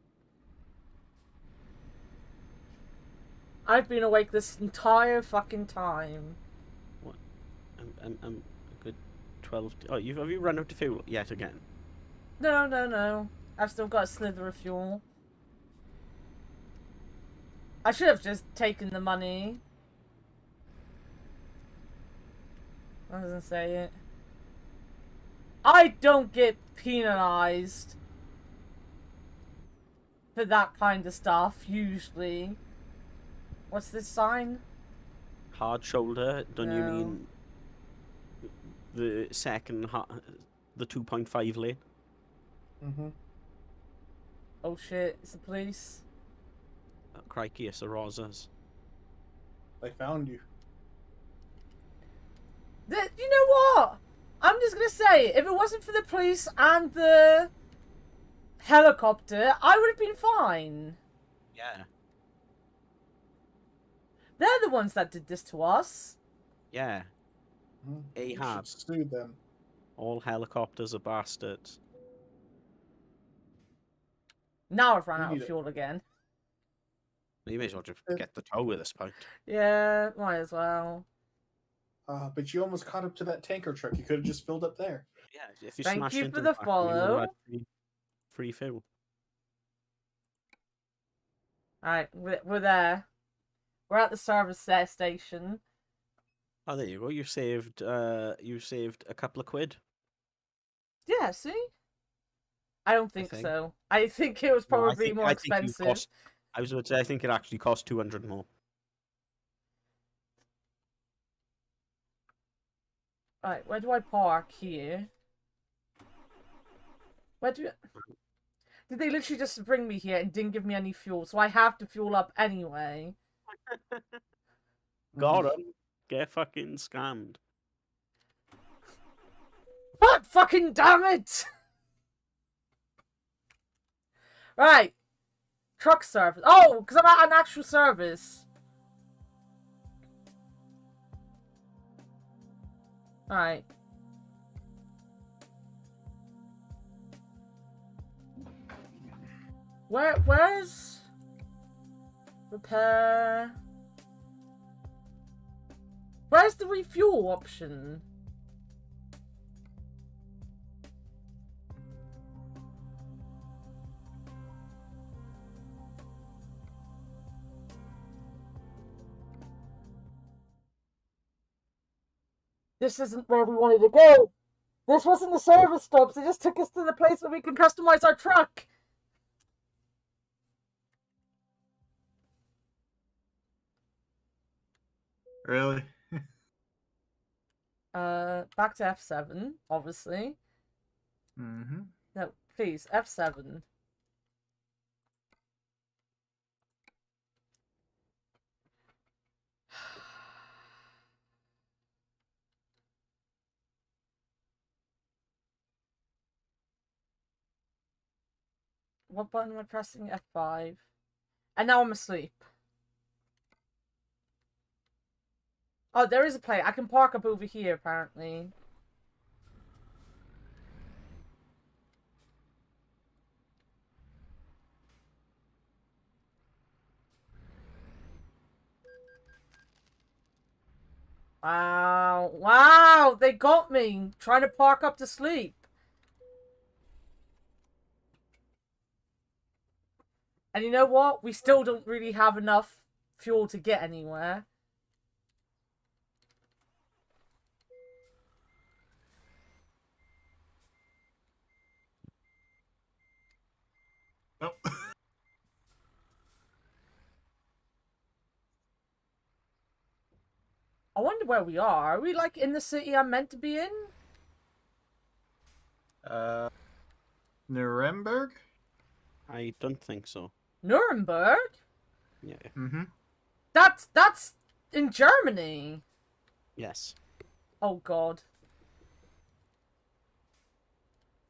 I've been awake this entire fucking time. I'm a good 12. Oh, have you run out of fuel yet again? No, no, no. I've still got a slither of fuel. I should have just taken the money. I was gonna say it. I don't get penalized for that kind of stuff, usually. What's this sign? Hard shoulder? Don't you No. mean the second, the 2.5 lane? Mm-hmm. Oh shit, it's the police. Crikey, it's the Rosas. They found you. You know what? I'm just gonna say, if it wasn't for the police and the helicopter, I would have been fine. Yeah. They're the ones that did this to us. Yeah. You Ahab. should sue them. All helicopters are bastards. Now I've run You out of need it. fuel again. You may as well just get the tow at this point. Yeah, might as well. But you almost caught up to that tanker truck. You could have just filled up there. Yeah, if you Thank smashed you into for the the back, you would have follow. had free fuel. Alright, we're there. We're at the service station. Oh, there you go. You saved a couple of quid. Yeah, see? I don't think think. so. I think it was No, probably more I think you expensive. cost. I was about to say I think it actually cost 200 more. Alright, where do I park here? Where do... Did they literally just bring me here and didn't give me any fuel, so I have to fuel up anyway? Got 'em. Get fucking scammed. God fucking damn it! Right. Truck service. Oh, because I'm at an actual service. Alright. Where's repair? Where's the refuel option? This isn't where we wanted to go. This wasn't the service stops. It just took us to the place where we can customize our truck. Really? Back to F7, obviously. Mm-hmm. No, please, F7. What button am I pressing? F5. And now I'm asleep. Oh, there is a plate. I can park up over here, apparently. Wow. Wow! They got me! Trying to park up to sleep. And you know what? We still don't really have enough fuel to get anywhere. Nope. I wonder where we are. Are we, like, in the city I'm meant to be in? Nuremberg? I don't think so. Nuremberg? Yeah. Mm-hmm. That's in Germany. Yes. Oh, God.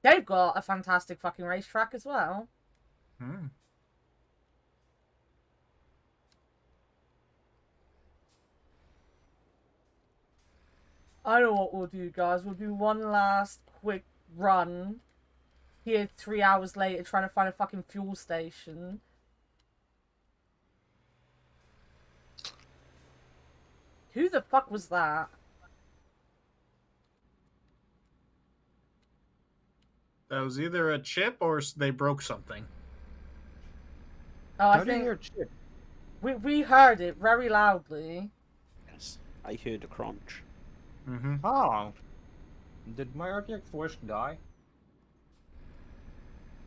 They've got a fantastic fucking racetrack as well. Hmm. I know what we'll do, guys. We'll do one last quick run. Here 3 hours later trying to find a fucking fuel station. Who the fuck was that? That was either a chip or they broke something. Oh, I How do you think hear chip? we heard it very loudly. Yes. I heard a crunch. Mm-hmm. Oh. Did my RTX voice die?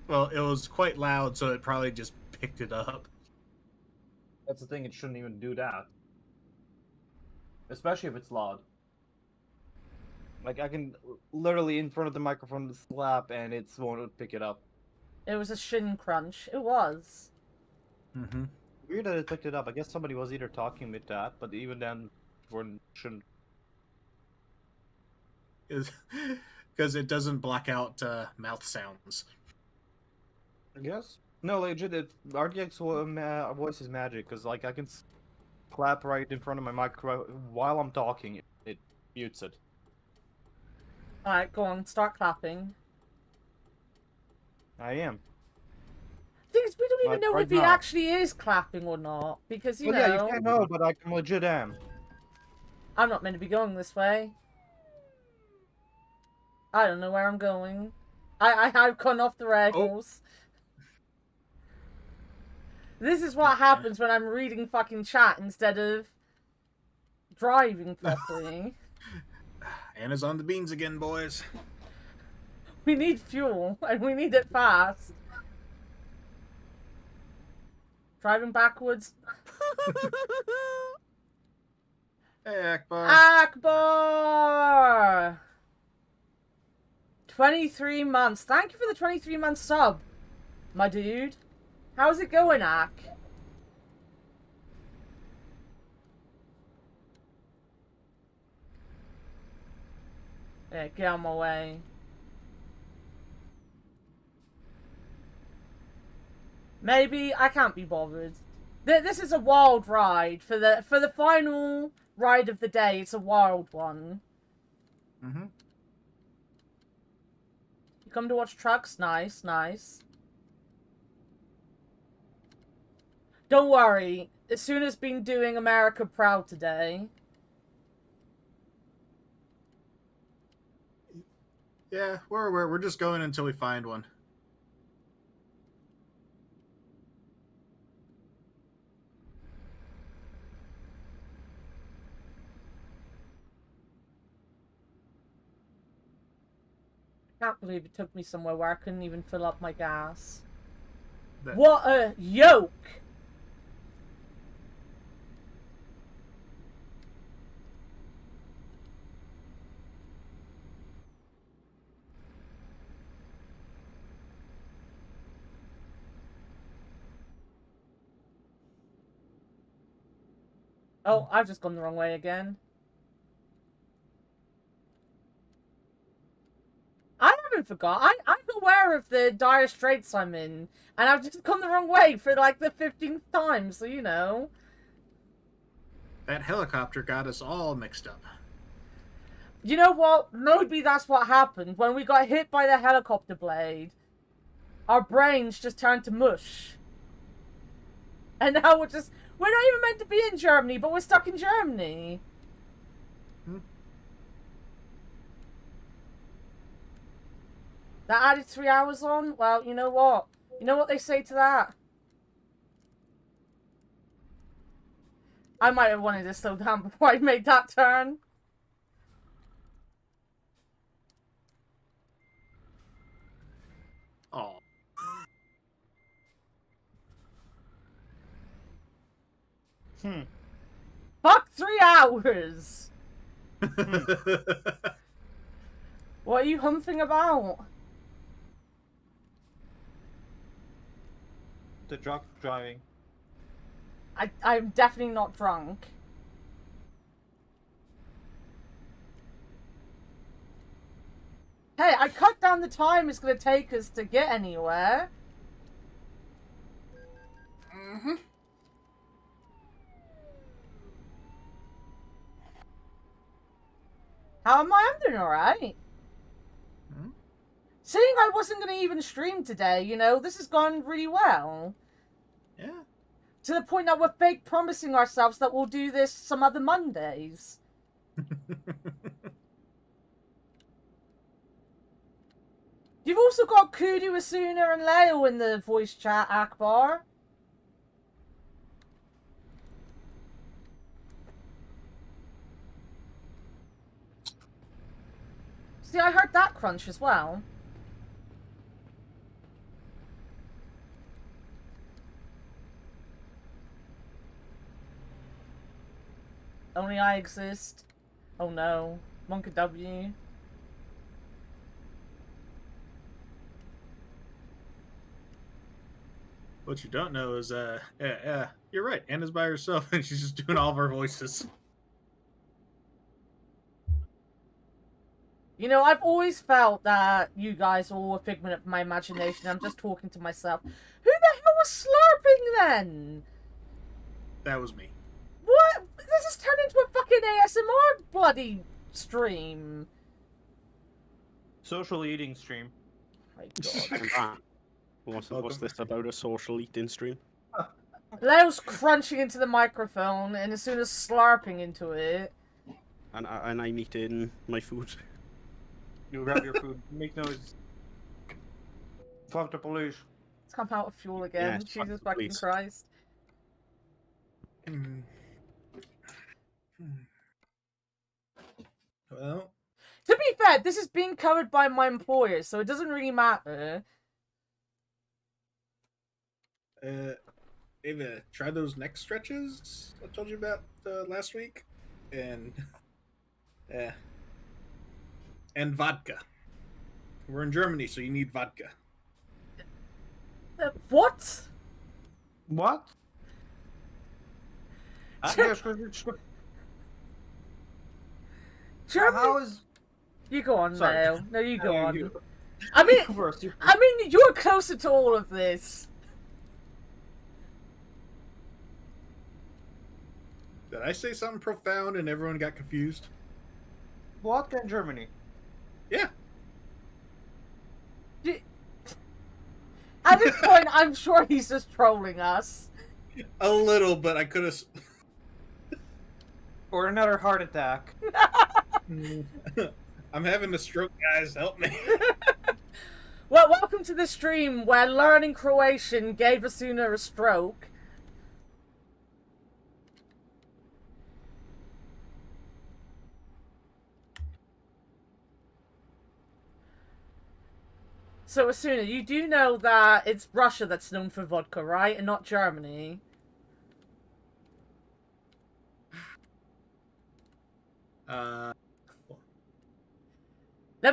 Well, it was quite loud, so it probably just picked it up. That's the thing, it shouldn't even do that. Especially if it's loud. Like, I can literally in front of the microphone slap and it won't pick it up. It was a shin crunch. It was. Mm-hmm. Weird that it picked it up. I guess somebody was either talking with that, but even then, shouldn't. Because it doesn't block out mouth sounds. I guess. No, legit, RTX voice is magic, because, like, I can clap right in front of my microphone while I'm talking. It mutes it. Alright, go on. Start clapping. I am. Thing is, we don't even Like, know right if he now. actually is clapping or not. Because, you Well, yeah, know... you can't know, but I can legit am. I'm not meant to be going this way. I don't know where I'm going. I've gone off the rails. This is what happens when I'm reading fucking chat instead of driving properly. Anna's on the beans again, boys. We need fuel, and we need it fast. Driving backwards. Hey, Akbar. Akbar! 23 months. Thank you for the 23-month sub, my dude. How's it going, Ak? Yeah, get out of my way. Maybe I can't be bothered. This is a wild ride for the final ride of the day. It's a wild one. Mm-hmm. You come to watch trucks? Nice, nice. Don't worry. Isuna's been doing America proud today. Yeah, we're just going until we find one. can't believe it took me somewhere where I couldn't even fill up my gas. That- What a yoke! Oh, I've just gone the wrong way again. I haven't forgot. I'm aware of the dire straits I'm in, and I've just gone the wrong way for like the 15th time, so you know. That helicopter got us all mixed up. You know what? Maybe that's what happened. When we got hit by the helicopter blade, our brains just turned to mush. And now we're not even meant to be in Germany, but we're stuck in Germany. That added 3 hours on? Well, you know what? You know what they say to that? I might have wanted to slow down before I made that turn. Oh. Fuck 3 hours! What are you humping about? The drunk driving. I'm definitely not drunk. Hey, I cut down the time it's gonna take us to get anywhere. Mm-hmm. How am I? I'm doing alright. Hmm? Seeing I wasn't gonna even stream today, you know, this has gone really well. Yeah. To the point that we're fake promising ourselves that we'll do this some other Mondays. You've also got Kudu, Asuna, and Leo in the voice chat, Akbar. See, I heard that crunch as well. Only I exist. Oh no. Monka W. What you don't know is, you're right. Anna's by herself, and she's just doing all of our voices. You know, I've always felt that you guys are all a figment of my imagination. I'm just talking to myself. Who the hell was slurping then? That was me. What? This has turned into a fucking ASMR bloody stream. Social eating stream. My God. And that. What's this about a social eating stream? Leo's crunching into the microphone and as soon as slurping into it. And I'm eating my food. You grab your food. Make noise. Fuck the police. It's come out of fuel again. Yes, fuck Jesus the fucking police. Christ. Well, To be fair, this is being covered by my employer, so it doesn't really matter. Ava, try those neck stretches I told you about last week, and vodka. We're in Germany, so you need vodka. What? What? Germany. How is... You go on, Sorry. Leo. No, you go on. You I mean, first. you're closer to all of this. Did I say something profound and everyone got confused? Vodka in Germany. Yeah. At this point, I'm sure he's just trolling us. A little, but I could have. Or another heart attack. I'm having a stroke, guys. Help me. Well, welcome to the stream where learning Croatian gave Asuna a stroke. So, Asuna, you do know that it's Russia that's known for vodka, right? And not Germany. Let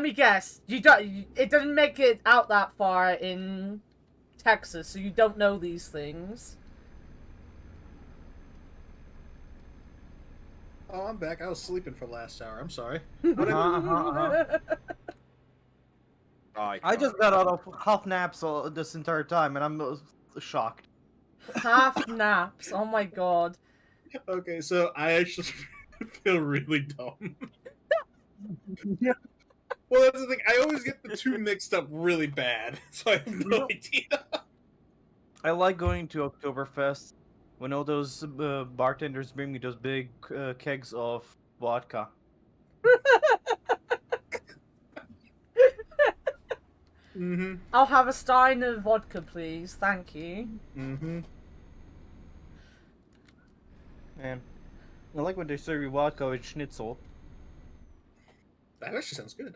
me guess. You don't. It doesn't make it out that far in Texas, so you don't know these things. Oh, I'm back. I was sleeping for the last hour. I'm sorry. I just got out of half naps this entire time, and I'm shocked. Half naps. Oh my god. Okay, so I actually feel really dumb. Well, that's the thing. I always get the two mixed up really bad, so I have no idea. I like going to Oktoberfest when all those bartenders bring me those big kegs of vodka. Mm-hmm. I'll have a stein of vodka, please. Thank you. Mm-hmm. Man, I like when they serve you vodka with schnitzel. That actually sounds good.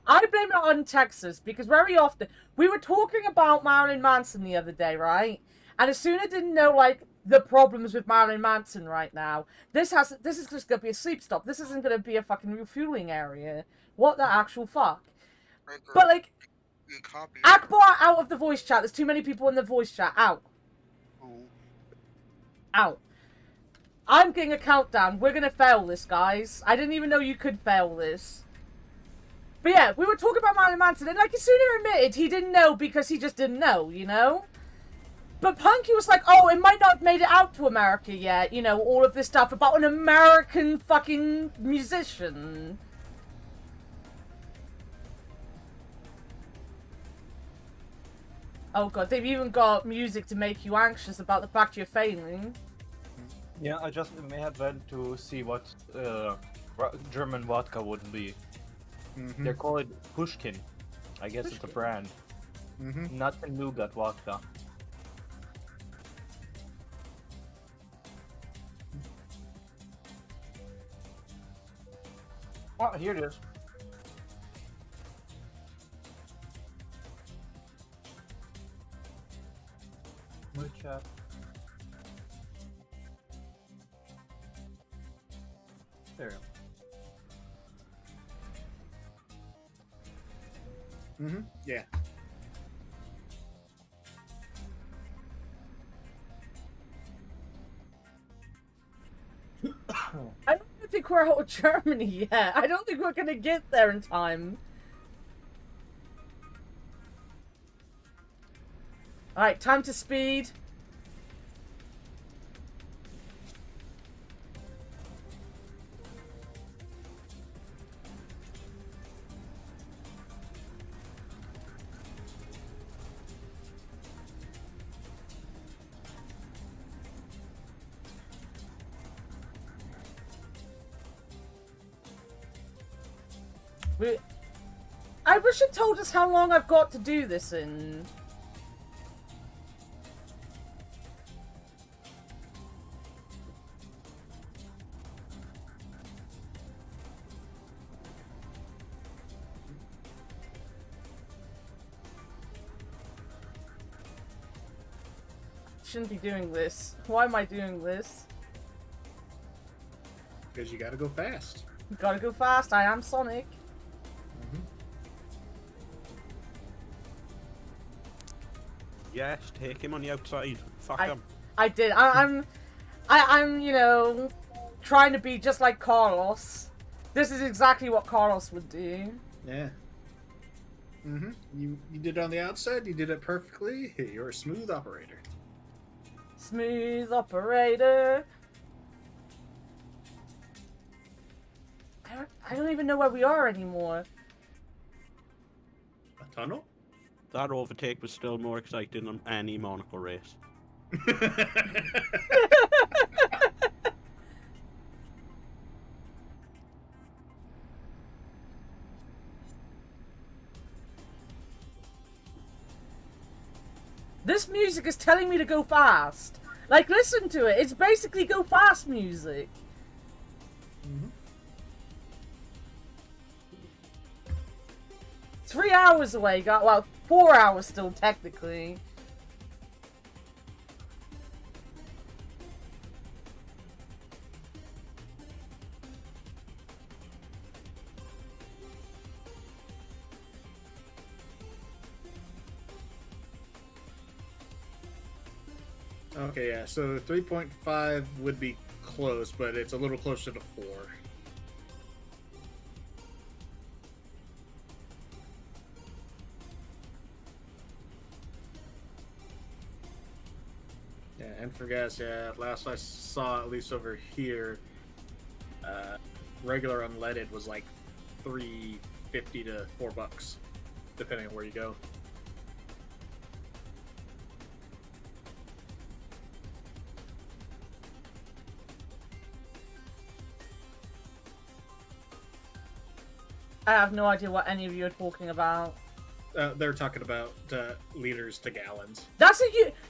I blame it on Texas because very often we were talking about Marilyn Manson the other day, right? And Asuna didn't know like the problems with Marilyn Manson right now. This is just gonna be a sleep stop. This isn't gonna be a fucking refueling area. What the actual fuck? But like, Akbar out of the voice chat. There's too many people in the voice chat. Out. Out. I'm getting a countdown. We're gonna fail this, guys. I didn't even know you could fail this. But yeah, we were talking about Marilyn Manson, and like Asuna admitted he didn't know because he just didn't know, you know? But Punky was like, oh, it might not have made it out to America yet, you know, all of this stuff about an American fucking musician. Oh god, they've even got music to make you anxious about the fact you're failing. Yeah, I just may have went to see what German vodka would be. Mm-hmm. They call it Pushkin. I guess it's a brand. Mm-hmm. Nut and nougat vodka. Oh, here it is. Good chat. There we go. Mm-hmm. Yeah. I don't think we're out of Germany yet. I don't think we're gonna get there in time. Alright, time to speed. I wish it told us how long I've got to do this in. Shouldn't be doing this. Why am I doing this? Because you gotta go fast. Gotta go fast. I am Sonic. Yes, take him on the outside. Fuck him. I did. I'm, you know, trying to be just like Carlos. This is exactly what Carlos would do. Yeah. Mm-hmm. You did it on the outside. You did it perfectly. You're a smooth operator. Smooth operator. I don't even know where we are anymore. A tunnel? That overtake was still more exciting than any Monaco race. This music is telling me to go fast. Like, listen to it. It's basically go fast music. Mm-hmm. 3 hours away. Well, 4 hours still, technically. Okay, yeah, so 3.5 would be close, but it's a little closer to 4. Yeah, and for gas, yeah, last I saw, at least over here, regular unleaded was like $3.50 to $4, depending on where you go. I have no idea what any of you are talking about. They're talking about liters to gallons. That's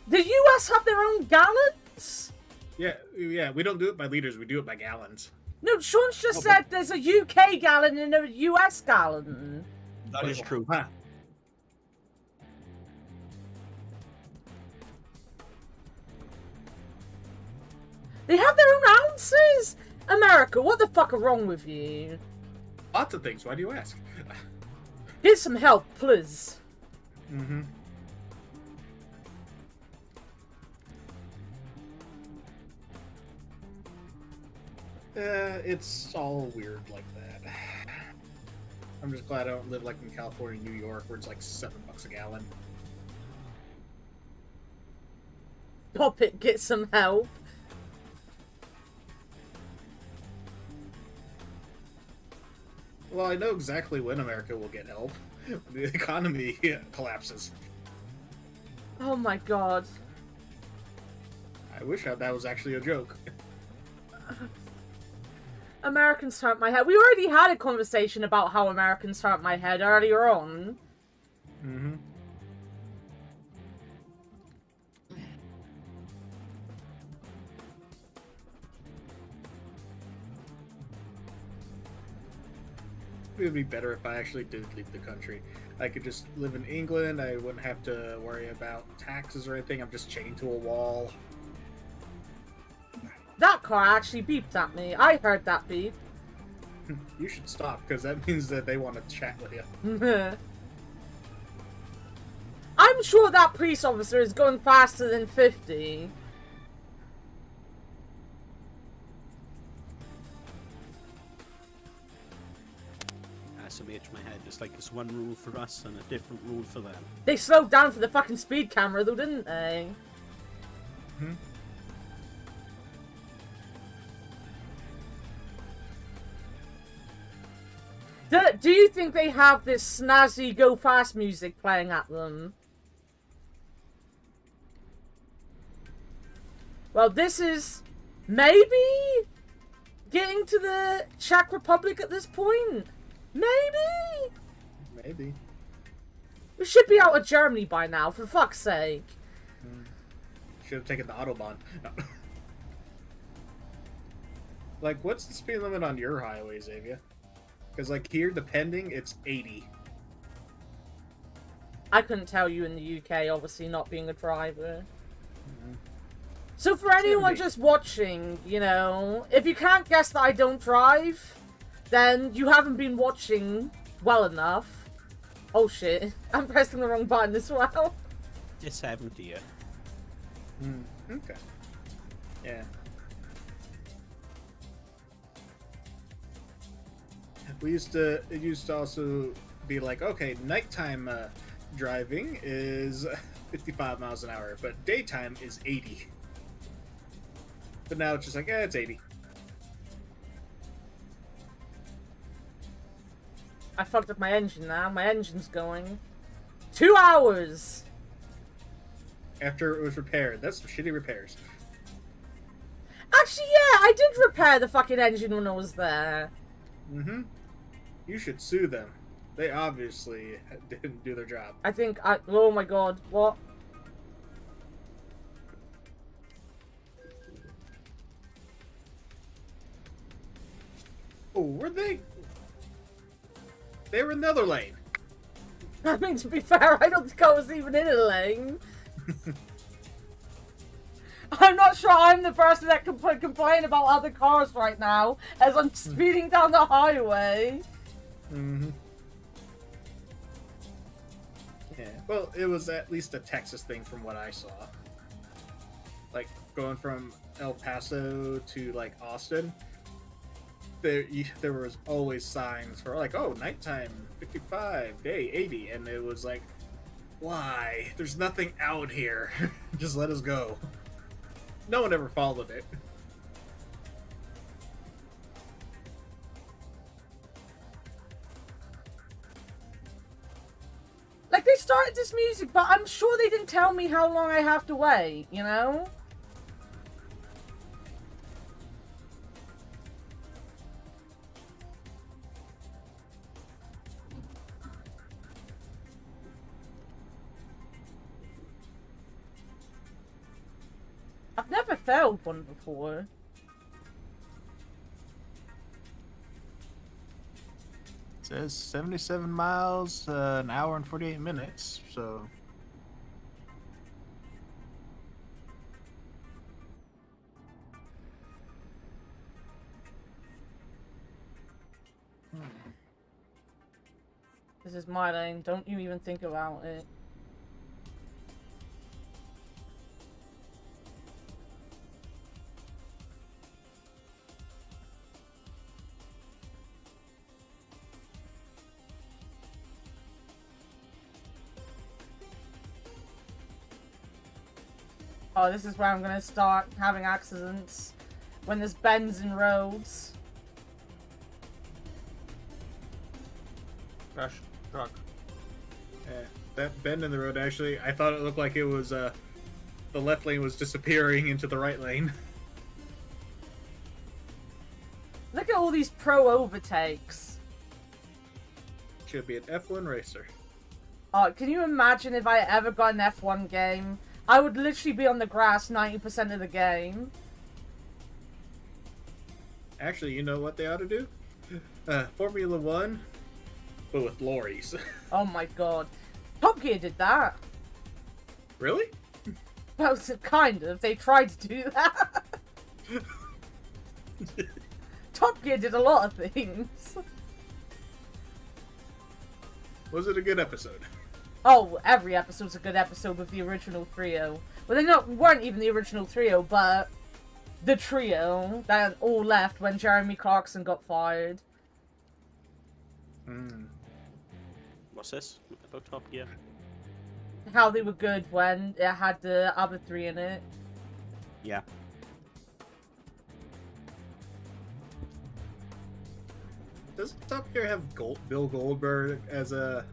the US have their own gallons? Yeah, we don't do it by liters, we do it by gallons. No, Sean's just said there's a UK gallon and a US gallon. That is true. Huh. They have their own ounces? America, what the fuck are wrong with you? Lots of things, why do you ask? Get some help, please. Mm-hmm. It's all weird like that. I'm just glad I don't live like in California, New York, where it's like $7 a gallon. Pop it, get some help. Well, I know exactly when America will get help. The economy collapses. Oh my god. I wish that was actually a joke. Americans hurt my head. We already had a conversation about how Americans hurt my head earlier on. Mm-hmm. It would be better if I actually did leave the country. I could just live in England. I wouldn't have to worry about taxes or anything. I'm just chained to a wall. That car actually beeped at me. I heard that beep. You should stop, because that means that they want to chat with you. I'm sure that police officer is going faster than 50. SMH my head. It's like it's one rule for us and a different rule for them. They slowed down for the fucking speed camera though, didn't they? Hmm? Do you think they have this snazzy go fast music playing at them? Well, this is maybe getting to the Czech Republic at this point. Maybe? Maybe. We should be out of Germany by now, for fuck's sake. Should have taken the Autobahn. No. Like, what's the speed limit on your highway, Xavier? Because, like, here, depending, it's 80. I couldn't tell you in the UK, obviously, not being a driver. Mm-hmm. So for anyone just watching, you know, if you can't guess that I don't drive, then you haven't been watching well enough. Oh shit, I'm pressing the wrong button as well. It's 70, yeah. Okay. Yeah. It used to also be like, okay, nighttime driving is 55 miles an hour, but daytime is 80. But now it's just like, it's 80. I fucked up my engine now. My engine's going. 2 hours! After it was repaired. That's some shitty repairs. Actually, yeah, I did repair the fucking engine when I was there. Mm-hmm. You should sue them. They obviously didn't do their job. I think oh my god, what? Oh, were they? They were in the other lane. I mean, to be fair, I don't think I was even in a lane. I'm not sure I'm the person that can complain about other cars right now as I'm speeding down the highway. Mm-hmm. Yeah, well, it was at least a Texas thing from what I saw. Like, going from El Paso to, like, Austin, there was always signs for, like, oh, nighttime, 55, day, 80, and it was like, why? There's nothing out here. Just let us go. No one ever followed it. Like, they started this music, but I'm sure they didn't tell me how long I have to wait, you know? I've never failed one before. It says 77 miles, an hour and 48 minutes, so... This is my lane, don't you even think about it. Oh, this is where I'm gonna start having accidents. When there's bends in roads. Crash truck. Yeah, that bend in the road, actually, I thought it looked like it was, the left lane was disappearing into the right lane. Look at all these pro overtakes. Should be an F1 racer. Oh, can you imagine if I ever got an F1 game? I would literally be on the grass 90% of the game. Actually, you know what they ought to do? Formula 1, but with lorries. Oh my god. Top Gear did that. Really? Well, kind of. They tried to do that. Top Gear did a lot of things. Was it a good episode? Oh, every episode's a good episode with the original trio. Well, they weren't even the original trio, but the trio that all left when Jeremy Clarkson got fired. What's this about Top Gear? How they were good when it had the other three in it. Yeah. Does Top Gear have Bill Goldberg as a...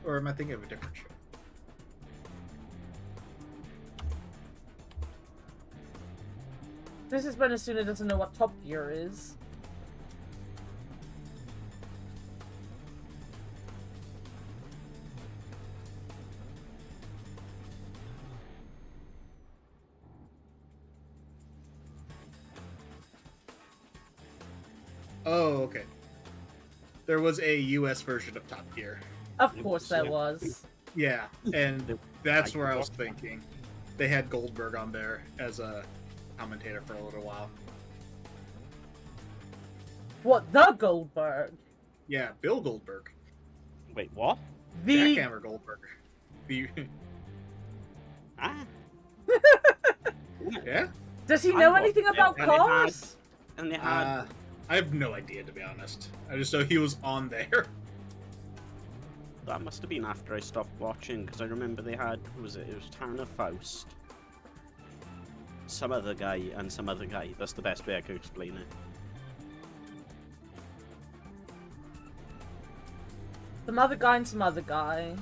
Or am I thinking of a different show? This is when Asuna doesn't know what Top Gear is. Oh, okay. There was a US version of Top Gear. Of course there was. Yeah, and that's where I was thinking. They had Goldberg on there as a commentator for a little while. What, the Goldberg? Yeah, Bill Goldberg. Wait, what? The... Jackhammer Goldberg. The... Ah. Yeah? Does he know anything about cars? And they had... I have no idea, to be honest. I just know he was on there. That must have been after I stopped watching, because I remember they had, who was it? It was Tanner Faust, some other guy, and some other guy. That's the best way I could explain it. Some other guy and some other guy.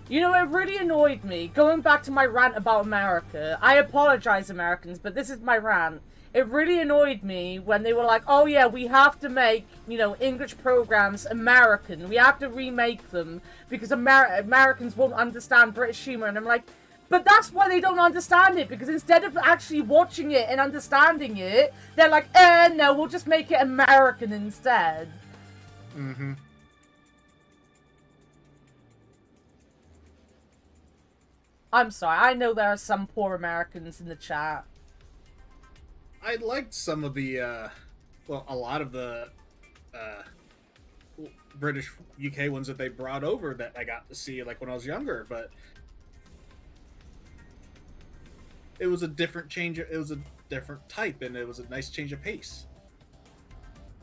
You know, it really annoyed me. Going back to my rant about America. I apologize, Americans, but this is my rant. It really annoyed me when they were like, oh yeah, we have to make, you know, English programs American. We have to remake them because Americans won't understand British humor. And I'm like, but that's why they don't understand it. Because instead of actually watching it and understanding it, they're like, no, we'll just make it American instead. Mm-hmm. I'm sorry, I know there are some poor Americans in the chat. I liked some of the, well, a lot of the British UK ones that they brought over that I got to see, like, when I was younger, but it was a different change. It was a different type, and it was a nice change of pace.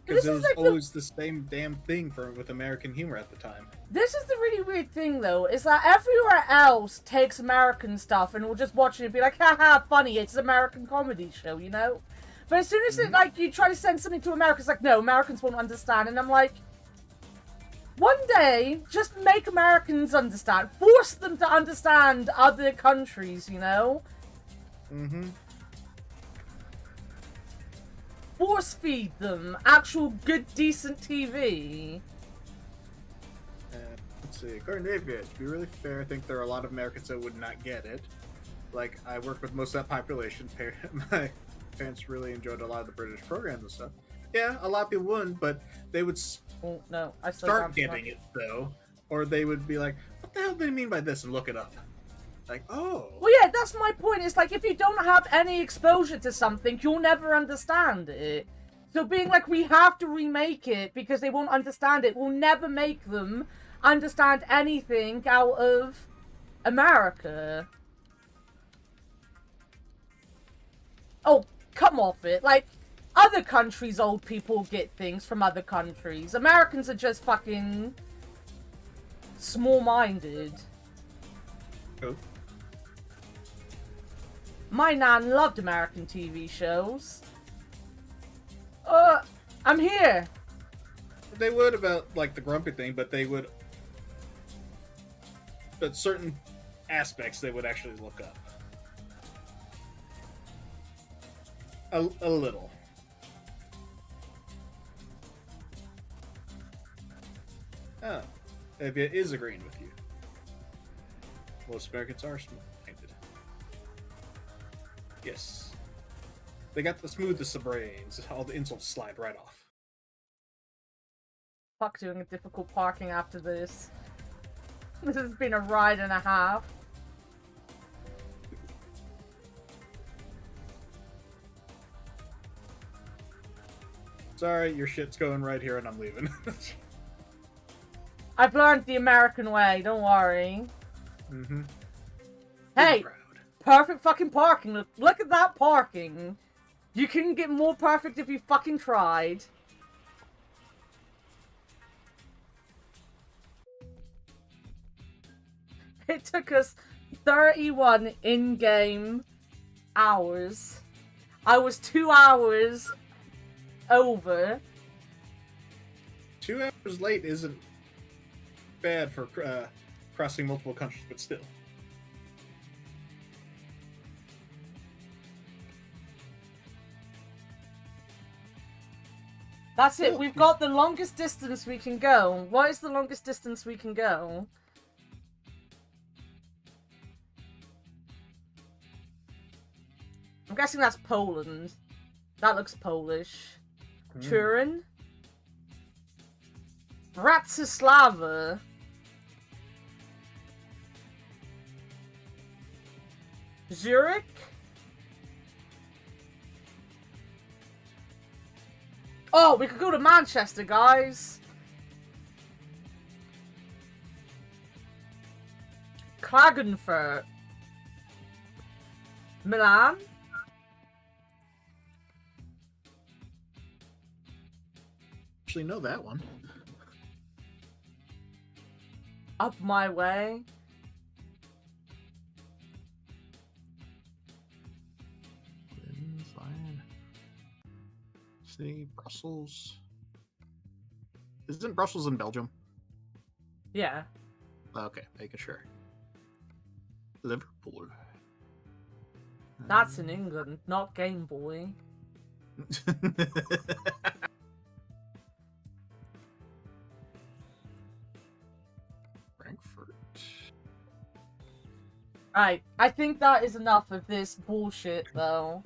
Because it was like always the same damn thing with American humor at the time. This is the really weird thing, though, is that everywhere else takes American stuff and will just watch it and be like, haha, funny, it's an American comedy show, you know? But as soon as it, like, you try to send something to America, it's like, no, Americans won't understand. And I'm like, one day, just make Americans understand. Force them to understand other countries, you know? Mm-hmm. Force feed them actual good, decent TV. Let's see. According to David, to be really fair, I think there are a lot of Americans that would not get it. Like, I work with most of that population. My parents really enjoyed a lot of the British programs and stuff. Yeah, a lot of people wouldn't, but they would Oh, no, I still start getting it, though. Or they would be like, what the hell do they mean by this? And look it up. Like, oh. Well, yeah, that's my point. It's like, if you don't have any exposure to something, you'll never understand it. So being like, we have to remake it because they won't understand it, will never make them understand anything out of America. Oh, come off it. Like, other countries' old people get things from other countries. Americans are just fucking small-minded. Oh. My nan loved American TV shows. I'm here. They would about, like, the grumpy thing, but they would... But certain aspects they would actually look up. A little. Oh. Evia is agreeing with you. Most Americans are small-minded. Yes. They got the smoothest of brains. All the insults slide right off. Fuck doing a difficult parking after this. This has been a ride and a half. Sorry, your shit's going right here and I'm leaving. I've learned the American way, don't worry. Mm-hmm. Hey! Perfect fucking parking. Look at that parking. You can get more perfect if you fucking tried. It took us 31 in-game hours. I was 2 hours over. 2 hours late isn't bad for crossing multiple countries, but still. That's it. We've got the longest distance we can go. What is the longest distance we can go? I'm guessing that's Poland. That looks Polish. Turin? Bratislava. Zurich? Oh, we could go to Manchester, guys. Klagenfurt. Milan? Actually know that one. Up my way. See, Brussels. Isn't Brussels in Belgium? Yeah. Okay, making sure. Liverpool. That's in England, not Game Boy. Frankfurt. Right, I think that is enough of this bullshit, though.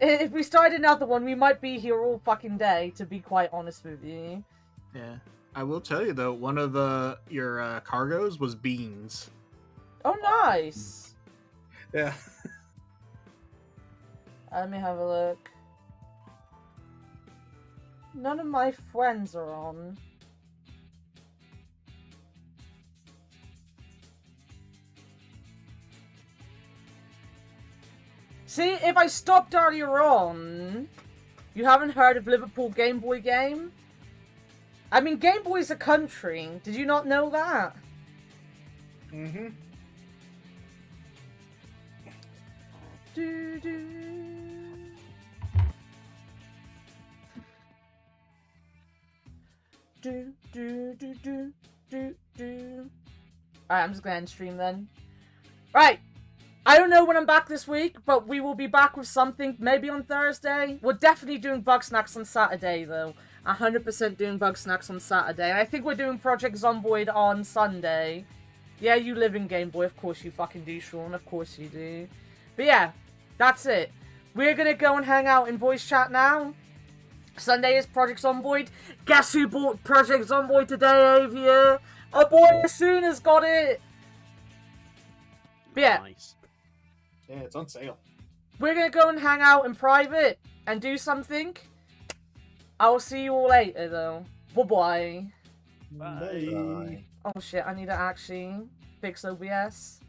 If we start another one, we might be here all fucking day, to be quite honest with you. Yeah. I will tell you, though, one of your cargoes was beans. Oh, nice. Yeah. Let me have a look. None of my friends are on. See, if I stopped earlier on, you haven't heard of Liverpool Game Boy game? I mean, Game Boy's a country. Did you not know that? Mm-hmm. Do, do. Do, do, do, do, do, do. Alright, I'm just gonna end stream then. Right. I don't know when I'm back this week, but we will be back with something, maybe on Thursday. We're definitely doing Bug Snacks on Saturday, though. 100% doing Bug Snacks on Saturday. And I think we're doing Project Zomboid on Sunday. Yeah, you live in Game Boy. Of course you fucking do, Sean. Of course you do. But yeah, that's it. We're gonna go and hang out in voice chat now. Sunday is Project Zomboid. Guess who bought Project Zomboid today, Avia? Our boy Esuna's got it. But yeah. Nice. Yeah, it's on sale. We're gonna go and hang out in private and do something. I will see you all later, though. Bye-bye. Bye. Oh shit, I need to actually fix OBS.